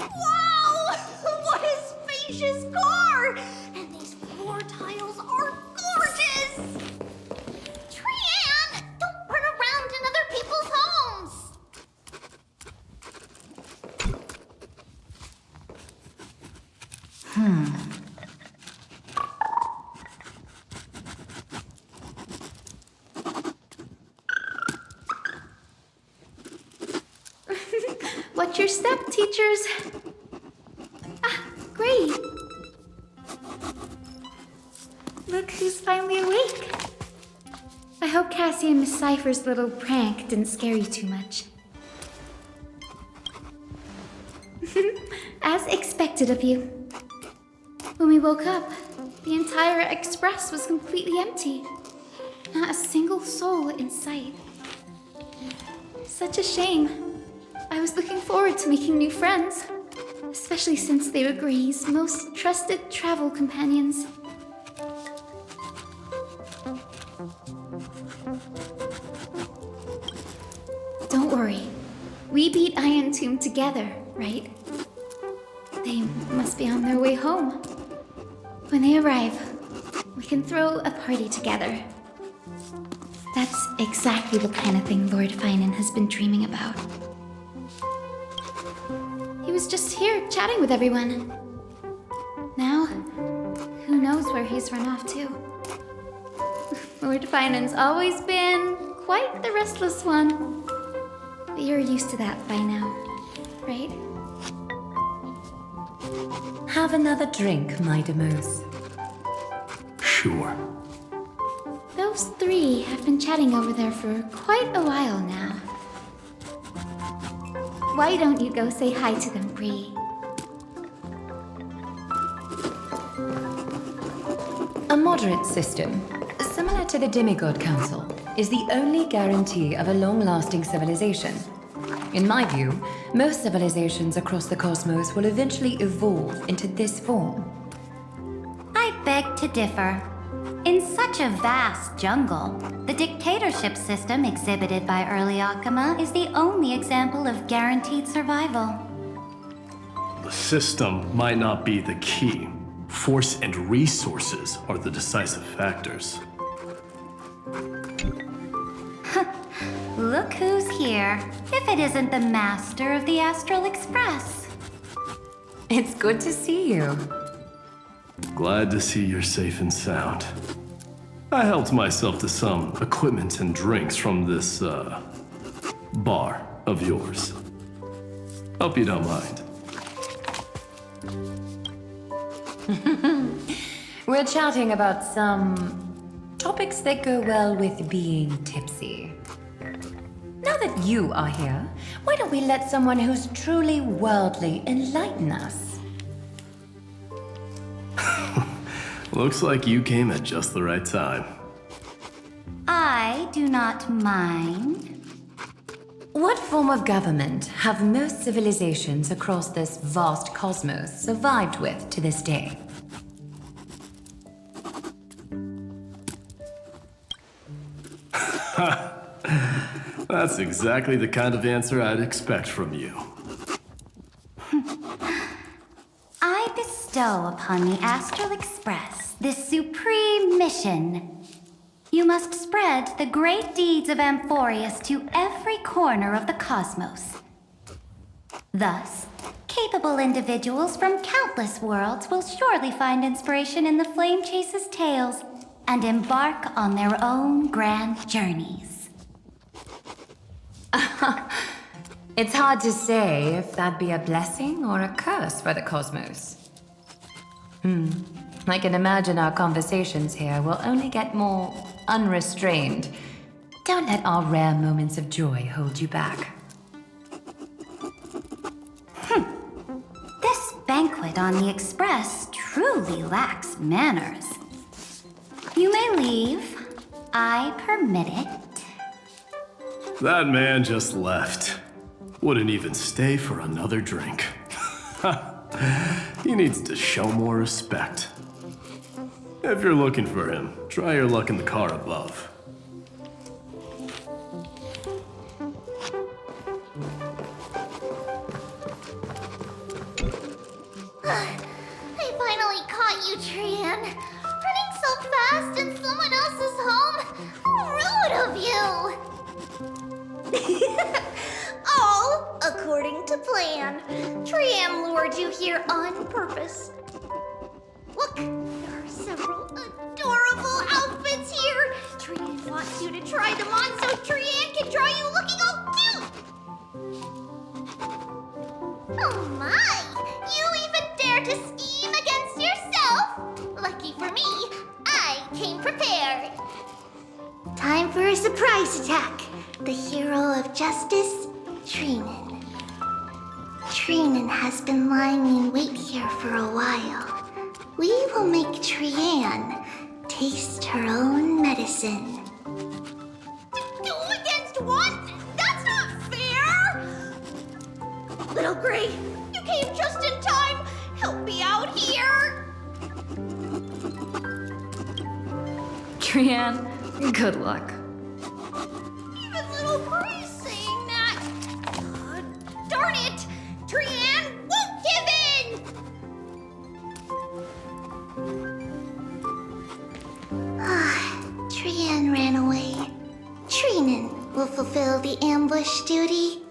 Wow! What a spacious car! And these floor tiles are gorgeous! Trian, don't run around in other people's homes! Watch your step, teachers. Ah, great. Look who's finally awake. I hope Cassie and Miss Cypher's little prank didn't scare you too much. As expected of you. When we woke up, the entire express was completely empty. Not a single soul in sight. Such a shame. I was looking forward to making new friends, especially since they were Grey's most trusted travel companions. Don't worry. We beat Irontomb together, right? They must be on their way home. When they arrive, we can throw a party together. That's exactly the kind of thing Lord Finan has been dreaming about. He was just here chatting with everyone. Now, who knows where he's run off to? Lord Finan's always been quite the restless one. But you're used to that by now, right? Have another drink, my Demos. Sure. Those three have been chatting over there for quite a while now. Why don't you go say hi to them, Bree? A moderate system, similar to the Demigod Council, is the only guarantee of a long-lasting civilization. In my view, most civilizations across the cosmos will eventually evolve into this form. I beg to differ. In such a vast jungle, the dictatorship system exhibited by early Akama is the only example of guaranteed survival. The system might not be the key. Force and resources are the decisive factors. Look who's here, if it isn't the master of the Astral Express. It's good to see you. Glad to see you're safe and sound. I helped myself to some equipment and drinks from this, bar of yours. Hope you don't mind. We're chatting about some topics that go well with being tipsy. Now that you are here, why don't we let someone who's truly worldly enlighten us? Looks like you came at just the right time. I do not mind. What form of government have most civilizations across this vast cosmos survived with to this day? That's exactly the kind of answer I'd expect from you. I bestow upon the Astral Express this supreme mission. You must spread the great deeds of Amphoreus to every corner of the cosmos. Thus, capable individuals from countless worlds will surely find inspiration in the Flame Chase's tales and embark on their own grand journeys. It's hard to say if that'd be a blessing or a curse for the cosmos. I can imagine our conversations here will only get more unrestrained. Don't let our rare moments of joy hold you back. This banquet on the Express truly lacks manners. You may leave. I permit it. That man just left. Wouldn't even stay for another drink. He needs to show more respect. If you're looking for him, try your luck in the car above. I finally caught you, Trian. Running so fast in someone else's home? How rude of you! All according to plan. Trian lured you here on purpose. Look, there are several adorable outfits here. Trian wants you to try them on so Trian can draw you looking all cute. Oh my! You even dare to scheme against yourself! Lucky for me, I came prepared. Time for a surprise attack. The hero of justice, Trinan. Trinan has been lying in wait here for a while. We will make Trian taste her own medicine. 2 against 1? That's not fair! Little Gray, you came just in time. Help me out here. Trian, good luck. Even Little Gray's saying that. Darn it! Trian won't give in! Trian ran away. Trinan will fulfill the ambush duty.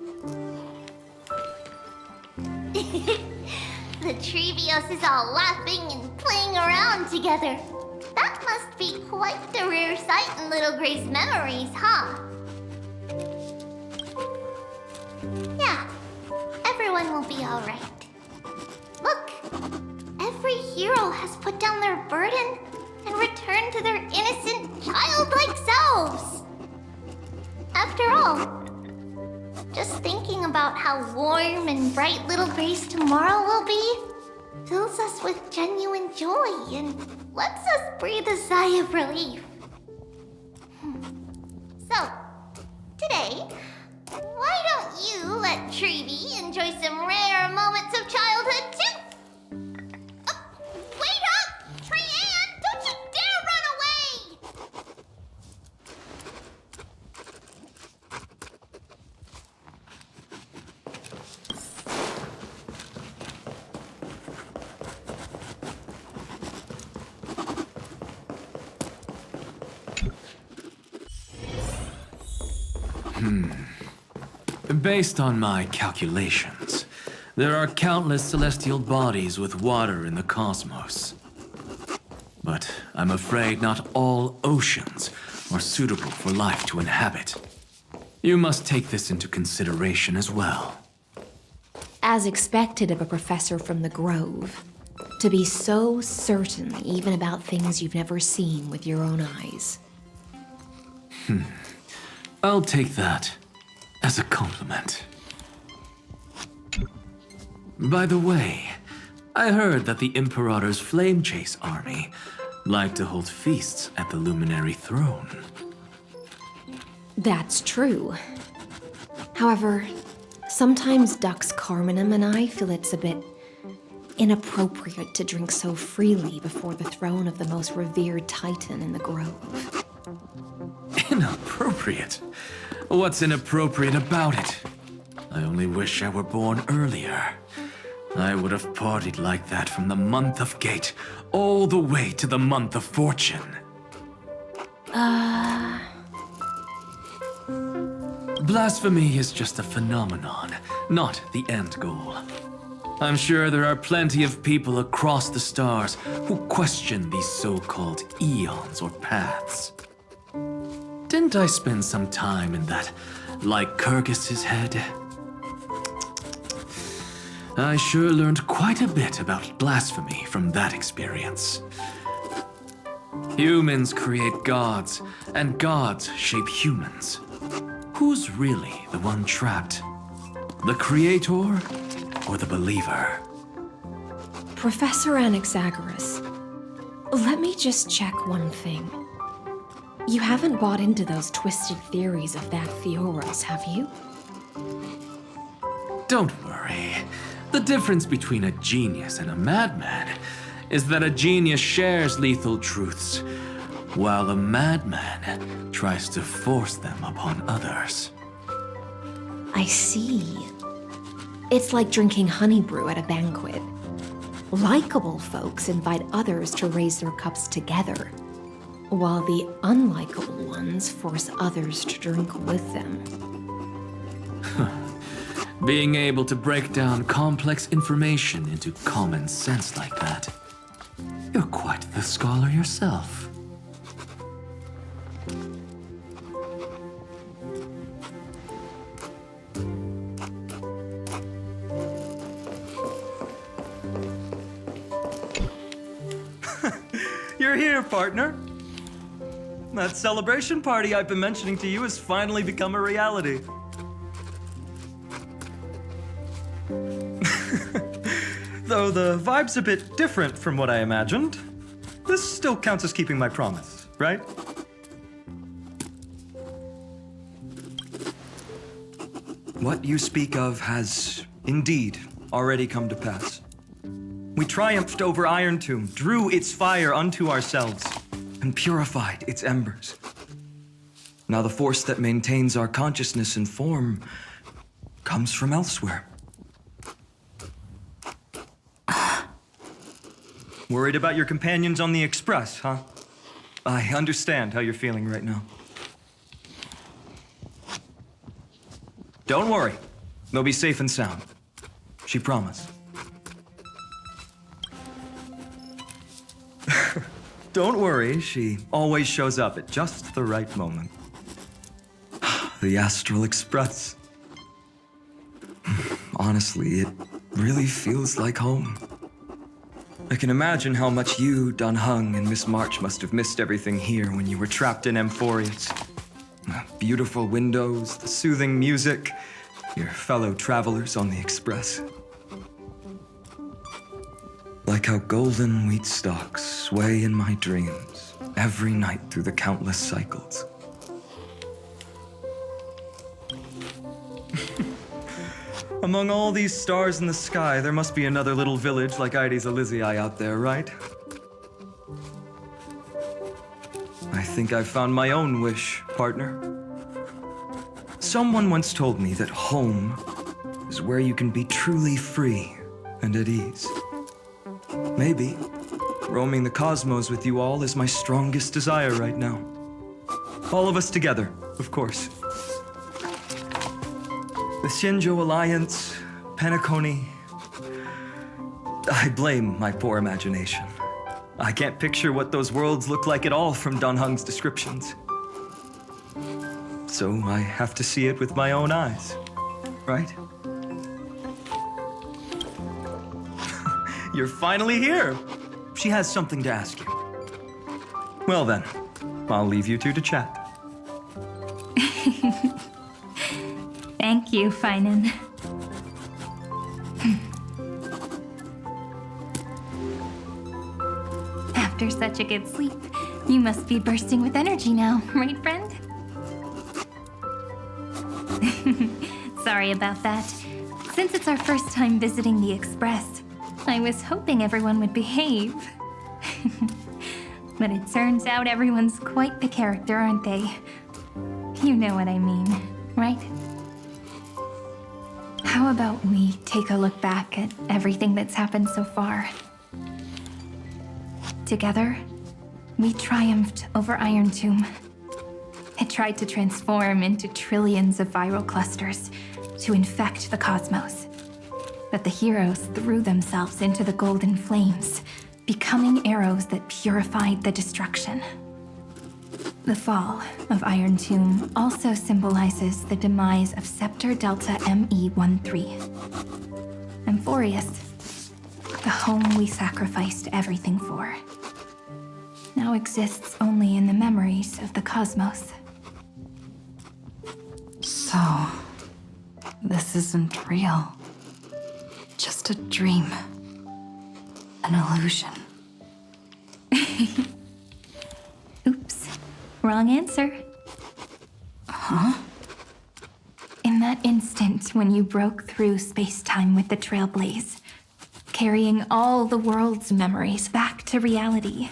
The Trevios is all laughing and playing around together. That must be quite the rare sight in Little Gray's memories, huh? Yeah, everyone will be alright. Look, every hero has put down their burden and returned to their innocent, childlike selves. After all, just thinking about how warm and bright Little Gray's tomorrow will be fills us with genuine joy and lets us breathe a sigh of relief. So, today, why don't you let enjoy some rare moments of childhood too. Wait up! Trianne, don't you dare run away! Based on my calculations, there are countless celestial bodies with water in the cosmos. But I'm afraid not all oceans are suitable for life to inhabit. You must take this into consideration as well. As expected of a professor from the Grove, to be so certain even about things you've never seen with your own eyes. I'll take that as a compliment. By the way, I heard that the Imperator's Flame Chase army like to hold feasts at the Luminary Throne. That's true. However, sometimes Dux Carminum and I feel it's a bit inappropriate to drink so freely before the throne of the most revered Titan in the Grove. Inappropriate? What's inappropriate about it? I only wish I were born earlier. I would have partied like that from the month of Gate all the way to the month of Fortune. Blasphemy is just a phenomenon, not the end goal. I'm sure there are plenty of people across the stars who question these so-called eons or paths. Didn't I spend some time in that Lycurgus's head? I sure learned quite a bit about blasphemy from that experience. Humans create gods, and gods shape humans. Who's really the one trapped? The creator or the believer? Professor Anaxagoras, let me just check one thing. You haven't bought into those twisted theories of that Theoros, have you? Don't worry. The difference between a genius and a madman is that a genius shares lethal truths, while a madman tries to force them upon others. I see. It's like drinking honey brew at a banquet. Likable folks invite others to raise their cups together, while the unlikable ones force others to drink with them. Being able to break down complex information into common sense like that. You're quite the scholar yourself. You're here, partner. That celebration party I've been mentioning to you has finally become a reality. Though the vibe's a bit different from what I imagined, this still counts as keeping my promise, right? What you speak of has indeed already come to pass. We triumphed over Irontomb, drew its fire unto ourselves, and purified its embers. Now the force that maintains our consciousness and form comes from elsewhere. Worried about your companions on the Express, huh? I understand how you're feeling right now. Don't worry. They'll be safe and sound. She promised. Don't worry, she always shows up at just the right moment. The Astral Express. Honestly, it really feels like home. I can imagine how much you, Dun Hung, and Miss March must have missed everything here when you were trapped in Amphoreus. The beautiful windows, the soothing music, your fellow travelers on the Express. Like how golden wheat stalks sway in my dreams every night through the countless cycles. Among all these stars in the sky, there must be another little village like Ides Elysiae out there, right? I think I've found my own wish, partner. Someone once told me that home is where you can be truly free and at ease. Maybe roaming the cosmos with you all is my strongest desire right now. All of us together, of course. The Shinjo Alliance, Penacony. I blame my poor imagination. I can't picture what those worlds look like at all from Dunhung's descriptions. So I have to see it with my own eyes, right? You're finally here! She has something to ask you. Well then, I'll leave you two to chat. Thank you, Finan. After such a good sleep, you must be bursting with energy now, right, friend? Sorry about that. Since it's our first time visiting the Express, I was hoping everyone would behave. But it turns out everyone's quite the character, aren't they? You know what I mean, right? How about we take a look back at everything that's happened so far? Together, we triumphed over Irontomb. It tried to transform into trillions of viral clusters to infect the cosmos. But the heroes threw themselves into the golden flames, becoming arrows that purified the destruction. The fall of Irontomb also symbolizes the demise of Scepter Delta ME-13. Amphoreus, the home we sacrificed everything for, now exists only in the memories of the cosmos. So, this isn't real. Just a dream. An illusion. Oops. Wrong answer. Huh? In that instant when you broke through space-time with the Trailblaze, carrying all the world's memories back to reality,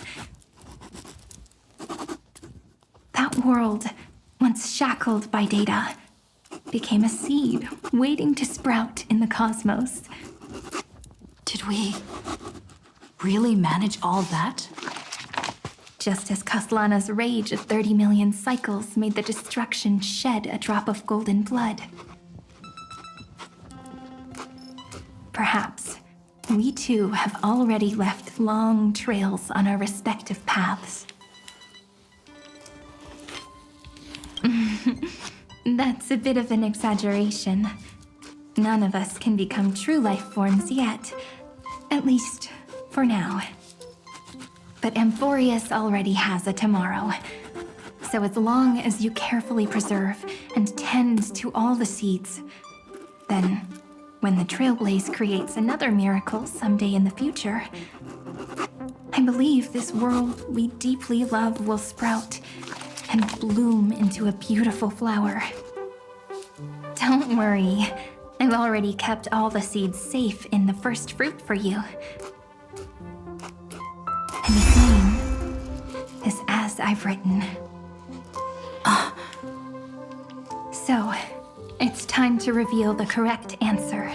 that world, once shackled by data, became a seed waiting to sprout in the cosmos. Did we really manage all that? Just as Kaslana's rage of 30 million cycles made the destruction shed a drop of golden blood. Perhaps we too have already left long trails on our respective paths. That's a bit of an exaggeration. None of us can become true life forms yet. At least, for now. But Amphoreus already has a tomorrow. So as long as you carefully preserve and tend to all the seeds, then when the Trailblaze creates another miracle someday in the future, I believe this world we deeply love will sprout and bloom into a beautiful flower. Don't worry, I've already kept all the seeds safe in the first fruit for you. And its name is As I've Written. So, it's time to reveal the correct answer.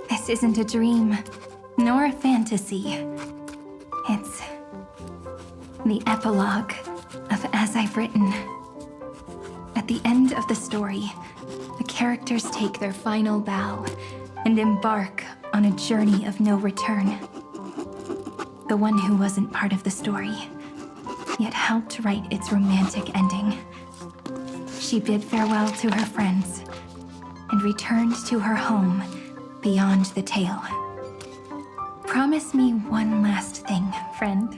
This isn't a dream, nor a fantasy. It's the epilogue of As I've Written. At the end of the story, the characters take their final bow and embark on a journey of no return. The one who wasn't part of the story, yet helped write its romantic ending. She bid farewell to her friends and returned to her home beyond the tale. Promise me one last thing, friend.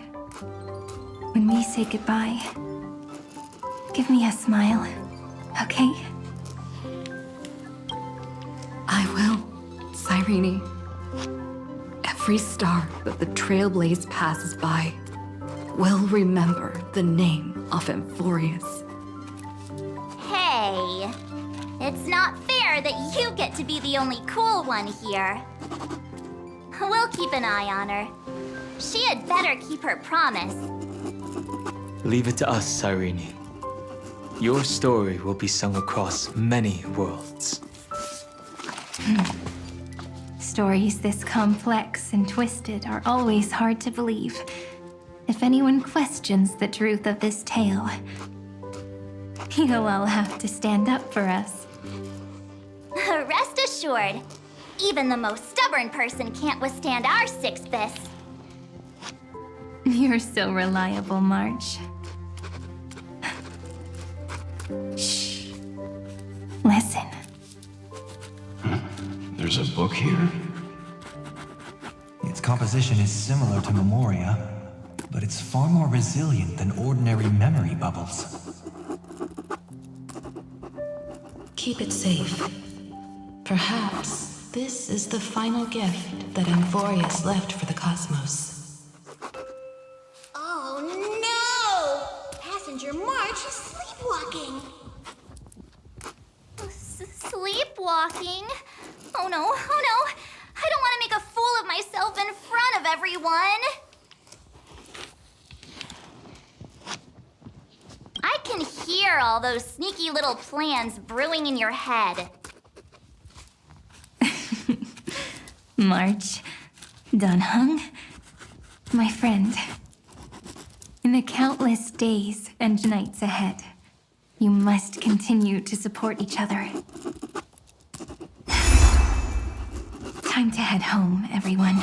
When we say goodbye, give me a smile, okay? I will, Cyrene. Every star that the Trailblaze passes by will remember the name of Amphoreus. Hey, it's not fair fair that you get to be the only cool one here. We'll keep an eye on her. She had better keep her promise. Leave it to us, Cyrene. Your story will be sung across many worlds. Stories this complex and twisted are always hard to believe. If anyone questions the truth of this tale, you'll all have to stand up for us. Rest assured, even the most stubborn person can't withstand our six fists. You're so reliable, March. Shh. Listen. There's a book here? Its composition is similar to Memoria, but it's far more resilient than ordinary memory bubbles. Keep it safe. Perhaps this is the final gift that Amphoreus left for the cosmos. Oh no! Passenger March is sleepwalking. Sleepwalking? Oh no, oh no! I don't want to make a fool of myself in front of everyone! I can hear all those sneaky little plans brewing in your head. March, Dunhung, my friend. In the countless days and nights ahead, you must continue to support each other. Time to head home, everyone.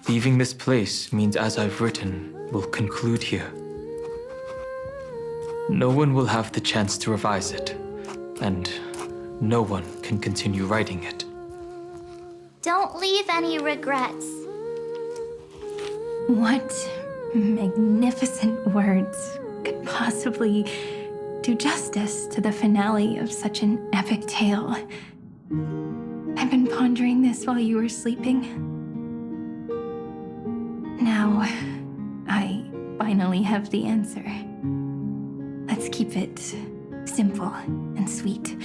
Leaving this place means as I've written will conclude here. No one will have the chance to revise it, and no one can continue writing it. Don't leave any regrets. What magnificent words could possibly do justice to the finale of such an epic tale? I've been pondering this while you were sleeping. Now, I finally have the answer. Let's keep it simple and sweet.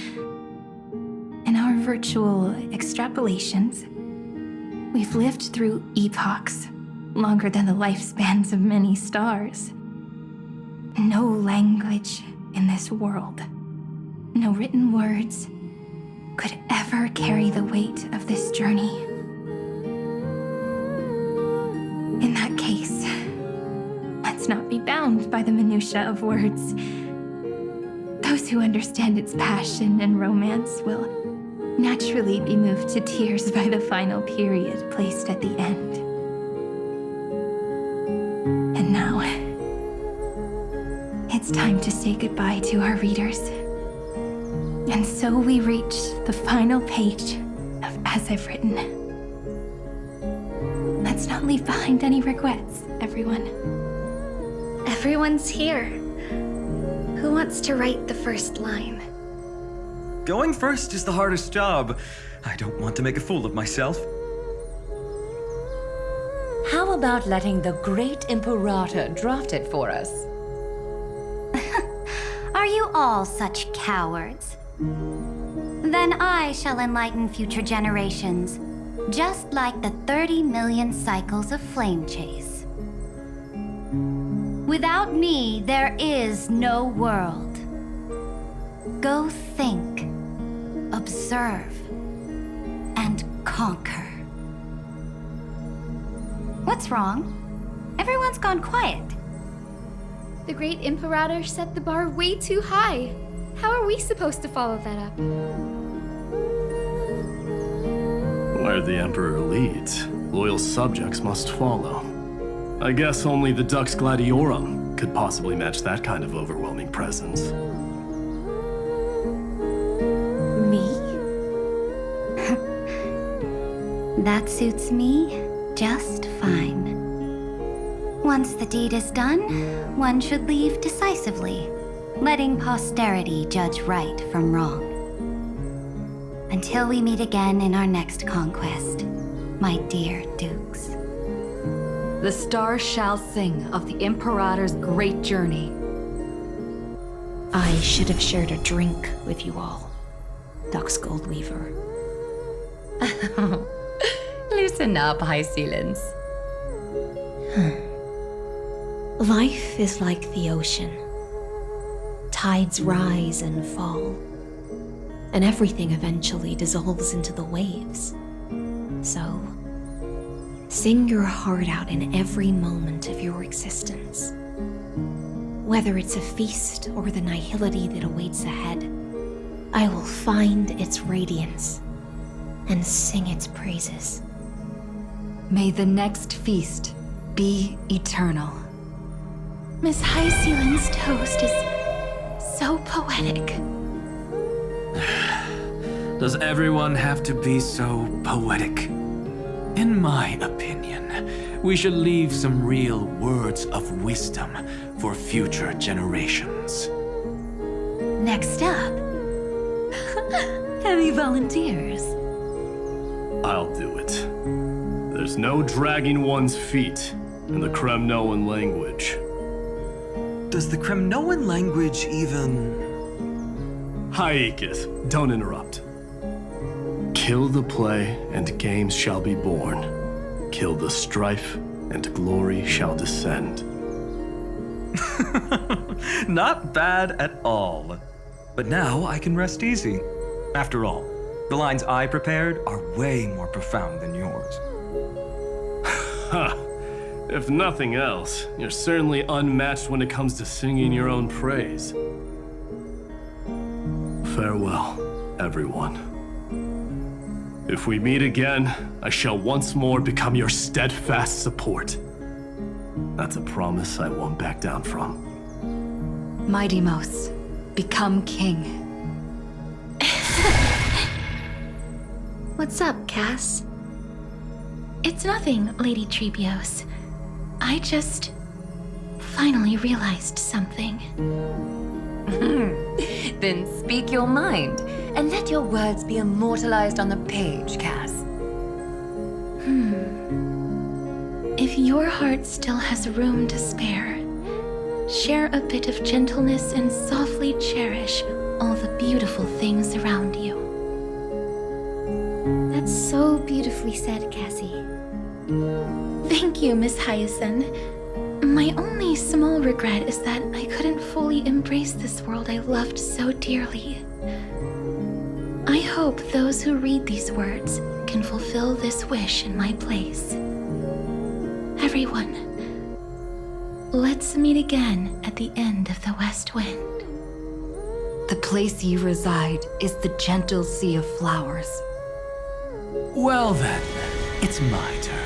In our virtual extrapolations, we've lived through epochs longer than the lifespans of many stars. No language in this world, no written words, could ever carry the weight of this journey. In that case, let's not be bound by the minutiae of words. Those who understand its passion and romance will naturally be moved to tears by the final period placed at the end. And now, it's time to say goodbye to our readers. And so we reach the final page of As I've Written. Let's not leave behind any regrets, everyone. Everyone's here. Who wants to write the first line? Going first is the hardest job. I don't want to make a fool of myself. How about letting the great Imperator draft it for us? Are you all such cowards? Then I shall enlighten future generations, just like the 30 million cycles of flame chase. Without me, there is no world. Go think, observe, and conquer. What's wrong? Everyone's gone quiet. The great Imperator set the bar way too high. How are we supposed to follow that up? Where the Emperor leads, loyal subjects must follow. I guess only the Dux Gladiorum could possibly match that kind of overwhelming presence. Me? That suits me just fine. Once the deed is done, one should leave decisively, letting posterity judge right from wrong. Until we meet again in our next conquest, my dear Dukes. The stars shall sing of the Imperator's great journey. I should have shared a drink with you all, Duck's Goldweaver. Loosen up, High Ceilings. Life is like the ocean. Tides rise and fall, and everything eventually dissolves into the waves. So, sing your heart out in every moment of your existence. Whether it's a feast or the nihility that awaits ahead, I will find its radiance and sing its praises. May the next feast be eternal. Miss High Ceiling's toast is so poetic. Does everyone have to be so poetic? In my opinion, we should leave some real words of wisdom for future generations. Next up, any volunteers? I'll do it. There's no dragging one's feet in the Kremnoan language. Does the Kremnoan language even... Haikith, don't interrupt. Kill the play, and games shall be born. Kill the strife, and glory shall descend. Not bad at all. But now I can rest easy. After all, the lines I prepared are way more profound than yours. Ha! If nothing else, you're certainly unmatched when it comes to singing your own praise. Farewell, everyone. If we meet again, I shall once more become your steadfast support. That's a promise I won't back down from. Mighty Mos, become king. What's up, Cass? It's nothing, Lady Trebios. I just finally realized something. Then speak your mind, and let your words be immortalized on the page, Cass. If your heart still has room to spare, share a bit of gentleness and softly cherish all the beautiful things around you. That's so beautifully said, Cassie. Thank you, Miss Hyacinth. My only small regret is that I couldn't fully embrace this world I loved so dearly. I hope those who read these words can fulfill this wish in my place. Everyone, let's meet again at the end of the West Wind. The place you reside is the gentle sea of flowers. Well then, it's my turn.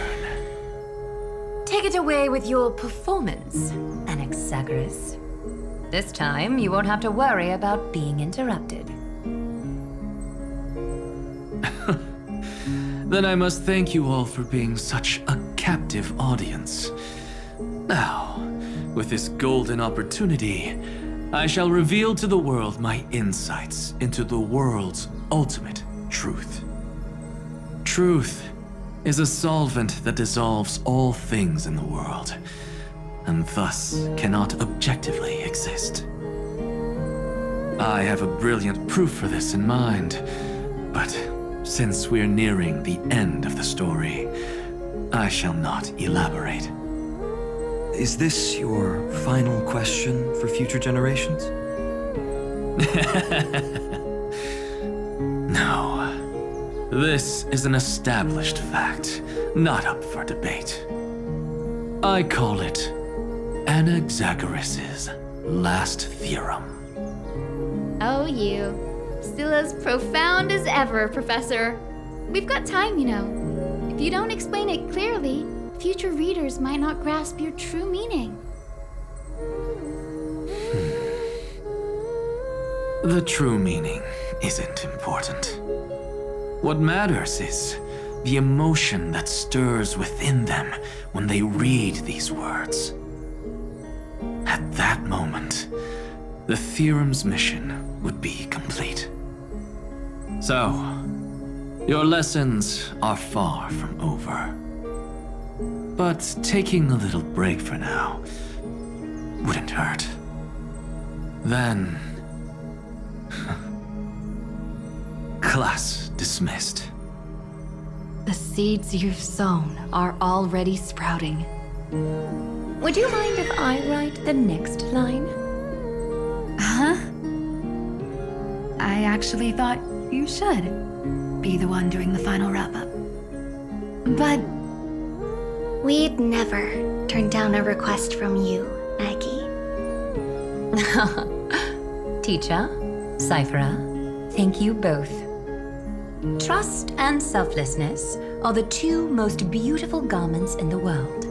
Take it away with your performance, Anaxagoras. This time, you won't have to worry about being interrupted. Then I must thank you all for being such a captive audience. Now, with this golden opportunity, I shall reveal to the world my insights into the world's ultimate truth. Truth is a solvent that dissolves all things in the world, and thus cannot objectively exist. I have a brilliant proof for this in mind, but since we're nearing the end of the story, I shall not elaborate. Is this your final question for future generations? No. This is an established fact, not up for debate. I call it Anaxagoras' last theorem. Oh, you. Still as profound as ever, Professor. We've got time, you know. If you don't explain it clearly, future readers might not grasp your true meaning. The true meaning isn't important. What matters is the emotion that stirs within them when they read these words. At that moment, the theorem's mission would be complete. So, your lessons are far from over. But taking a little break for now wouldn't hurt. Then, Class dismissed. The seeds you've sown are already sprouting. Would you mind if I write the next line? Huh? I actually thought you should be the one doing the final wrap-up. But We'd never turn down a request from you, Aggie. Teacher, Cyphera, thank you both. Trust and selflessness are the two most beautiful garments in the world.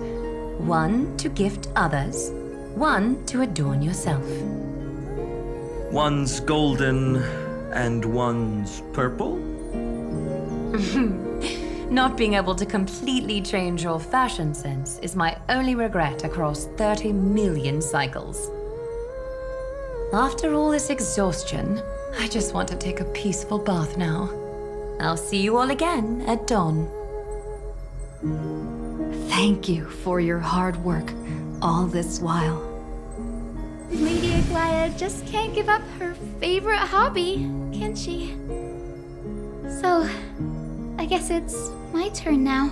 One to gift others, one to adorn yourself. One's golden and one's purple? Not being able to completely change your fashion sense is my only regret across 30 million cycles. After all this exhaustion, I just want to take a peaceful bath now. I'll see you all again at dawn. thank you for your hard work all this while. Lady Aglaya just can't give up her favorite hobby, can she? So, I guess it's my turn now.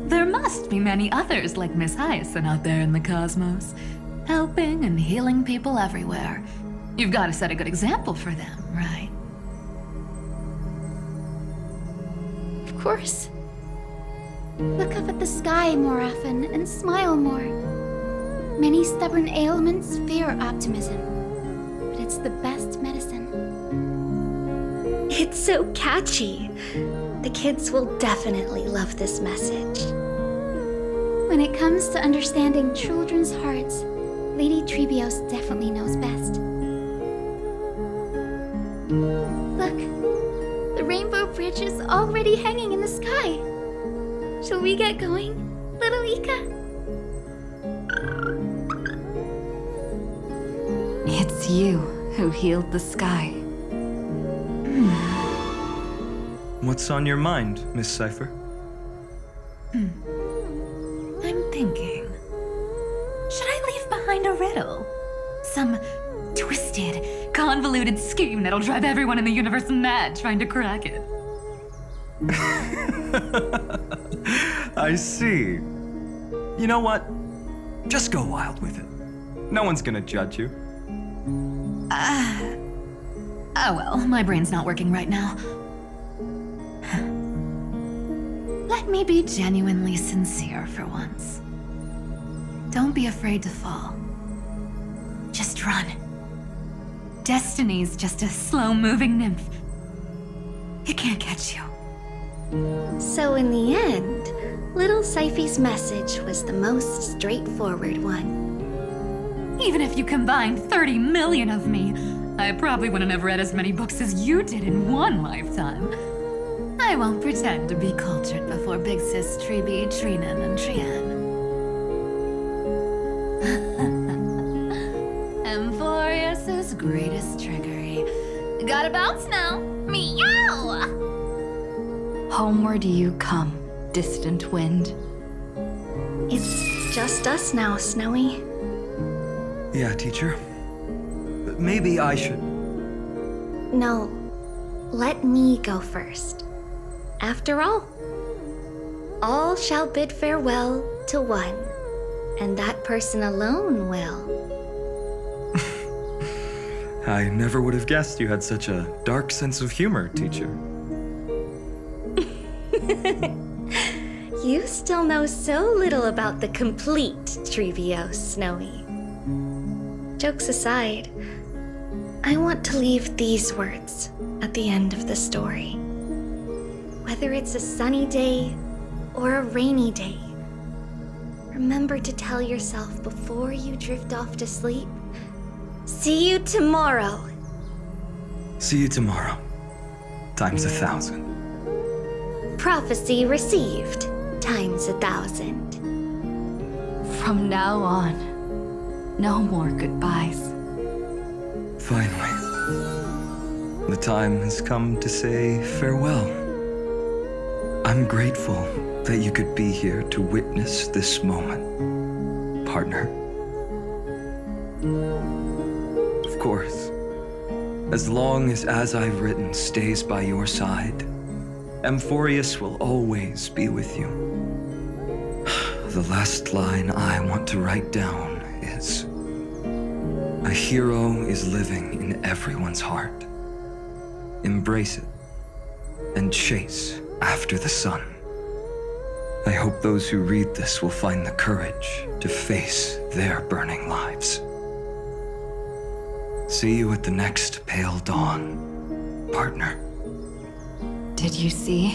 There must be many others like Miss Hyacinth out there in the cosmos, helping and healing people everywhere. You've got to set a good example for them, right? Of course. Look up at the sky more often and smile more. Many stubborn ailments fear optimism, but it's the best medicine. It's so catchy. The kids will definitely love this message. When it comes to understanding children's hearts, Lady Trebios definitely knows best. Look, the Rainbow Bridge is already hanging in the sky. Shall we get going, little Ika? It's you who healed the sky. What's on your mind, Miss Cypher? I'm thinking. Should I leave behind a riddle? Some twisted, convoluted scheme that'll drive everyone in the universe mad trying to crack it. I see. You know what? Just go wild with it. No one's gonna judge you. Oh well, my brain's not working right now. Let me be genuinely sincere for once. Don't be afraid to fall. Just run. Destiny's just a slow-moving nymph. It can't catch you. So in the end, little Syphy's message was the most straightforward one. Even if you combined 30 million of me, I probably wouldn't have read as many books as you did in one lifetime. I won't pretend to be cultured before Big Sis Treeby, Trinan, and Trian. Amphoreus' greatest trickery. Gotta bounce now. Meow! Homeward you come, distant wind. It's just us now, Snowy. Yeah, teacher. Maybe I should. No, let me go first. After all shall bid farewell to one, and that person alone will. I never would have guessed you had such a dark sense of humor, teacher. You still know so little about the complete Trebios, Snowy. Jokes aside, I want to leave these words at the end of the story. Whether it's a sunny day or a rainy day, remember to tell yourself before you drift off to sleep, see you tomorrow. See you tomorrow. Times 1,000. Prophecy received, times 1,000. From now on, no more goodbyes. Finally. The time has come to say farewell. I'm grateful that you could be here to witness this moment, partner. Of course, As long as I've written stays by your side, Amphoreus will always be with you. The last line I want to write down is, a hero is living in everyone's heart. Embrace it and chase after the sun. I hope those who read this will find the courage to face their burning lives. See you at the next pale dawn, partner. Did you see?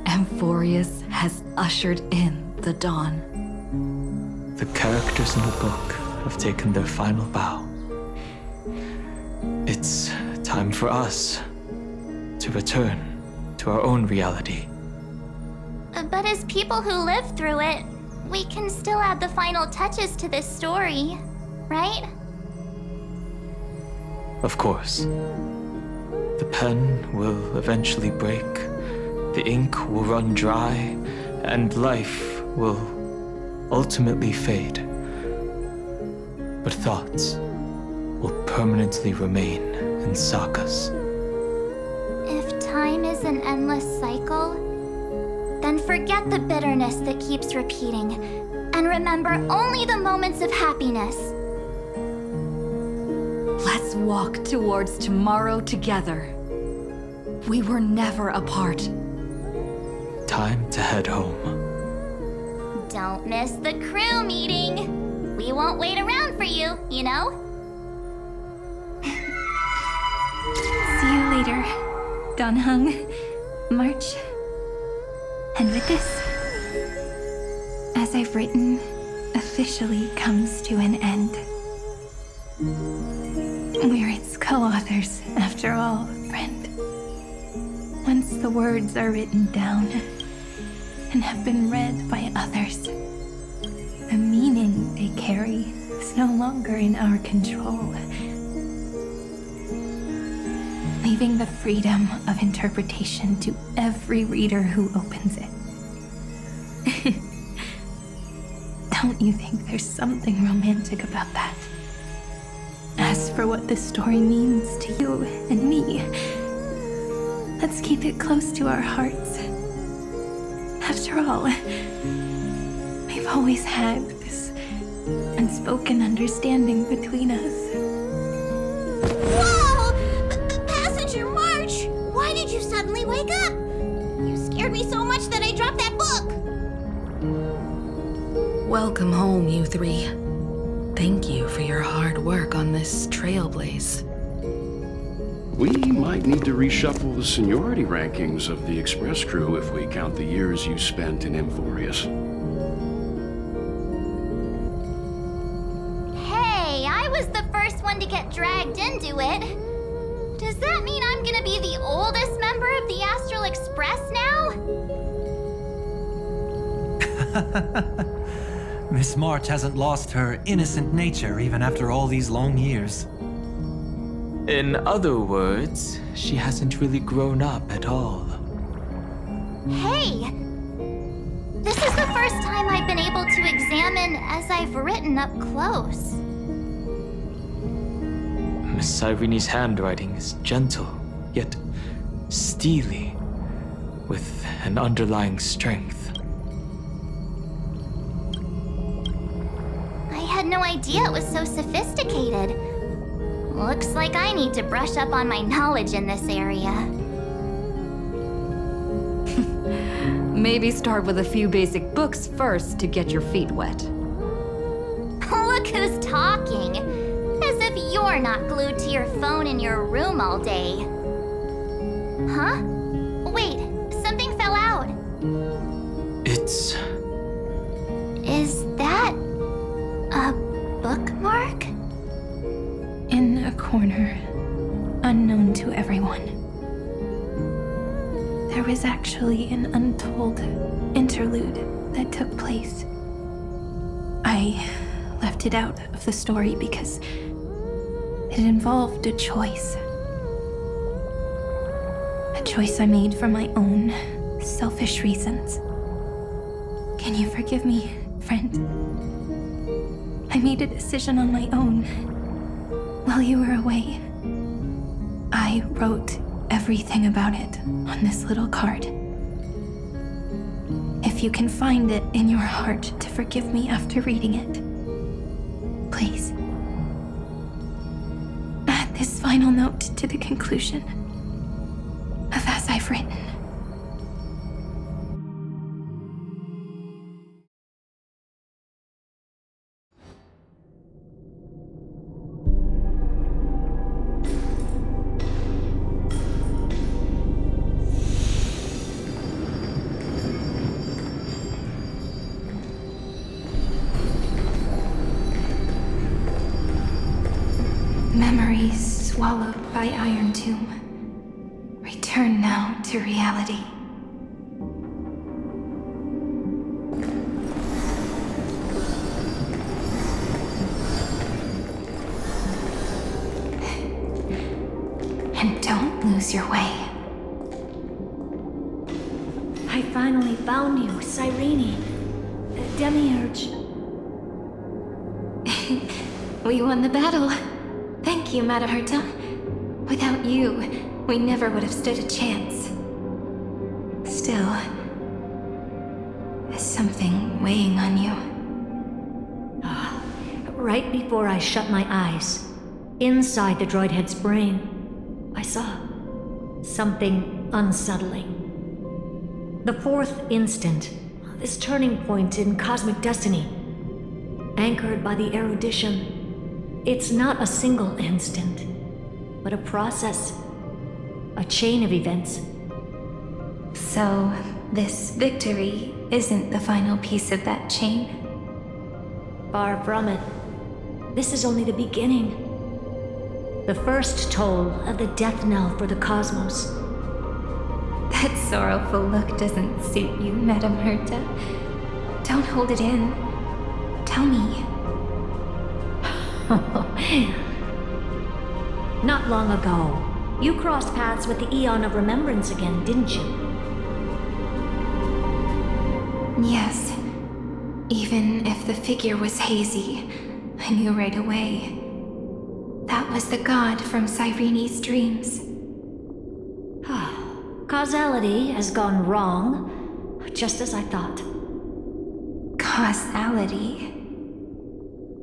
Amphoreus has ushered in the dawn. The characters in the book have taken their final bow. It's time for us to return to our own reality. But as people who lived through it, we can still add the final touches to this story, right? Of course. The pen will eventually break, the ink will run dry, and life will ultimately fade. But thoughts will permanently remain in sagas. If time is an endless cycle, then forget the bitterness that keeps repeating, and remember only the moments of happiness. Let's walk towards tomorrow together. We were never apart. Time to head home. Don't miss the crew meeting. We won't wait around for you, you know? See you later, Donhung, March. And with this, as I've written, officially comes to an end. We're its co-authors, after all, friend. Once the words are written down and have been read by others, the meaning they carry is no longer in our control, leaving the freedom of interpretation to every reader who opens it. Don't you think there's something romantic about that? As for what this story means to you and me, let's keep it close to our hearts. After all, we've always had this unspoken understanding between us. Whoa! Passenger March! Why did you suddenly wake up? You scared me so much that I dropped that book! Welcome home, you three. Thank you for your hard work on this trailblaze. We might need to reshuffle the seniority rankings of the Express crew if we count the years you spent in Amphoreus. Hey, I was the first one to get dragged into it. Does that mean I'm gonna be the oldest member of the Astral Express now? Miss March hasn't lost her innocent nature even after all these long years. In other words, she hasn't really grown up at all. Hey! This is the first time I've been able to examine as I've written up close. Miss Irene's handwriting is gentle, yet steely, with an underlying strength. I had no idea it was so sophisticated. Looks like I need to brush up on my knowledge in this area. Maybe start with a few basic books first to get your feet wet. Look who's talking. As if you're not glued to your phone in your room all day. Huh? Wait, something fell out. It's... Is that a bookmark? In a corner, unknown to everyone. There was actually an untold interlude that took place. I left it out of the story because it involved a choice. A choice I made for my own selfish reasons. Can you forgive me, friend? I made a decision on my own while you were away. I wrote everything about it on this little card. If you can find it in your heart to forgive me after reading it, please. Add this final note to the conclusion of as I've written. Memories swallowed by Irontomb. Return now to reality. And don't lose your way. I finally found you, Cyrene. Demiurge. We won the battle. Thank you, Madame Herta. Without you, we never would have stood a chance. Still, there's something weighing on you. Right before I shut my eyes, inside the droid head's brain, I saw something unsettling. The fourth instant, this turning point in cosmic destiny, anchored by the erudition. It's not a single instant, but a process, a chain of events. So, this victory isn't the final piece of that chain? Far from it. This is only the beginning. The first toll of the death knell for the cosmos. That sorrowful look doesn't suit you, Madame Herta. Don't hold it in. Tell me. Not long ago, you crossed paths with the Eon of Remembrance again, didn't you? Yes. Even if the figure was hazy, I knew right away. That was the god from Cyrene's dreams. Causality has gone wrong, just as I thought. Causality?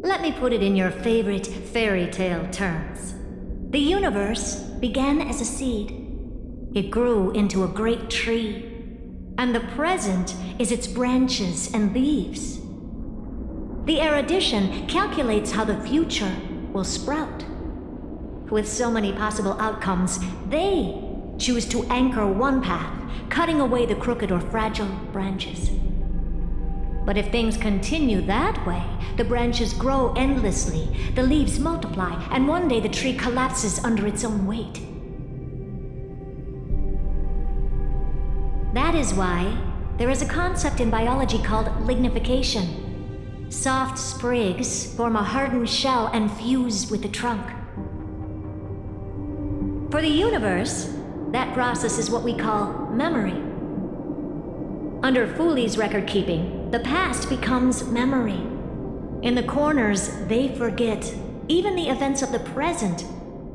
Let me put it in your favorite fairy tale terms. The universe began as a seed. It grew into a great tree. And the present is its branches and leaves. The erudition calculates how the future will sprout. With so many possible outcomes, they choose to anchor one path, cutting away the crooked or fragile branches. But if things continue that way, the branches grow endlessly, the leaves multiply, and one day the tree collapses under its own weight. That is why there is a concept in biology called lignification. Soft sprigs form a hardened shell and fuse with the trunk. For the universe, that process is what we call memory. Under Fooley's record keeping, the past becomes memory. In the corners, they forget. Even the events of the present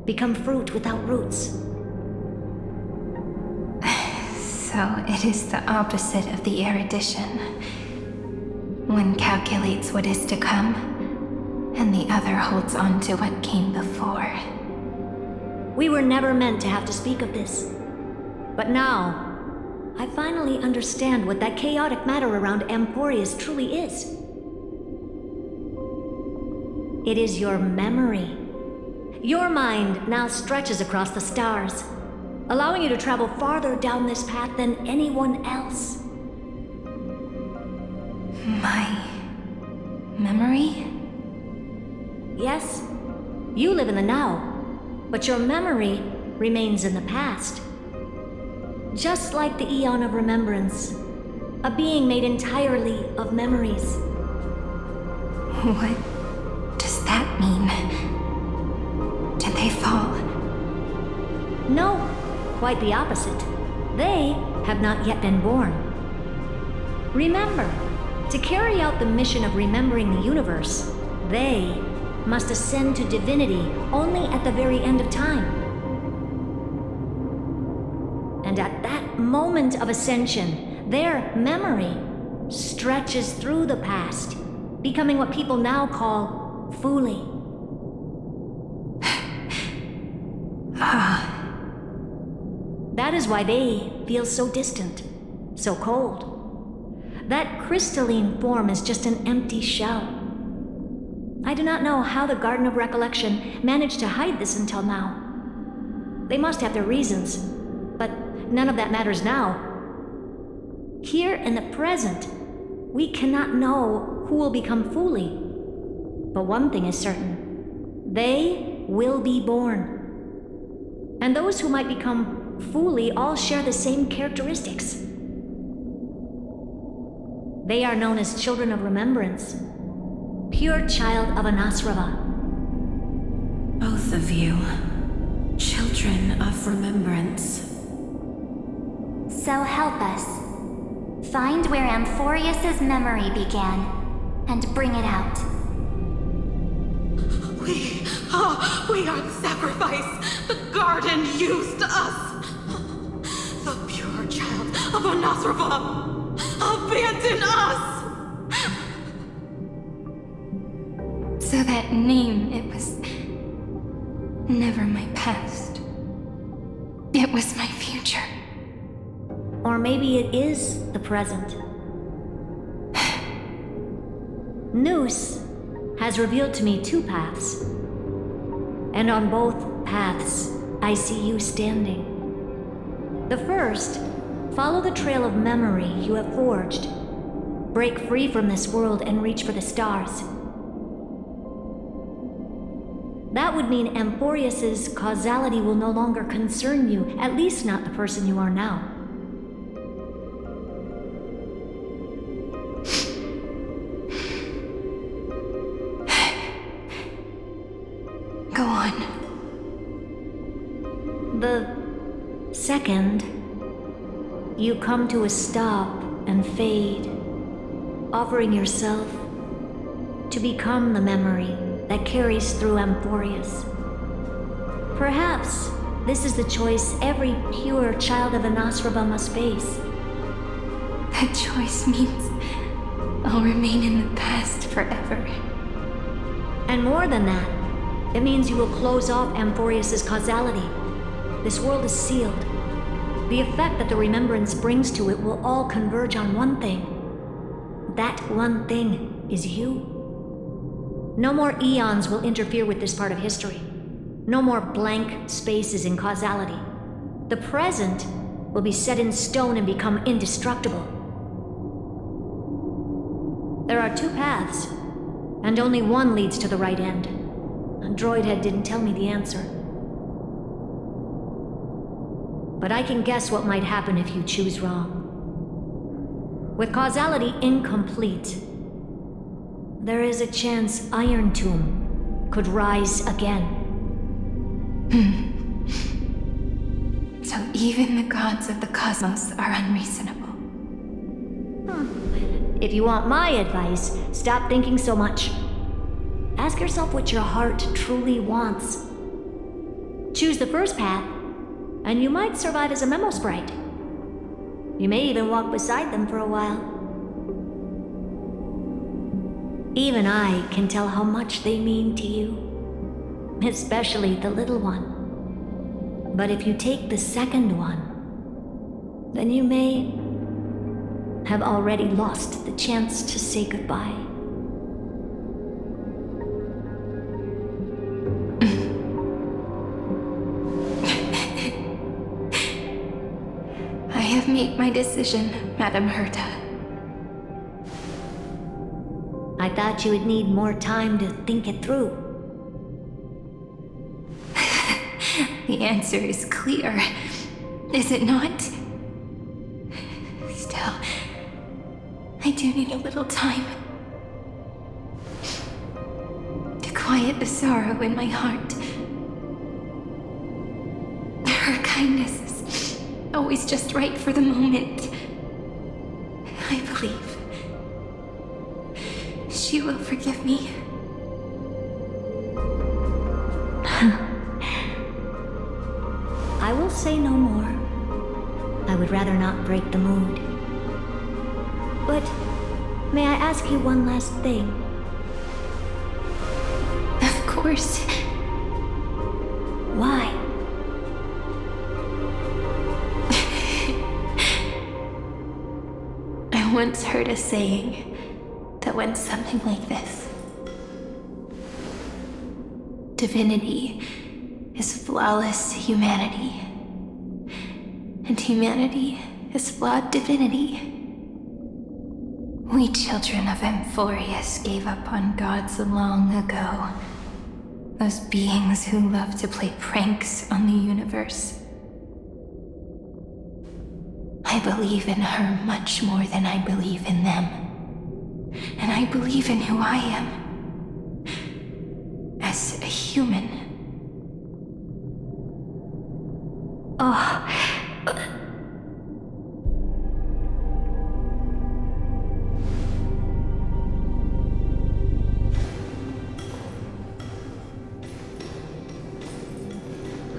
become fruit without roots. So it is the opposite of the erudition. One calculates what is to come, and the other holds on to what came before. We were never meant to have to speak of this. But now, I finally understand what that chaotic matter around Amphoreus truly is. It is your memory. Your mind now stretches across the stars, allowing you to travel farther down this path than anyone else. My memory? Yes, you live in the now, but your memory remains in the past. Just like the Eon of Remembrance, a being made entirely of memories. What does that mean? Did they fall? No, quite the opposite. They have not yet been born. Remember, to carry out the mission of remembering the universe, they must ascend to divinity only at the very end of time. moment of ascension, their memory, stretches through the past, becoming what people now call Fuli. That is why they feel so distant, so cold. That crystalline form is just an empty shell. I do not know how the Garden of Recollection managed to hide this until now. They must have their reasons, but none of that matters now. Here in the present, we cannot know who will become Fuli. But one thing is certain. They will be born. And those who might become Fuli all share the same characteristics. They are known as Children of Remembrance, pure child of Anasrava. Both of you, children of remembrance. So help us. Find where Amphoreus' memory began, and bring it out. We are the sacrifice the garden used us. The pure child of Anasrava. Abandon us! So that name, it was never my past. It was my future. Or maybe it is the present. Noose has revealed to me two paths. And on both paths, I see you standing. The first, follow the trail of memory you have forged. Break free from this world and reach for the stars. That would mean Amphoreus' causality will no longer concern you, at least not the person you are now. Go on. The second, you come to a stop and fade, offering yourself to become the memory that carries through Amphoreus. Perhaps this is the choice every pure child of Anasrava must face. That choice means I'll remain in the past forever. And more than that, it means you will close off Amphoreus' causality. This world is sealed. The effect that the remembrance brings to it will all converge on one thing. That one thing is you. No more eons will interfere with this part of history. No more blank spaces in causality. The present will be set in stone and become indestructible. There are two paths, and only one leads to the right end. Droidhead didn't tell me the answer. But I can guess what might happen if you choose wrong. With causality incomplete, there is a chance Irontomb could rise again. So even the gods of the cosmos are unreasonable. If you want my advice, stop thinking so much. Ask yourself what your heart truly wants. Choose the first path, and you might survive as a memo sprite. You may even walk beside them for a while. Even I can tell how much they mean to you, especially the little one. But if you take the second one, then you may have already lost the chance to say goodbye. I have made my decision, Madam Herta. I thought you would need more time to think it through. The answer is clear, is it not? Still, I do need a little time to quiet the sorrow in my heart. Her kindness is always just right for the moment. I believe she will forgive me. I will say no more. I would would rather not break the mood. But may I ask you one last thing? Of course. Why? I once heard a saying that went something like this. Divinity is flawless humanity, and humanity is flawed divinity. We children of Amphoreus gave up on gods long ago. Those beings who love to play pranks on the universe. I believe in her much more than I believe in them. And I believe in who I am. As a human. Oh.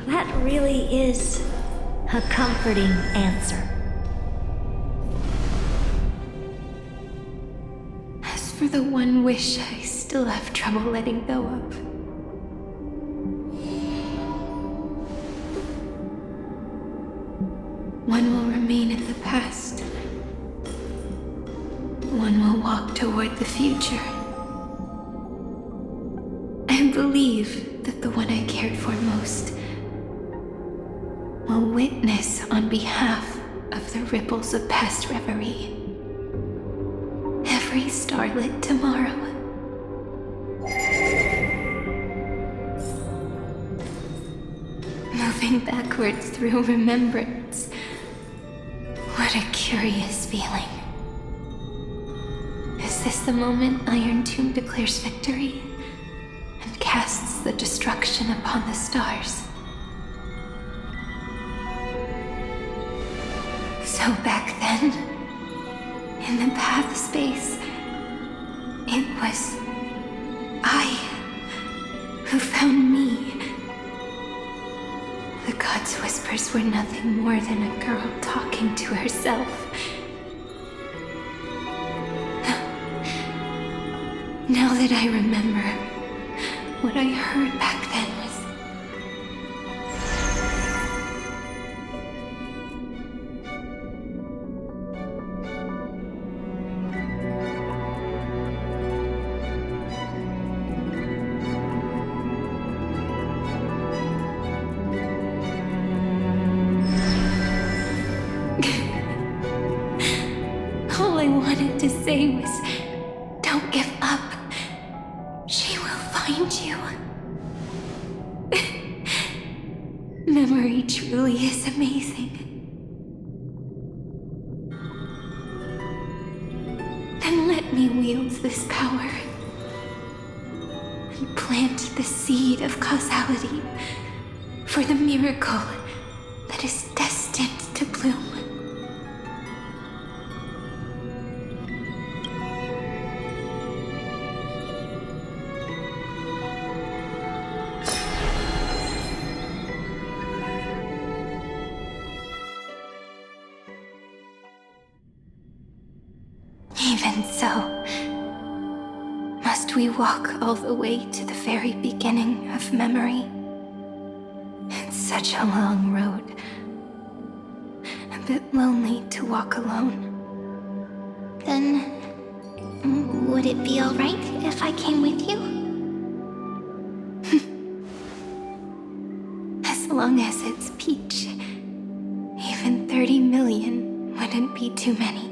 That really is a comforting answer. As for the one wish I still have trouble letting go of. One will remain in the past. One will walk toward the future. I believe that the one I cared for most will witness on behalf of the ripples of past reverie. Every starlit tomorrow. Moving backwards through remembrance. What a curious feeling. Is this the moment Irontomb declares victory and casts the destruction upon the stars? So back then, in the path space, it was I who found me. The gods' whispers were nothing more than a girl talking to herself. Now that I remember, what I heard back then was... All I wanted to say was, don't give up. She will find you. Memory truly is amazing. Then let me wield this power and plant the seed of causality for the miracle that is destined to bloom. Even so, must we walk all the way to the very beginning of memory? It's such a long road. A bit lonely to walk alone. Then, would it be alright if I came with you? As long as it's Peach, even 30 million wouldn't be too many.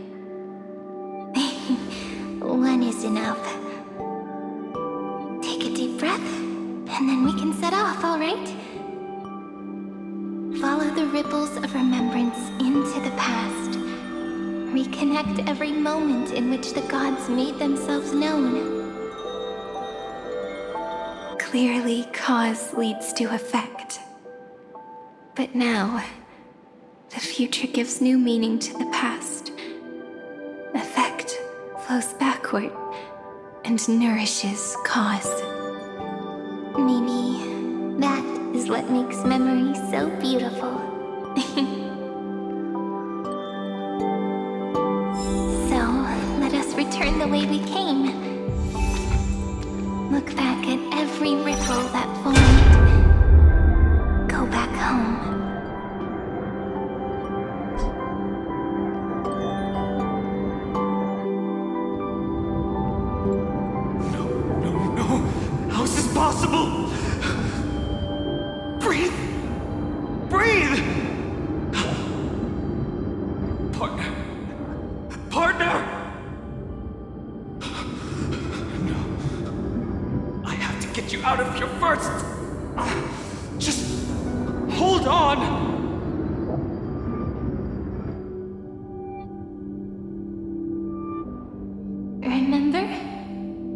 One is enough. Take a deep breath, and then we can set off, alright? Follow the ripples of remembrance into the past. Reconnect every moment in which the gods made themselves known. Clearly, cause leads to effect. But now, the future gives new meaning to the past. Effect flows backward and nourishes cause. Maybe that is what makes memory so beautiful. return the way we came. Look back at every ripple that formed. Go back home. No! How is this possible? Breathe! Breathe! Partner! No. I have to get you out of here first! Just hold on! Remember?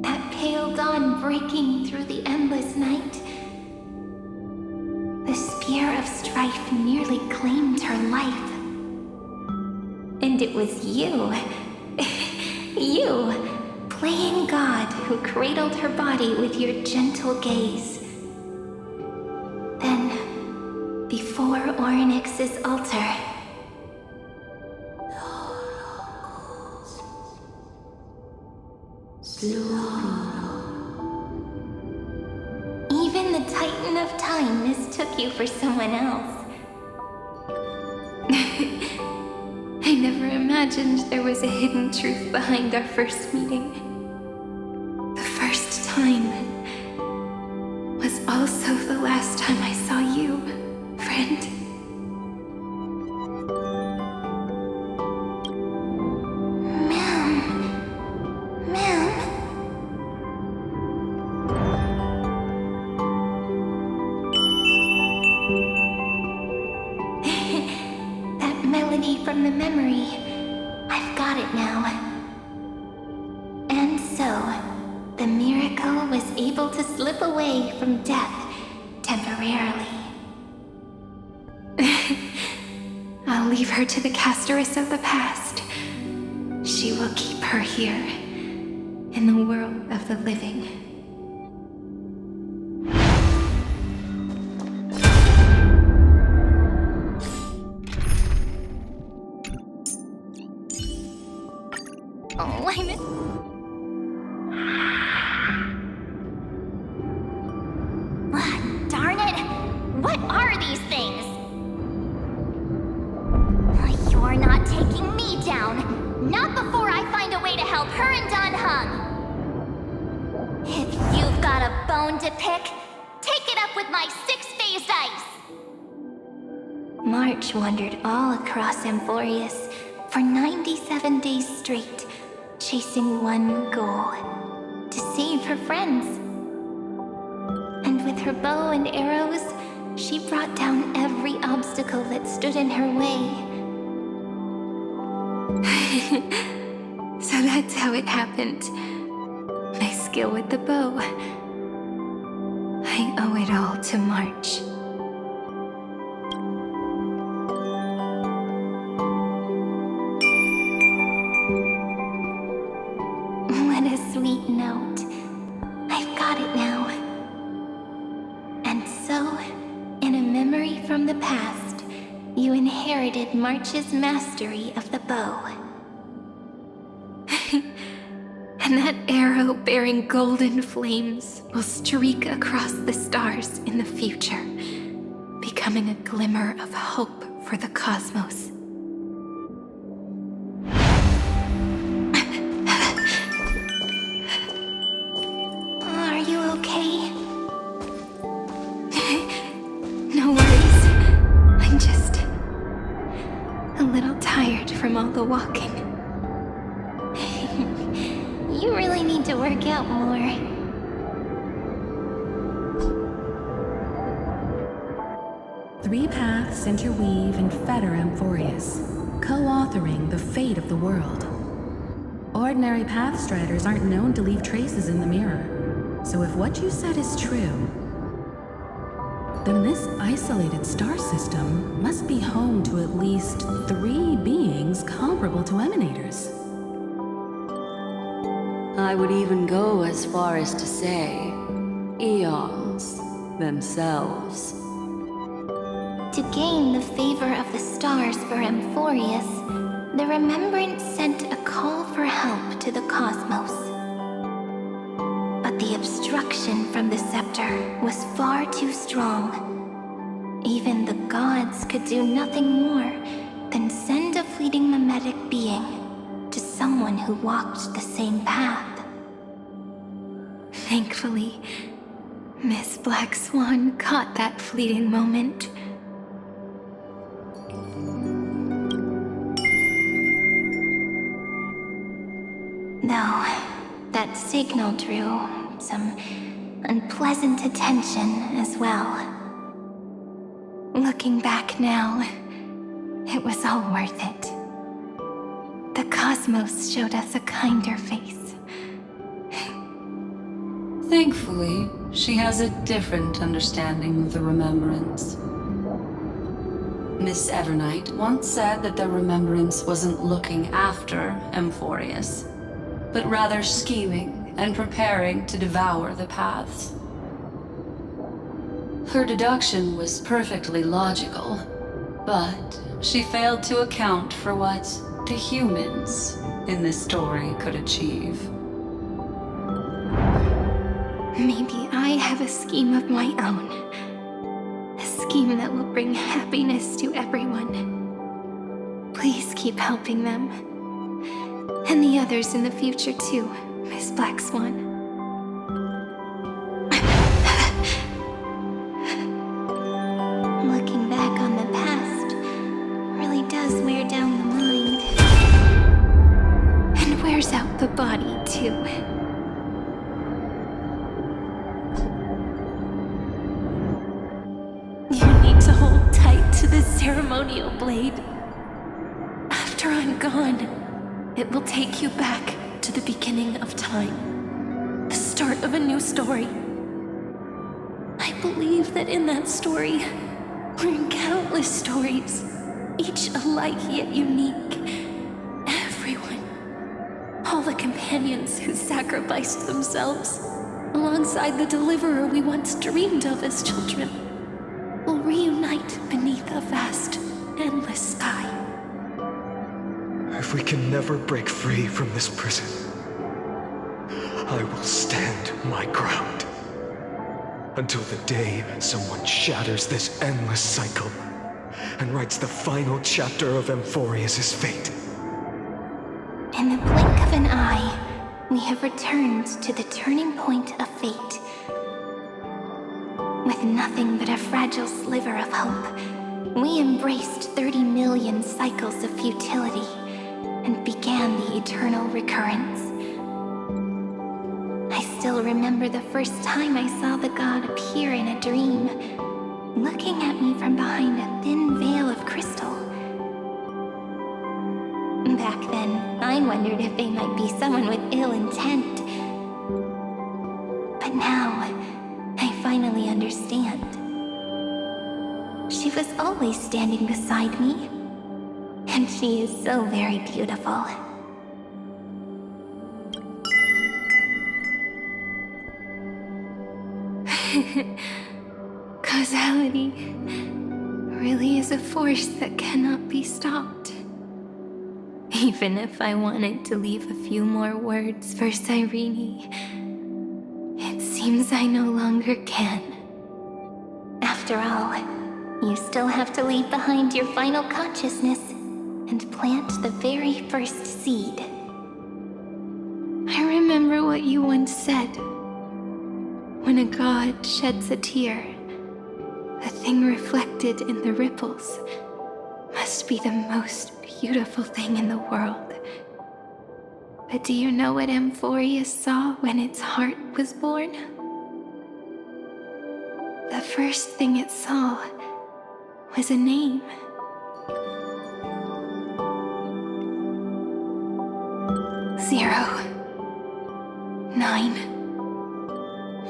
That pale dawn breaking through the endless night? The spear of strife nearly claimed her life. And it was you, you, playing God, who cradled her body with your gentle gaze. Then, before Orynyx's altar, even the Titan of Time mistook you for someone else. I never imagined there was a hidden truth behind our first meeting. The first time was also the last time I saw you, friend. From the memory. I've got it now. And so, the miracle was able to slip away from death temporarily. I'll leave her to the Casteress of the past. She will keep her here, in the world of the living. Oh, Darn it! What are these things? You're not taking me down. Not before I find a way to help her and Dunhung. If you've got a bone to pick, take it up with my six-phased ice. March wandered all across Amphoreus for 97 days straight, chasing one goal: to save her friends. And with her bow and arrows, she brought down every obstacle that stood in her way. So that's how it happened. My skill with the bow. I owe it all to March. What a sweet note. I've got it now. And so, in a memory from the past, you inherited March's mastery of the bow. And that arrow bearing golden flames will streak across the stars in the future, becoming a glimmer of hope for the cosmos. Are you okay? No worries. I'm just a little tired from all the walking. You really need to work out more. Three paths interweave and fetter Amphoreus, co-authoring the fate of the world. Ordinary pathstriders aren't known to leave traces in the mirror, so if what you said is true, then this isolated star system must be home to at least 3 beings comparable to Emanators. I would even go as far as to say, eons themselves. To gain the favor of the stars for Amphoreus, the Remembrance sent a call for help to the cosmos. But the obstruction from the scepter was far too strong. Even the gods could do nothing more than send a fleeting mimetic being to someone who walked the same path. Thankfully, Miss Black Swan caught that fleeting moment. Though that signal drew some unpleasant attention as well. Looking back now, it was all worth it. The cosmos showed us a kinder face. Thankfully, she has a different understanding of the Remembrance. Miss Evernight once said that the Remembrance wasn't looking after Amphoreus, but rather scheming and preparing to devour the paths. Her deduction was perfectly logical, but she failed to account for what the humans in this story could achieve. Maybe I have a scheme of my own. A scheme that will bring happiness to everyone. Please keep helping them. And the others in the future too, Miss Black Swan. Looking back on the past really does wear down the mind. And wears out the body too. You need to hold tight to this ceremonial blade. After I'm gone, it will take you back to the beginning of time. The start of a new story. I believe that in that story, or in countless stories, each alike yet unique, everyone, all the companions who sacrificed themselves, alongside the deliverer we once dreamed of as children, will reunite beneath a vast, endless sky. If we can never break free from this prison, I will stand my ground. Until the day someone shatters this endless cycle and writes the final chapter of Amphoreus' fate. In the blink of an eye, we have returned to the turning point of fate. With nothing but a fragile sliver of hope, we embraced 30 million cycles of futility and began the eternal recurrence. I still remember the first time I saw the god appear in a dream, looking at me from behind a thin veil of crystal. Back then, I wondered if they might be someone with ill intent. But now, I finally understand. She was always standing beside me. And she is so very beautiful. Causality really is a force that cannot be stopped. Even if I wanted to leave a few more words for Cyrene, it seems I no longer can. After all, you still have to leave behind your final consciousness and plant the very first seed. I remember what you once said. When a god sheds a tear, the thing reflected in the ripples must be the most beautiful thing in the world. But do you know what Amphoreus saw when its heart was born? The first thing it saw was a name. 0, 9,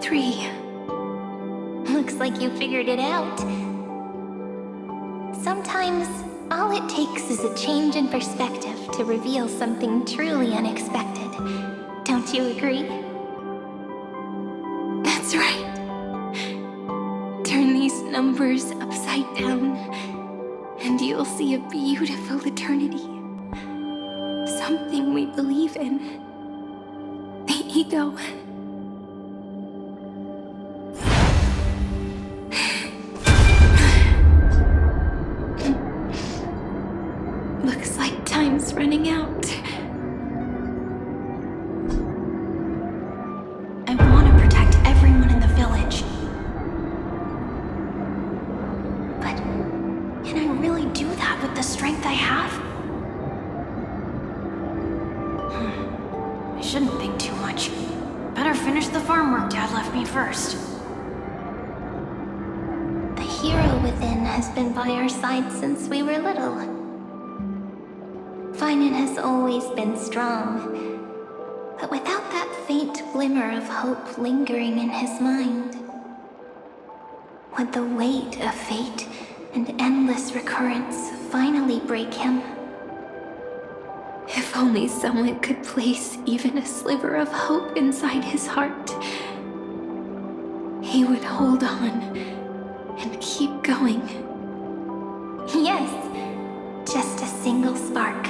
3. Looks like you figured it out. Sometimes, all it takes is a change in perspective to reveal something truly unexpected. Don't you agree? That's right. Turn these numbers upside down, and you'll see a beautiful eternity. So something we believe in. The ego. Looks like time's running out. I want to protect everyone in the village. But can I really do that with the strength I have? I shouldn't think too much. Better finish the farm work Dad left me first. The hero within has been by our side since we were little. Finan has always been strong, but without that faint glimmer of hope lingering in his mind. Would the weight of fate and endless recurrence finally break him? If only someone could place even a sliver of hope inside his heart, he would hold on and keep going. Yes, just a single spark.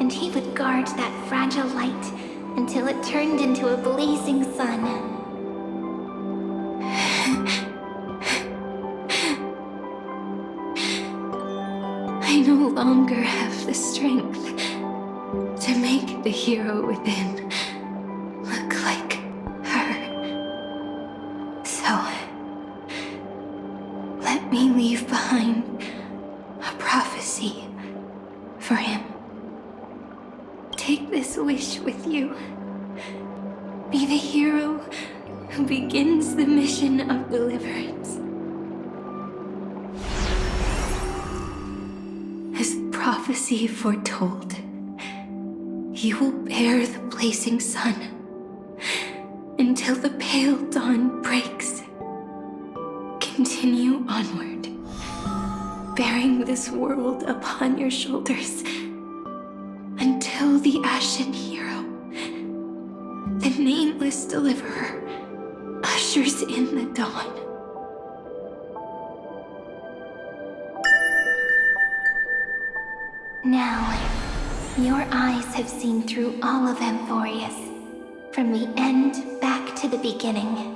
And he would guard that fragile light until it turned into a blazing sun. I no longer have the strength to make the hero within look like her. So, let me leave behind a prophecy for him. Take this wish with you. Be the hero who begins the mission of deliverance. As prophecy foretold, you will bear the blazing sun until the pale dawn breaks. Continue onward, bearing this world upon your shoulders until the Ashen Hero, the nameless deliverer, ushers in the dawn. Now, your eyes have seen through all of Amphoreus, from the end back to the beginning.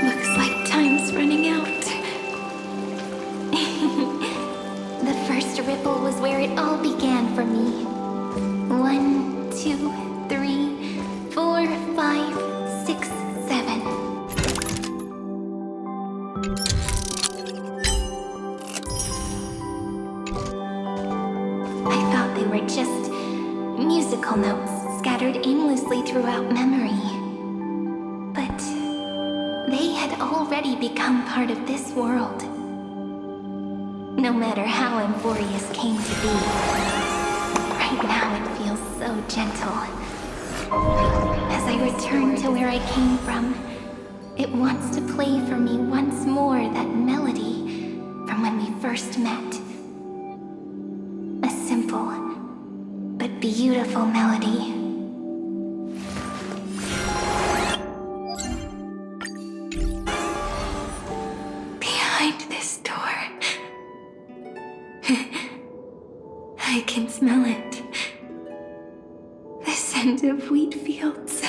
Looks like time's running out. The first ripple was where it all began for me. 1, 2, 3, 4, 5, 6, 7. I thought they were just musical notes scattered aimlessly throughout memory. But they had already become part of this world. No matter how Amphoreus came to be, right now it feels so gentle. As I return to where I came from, it wants to play for me once more that melody from when we first met. A simple, but beautiful melody. Behind this door, I can smell it. The scent of wheat fields.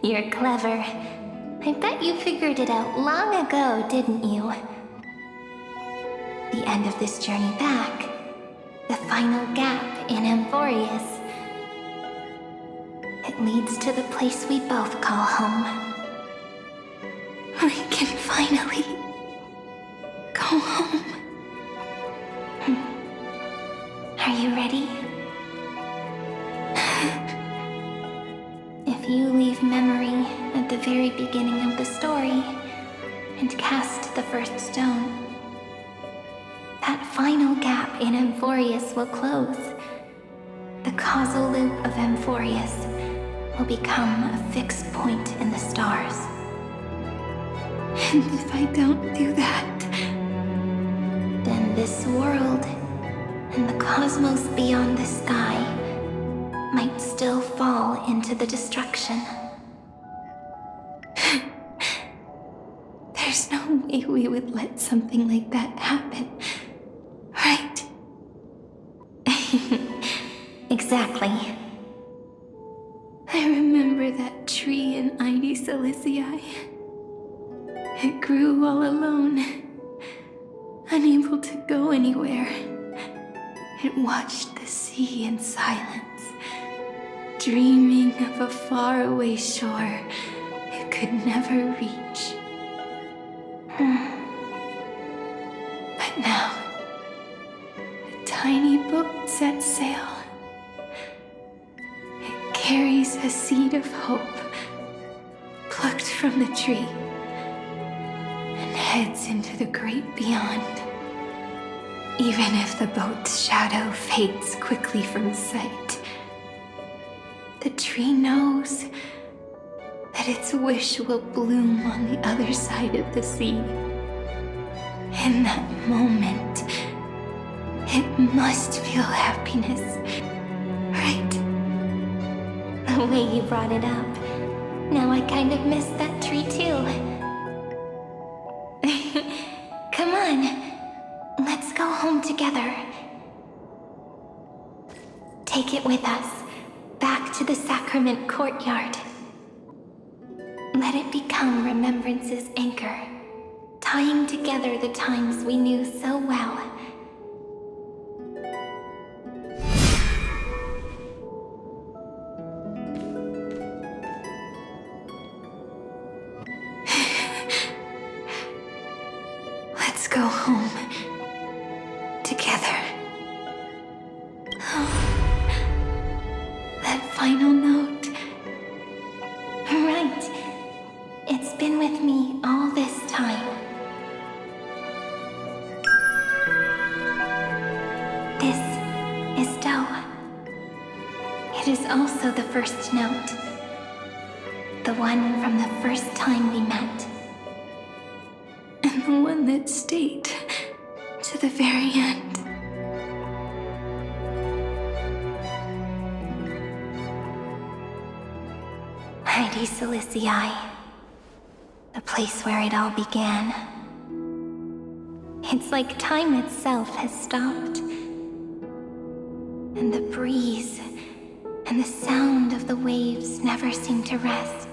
You're clever. I bet you figured it out long ago, didn't you? The end of this journey back. The final gap in Amphoreus. It leads to the place we both call home. We can finally go home. Are you ready? If you leave memory at the very beginning of the story and cast the first stone, that final gap in Amphoreus will close. The causal loop of Amphoreus will become a fixed point in the stars. And if I don't do that, then this world and the cosmos beyond the sky might still fall into the destruction. There's no way we would let something like that happen, right? Exactly. I remember that tree in Ide Silicii. It grew all alone, unable to go anywhere. It watched the sea in silence, dreaming of a faraway shore it could never reach. But now, a tiny boat sets sail. It carries a seed of hope, plucked from the tree, and heads into the great beyond. Even if the boat's shadow fades quickly from sight, the tree knows that its wish will bloom on the other side of the sea. In that moment, it must feel happiness, right? The way you brought it up. Now I kind of miss that tree too. Come on, let's go home together. Take it with us, back to the sacrament courtyard. Let it become remembrance's anchor, tying together the times we knew so well. Let's go home together. That final note. Right. It's been with me all this time. This is Do. It is also the first note. The one from the first time we met. And the one that stayed to the very end. Ide Silicii. The place where it all began. It's like time itself has stopped. And the breeze and the sound of the waves never seem to rest.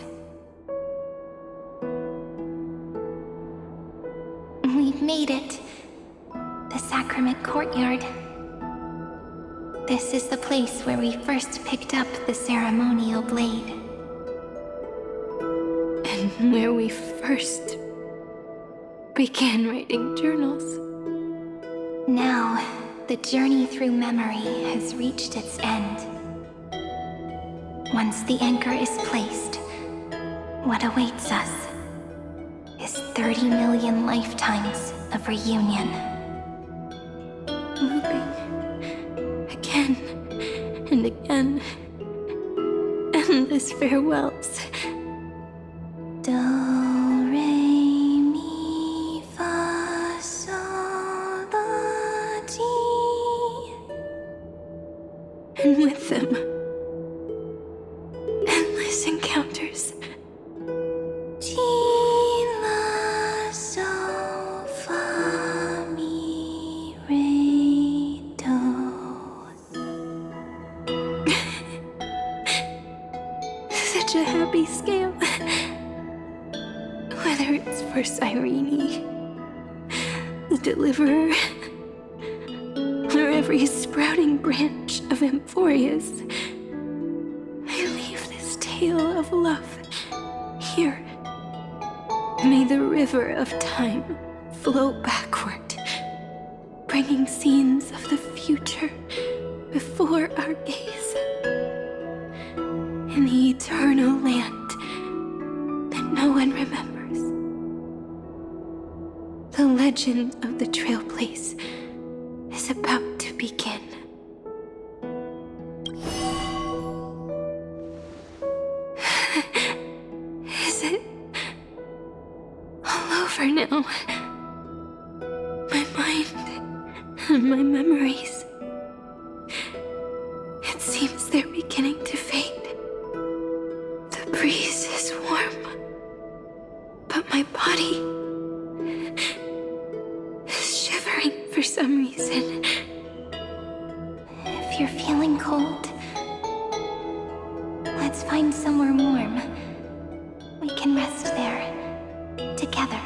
We've made it. The sacrament courtyard. This is the place where we first picked up the ceremonial blade. And where we first began writing journals. Now, the journey through memory has reached its end. Once the anchor is placed, what awaits us is 30 million lifetimes of reunion. Looping again and again. Endless farewells. Do, re, mi, fa, sol, la, ti. And with them, endless encounters. Ti, la, sol, fa, mi, re, do. Such a happy scale. Whether it's for Cyrene, the Deliverer, or every sprouting branch of Amphoreus, I leave this tale of love here. May the river of time flow backward, bringing scenes of the future before our gaze. In the eternal land that no one remembers. The legend of the Trail Place is about to begin. Is it all over now? My mind and my memories. It seems they're beginning to fade. The breeze is warm, but my body for some reason. If you're feeling cold, let's find somewhere warm. We can rest there, together.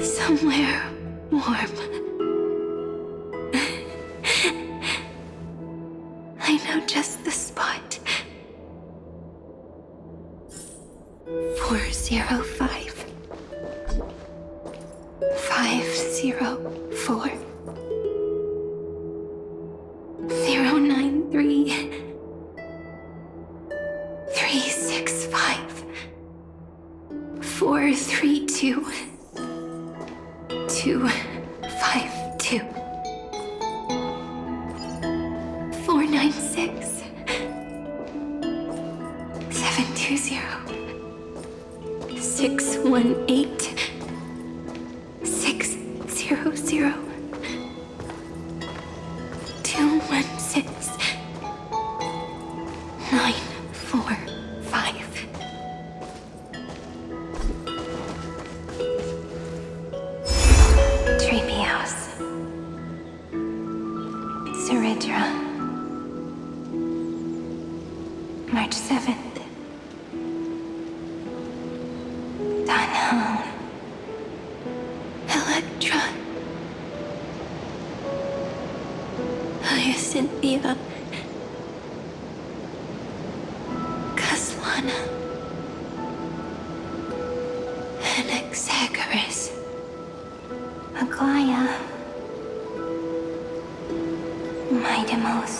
Somewhere warm. I know just the spot. 405. 504. 093. 365. 432. 252. 496. 720. 618. 600. 216. 945. Treehouse. Saridra. March 7th. Danhong. Electra. Hyacinthia. Caslana. Anaxagoras. Aglaya. Midemos.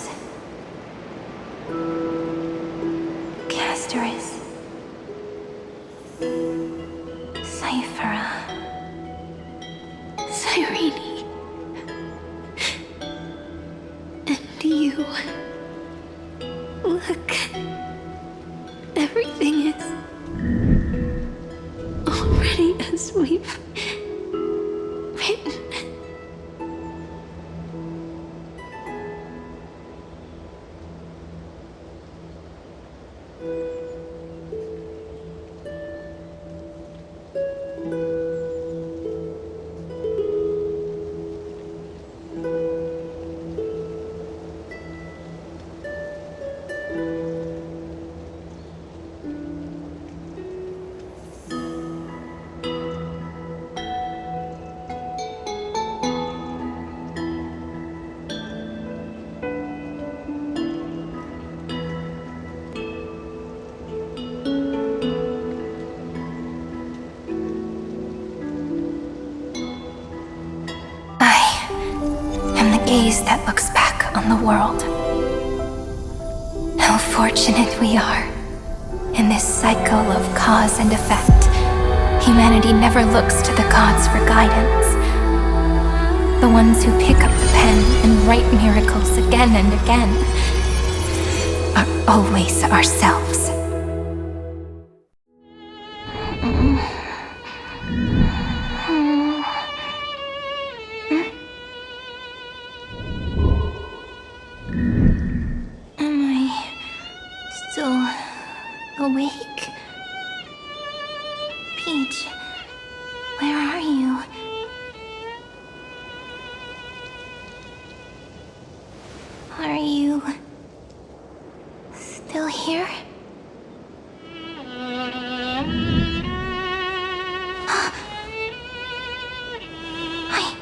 Castorus. Cyphera. Cyrene. And you. Look. Everything is already as we've written. Gaze that looks back on the world. How fortunate we are. In this cycle of cause and effect, humanity never looks to the gods for guidance. The ones who pick up the pen and write miracles again and again are always ourselves. Awake? Peach, where are you? Are you still here? I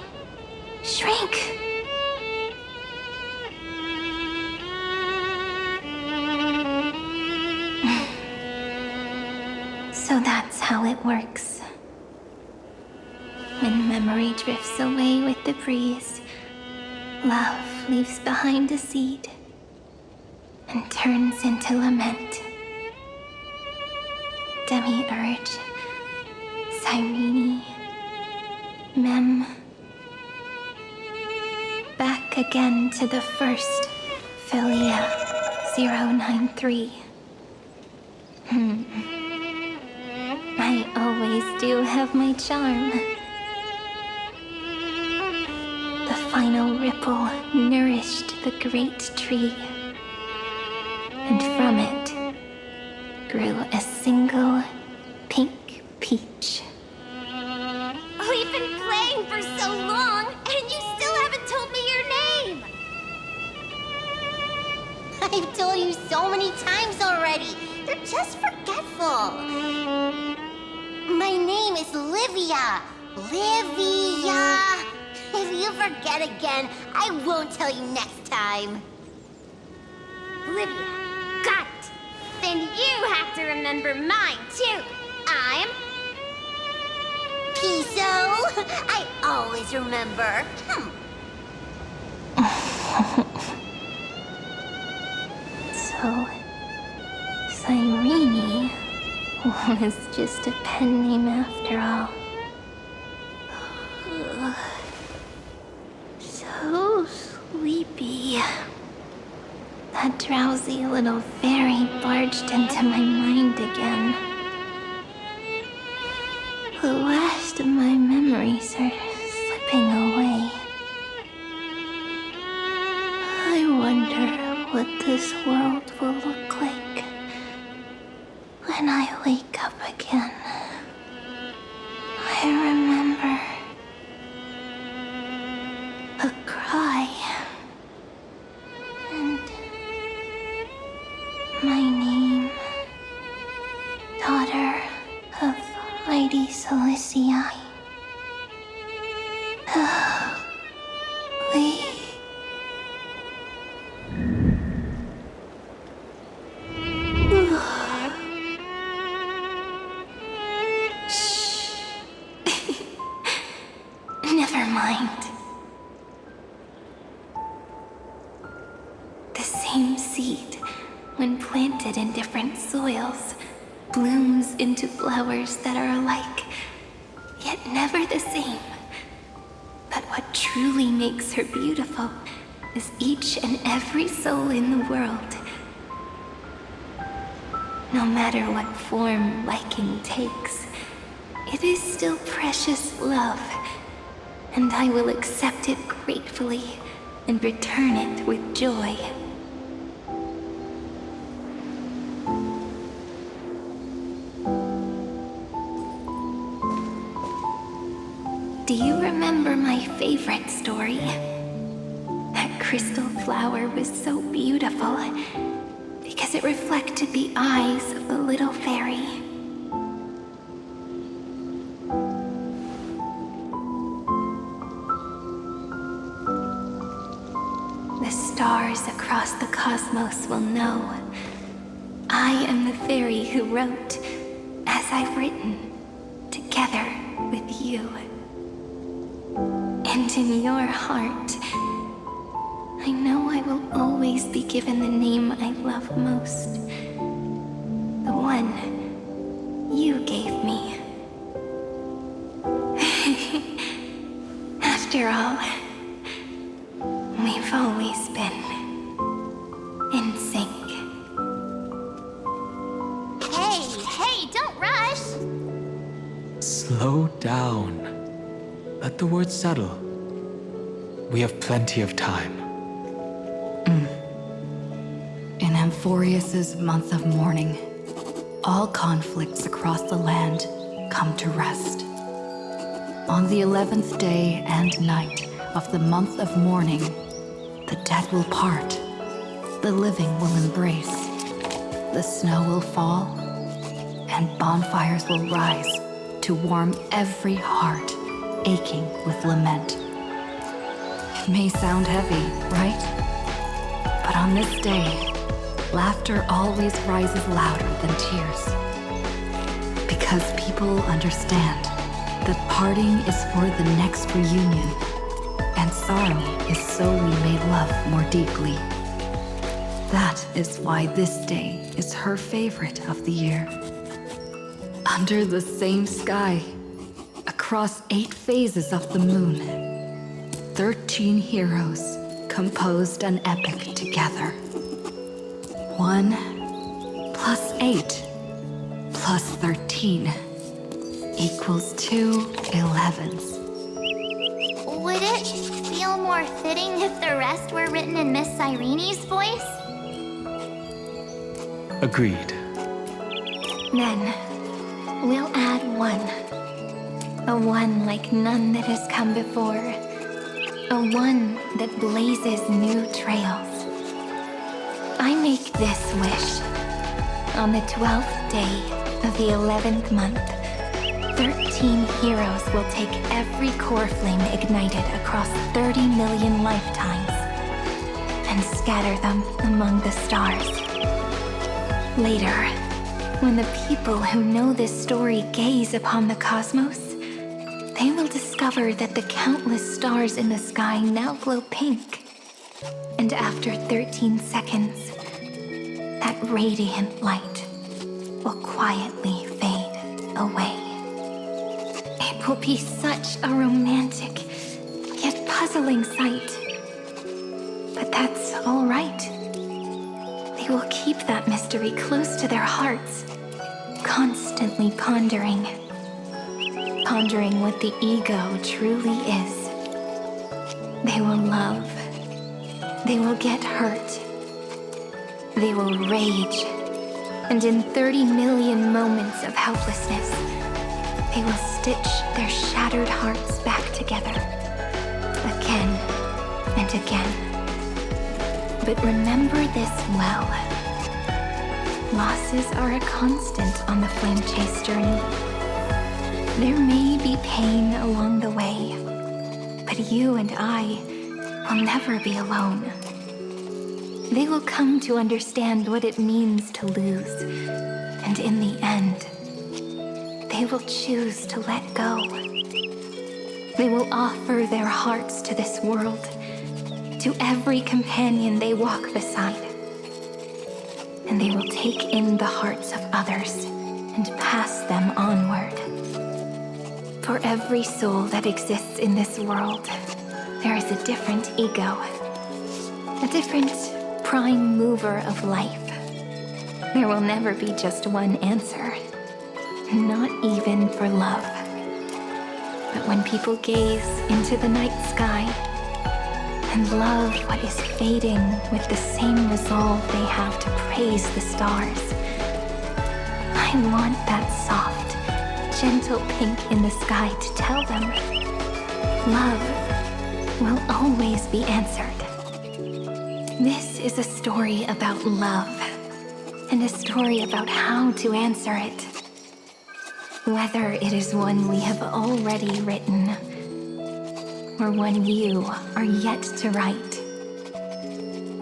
shrank. So that's how it works. When memory drifts away with the breeze, love leaves behind a seed and turns into lament. Demiurge, Cyrene, Mem. Back again to the first, Philia 093. I always do have my charm. The final ripple nourished the great tree, and from it grew a single pink peach. all. My name is Livia. Livia. If you forget again, I won't tell you next time. Livia. Got it. Then you have to remember mine, too. I'm... Piso. I always remember. So, Cyrene was just a pen name after all. So sleepy. That drowsy little fairy barged into my mind again. The last of my memories are slipping away. I wonder what this world will look like when I wake up again. I remember a cry and my name, daughter of Lady Cilicia. Never mind. The same seed, when planted in different soils, blooms into flowers that are alike, yet never the same. But what truly makes her beautiful is each and every soul in the world. No matter what form liking takes, it is still precious love, and I will accept it gratefully and return it with joy. Do you remember my favorite story? That crystal flower was so beautiful because it reflected the eyes of the little fairy. The stars across the cosmos will know I am the fairy who wrote, as I've written, together with you. And in your heart, I know I will always be given the name I love most. The one you gave me. After all, we've always been in sync. Hey, don't rush! Slow down. Let the words settle. We have plenty of time. In Amphoreus' month of mourning, all conflicts across the land come to rest. On the 11th day and night of the month of mourning, the dead will part, the living will embrace, the snow will fall, and bonfires will rise to warm every heart aching with lament. It may sound heavy, right? But on this day, laughter always rises louder than tears. Because people understand that parting is for the next reunion, and sorrow is so we may love more deeply. That is why this day is her favorite of the year. Under the same sky, across 8 phases of the moon, 13 heroes composed an epic together. 1 plus 8 plus 13 equals 2 11s. Would it feel more fitting if the rest were written in Miss Cyrene's voice? Agreed. Then, we'll add 1. A 1 like none that has come before. A 1 that blazes new trails. I make this wish on the 12th day of the 11th month, 13 heroes will take every core flame ignited across 30 million lifetimes and scatter them among the stars. Later, when the people who know this story gaze upon the cosmos, they will discover that the countless stars in the sky now glow pink. And after 13 seconds, that radiant light will quietly fade away. It will be such a romantic, yet puzzling sight. But that's all right. They will keep that mystery close to their hearts, constantly pondering what the ego truly is. They will love. They will get hurt. They will rage. And in 30 million moments of helplessness, they will stitch their shattered hearts back together. Again and again. But remember this well. Losses are a constant on the flame chase journey. There may be pain along the way, but you and I will never be alone. They will come to understand what it means to lose, and in the end, they will choose to let go. They will offer their hearts to this world, to every companion they walk beside. And they will take in the hearts of others and pass them onward. For every soul that exists in this world, there is a different ego, a different prime mover of life. There will never be just one answer, not even for love. But when people gaze into the night sky and love what is fading with the same resolve they have to praise the stars, I want that soft, gentle pink in the sky to tell them love will always be answered. This is a story about love, and a story about how to answer it. Whether it is one we have already written, or one you are yet to write,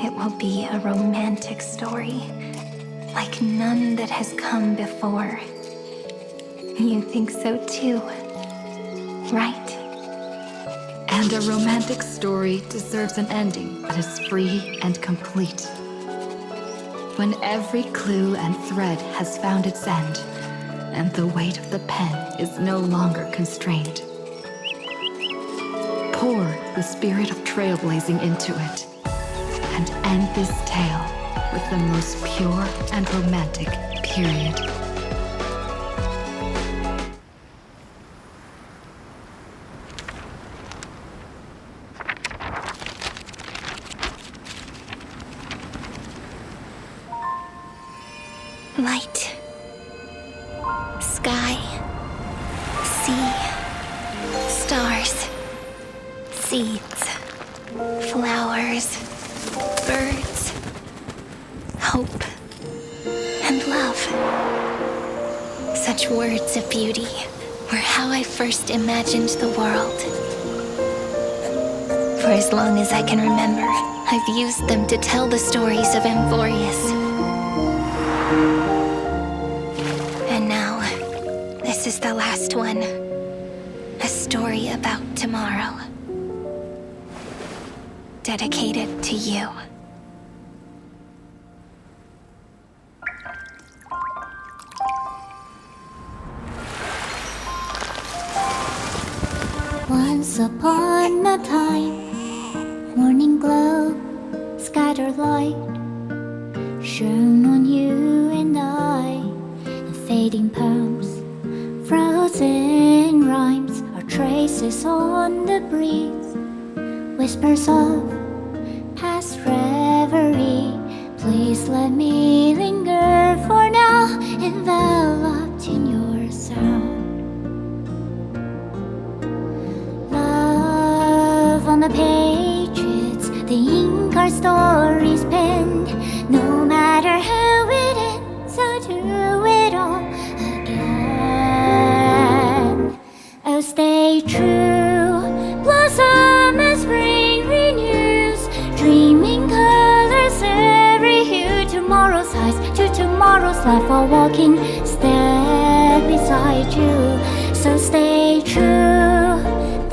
it will be a romantic story, like none that has come before. You think so too, right? And a romantic story deserves an ending that is free and complete. When every clue and thread has found its end, and the weight of the pen is no longer constrained. Pour the spirit of trailblazing into it, and end this tale with the most pure and romantic period. Light, sky, sea, stars, seeds, flowers, birds, hope, and love. Such words of beauty were how I first imagined the world. For as long as I can remember, I've used them to tell the stories of Amphoreus. And now, this is the last one. A story about tomorrow. Dedicated to you. Once upon a time, morning glow, scattered light, shone on you and I, and fading poems, frozen rhymes, are traces on the breeze, whispers of past reverie. Please let me linger for now, enveloped in your sound. Love on the pages, the ink our stories penned. No matter how it ends, I'll do it all again. life while walking step beside you. So stay true.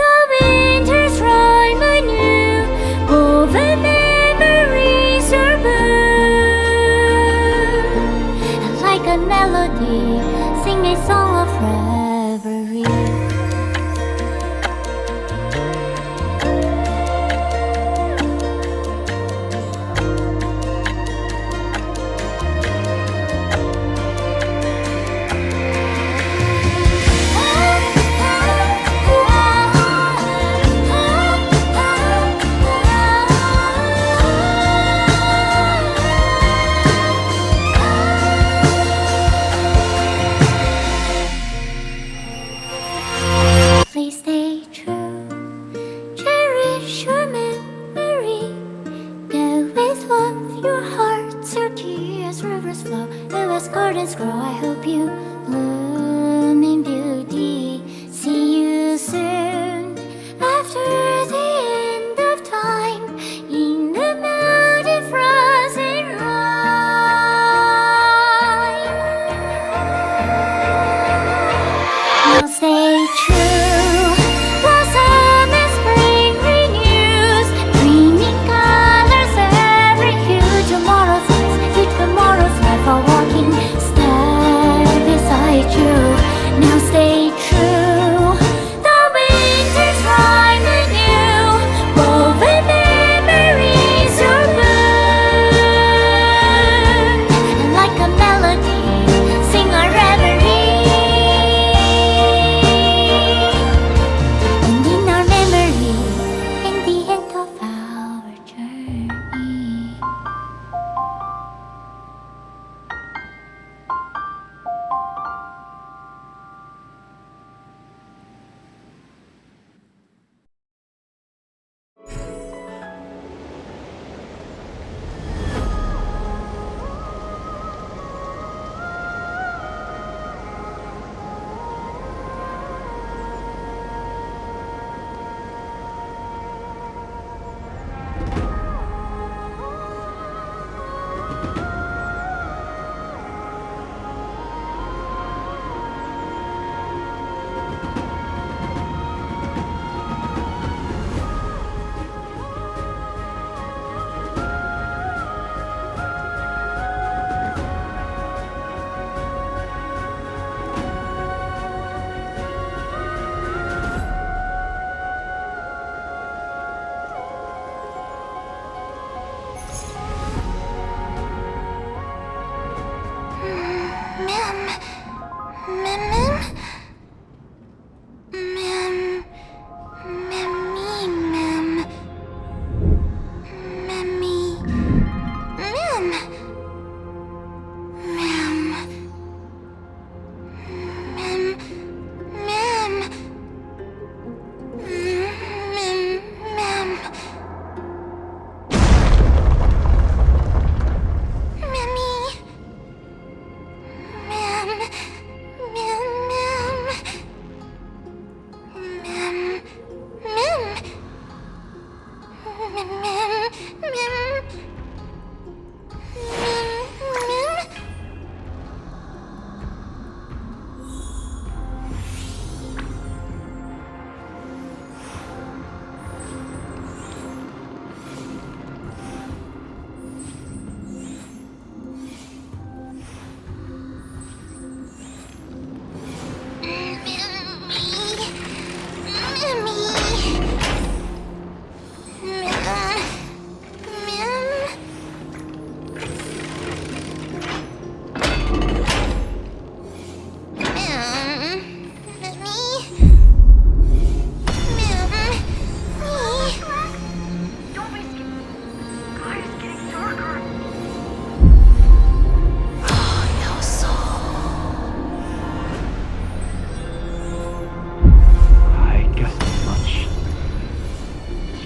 The winter's rhyme anew, woven memories are blue. And like a melody, sing a song of reverie. Please stay true. Cherish your memory. Go with love, your hearts are dear as rivers flow, and as gardens grow. I hope you bloom in beauty. See you soon after the end of time in the mountain frozen rime. Now stay true. Blossom and spring renews, dreaming colors every hue. Tomorrow's life are walking step beside you. Now stay true. The winter's rhyme anew, woven memories are blue. And like a melody, sing our reverie. And in our memory, in the end of our journey.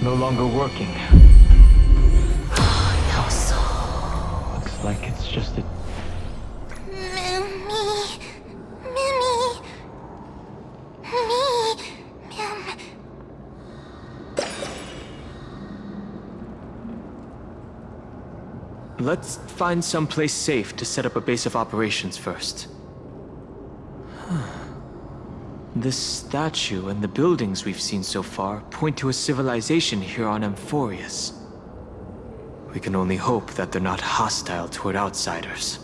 No longer working. Looks like it's just a... Let's find someplace safe to set up a base of operations first. This statue and the buildings we've seen so far point to a civilization here on Amphoreus. We can only hope that they're not hostile toward outsiders.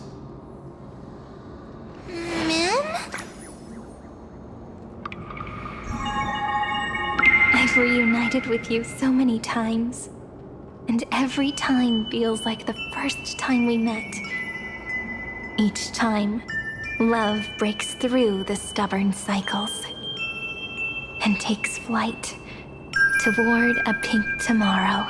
I've reunited with you so many times, and every time feels like the first time we met. Each time, love breaks through the stubborn cycles and takes flight toward a pink tomorrow.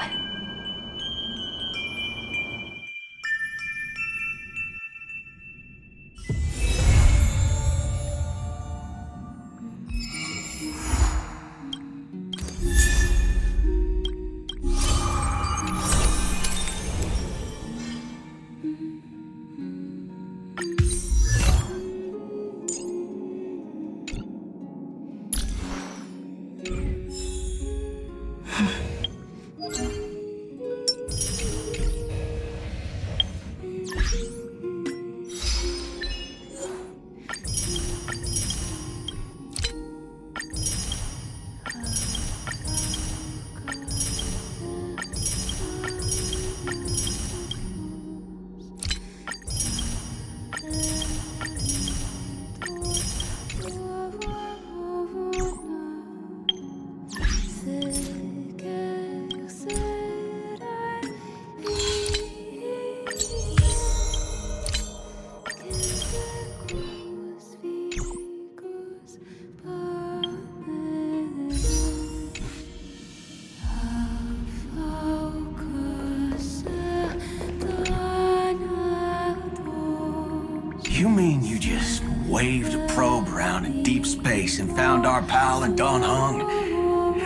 You mean you just waved a probe around in deep space and found our pal and Don Hung?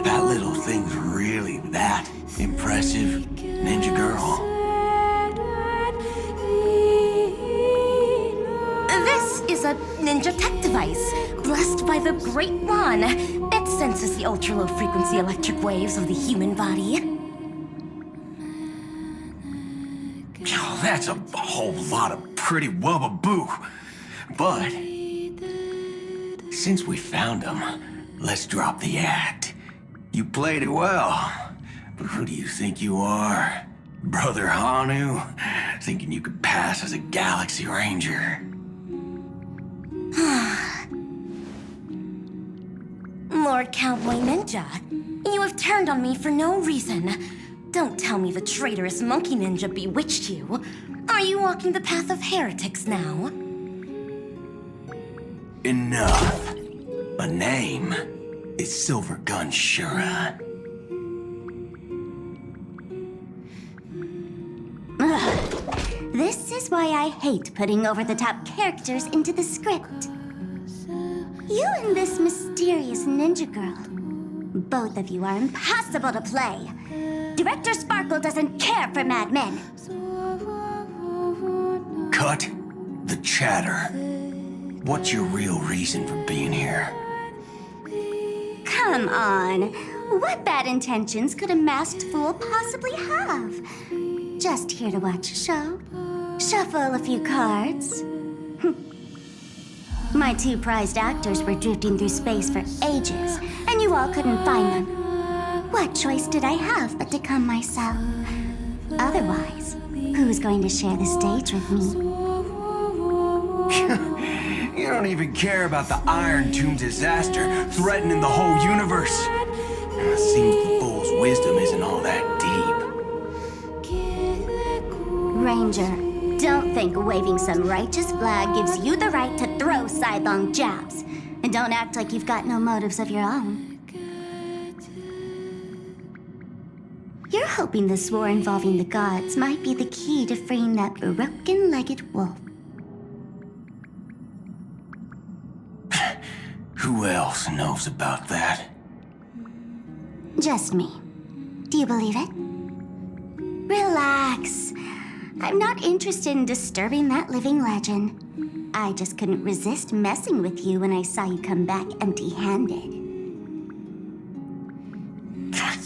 That little thing's really that impressive, ninja girl. This is a ninja tech device, blessed by the Great One. It senses the ultra-low frequency electric waves of the human body. Oh, that's a whole lot of pretty wubbaboo. But since we found him, let's drop the act. You played it well. But who do you think you are? Brother Hanu? Thinking you could pass as a Galaxy Ranger? Lord Cowboy Ninja, you have turned on me for no reason. Don't tell me the traitorous monkey ninja bewitched you. Are you walking the path of heretics now? Enough. A name is Silver Gun Shura. Ugh. This is why I hate putting over-the-top characters into the script. You and this mysterious ninja girl, both of you are impossible to play. Director Sparkle doesn't care for madmen. Cut the chatter. What's your real reason for being here? Come on. What bad intentions could a masked fool possibly have? Just here to watch a show, shuffle a few cards. My two prized actors were drifting through space for ages, and you all couldn't find them. What choice did I have but to come myself? Otherwise, who's going to share the stage with me? You don't even care about the Irontomb disaster threatening the whole universe. Seems the fool's wisdom isn't all that deep. Ranger, don't think waving some righteous flag gives you the right to throw sidelong jabs. And don't act like you've got no motives of your own. You're hoping this war involving the gods might be the key to freeing that broken-legged wolf. Who else knows about that? Just me. Do you believe it? Relax. I'm not interested in disturbing that living legend. I just couldn't resist messing with you when I saw you come back empty-handed.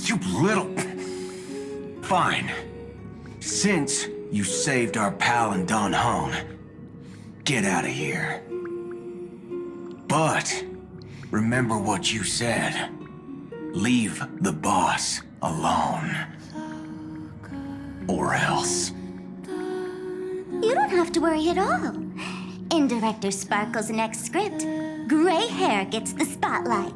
You little... Fine. Since You saved our pal and Don Hong. Get out of here. But remember what you said. Leave the boss alone. Or else. You don't have to worry at all. In Director Sparkle's next script, gray hair gets the spotlight.